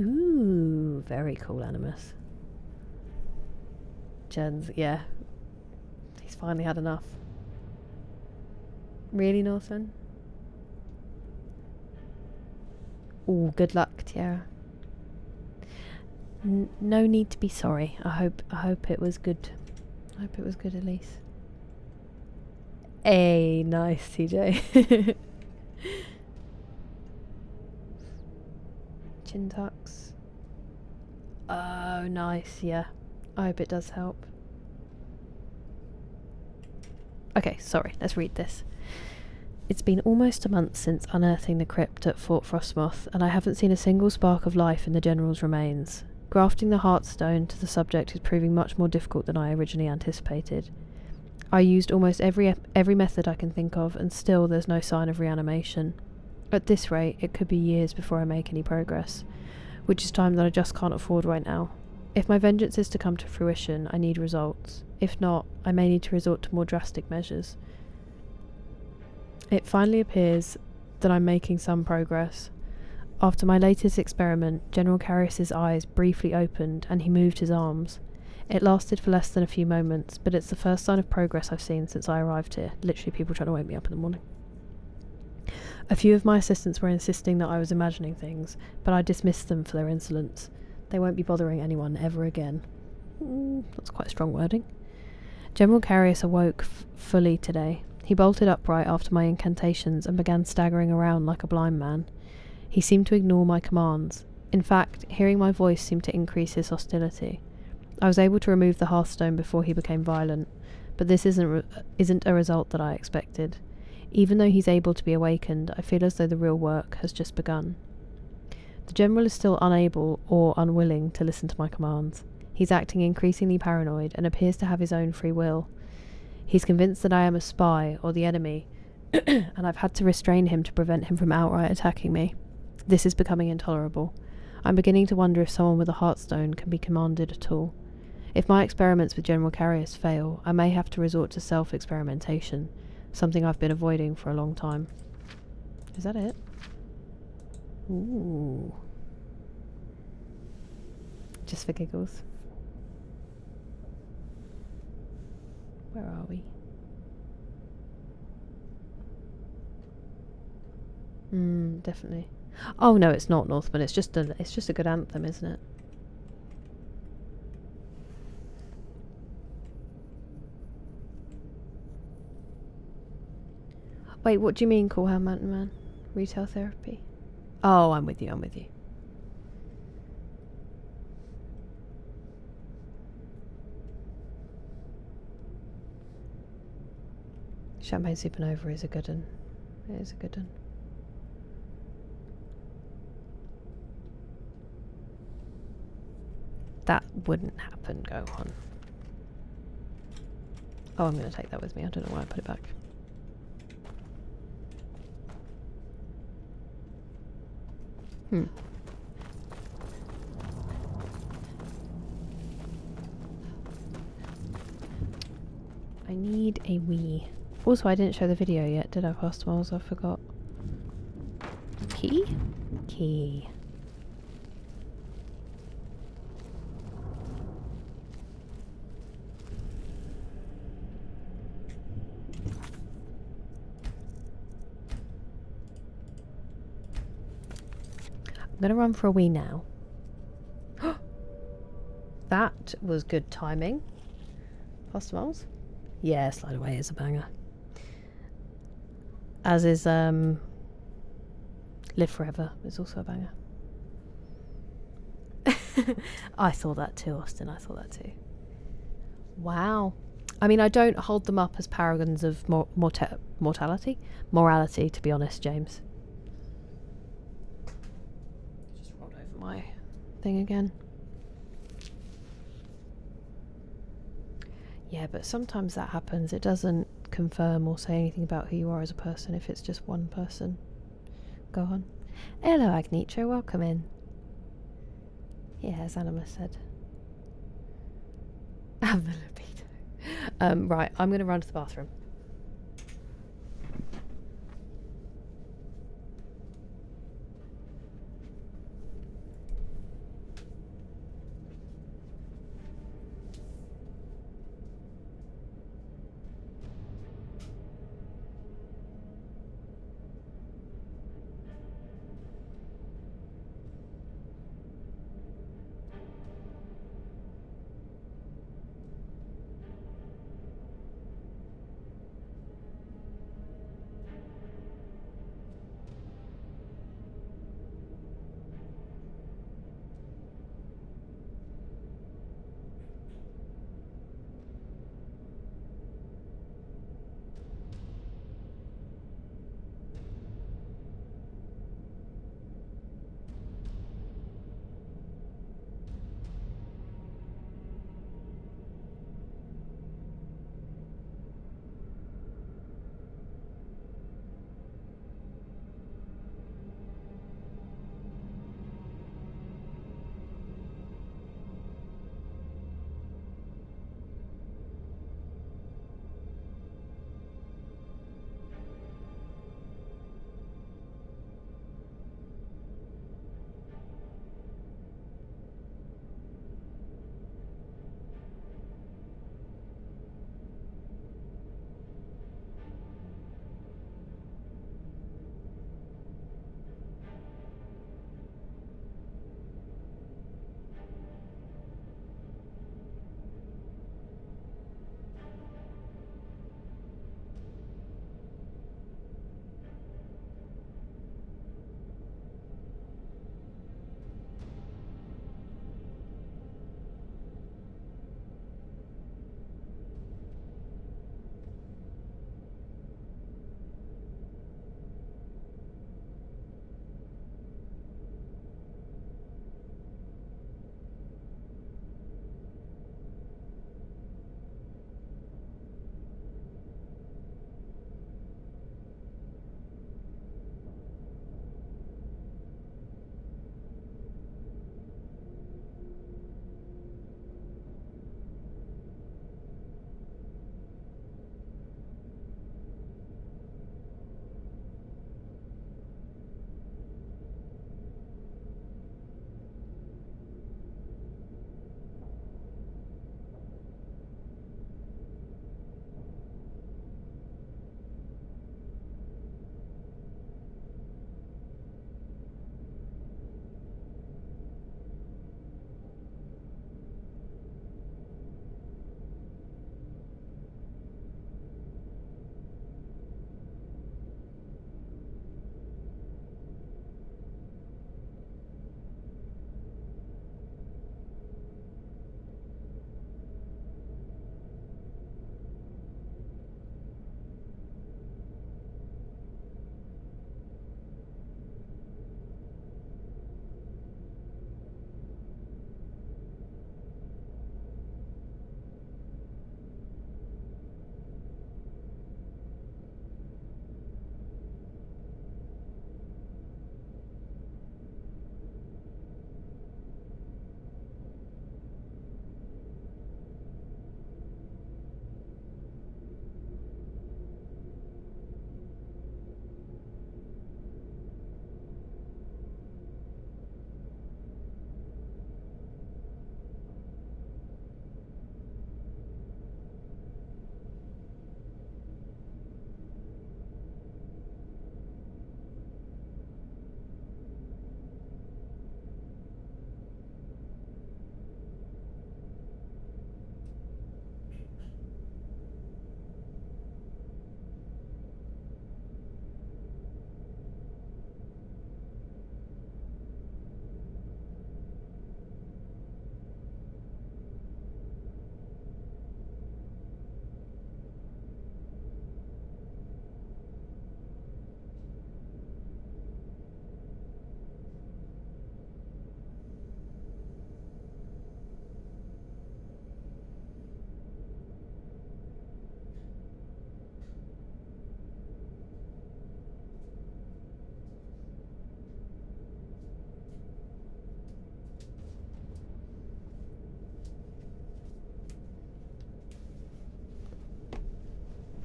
Ooh, very cool, Animus. Jen's, yeah. He's finally had enough. Really, Northman? Ooh, good luck, Tiara. No need to be sorry. I hope it was good. I hope it was good, Elise. Hey, nice, TJ. Chin tucks. Oh, nice, yeah. I hope it does help. Okay, sorry, let's read this. It's been almost a month since unearthing the crypt at Fort Frostmoth, and I haven't seen a single spark of life in the General's remains. Grafting the Heartstone to the subject is proving much more difficult than I originally anticipated. I used almost every method I can think of, and still there's no sign of reanimation. At this rate, it could be years before I make any progress, which is time that I just can't afford right now. If my vengeance is to come to fruition, I need results. If not, I may need to resort to more drastic measures. It finally appears that I'm making some progress. After my latest experiment, General Carius's eyes briefly opened and he moved his arms. It lasted for less than a few moments, but it's the first sign of progress I've seen since I arrived here. Literally people trying to wake me up in the morning. A few of my assistants were insisting that I was imagining things, but I dismissed them for their insolence. They won't be bothering anyone ever again. That's quite strong wording. General Carius awoke fully today. He bolted upright after my incantations and began staggering around like a blind man. He seemed to ignore my commands. In fact, hearing my voice seemed to increase his hostility. I was able to remove the Hearthstone before he became violent, but this isn't a result that I expected. Even though he's able to be awakened, I feel as though the real work has just begun. The General is still unable or unwilling to listen to my commands. He's acting increasingly paranoid and appears to have his own free will. He's convinced that I am a spy or the enemy, and I've had to restrain him to prevent him from outright attacking me. This is becoming intolerable. I'm beginning to wonder if someone with a Heartstone can be commanded at all. If my experiments with General Carrius fail, I may have to resort to self-experimentation, something I've been avoiding for a long time. Is that it? Ooh. Just for giggles. Where are we? Definitely. Oh no, it's not Northman. It's just a good anthem, isn't it? Wait, what do you mean, Call Hand Mountain Man? Retail therapy? Oh, I'm with you. I'm with you. Champagne Supernova is a good one. It is a good one. That wouldn't happen, go on. Oh, I'm going to take that with me. I don't know why I put it back. I need a wee. Also, I didn't show the video yet, did I, Pastor Miles? I forgot. Key? Key. I'm gonna run for a wee now. That was good timing. Pastor Miles? Yeah, Slide Away is a banger. As is Live Forever is also a banger. I thought that too, Austin. I thought that too. Wow. I mean, I don't hold them up as paragons of morality, to be honest, James. Just rolled over my thing again. Yeah, but sometimes that happens. It doesn't confirm or say anything about who you are as a person if it's just one person. Go on. Hello, Agnicho. Welcome in. Yeah, as Animus said. Have the libido. Right, I'm going to run to the bathroom.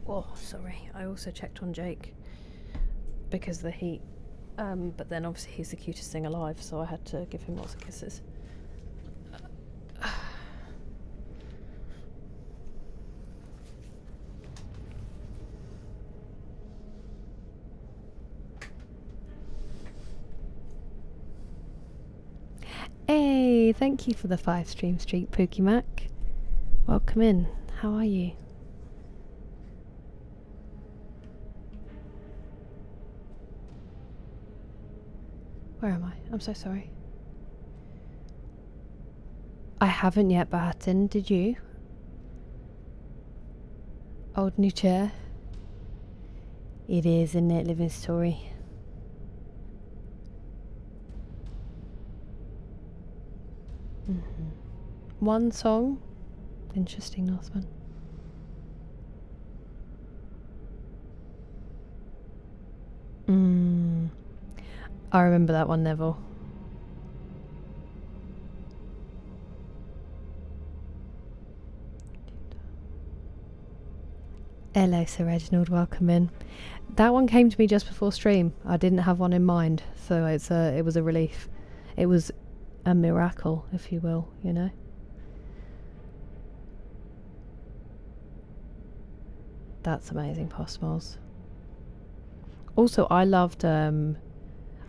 Oh, sorry. I also checked on Jake because of the heat. But then obviously he's the cutest thing alive, so I had to give him lots of kisses. Hey, thank you for the 5 stream streak, Pookie Mac. Welcome in. How are you? Where am I? I'm so sorry. I haven't yet, Bahatin. Did you? Old new chair. It is, isn't it? Living story. One song. Interesting, Northman. I remember that one, Neville. Hello, Sir Reginald. Welcome in. That one came to me just before stream. I didn't have one in mind, so it was a relief. It was a miracle, if you will, you know. That's amazing, Postmoles. Also, I loved, I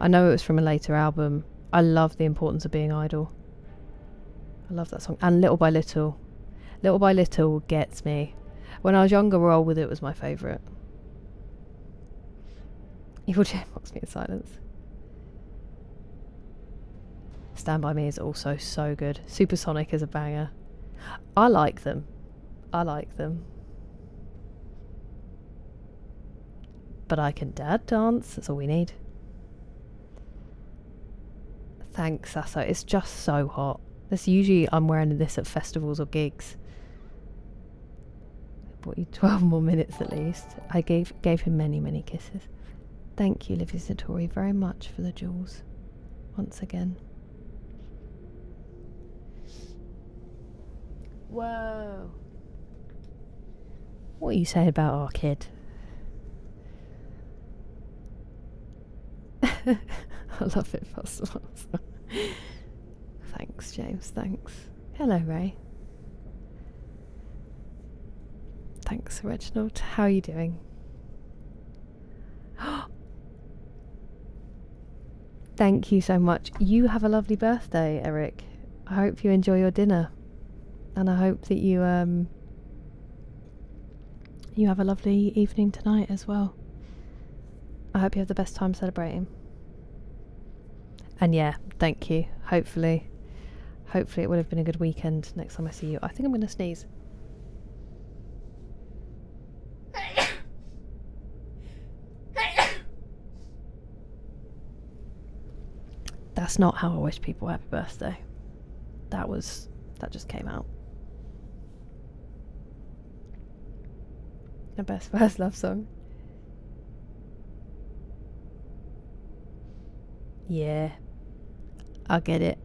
know it was from a later album, I love The Importance of Being Idle. I love that song. And Little by Little. Little by Little gets me. When I was younger, Roll With It was my favourite. Evil Jam mocks me in silence. Stand By Me is also so good. Supersonic is a banger. I like them. I like them. But I can dad dance, that's all we need. Thanks, Sasso. It's just so hot. This usually I'm wearing this at festivals or gigs. I bought you 12 more minutes at least. I gave him many, many kisses. Thank you, Livy Satori, very much for the jewels. Once again. Whoa. What are you saying about our kid? I love it, Possible. Thanks, James, thanks. Hello, Ray. Thanks, Reginald. How are you doing? Thank you so much. You have a lovely birthday, Eric. I hope you enjoy your dinner. And I hope that you have a lovely evening tonight as well. I hope you have the best time celebrating. And yeah, thank you. Hopefully it would have been a good weekend next time I see you. I think I'm going to sneeze. That's not how I wish people happy birthday. That just came out. The best first love song. Yeah. I get it.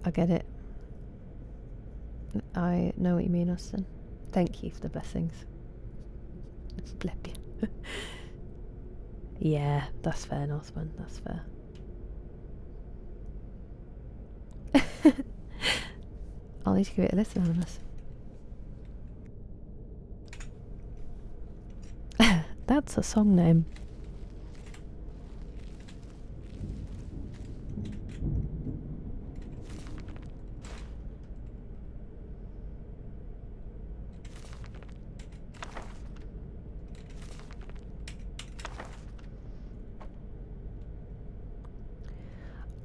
I know what you mean, Austin. Thank you for the blessings. Bless you. Yeah, that's fair, Northman. That's fair. I'll need to give it a listen, Anonymous. That's a song name.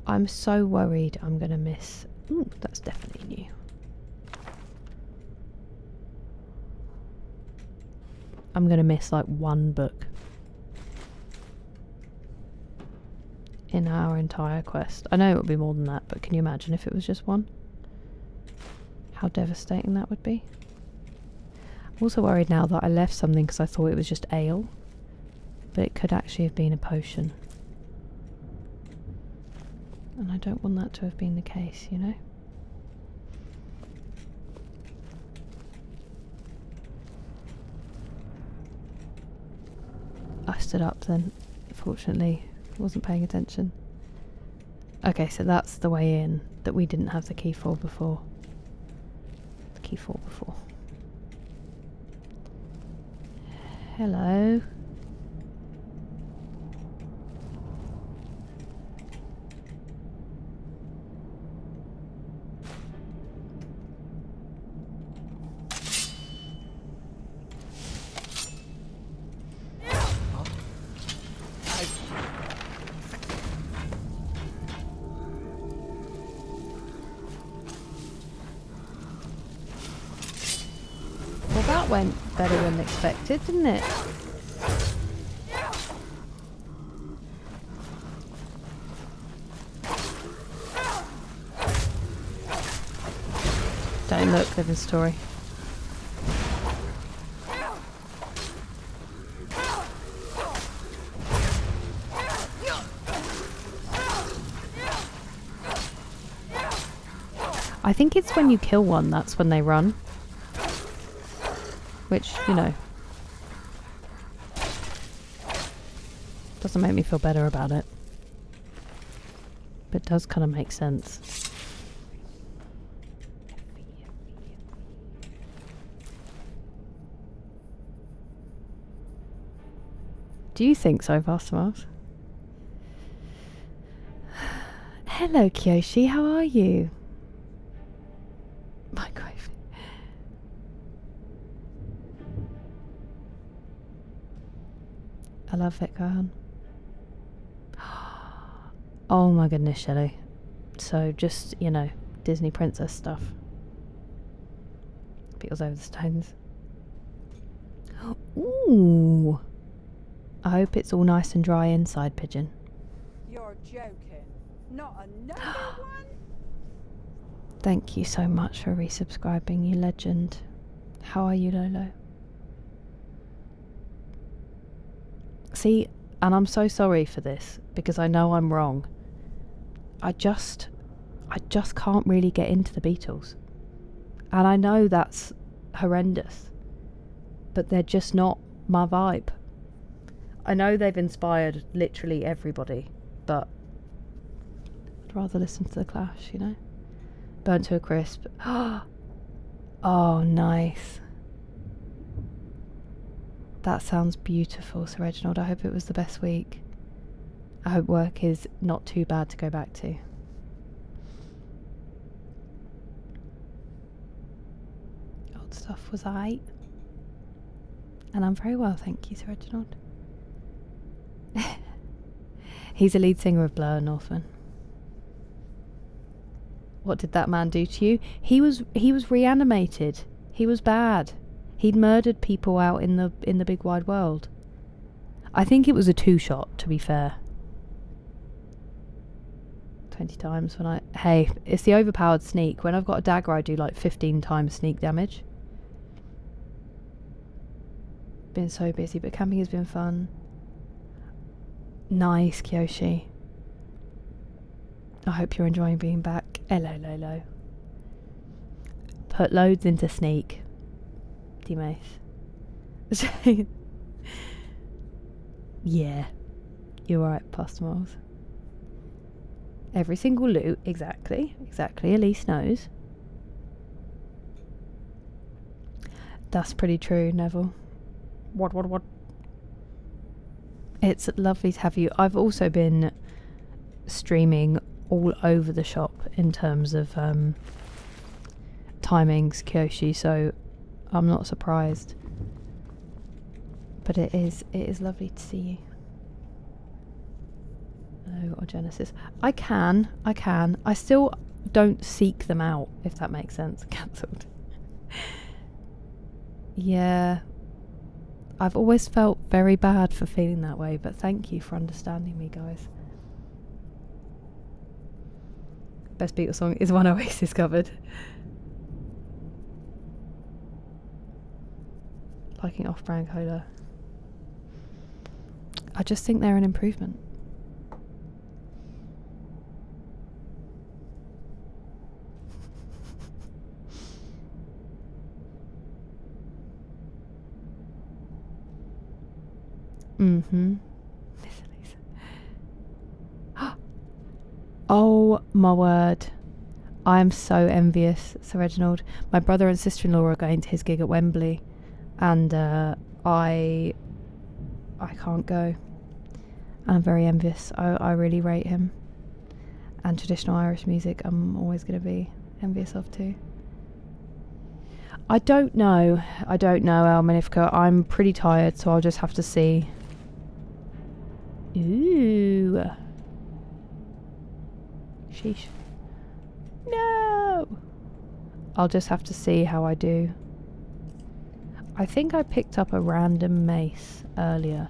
I'm so worried I'm gonna miss. Ooh, that's definitely new. I'm gonna miss like one book in our entire quest. I know it would be more than that, but can you imagine if it was just one? How devastating that would be. I'm also worried now that I left something because I thought it was just ale, but it could actually have been a potion. And I don't want that to have been the case, you know? I stood up then. Fortunately, wasn't paying attention. Okay, so that's the way in that we didn't have the key for before. The key for before. Hello. Well, that went better than expected, didn't it? Don't look, living story. I think it's when you kill one, that's when they run. Which, you know, doesn't make me feel better about it. But it does kind of make sense. Do you think so, Pastor Miles? Hello, Kyoshi, how are you? Microwave. I love it, Gohan. Oh my goodness, Shelley. So just, you know, Disney princess stuff. Beatles over the stones. Ooh. I hope it's all nice and dry inside, Pigeon. You're joking. Not another one? Thank you so much for resubscribing, you legend. How are you, Lolo? See, and I'm so sorry for this, because I know I'm wrong. I just can't really get into the Beatles. And I know that's horrendous, but they're just not my vibe. I know they've inspired literally everybody, but I'd rather listen to the Clash, you know? Burnt to a crisp. Oh, nice. That sounds beautiful, Sir Reginald. I hope it was the best week. I hope work is not too bad to go back to. Old stuff was aight. And I'm very well, thank you, Sir Reginald. He's a lead singer of Blur, Northman. What did that man do to you? He was reanimated. He was bad. He'd murdered people out in the big wide world. I think it was a 2-shot, to be fair. 20 times when I... Hey, it's the overpowered sneak. When I've got a dagger, I do like 15 times sneak damage. Been so busy, but camping has been fun. Nice, Kyoshi. I hope you're enjoying being back. Hello, Lolo. Put loads into sneak. D-Mace. Yeah. You're right, Pastor Miles. Every single loot. Exactly. Exactly. Elise knows. That's pretty true, Neville. What? It's lovely to have you. I've also been streaming all over the shop in terms of timings, Kyoshi, so I'm not surprised. But it is lovely to see you. Hello, or Genesis. I can. I still don't seek them out, if that makes sense. Cancelled. Yeah. I've always felt very bad for feeling that way, but thank you for understanding me, guys. Best Beatles song is one Oasis covered. Liking off-brand cola. I just think they're an improvement. Mm-hmm. Oh my word. I am so envious, Sir Reginald. My brother and sister-in-law are going to his gig at Wembley, and I can't go. I'm very envious. I really rate him. And traditional Irish music, I'm always going to be envious of too. I don't know, El Magnifico. I'm pretty tired, so I'll just have to see. Ooh. Sheesh. No! I'll just have to see how I do. I think I picked up a random mace earlier.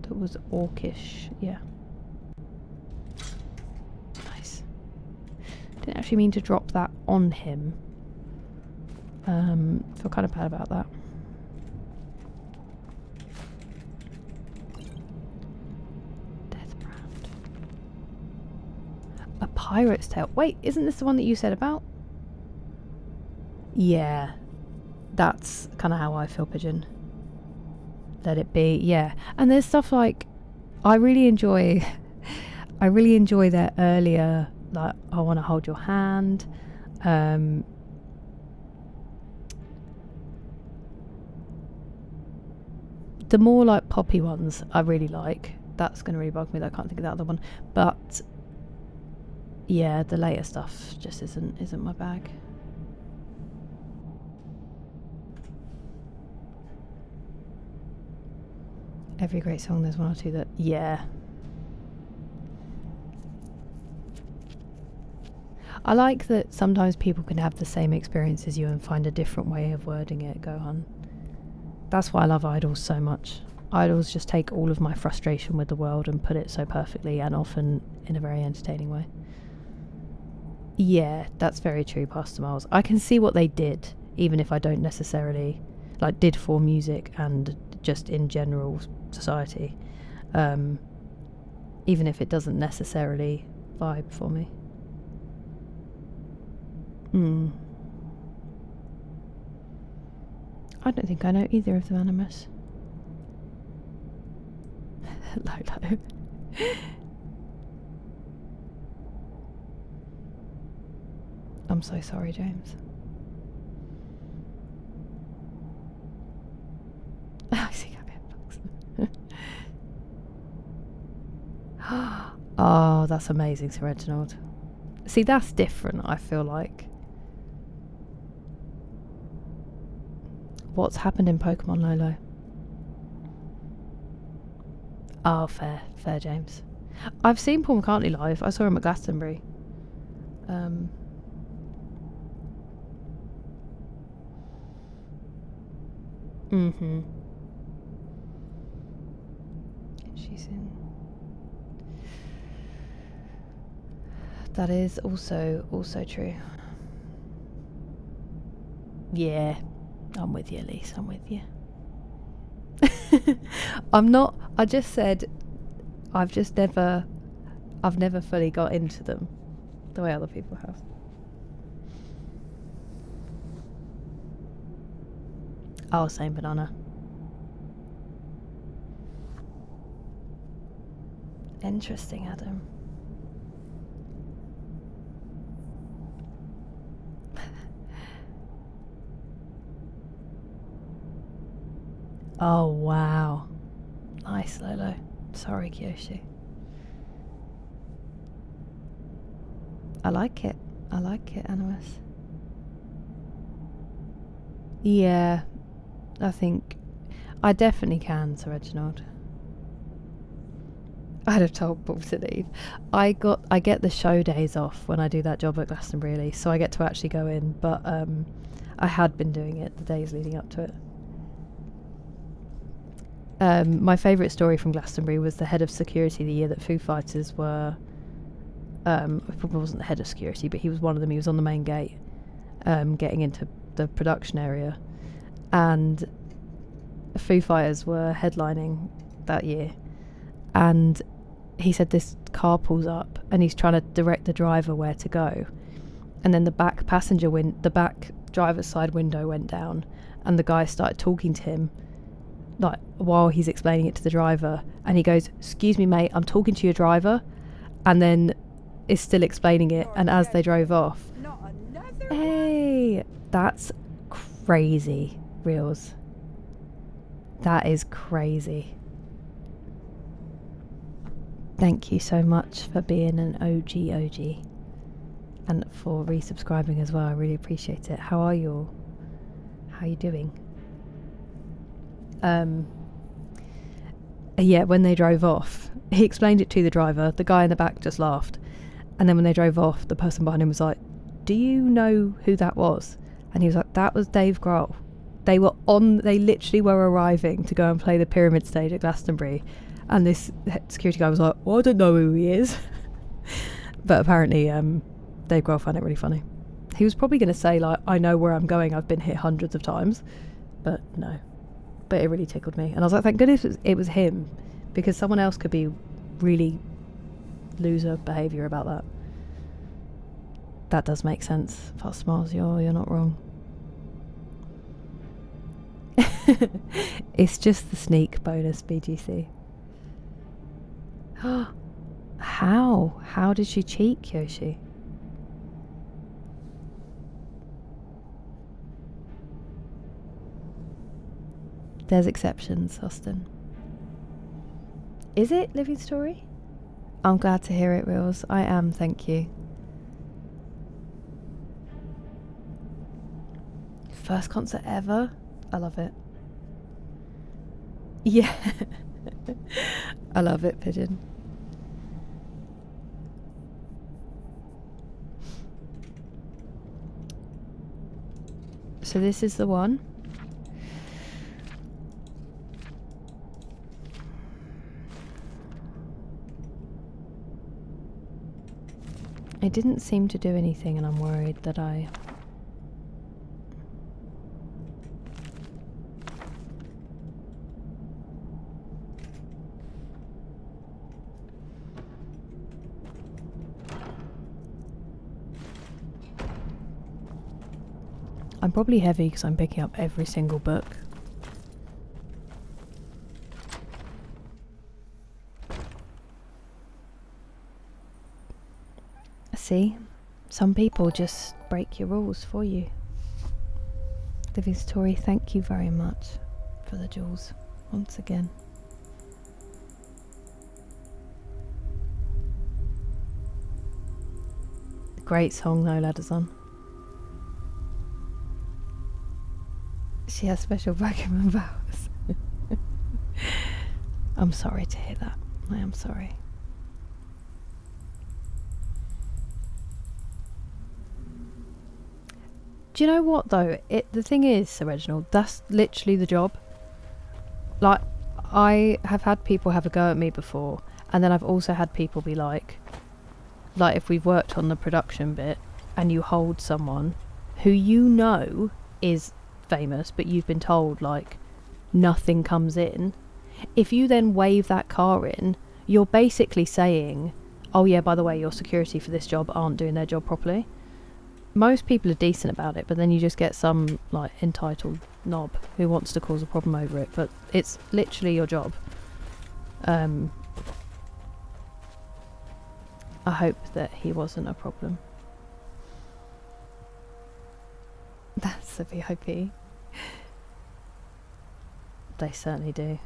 That was orcish, yeah. Nice. Didn't actually mean to drop that on him. Feel kind of bad about that. Deathbrand. A pirate's tale. Wait, isn't this the one that you said about? Yeah. That's kind of how I feel, Pigeon. Let it be, yeah. And there's stuff like, I really enjoy their earlier, like, I want to hold your hand. The more like poppy ones I really like. That's going to really bug me that I can't think of that other one. But yeah, the later stuff just isn't my bag. Every great song, there's one or two that, yeah. I like that sometimes people can have the same experience as you and find a different way of wording it, Gohan. That's why I love Idols so much. Idols just take all of my frustration with the world and put it so perfectly, and often in a very entertaining way. Yeah, that's very true, Pastor Miles. I can see what they did, even if I don't necessarily, like, did for music and just in general society, even if it doesn't necessarily vibe for me. I don't think I know either of them, Animus. Lolo. I'm so sorry, James. I see Oh, that's amazing, Sir Reginald. See, that's different, I feel like. What's happened in Pokemon, Lolo? Oh, fair, James. I've seen Paul McCartney live. I saw him at Glastonbury. She's in. That is also true. Yeah, I'm with you, Elise. I'm with you. I'm not. I just said I've never fully got into them the way other people have. Oh, same banana. Interesting, Adam. Oh, wow. Nice, Lolo. Sorry, Kyoshi. I like it, Animus. Yeah, I think I definitely can, Sir Reginald. I'd have told Paul to leave. I get the show days off when I do that job at Glastonbury, so I get to actually go in, but I had been doing it the days leading up to it. My favourite story from Glastonbury was the head of security the year that Foo Fighters were... he probably wasn't the head of security, but he was one of them. He was on the main gate, getting into the production area. And Foo Fighters were headlining that year. And he said this car pulls up and he's trying to direct the driver where to go. And then the back driver's side window went down and the guy started talking to him, like, while he's explaining it to the driver, and he goes, "Excuse me, mate, I'm talking to your driver," and then is still explaining it, and as they drove off. Not another one. Hey, that's crazy, Reels. That is crazy. Thank you so much for being an OG, and for resubscribing as well. I really appreciate it. How are you all? How are you doing? Yeah, when they drove off, he explained it to the driver. The guy in the back just laughed. And then when they drove off, the person behind him was like, "Do you know who that was?" And he was like, "That was Dave Grohl." They literally were arriving to go and play the Pyramid stage at Glastonbury. And this security guy was like, "Well, I don't know who he is." But apparently, Dave Grohl found it really funny. He was probably going to say, like, "I know where I'm going, I've been here hundreds of times." But no. But it really tickled me. And I was like, thank goodness it was him. Because someone else could be really loser behaviour about that. That does make sense. Fast Smiles, you're not wrong. It's just the sneak bonus, BGC. How? How did she cheat, Kyoshi? There's exceptions, Austin. Is it Living Story? I'm glad to hear it, Reels. I am, thank you. First concert ever? I love it. Yeah. I love it, Pigeon. So this is the one. It didn't seem to do anything, and I'm worried that I'm probably heavy because I'm picking up every single book. See? Some people just break your rules for you. Living Story, thank you very much for the jewels once again. Great song though, Ladders On. She has special Pokemon powers. I'm sorry to hear that. I am sorry. Do you know what though? The thing is, Sir Reginald, that's literally the job. Like, I have had people have a go at me before, and then I've also had people be like if we've worked on the production bit and you hold someone who you know is famous, but you've been told like nothing comes in, if you then wave that car in, you're basically saying, oh yeah, by the way, your security for this job aren't doing their job properly. Most people are decent about it, but then you just get some like entitled knob who wants to cause a problem over it, but it's literally your job. I hope that he wasn't a problem. That's the VIP. They certainly do.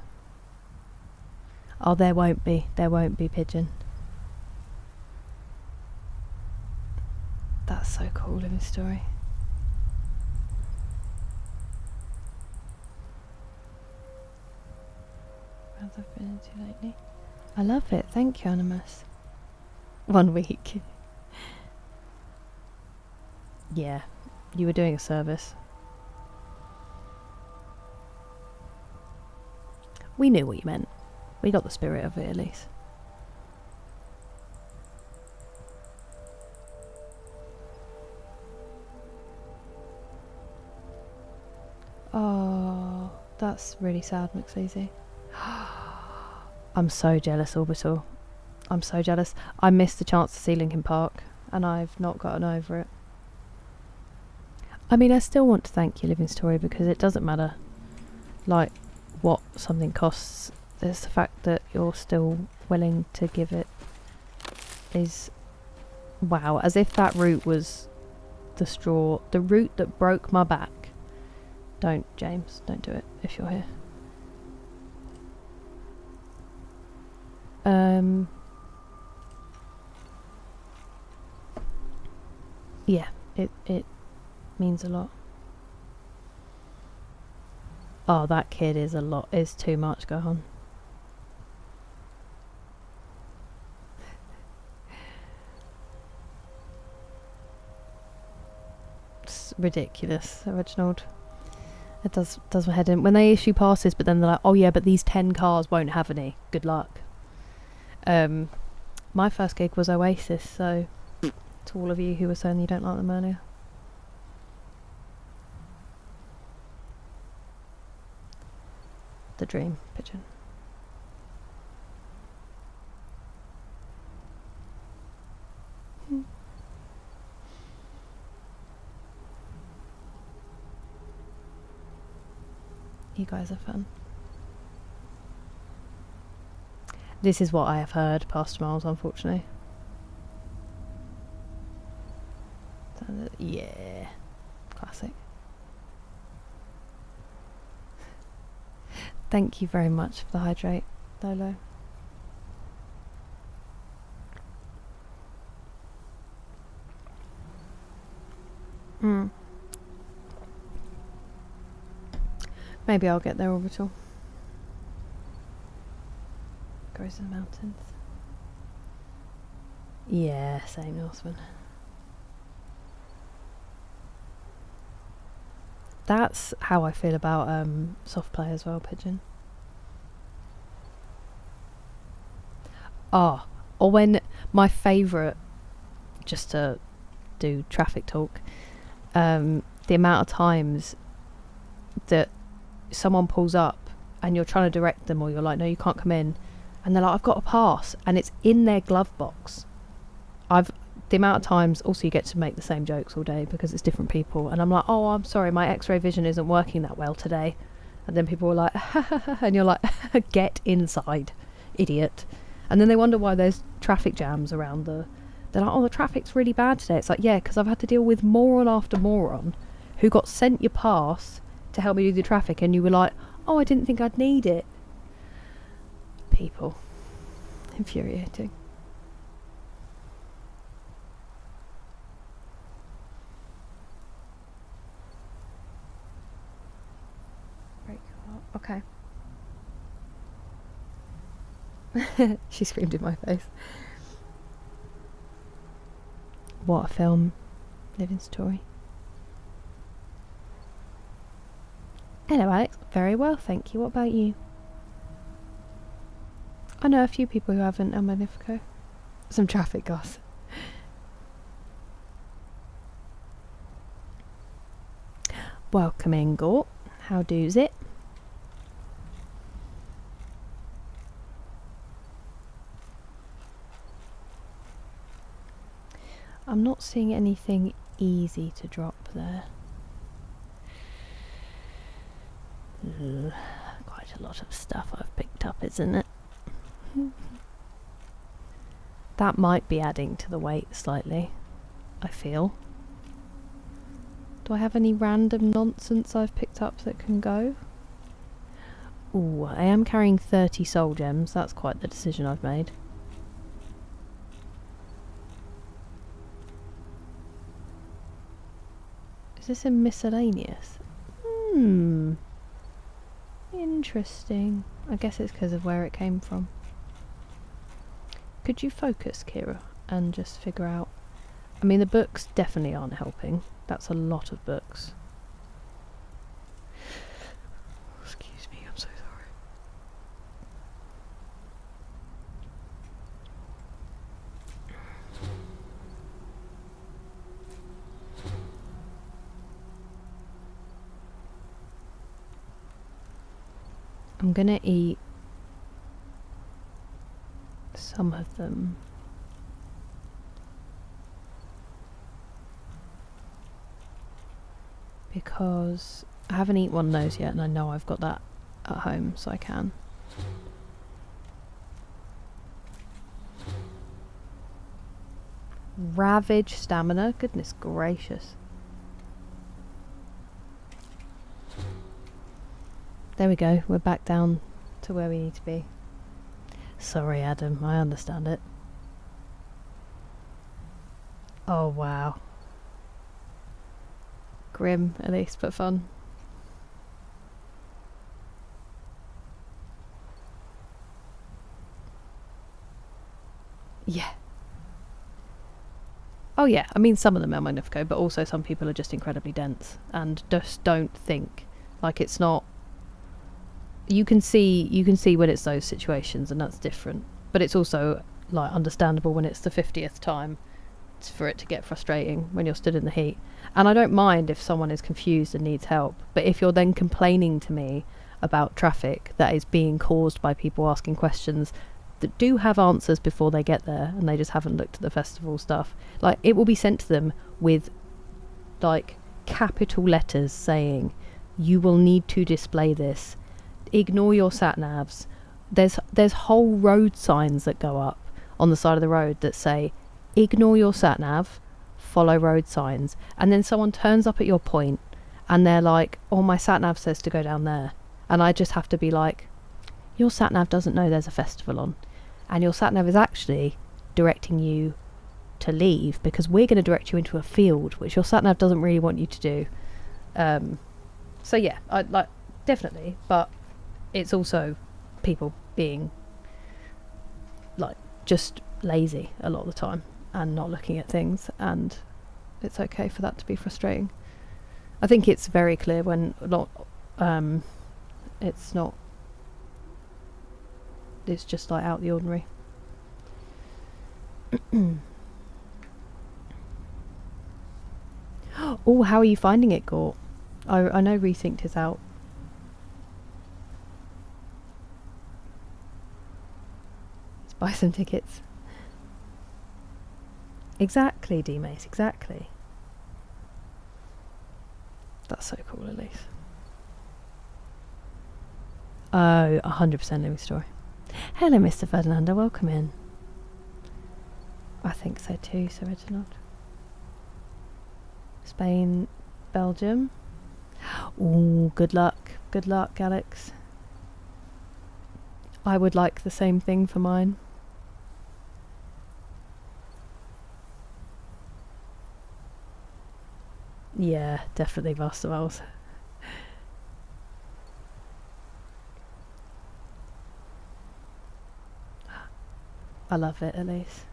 Oh, there won't be Pigeon. That's so cool, Living Story. What I've been into lately. I love it. Thank you, Animus. 1 week. Yeah, you were doing a service. We knew what you meant. We got the spirit of it at least. Oh, that's really sad, McSleazy. I'm so jealous, Orbital. I'm so jealous. I missed the chance to see Linkin Park, and I've not gotten over it. I mean, I still want to thank you, Living Story, because it doesn't matter, like, what something costs. There's the fact that you're still willing to give it is... Wow, as if that route was the straw, the route that broke my back. Don't, James, don't do it if you're here. Yeah, it means a lot. Oh, that kid is too much, go on. It's ridiculous, Reginald. It does my head in. When they issue passes, but then they're like, oh yeah, but these 10 cars won't have any. Good luck. My first gig was Oasis, so to all of you who were saying you don't like them earlier. The dream pigeon. You guys are fun. This is what I have heard, Pastor Miles, unfortunately. Yeah. Classic. Thank you very much for the hydrate, Lolo. Maybe I'll get there, Orbital. Grows in the mountains. Yeah, same Norseman. That's how I feel about soft play as well, Pigeon. Ah, or when my favourite, just to do traffic talk, the amount of times that someone pulls up and you're trying to direct them, or you're like, no, you can't come in, and they're like, I've got a pass, and it's in their glove box. The amount of times, also you get to make the same jokes all day because it's different people, and I'm like, oh, I'm sorry, my x-ray vision isn't working that well today, and then people are like, ha ha ha, and you're like, get inside, idiot. And then they wonder why there's traffic jams around they're like, oh, the traffic's really bad today. It's like, yeah, because I've had to deal with moron after moron who got sent your pass to help me do the traffic, and you were like, oh, I didn't think I'd need it. People. Infuriating. Break your heart. Okay. She screamed in my face. What a film. Living Story. Hello, Alex. Very well, thank you. What about you? I know a few people who haven't El Magnifico. Some traffic goss. Welcome in, Gort. How do's it? I'm not seeing anything easy to drop there. Ugh, quite a lot of stuff I've picked up, isn't it? That might be adding to the weight slightly, I feel. Do I have any random nonsense I've picked up that can go? Ooh, I am carrying 30 soul gems. That's quite the decision I've made. Is this in miscellaneous? Interesting. I guess it's because of where it came from. Could you focus, Kira, and just figure out... I mean, the books definitely aren't helping. That's a lot of books. Excuse me, I'm so sorry. I'm gonna eat some of them. because I haven't eaten one of those yet, and I know I've got that at home, so I can. Ravage stamina, goodness gracious. There we go, we're back down to where we need to be. Sorry, Adam, I understand it. Oh, wow. Grim, at least, but fun. Yeah. Oh yeah, I mean some of them are magnifico, but also some people are just incredibly dense and just don't think. Like, it's not... You can see when it's those situations, and that's different. But it's also, like, understandable when it's the 50th time for it to get frustrating when you're stood in the heat. And I don't mind if someone is confused and needs help, but if you're then complaining to me about traffic that is being caused by people asking questions that do have answers before they get there, and they just haven't looked at the festival stuff, like, it will be sent to them with, like, capital letters saying, you will need to display this, ignore your sat navs. There's whole road signs that go up on the side of the road that say, ignore your sat nav, follow road signs. And then someone turns up at your point and they're like, oh, my sat nav says to go down there. And I just have to be like, your sat nav doesn't know there's a festival on, and your sat nav is actually directing you to leave because we're going to direct you into a field, which your sat nav doesn't really want you to do. So yeah, I like, definitely, but it's also people being, like, just lazy a lot of the time and not looking at things, and it's okay for that to be frustrating. I think it's very clear when it's not, it's just like out the ordinary. Oh, how are you finding it, Gort? I know Resynced is out. Let's buy some tickets. Exactly, D-Mace, exactly. That's so cool, Elise. Oh, 100% living story. Hello, Mr. Ferdinando, welcome in. I think so too, Sir Reginald. Spain, Belgium. Ooh, good luck, Alex. I would like the same thing for mine. Yeah, definitely Vastavals. I love it, Elise.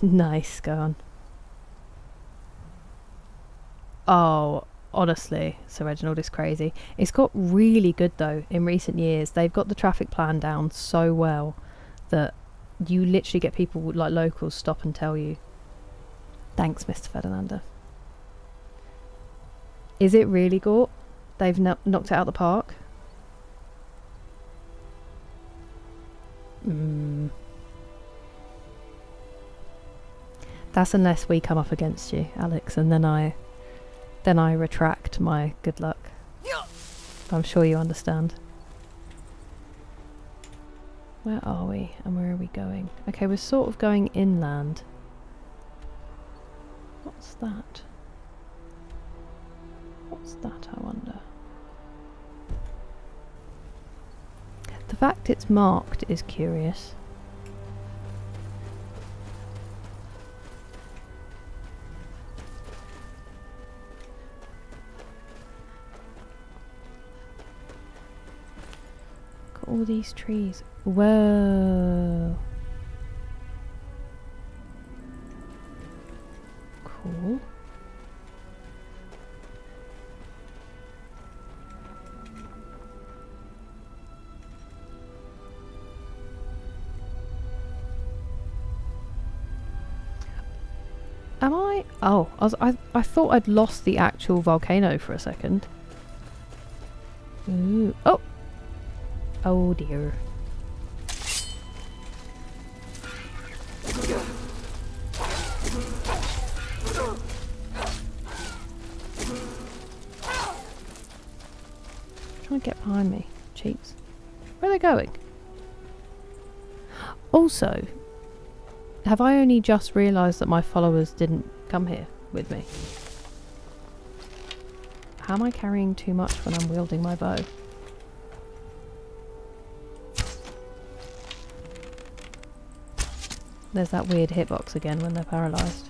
Nice, go on. Oh, honestly, Sir Reginald is crazy. It's got really good, though, in recent years. They've got the traffic plan down so well that you literally get people, like locals, stop and tell you. Thanks, Mr. Ferdinando. Is it really, Gort? They've knocked it out of the park? That's unless we come up against you, Alex, and then I retract my good luck. I'm sure you understand. Where are we and where are we going? Okay, we're sort of going inland. What's that? What's that, I wonder? The fact it's marked is curious. Got all these trees. Whoa. Cool. Am I? Oh, I thought I'd lost the actual volcano for a second. Ooh. Oh! Oh dear. Trying to get behind me. Cheats. Where are they going? Also, have I only just realised that my followers didn't come here with me? How am I carrying too much when I'm wielding my bow? There's that weird hitbox again when they're paralysed.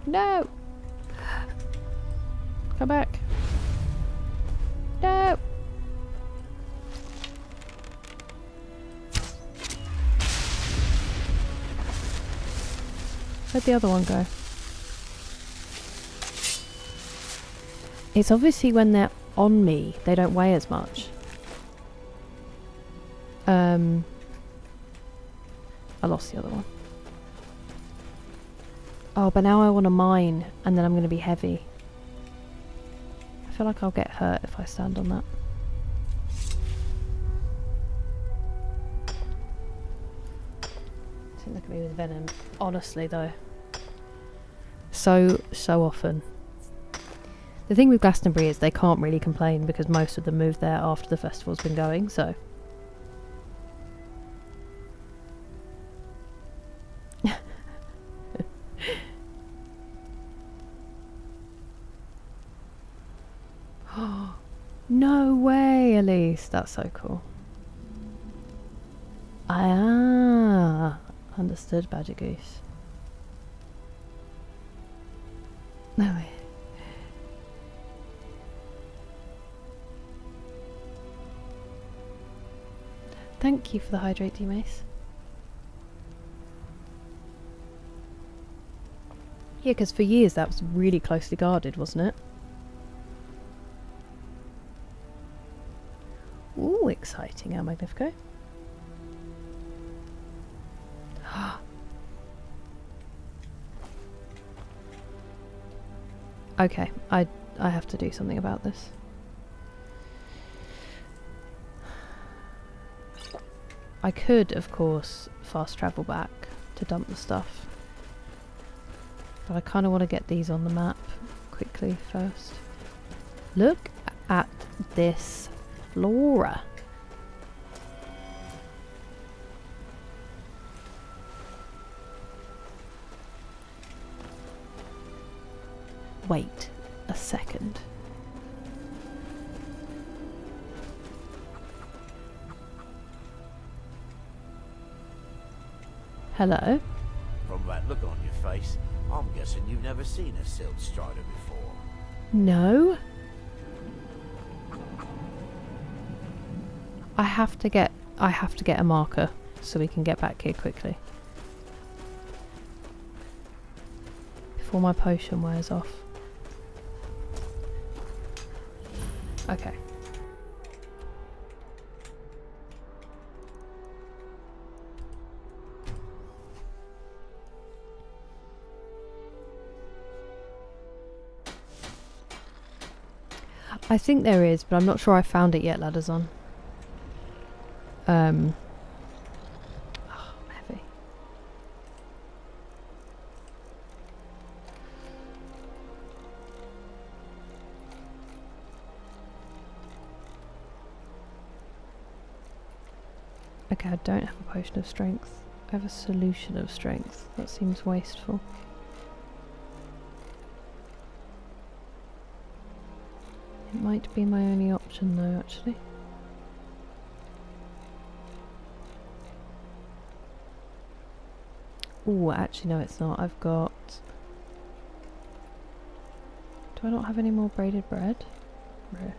No! Come back. No! Where'd the other one go? It's obviously when they're on me, they don't weigh as much. I lost the other one. Oh, but now I want to mine, and then I'm going to be heavy. I feel like I'll get hurt if I stand on that. Don't look at me with venom. Honestly, though. So often. The thing with Glastonbury is they can't really complain because most of them moved there after the festival's been going, so... No way, Elise! That's so cool. Understood, Badger Goose. No way. Thank you for the hydrate, D-Mace. Yeah, because for years that was really closely guarded, wasn't it? Ooh, exciting, El Magnifico. Okay, I have to do something about this. I could, of course, fast travel back to dump the stuff. But I kind of want to get these on the map quickly first. Look at this flora. Wait a second. Hello? From that look on your face, I'm guessing you've never seen a silt strider before. No? I have to get a marker so we can get back here quickly. Before my potion wears off. Okay. I think there is, but I'm not sure I found it yet, Ladders on. Oh, heavy. Okay, I don't have a potion of strength. I have a solution of strength. That seems wasteful. It might be my only option though, actually. Oh, actually no it's not. I've got... Do I not have any more braided bread? Rare.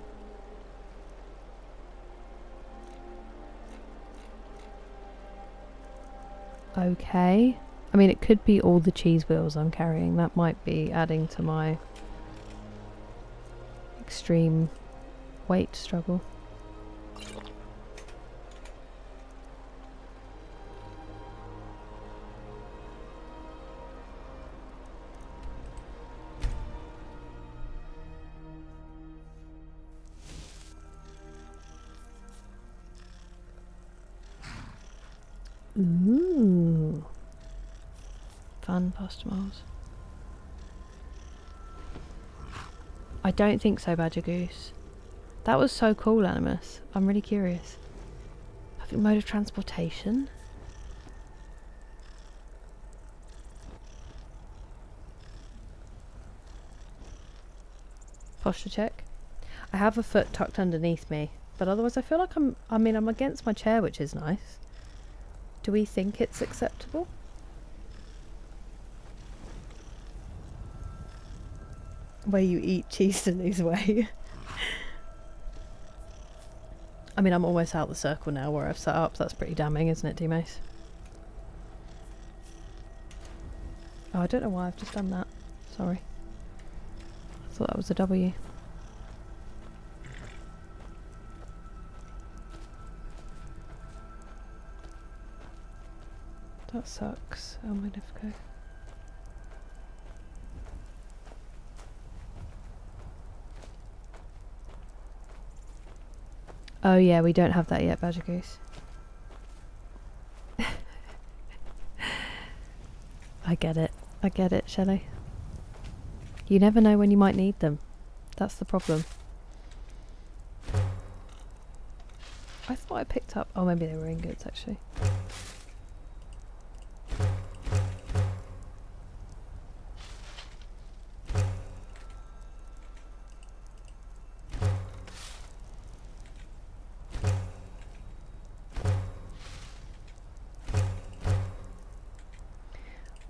Okay. I mean, it could be all the cheese wheels I'm carrying. That might be adding to my extreme weight struggle. Ooh. Fun pasta miles. I don't think so, Badger Goose. That was so cool, Animus. I'm really curious. Public mode of transportation? Posture check. I have a foot tucked underneath me, but otherwise I feel like I'm against my chair, which is nice. Do we think it's acceptable? Where you eat cheese to lose weight. I mean, I'm almost out the circle now where I've set up. That's pretty damning, isn't it, D-Mace? Oh, I don't know why I've just done that. Sorry. I thought that was a W. That sucks. Oh, my difficult. Oh yeah, we don't have that yet, Badger Goose. I get it, Shelley. You never know when you might need them. That's the problem. I thought I picked up... Oh, maybe they were ingots, actually.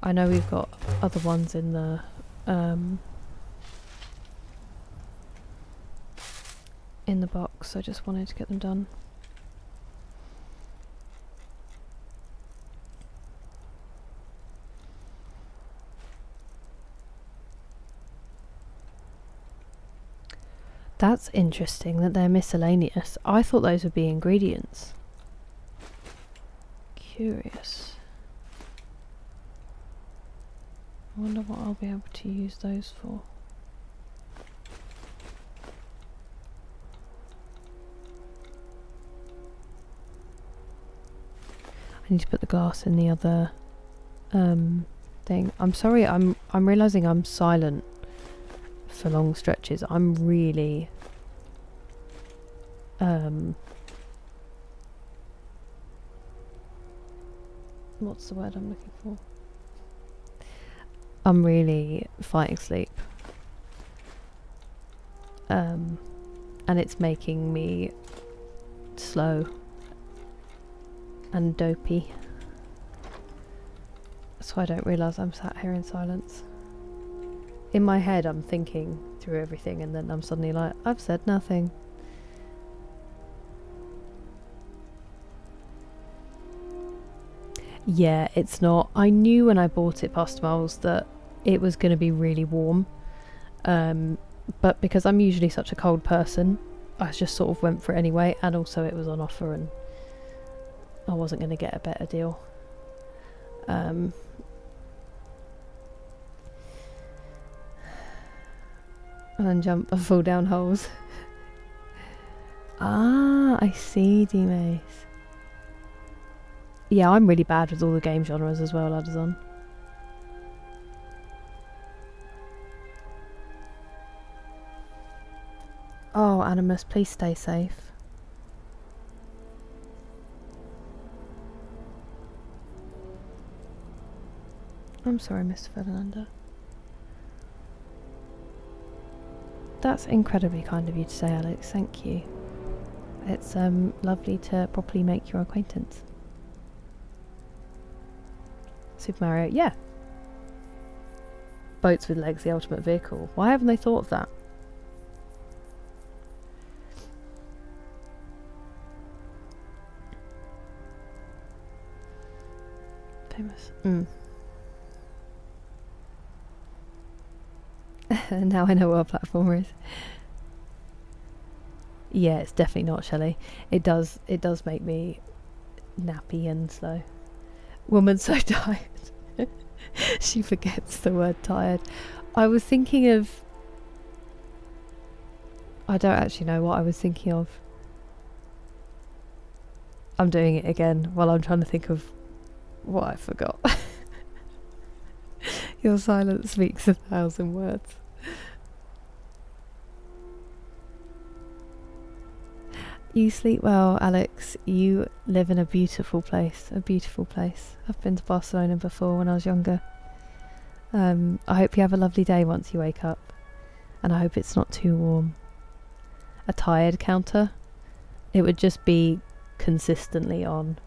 I know we've got other ones in the box. I just wanted to get them done. That's interesting that they're miscellaneous. I thought those would be ingredients. Curious. I wonder what I'll be able to use those for. I need to put the glass in the other thing. I'm sorry, I'm realising I'm silent for long stretches. I'm really what's the word I'm looking for? I'm really fighting sleep. And it's making me slow and dopey. That's why I don't realise I'm sat here in silence. In my head I'm thinking through everything and then I'm suddenly like, I've said nothing. Yeah, it's not. I knew when I bought it past Miles that it was going to be really warm. But because I'm usually such a cold person, I just sort of went for it anyway, and also it was on offer and I wasn't going to get a better deal. And jump and fall down holes. Ah, I see, D-Mace. Yeah, I'm really bad with all the game genres as well, Ladazon. Oh, Animus, please stay safe. I'm sorry, Mr. Ferdinando. That's incredibly kind of you to say, Alex. Thank you. It's lovely to properly make your acquaintance. Super Mario, yeah. Boats with legs, the ultimate vehicle. Why haven't they thought of that? Famous. Now I know what a platformer is. Yeah, it's definitely not, Shelley. It does make me nappy and slow. Woman so tired. She forgets the word tired. I was thinking of... I don't actually know what I was thinking of. I'm doing it again while I'm trying to think of what I forgot. Your silence speaks 1,000 words. You sleep well, Alex. You live in a beautiful place. A beautiful place. I've been to Barcelona before when I was younger. I hope you have a lovely day once you wake up. And I hope it's not too warm. A tired counter? It would just be consistently on.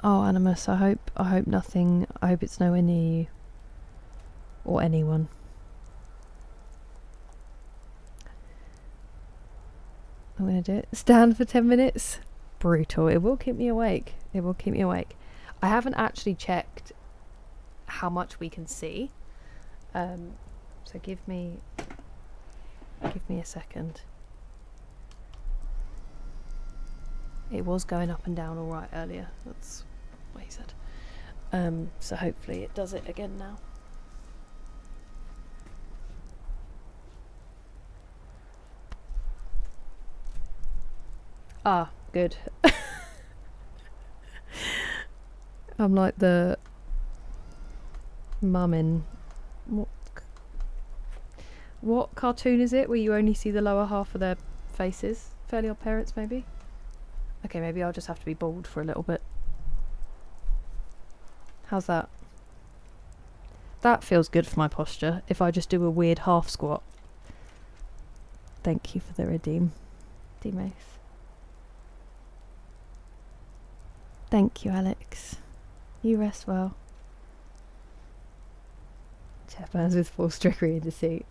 Oh, Animus, I hope nothing, I hope it's nowhere near you. Or anyone. I'm gonna do it. Stand for 10 minutes. Brutal. It will keep me awake. It will keep me awake. I haven't actually checked how much we can see. So give me a second. It was going up and down alright earlier. That's what he said. So hopefully it does it again now. Ah, good. I'm like the mum in what cartoon is it where you only see the lower half of their faces? Fairly Odd Parents, maybe? Okay, maybe I'll just have to be bald for a little bit. How's that? That feels good for my posture if I just do a weird half squat. Thank you for the redeem. Deemace. Thank you, Alex. You rest well. Jeff Burns with false trickery and deceit.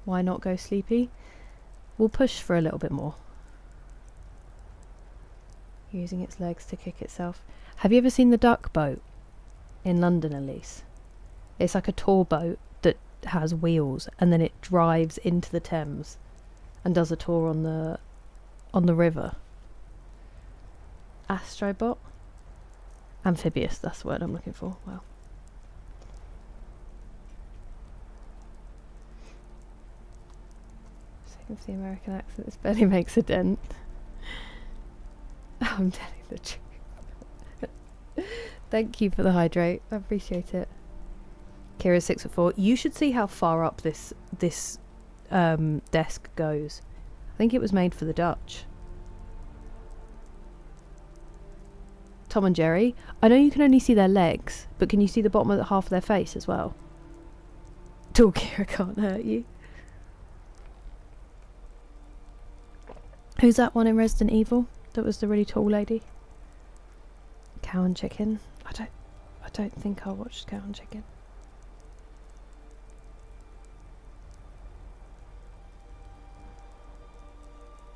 Why not go sleepy? We'll push for a little bit more. Using its legs to kick itself. Have you ever seen the duck boat? In London, Elise. It's like a tour boat that has wheels and then it drives into the Thames and does a tour on the river. Astrobot? Amphibious, that's the word I'm looking for. Wow. Sick of the American accent, this barely makes a dent. I'm telling the truth. Thank you for the hydrate, I appreciate it. Kira's 6'4". You should see how far up this desk goes. I think it was made for the Dutch. Tom and Jerry. I know you can only see their legs, but can you see the bottom of half of their face as well? Tall Kira can't hurt you. Who's that one in Resident Evil? That was the really tall lady? Cow and Chicken? I don't think I watched Cow and Chicken.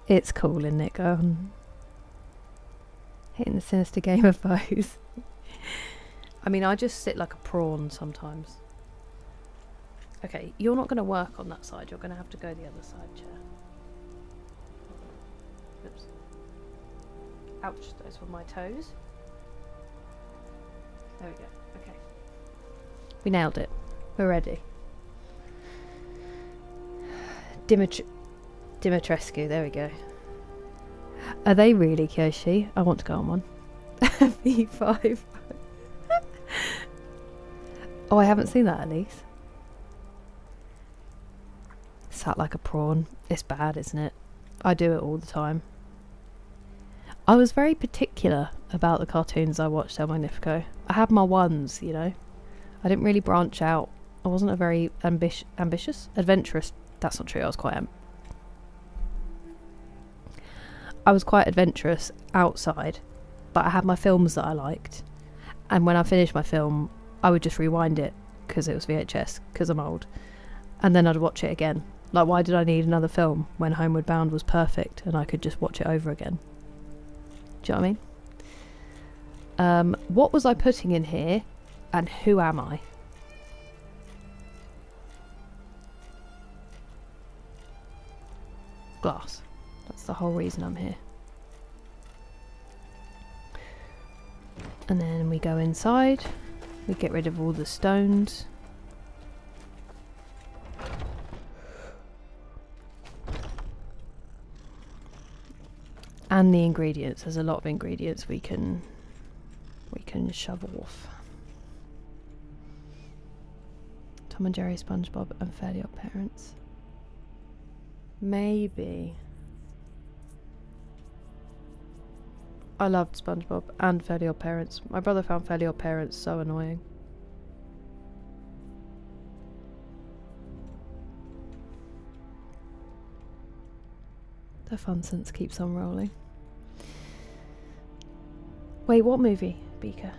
It's cool, isn't it? Go on. Hitting the sinister game of foes. I mean, I just sit like a prawn sometimes. Okay, you're not going to work on that side. You're going to have to go the other side, chair. Oops. Ouch, those were my toes. There we go. Okay. We nailed it. We're ready. Dimitrescu, there we go. Are they really, Kyoshi? I want to go on one. V5. Oh, I haven't seen that, Elise. Sat like a prawn. It's bad, isn't it? I do it all the time. I was very particular about the cartoons I watched El Magnifico. I had my ones, you know. I didn't really branch out. I wasn't a very ambitious? Adventurous. That's not true, I was quite I was quite adventurous outside, but I had my films that I liked, and when I finished my film I would just rewind it because it was VHS, because I'm old, and then I'd watch it again. Like, why did I need another film when Homeward Bound was perfect and I could just watch it over again? Do you know what I mean? What was I putting in here, and who am I? Glass. That's the whole reason I'm here. And then we go inside. We get rid of all the stones. And the ingredients. There's a lot of ingredients we can shove off. Tom and Jerry, SpongeBob, and Fairly Odd Parents. Maybe. I loved SpongeBob and Fairly Odd Parents. My brother found Fairly Odd Parents so annoying. The fun sense keeps on rolling. Wait, what movie, Beaker?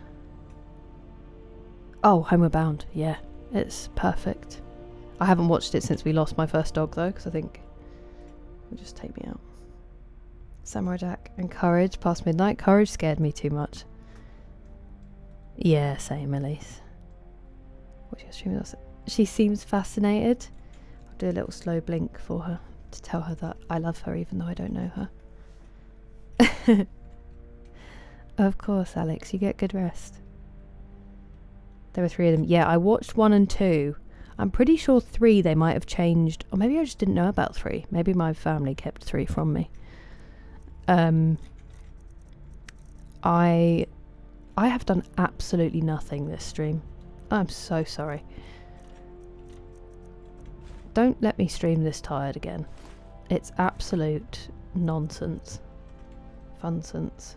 Oh, Homeward Bound. Yeah, it's perfect. I haven't watched it since we lost my first dog though, because I think it would just take me out. Samurai Jack and Courage past midnight. Courage scared me too much. Yeah, same, Elise. What's your stream? She seems fascinated. I'll do a little slow blink for her to tell her that I love her even though I don't know her. Of course, Alex, you get good rest. There were 3 of them. Yeah, I watched 1 and 2. I'm pretty sure 3 they might have changed, or maybe I just didn't know about 3. Maybe my family kept 3 from me. I have done absolutely nothing this stream. I'm so sorry. Don't let me stream this tired again. It's absolute nonsense. Funsense.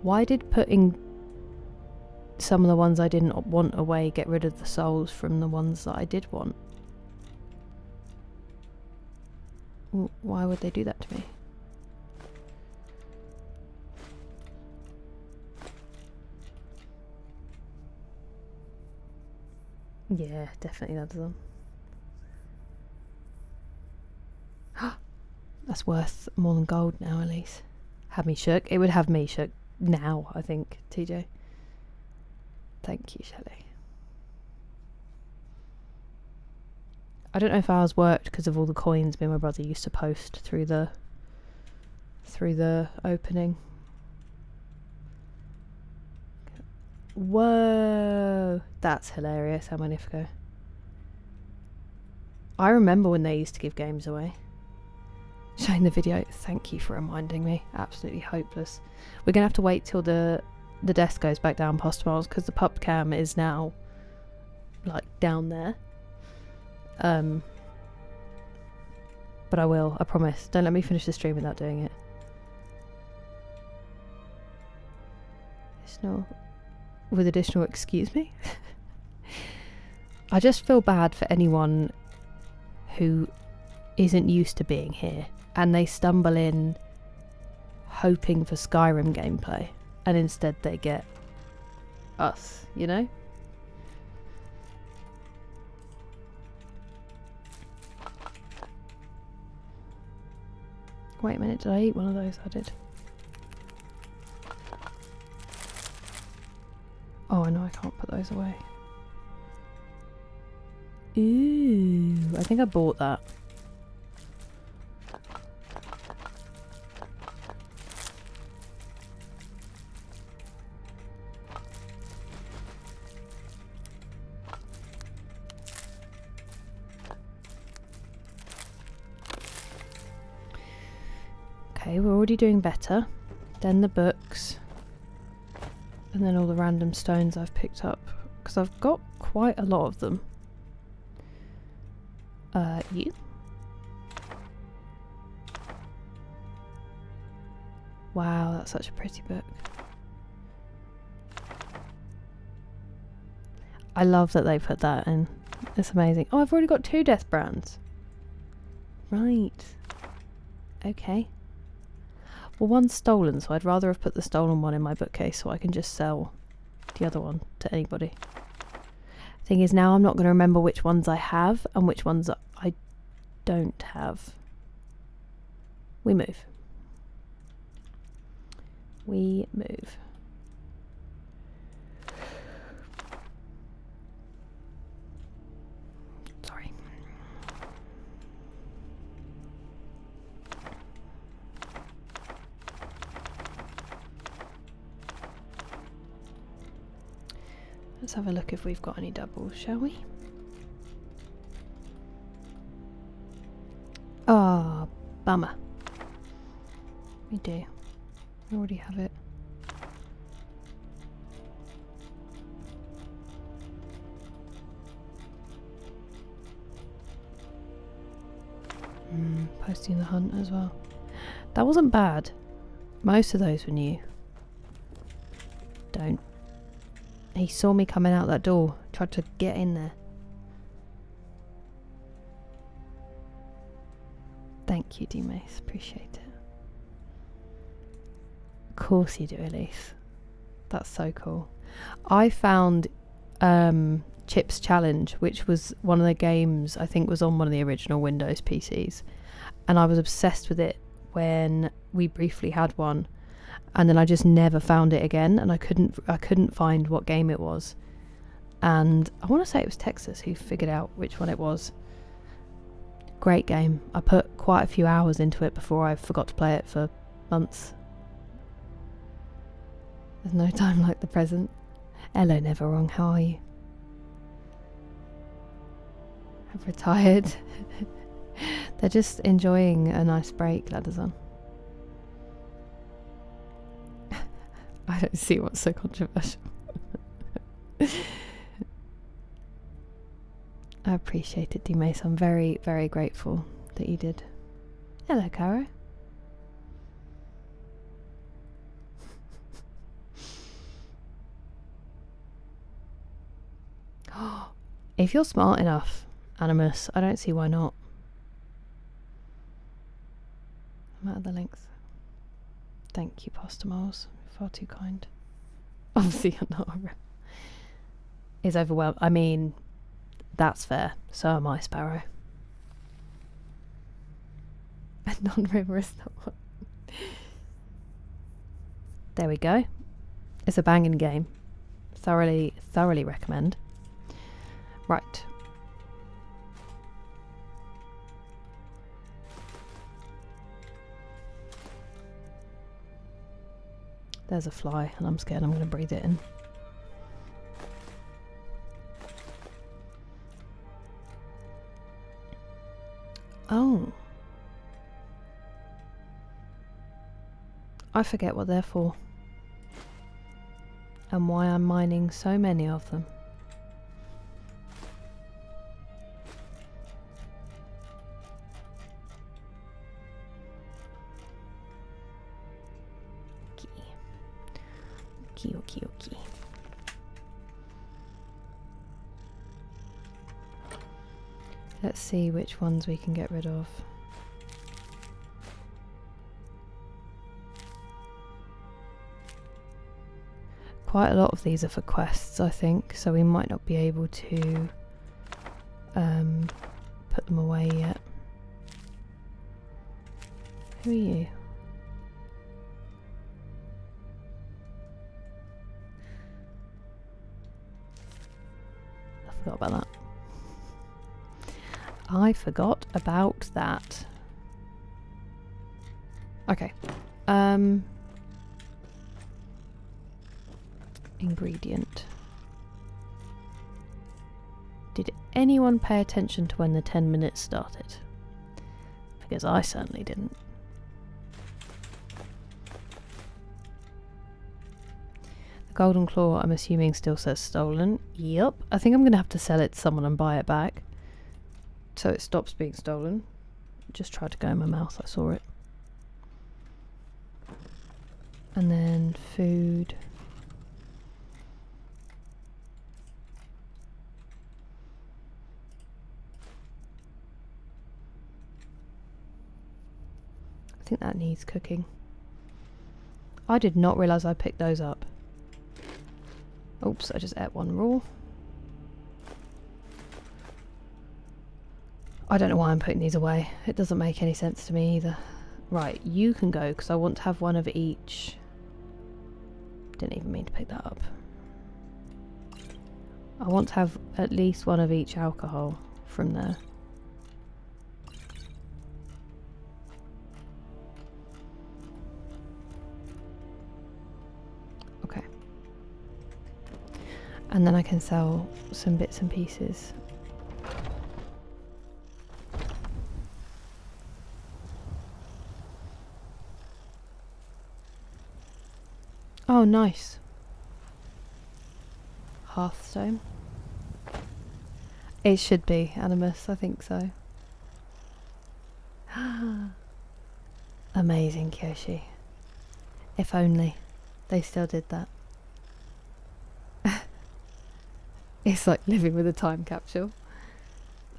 Why did putting some of the ones I didn't want away get rid of the souls from the ones that I did want? Why would they do that to me? Yeah, definitely that's them. That's worth more than gold now, Elise. Have me shook. It would have me shook now, I think, TJ. Thank you, Shelley. I don't know if ours worked because of all the coins me and my brother used to post through the opening. Whoa, that's hilarious. How magnifico. I remember when they used to give games away. Showing the video. Thank you for reminding me. Absolutely hopeless. We're gonna have to wait till the desk goes back down past miles because the pup cam is now like down there. But I will, I promise. Don't let me finish the stream without doing it. Additional excuse me? I just feel bad for anyone who isn't used to being here and they stumble in hoping for Skyrim gameplay and instead they get us, you know? Wait a minute, did I eat one of those? I did. Oh, I know I can't put those away. Ooh, I think I bought that. Okay, we're already doing better. Then the books. And then all the random stones I've picked up. Because I've got quite a lot of them. You? Wow, that's such a pretty book. I love that they put that in. It's amazing. Oh, I've already got 2 death brands. Right. Okay. Well, one's stolen, so I'd rather have put the stolen one in my bookcase so I can just sell the other one to anybody. Thing is, now I'm not going to remember which ones I have and which ones I don't have. We move. We move. Sorry. Let's have a look if we've got any doubles, shall we? Ah, bummer. We do. We already have it. posting the hunt as well. That wasn't bad. Most of those were new. Don't. He saw me coming out that door. Tried to get in there. Thank you, D-Mace. Appreciate it. Of course you do, Elise. That's so cool. I found Chip's Challenge, which was one of the games I think was on one of the original Windows PCs, and I was obsessed with it when we briefly had one, and then I just never found it again, and I couldn't find what game it was. And I want to say it was Texas who figured out which one it was. Great game. I put quite a few hours into it before I forgot to play it for months. There's no time like the present. Hello, Never Wrong. How are you? I've retired. They're just enjoying a nice break, Ladazon. I don't see what's so controversial. I appreciate it, D-Mace. I'm very, very grateful that you did. Hello, Caro. If you're smart enough, Animus, I don't see why not. I'm out of the links. Thank you, Pastor Miles. Far too kind. Obviously, you're not a rep. Is overwhelmed. I mean, that's fair. So am I, Sparrow. Non-river is not one. There we go. It's a banging game. Thoroughly recommend. Right. There's a fly, and I'm scared I'm going to breathe it in. Oh. I forget what they're for. And why I'm mining so many of them. Okay. Let's see which ones we can get rid of. Quite a lot of these are for quests, I think, so we might not be able to put them away yet. Who are you? I forgot about that. I forgot about that. Okay. Ingredient. Did anyone pay attention to when the 10 minutes started? Because I certainly didn't. The golden claw, I'm assuming, still says stolen. Yep. I think I'm going to have to sell it to someone and buy it back, so it stops being stolen. Just tried to go in my mouth, I saw it. And then food. I think that needs cooking. I did not realise I picked those up. Oops, I just ate one raw. I don't know why I'm putting these away. It doesn't make any sense to me either. Right, you can go because I want to have one of each. Didn't even mean to pick that up. I want to have at least one of each alcohol from there. Okay. And then I can sell some bits and pieces. Oh, nice. Hearthstone. It should be Animus, I think so. Amazing, Kyoshi. If only they still did that. It's like living with a time capsule.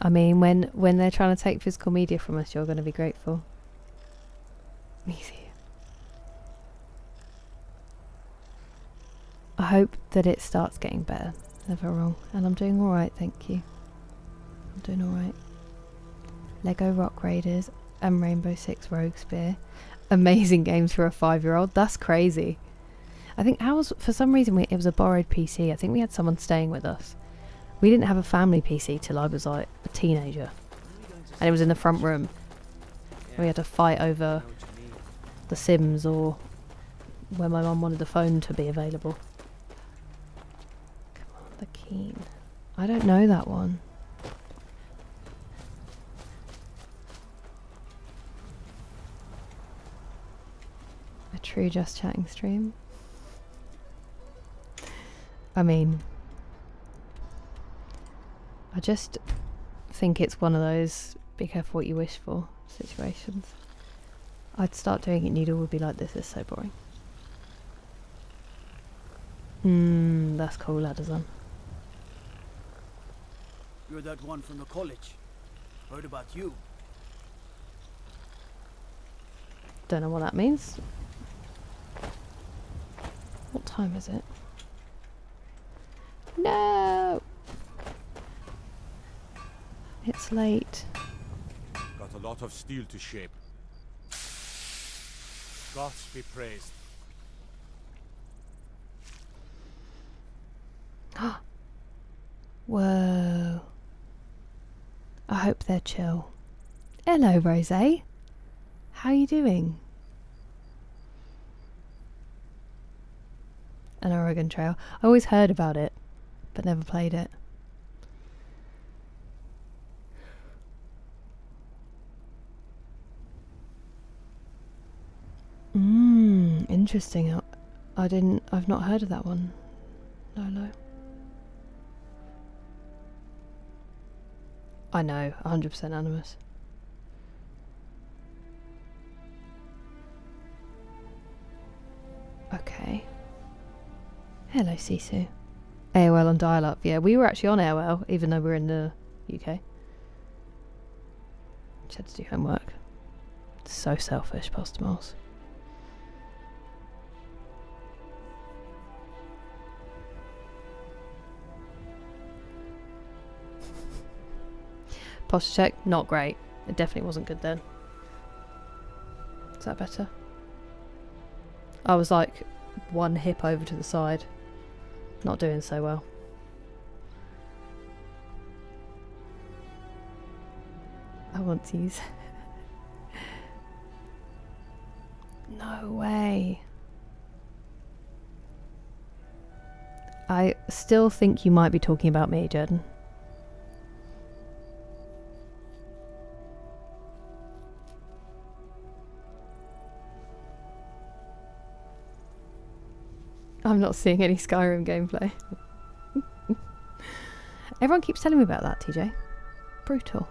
I mean, when they're trying to take physical media from us, you're going to be grateful. Easy. I hope that it starts getting better. Never wrong. And I'm doing alright, thank you. I'm doing alright. Lego Rock Raiders and Rainbow Six Rogue Spear. Amazing games for a 5-year-old. That's crazy. I think ours, for some reason, it was a borrowed PC. I think we had someone staying with us. We didn't have a family PC till I was like a teenager. And it was in the front room. We had to fight over The Sims or when my mum wanted the phone to be available. Come on, the Keen. I don't know that one. A true Just Chatting stream. I mean, I just think it's one of those be careful what you wish for situations. I'd start doing it and Noodle would be like, this is so boring. That's cool, Ladazan. You're that one from the college. Heard about you. Don't know what that means. What time is it? No! It's late. Got a lot of steel to shape. Gods be praised. Whoa. I hope they're chill. Hello, Rose. How you doing? An Oregon Trail. I always heard about it, but never played it. Interesting. I've not heard of that one. No. I know, 100% Animus. Okay. Hello, Sisu. AOL on dial-up. Yeah, we were actually on AOL, even though we're in the UK. Just had to do homework. So selfish, Postmoles. Posture check, not great. It definitely wasn't good then. Is that better? I was like one hip over to the side. Not doing so well. I want to use... No way. I still think you might be talking about me, Jordan. I'm not seeing any Skyrim gameplay. Everyone keeps telling me about that, TJ. Brutal.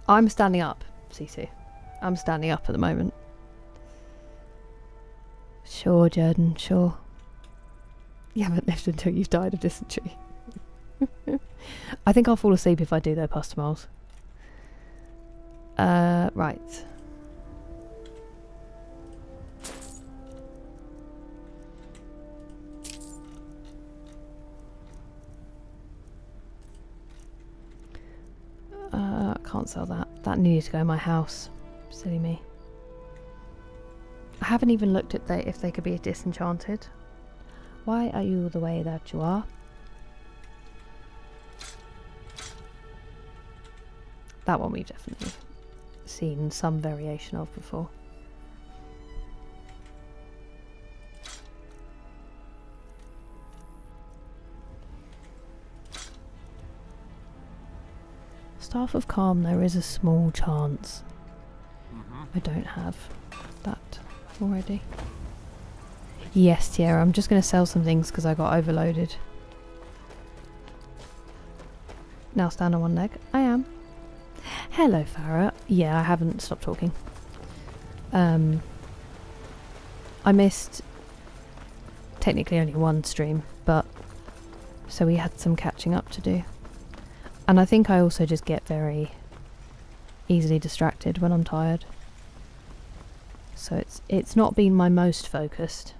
I'm standing up, Sisu. I'm standing up at the moment. Sure, Jordan, sure. You haven't lived until you've died of dysentery. I think I'll fall asleep if I do, though, Pastor Miles. Right. Can't sell that. That needed to go in my house. Silly me. I haven't even looked at if they could be disenchanted. Why are you the way that you are? That one we've definitely seen some variation of before. Staff of Calm, there is a small chance. I don't have that already. Yes, Tierra, I'm just going to sell some things because I got overloaded. Now stand on one leg. I am. Hello, Farah. Yeah, I haven't stopped talking. I missed technically only one stream, but so we had some catching up to do. And I think I also just get very easily distracted when I'm tired. So it's not been my most focused.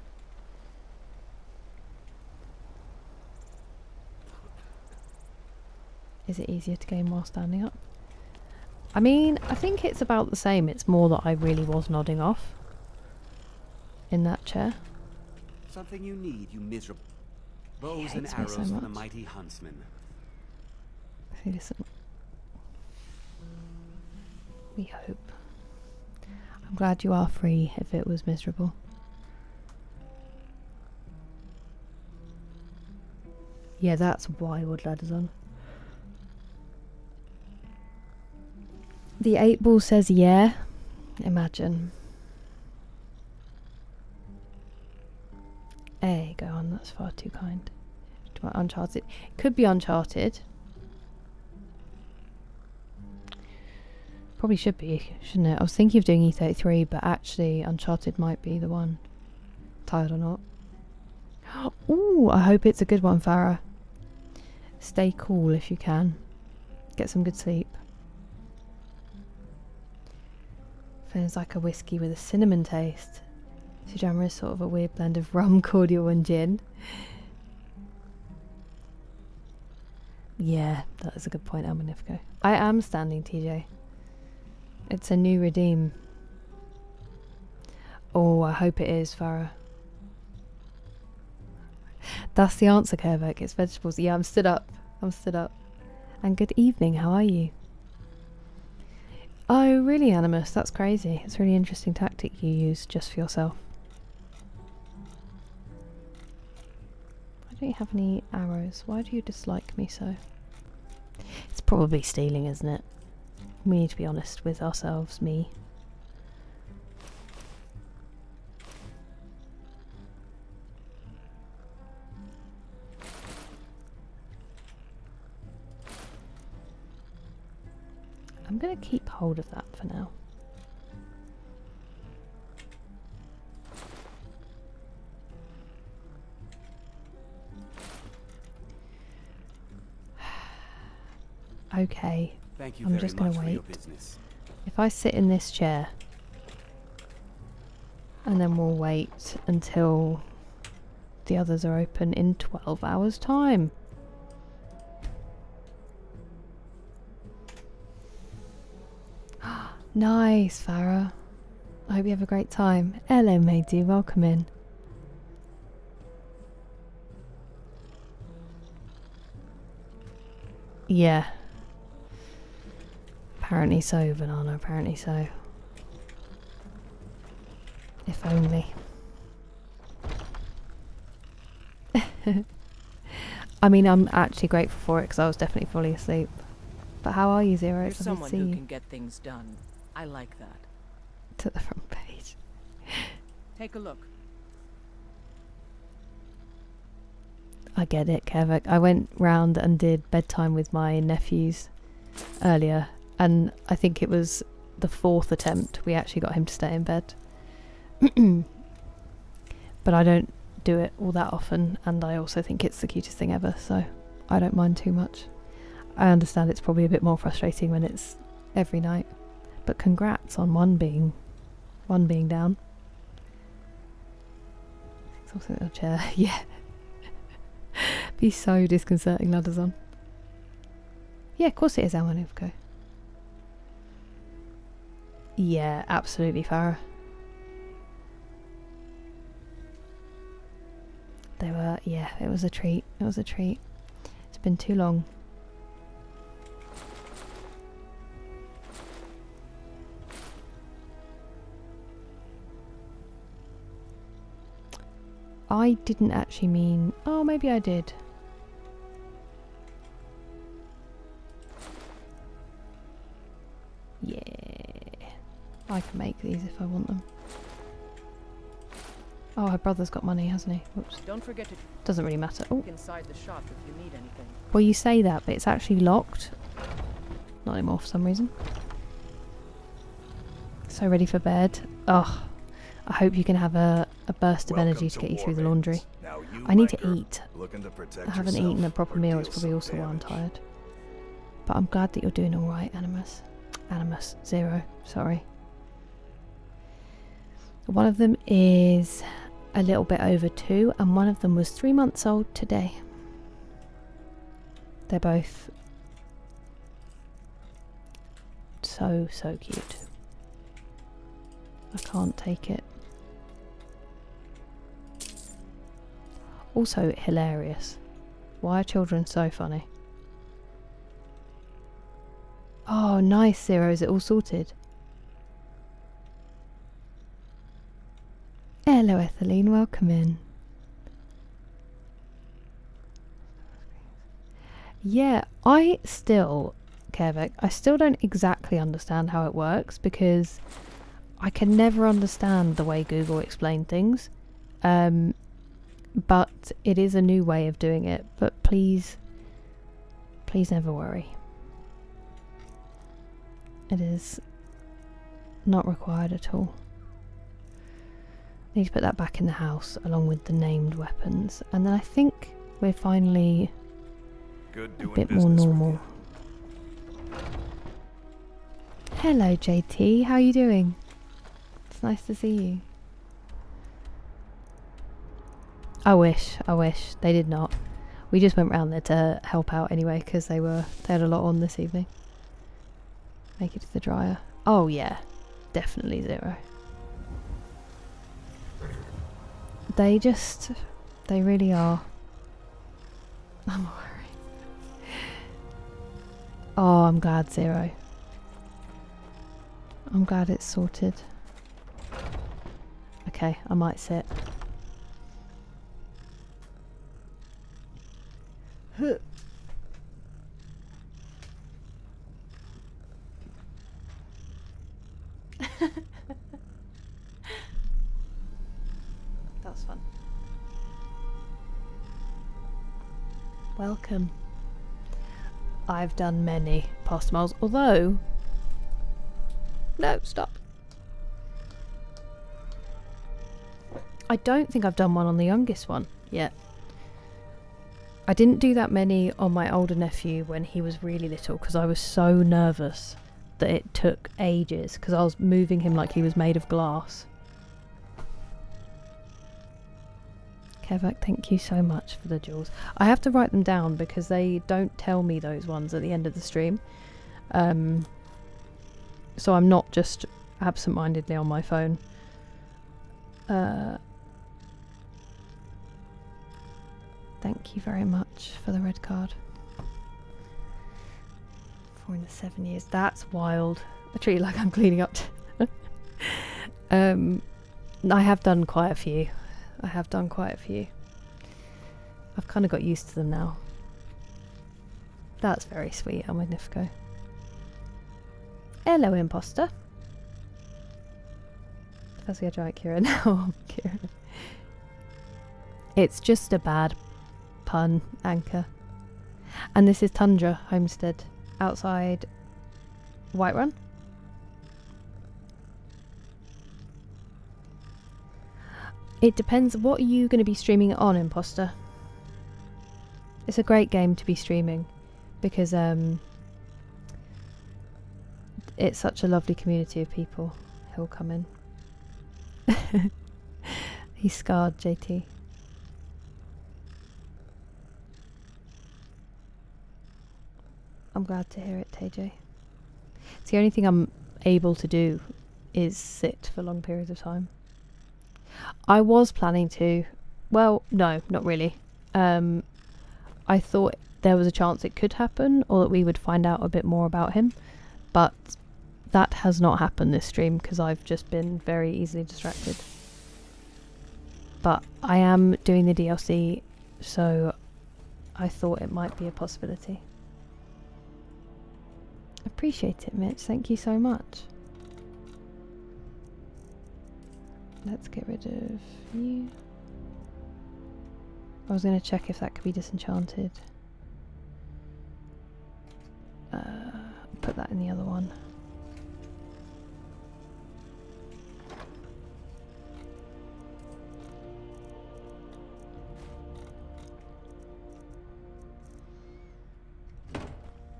Is it easier to game while standing up? I mean, I think it's about the same. It's more that I really was nodding off in that chair. Something you need, you miserable. Bows and hates me arrows so for the much. mighty huntsman. See, listen. We hope. I'm glad you are free if it was miserable. Yeah, that's why wood ladder's on. The 8 ball says yeah. Imagine. Hey, go on, that's far too kind. Do I Uncharted? Could be Uncharted. Probably should be, shouldn't it? I was thinking of doing E33, but actually Uncharted might be the one. Tired or not. Ooh, I hope it's a good one, Farah. Stay cool if you can. Get some good sleep. Feels like a whiskey with a cinnamon taste. Sujamma is sort of a weird blend of rum, cordial and gin. Yeah, that is a good point, Almanifco. I am standing, TJ. It's a new redeem. Oh, I hope it is, Farah. That's the answer, Kervik. It's vegetables. Yeah, I'm stood up. I'm stood up. And good evening, how are you? Oh, really, Animus? That's crazy. It's a really interesting tactic you use just for yourself. Why don't you have any arrows? Why do you dislike me so? It's probably stealing, isn't it? We need to be honest with ourselves, me. I'm going to keep hold of that for now. Okay, Thank you I'm very just going much to for your wait. business. If I sit in this chair, and then we'll wait until the others are open in 12 hours' time. Nice, Farah. I hope you have a great time. Hello, matey. Welcome in. Yeah. Apparently so, Banana. Apparently so. If only. I mean, I'm actually grateful for it because I was definitely fully asleep. But how are you, Zero? You're It's lovely to someone see who you. can get things done. I like that. To the front page. Take a look. I get it, Kevik. I went round and did bedtime with my nephews earlier, and I think it was the 4th attempt we actually got him to stay in bed. But I don't do it all that often, and I also think it's the cutest thing ever, so I don't mind too much. I understand it's probably a bit more frustrating when it's every night, but congrats on one being down. It's also in a chair. Yeah. Be so disconcerting, ladders on. Yeah, of course it is Almanivko. Yeah, absolutely, Farah. They were, yeah, it was a treat. It was a treat. It's been too long. I didn't actually mean... Oh, maybe I did. Yeah. I can make these if I want them. Oh, her brother's got money, hasn't he? Whoops. Don't forget to Doesn't really matter. Oh, look inside the shop if you need anything. well, you say that, but it's actually locked. Not anymore for some reason. So ready for bed. Oh, I hope you can have a burst of energy to get you through the laundry. I need to eat. I haven't eaten a proper meal. It's probably also why I'm tired. But I'm glad that you're doing all right, Animus. Animus, Zero, sorry. One of them is a little bit over 2, and one of them was 3 months old today. They're both so cute. I can't take it. Also hilarious. Why are children so funny? Oh, nice, Zero. Is it all sorted? Hello, Etheline. Welcome in. Yeah, I still, Kevik, I still don't exactly understand how it works because I can never understand the way Google explained things. But it is a new way of doing it. But please never worry. It is not required at all. Need to put that back in the house along with the named weapons, and then I think we're finally a bit more normal. Hello JT, how are you doing? It's nice to see you. I wish they did not. We just went round there to help out anyway because they had a lot on this evening. Make it to the dryer. Oh yeah, definitely Zero. They really are. I'm worried. Oh, I'm glad, Zero. I'm glad it's sorted. Okay, I might sit. That's fun. Welcome. I've done many past miles, although... No, stop. I don't think I've done one on the youngest one yet. I didn't do that many on my older nephew when he was really little because I was so nervous that it took ages because I was moving him like he was made of glass. Kevak, thank you so much for the jewels. I have to write them down because they don't tell me those ones at the end of the stream. So I'm not just absent-mindedly on my phone. Thank you very much for the red card. 4 in the 7 years. That's wild. I treat it like I'm cleaning up. I have done quite a few. I've kind of got used to them now. That's very sweet, I'm Magnifico. Hello, imposter. As we are trying Kira now. Kira. It's just a bad pun, Anchor. And this is Tundra Homestead outside Whiterun. It depends. What are you going to be streaming it on, Imposter? It's a great game to be streaming because it's such a lovely community of people who'll come in. He's scarred, JT. I'm glad to hear it, TJ. It's the only thing I'm able to do is sit for long periods of time. I was planning to. Well, no, not really. I thought there was a chance it could happen or that we would find out a bit more about him. But that has not happened this stream because I've just been very easily distracted. But I am doing the DLC, so I thought it might be a possibility. Appreciate it, Mitch. Thank you so much. Let's get rid of you. I was going to check if that could be disenchanted. Put that in the other one.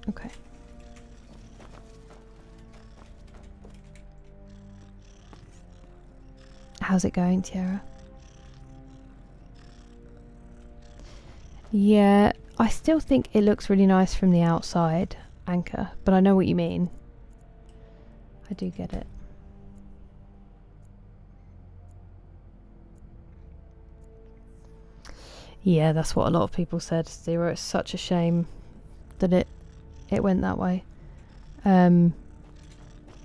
Okay. How's it going, Tiara? Yeah, I still think it looks really nice from the outside, Anchor, but I know what you mean. I do get it. Yeah, that's what a lot of people said. Zero, it's such a shame that it went that way.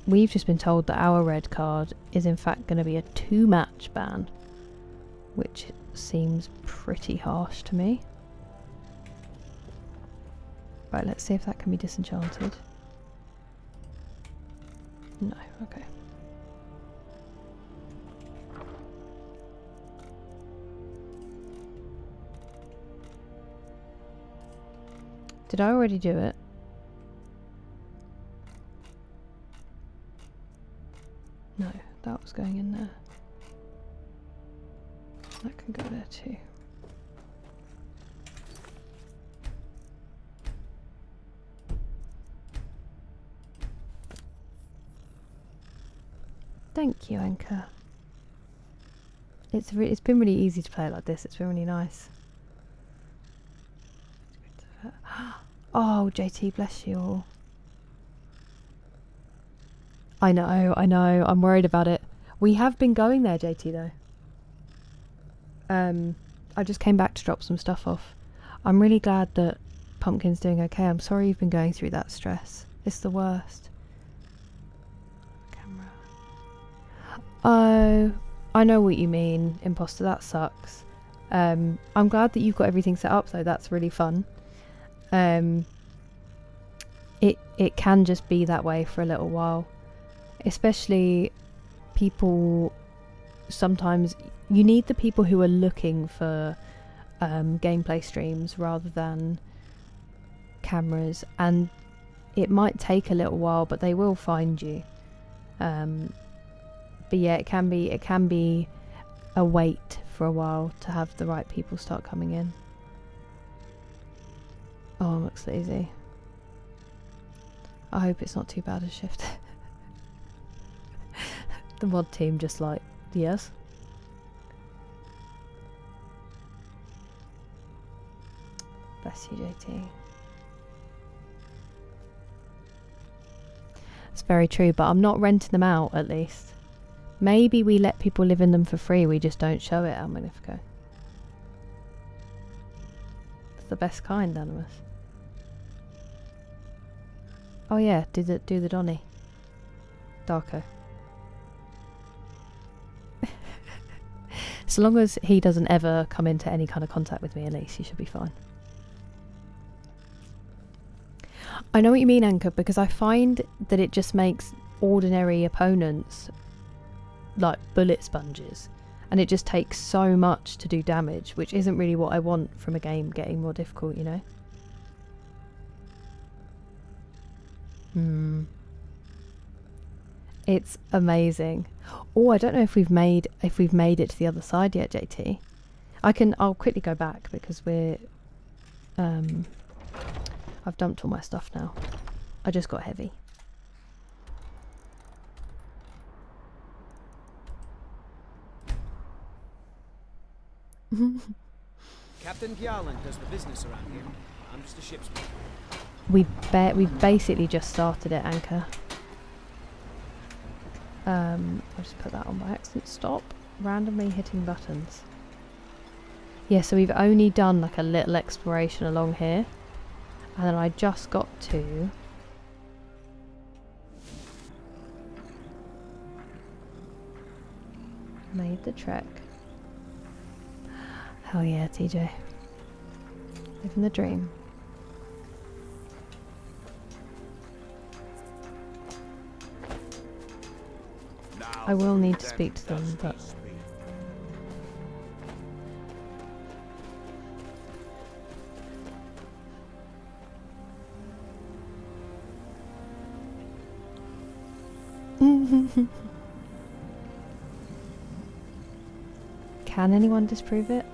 We've just been told that our red card is in fact going to be a 2-match ban, which seems pretty harsh to me. Right, let's see if that can be disenchanted. No, okay. Did I already do it? No, that was going in there. That can go there too. Thank you, Anchor. It's been really easy to play like this. It's been really nice. Oh, JT, bless you all. I know, I'm worried about it. We have been going there, JT, though. I just came back to drop some stuff off. I'm really glad that Pumpkin's doing okay. I'm sorry you've been going through that stress. It's the worst. Camera. Oh, I know what you mean, Imposter. That sucks. I'm glad that you've got everything set up, though. That's really fun. It can just be that way for a little while. Especially people, sometimes you need the people who are looking for gameplay streams rather than cameras, and it might take a little while, but they will find you. But yeah, it can be a wait for a while to have the right people start coming in. Oh, it looks lazy. I hope it's not too bad a shift. The mod team just like, yes. Bless you, JT. It's very true, but I'm not renting them out, at least. Maybe we let people live in them for free, we just don't show it, El Magnifico. It's the best kind, Animus. Oh yeah, do the Donny. Darko. So long as he doesn't ever come into any kind of contact with me, at least, he should be fine. I know what you mean, Anchor, because I find that it just makes ordinary opponents like bullet sponges, and it just takes so much to do damage, which isn't really what I want from a game getting more difficult, you know? It's amazing. Oh, I don't know if we've made it to the other side yet, JT. I'll quickly go back because we're I've dumped all my stuff now. I just got heavy. Captain Gjalland does the business around here. I'm just a ship's man. We've basically just started it, Anchor. I'll just put that on by accident. Stop randomly hitting buttons. Yeah, so we've only done like a little exploration along here, and then I just got to made the trek. Hell yeah, TJ. Living the dream. I will need to speak to them, but Can anyone disprove it?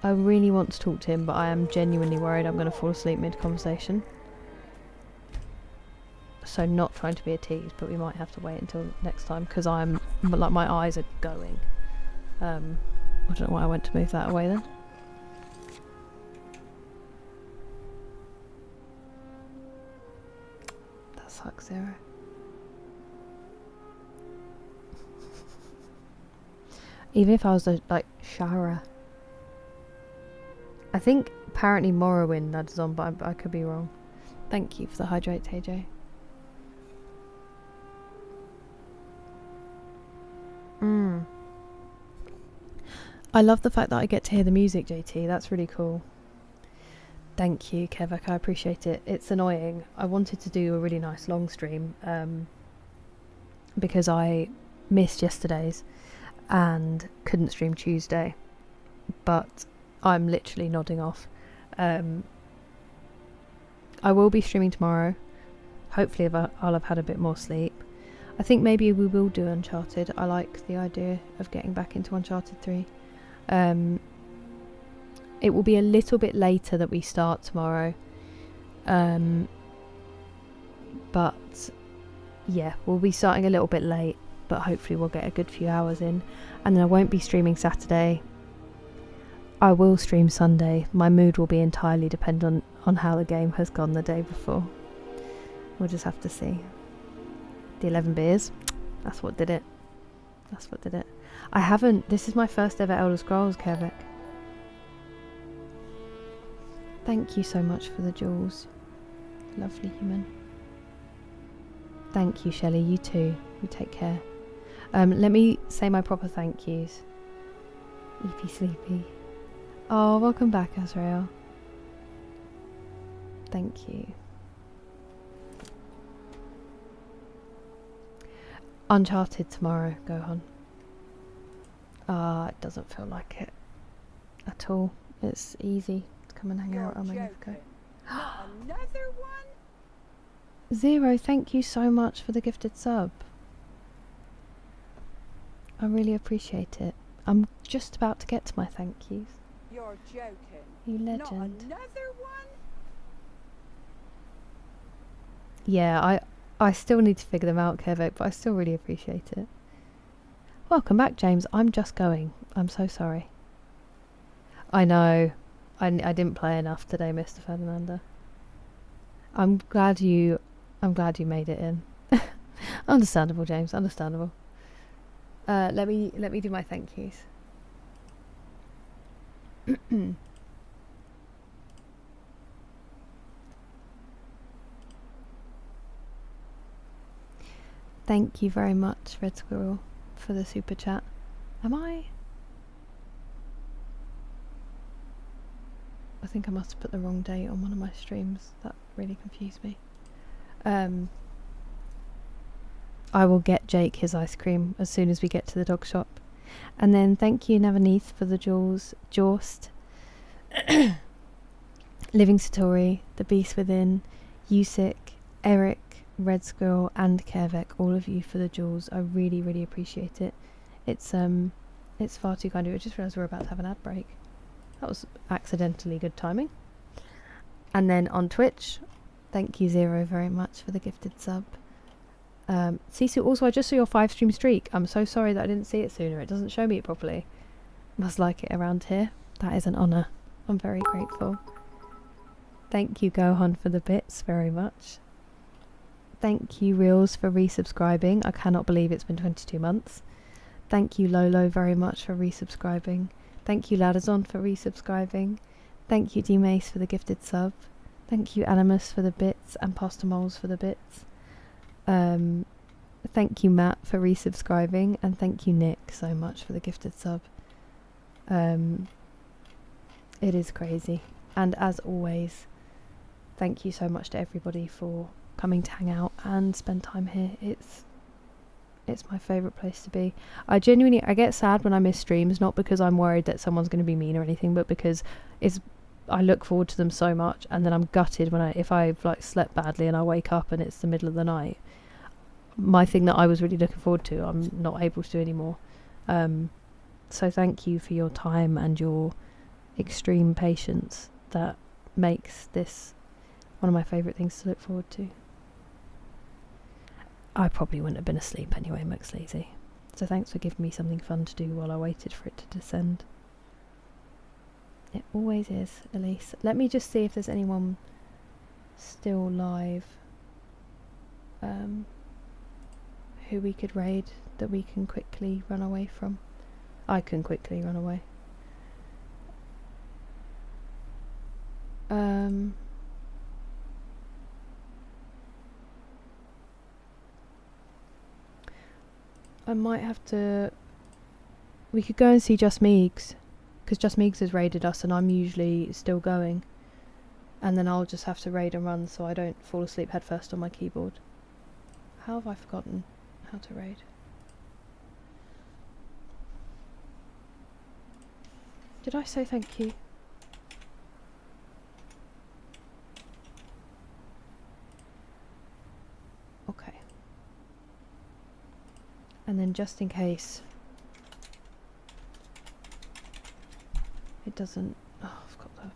I really want to talk to him, but I am genuinely worried I'm going to fall asleep mid-conversation. So not trying to be a tease, but we might have to wait until next time, because I'm, like, my eyes are going. I don't know why I went to move that away then. That sucks, Zero. Even if I was a, like, shower. I think apparently Morrowind that is on, but I could be wrong. Thank you for the hydrate, TJ. I love the fact that I get to hear the music, JT. That's really cool. Thank you, Kevak. I appreciate it. It's annoying. I wanted to do a really nice long stream because I missed yesterday's and couldn't stream Tuesday. But I'm literally nodding off. I will be streaming tomorrow. Hopefully I'll have had a bit more sleep. I think maybe we will do Uncharted. I like the idea of getting back into Uncharted 3. It will be a little bit later that we start tomorrow. But yeah, we'll be starting a little bit late, but hopefully we'll get a good few hours in. And then I won't be streaming Saturday. I will stream Sunday. My mood will be entirely dependent on how the game has gone the day before. We'll just have to see. The 11 beers. That's what did it. That's what did it. I haven't. This is my first ever Elder Scrolls, Kevik. Thank you so much for the jewels. Lovely human. Thank you, Shelley. You too. You take care. Let me say my proper thank yous. Eepy sleepy. Oh, welcome back, Azrael. Thank you. Uncharted tomorrow, Gohan. It doesn't feel like it at all. It's easy to come and hang out. I'm going to go. Another one? Zero, thank you so much for the gifted sub. I really appreciate it. I'm just about to get to my thank yous. You're joking. You legend. Not another one? Yeah, I still need to figure them out, Kevik, but I still really appreciate it. Welcome back, James. I'm just going. I'm so sorry. I know. I didn't play enough today, Mr. Ferdinanda. I'm glad you made it in. Understandable, James. Understandable. Let me do my thank yous. Thank you very much, Red Squirrel, for the super chat. I think I must have put the wrong date on one of my streams. That really confused me. I will get Jake his ice cream as soon as we get to the dog shop. And then thank you, Navaneeth, for the jewels. Jorst, Living Satori, The Beast Within, Yusik, Eric, Red Squirrel, and Kervek, all of you for the jewels. I really, really appreciate it. It's far too kind of you. I just realised we're about to have an ad break. That was accidentally good timing. And then on Twitch, thank you, Zero, very much for the gifted sub. Sisu, also, I just saw your 5-stream streak. I'm so sorry that I didn't see it sooner. It doesn't show me it properly. Must like it around here. That is an honour. I'm very grateful. Thank you, Gohan, for the bits very much. Thank you, Reels, for resubscribing. I cannot believe it's been 22 months. Thank you, Lolo, very much for resubscribing. Thank you, Ladazon, for resubscribing. Thank you, D-Mace, for the gifted sub. Thank you, Animus, for the bits, and Pastor Moles for the bits. Thank you, Matt, for resubscribing, and thank you, Nick, so much for the gifted sub. It is crazy. And as always, thank you so much to everybody for coming to hang out and spend time here. It's my favourite place to be. I get sad when I miss streams, not because I'm worried that someone's going to be mean or anything, but because is I look forward to them so much, and then I'm gutted when if I've like slept badly and I wake up and it's the middle of the night. My thing that I was really looking forward to, I'm not able to do anymore. So thank you for your time and your extreme patience. That makes this one of my favourite things to look forward to. I probably wouldn't have been asleep anyway, McSleazy. So thanks for giving me something fun to do while I waited for it to descend. It always is, Elise. Let me just see if there's anyone still live who we could raid that we can quickly run away from. I can quickly run away. I might have to... We could go and see Just Meegs, because Just Meegs has raided us and I'm usually still going. And then I'll just have to raid and run so I don't fall asleep headfirst on my keyboard. How have I forgotten how to raid? Did I say thank you? Okay. And then just in case it doesn't... Oh, I've got that.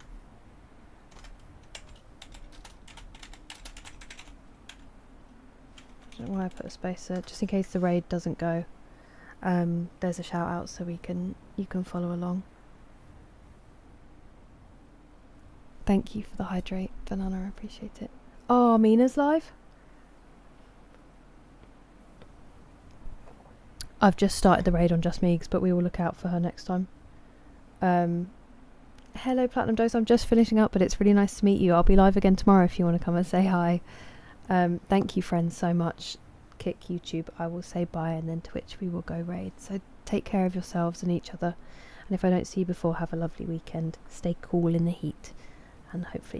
I don't know why I put a space there. Just in case the raid doesn't go, there's a shout out so you can follow along. Thank you for the hydrate, Banana, I appreciate it. Oh, Mina's live? I've just started the raid on Just Meegs, but we will look out for her next time. Hello, Platinum Dose. I'm just finishing up, but it's really nice to meet you. I'll be live again tomorrow if you want to come and say hi. Thank you, friends, so much. Kick, YouTube, I will say bye, and then Twitch, we will go raid. So take care of yourselves and each other. And if I don't see you before, have a lovely weekend. Stay cool in the heat. And hopefully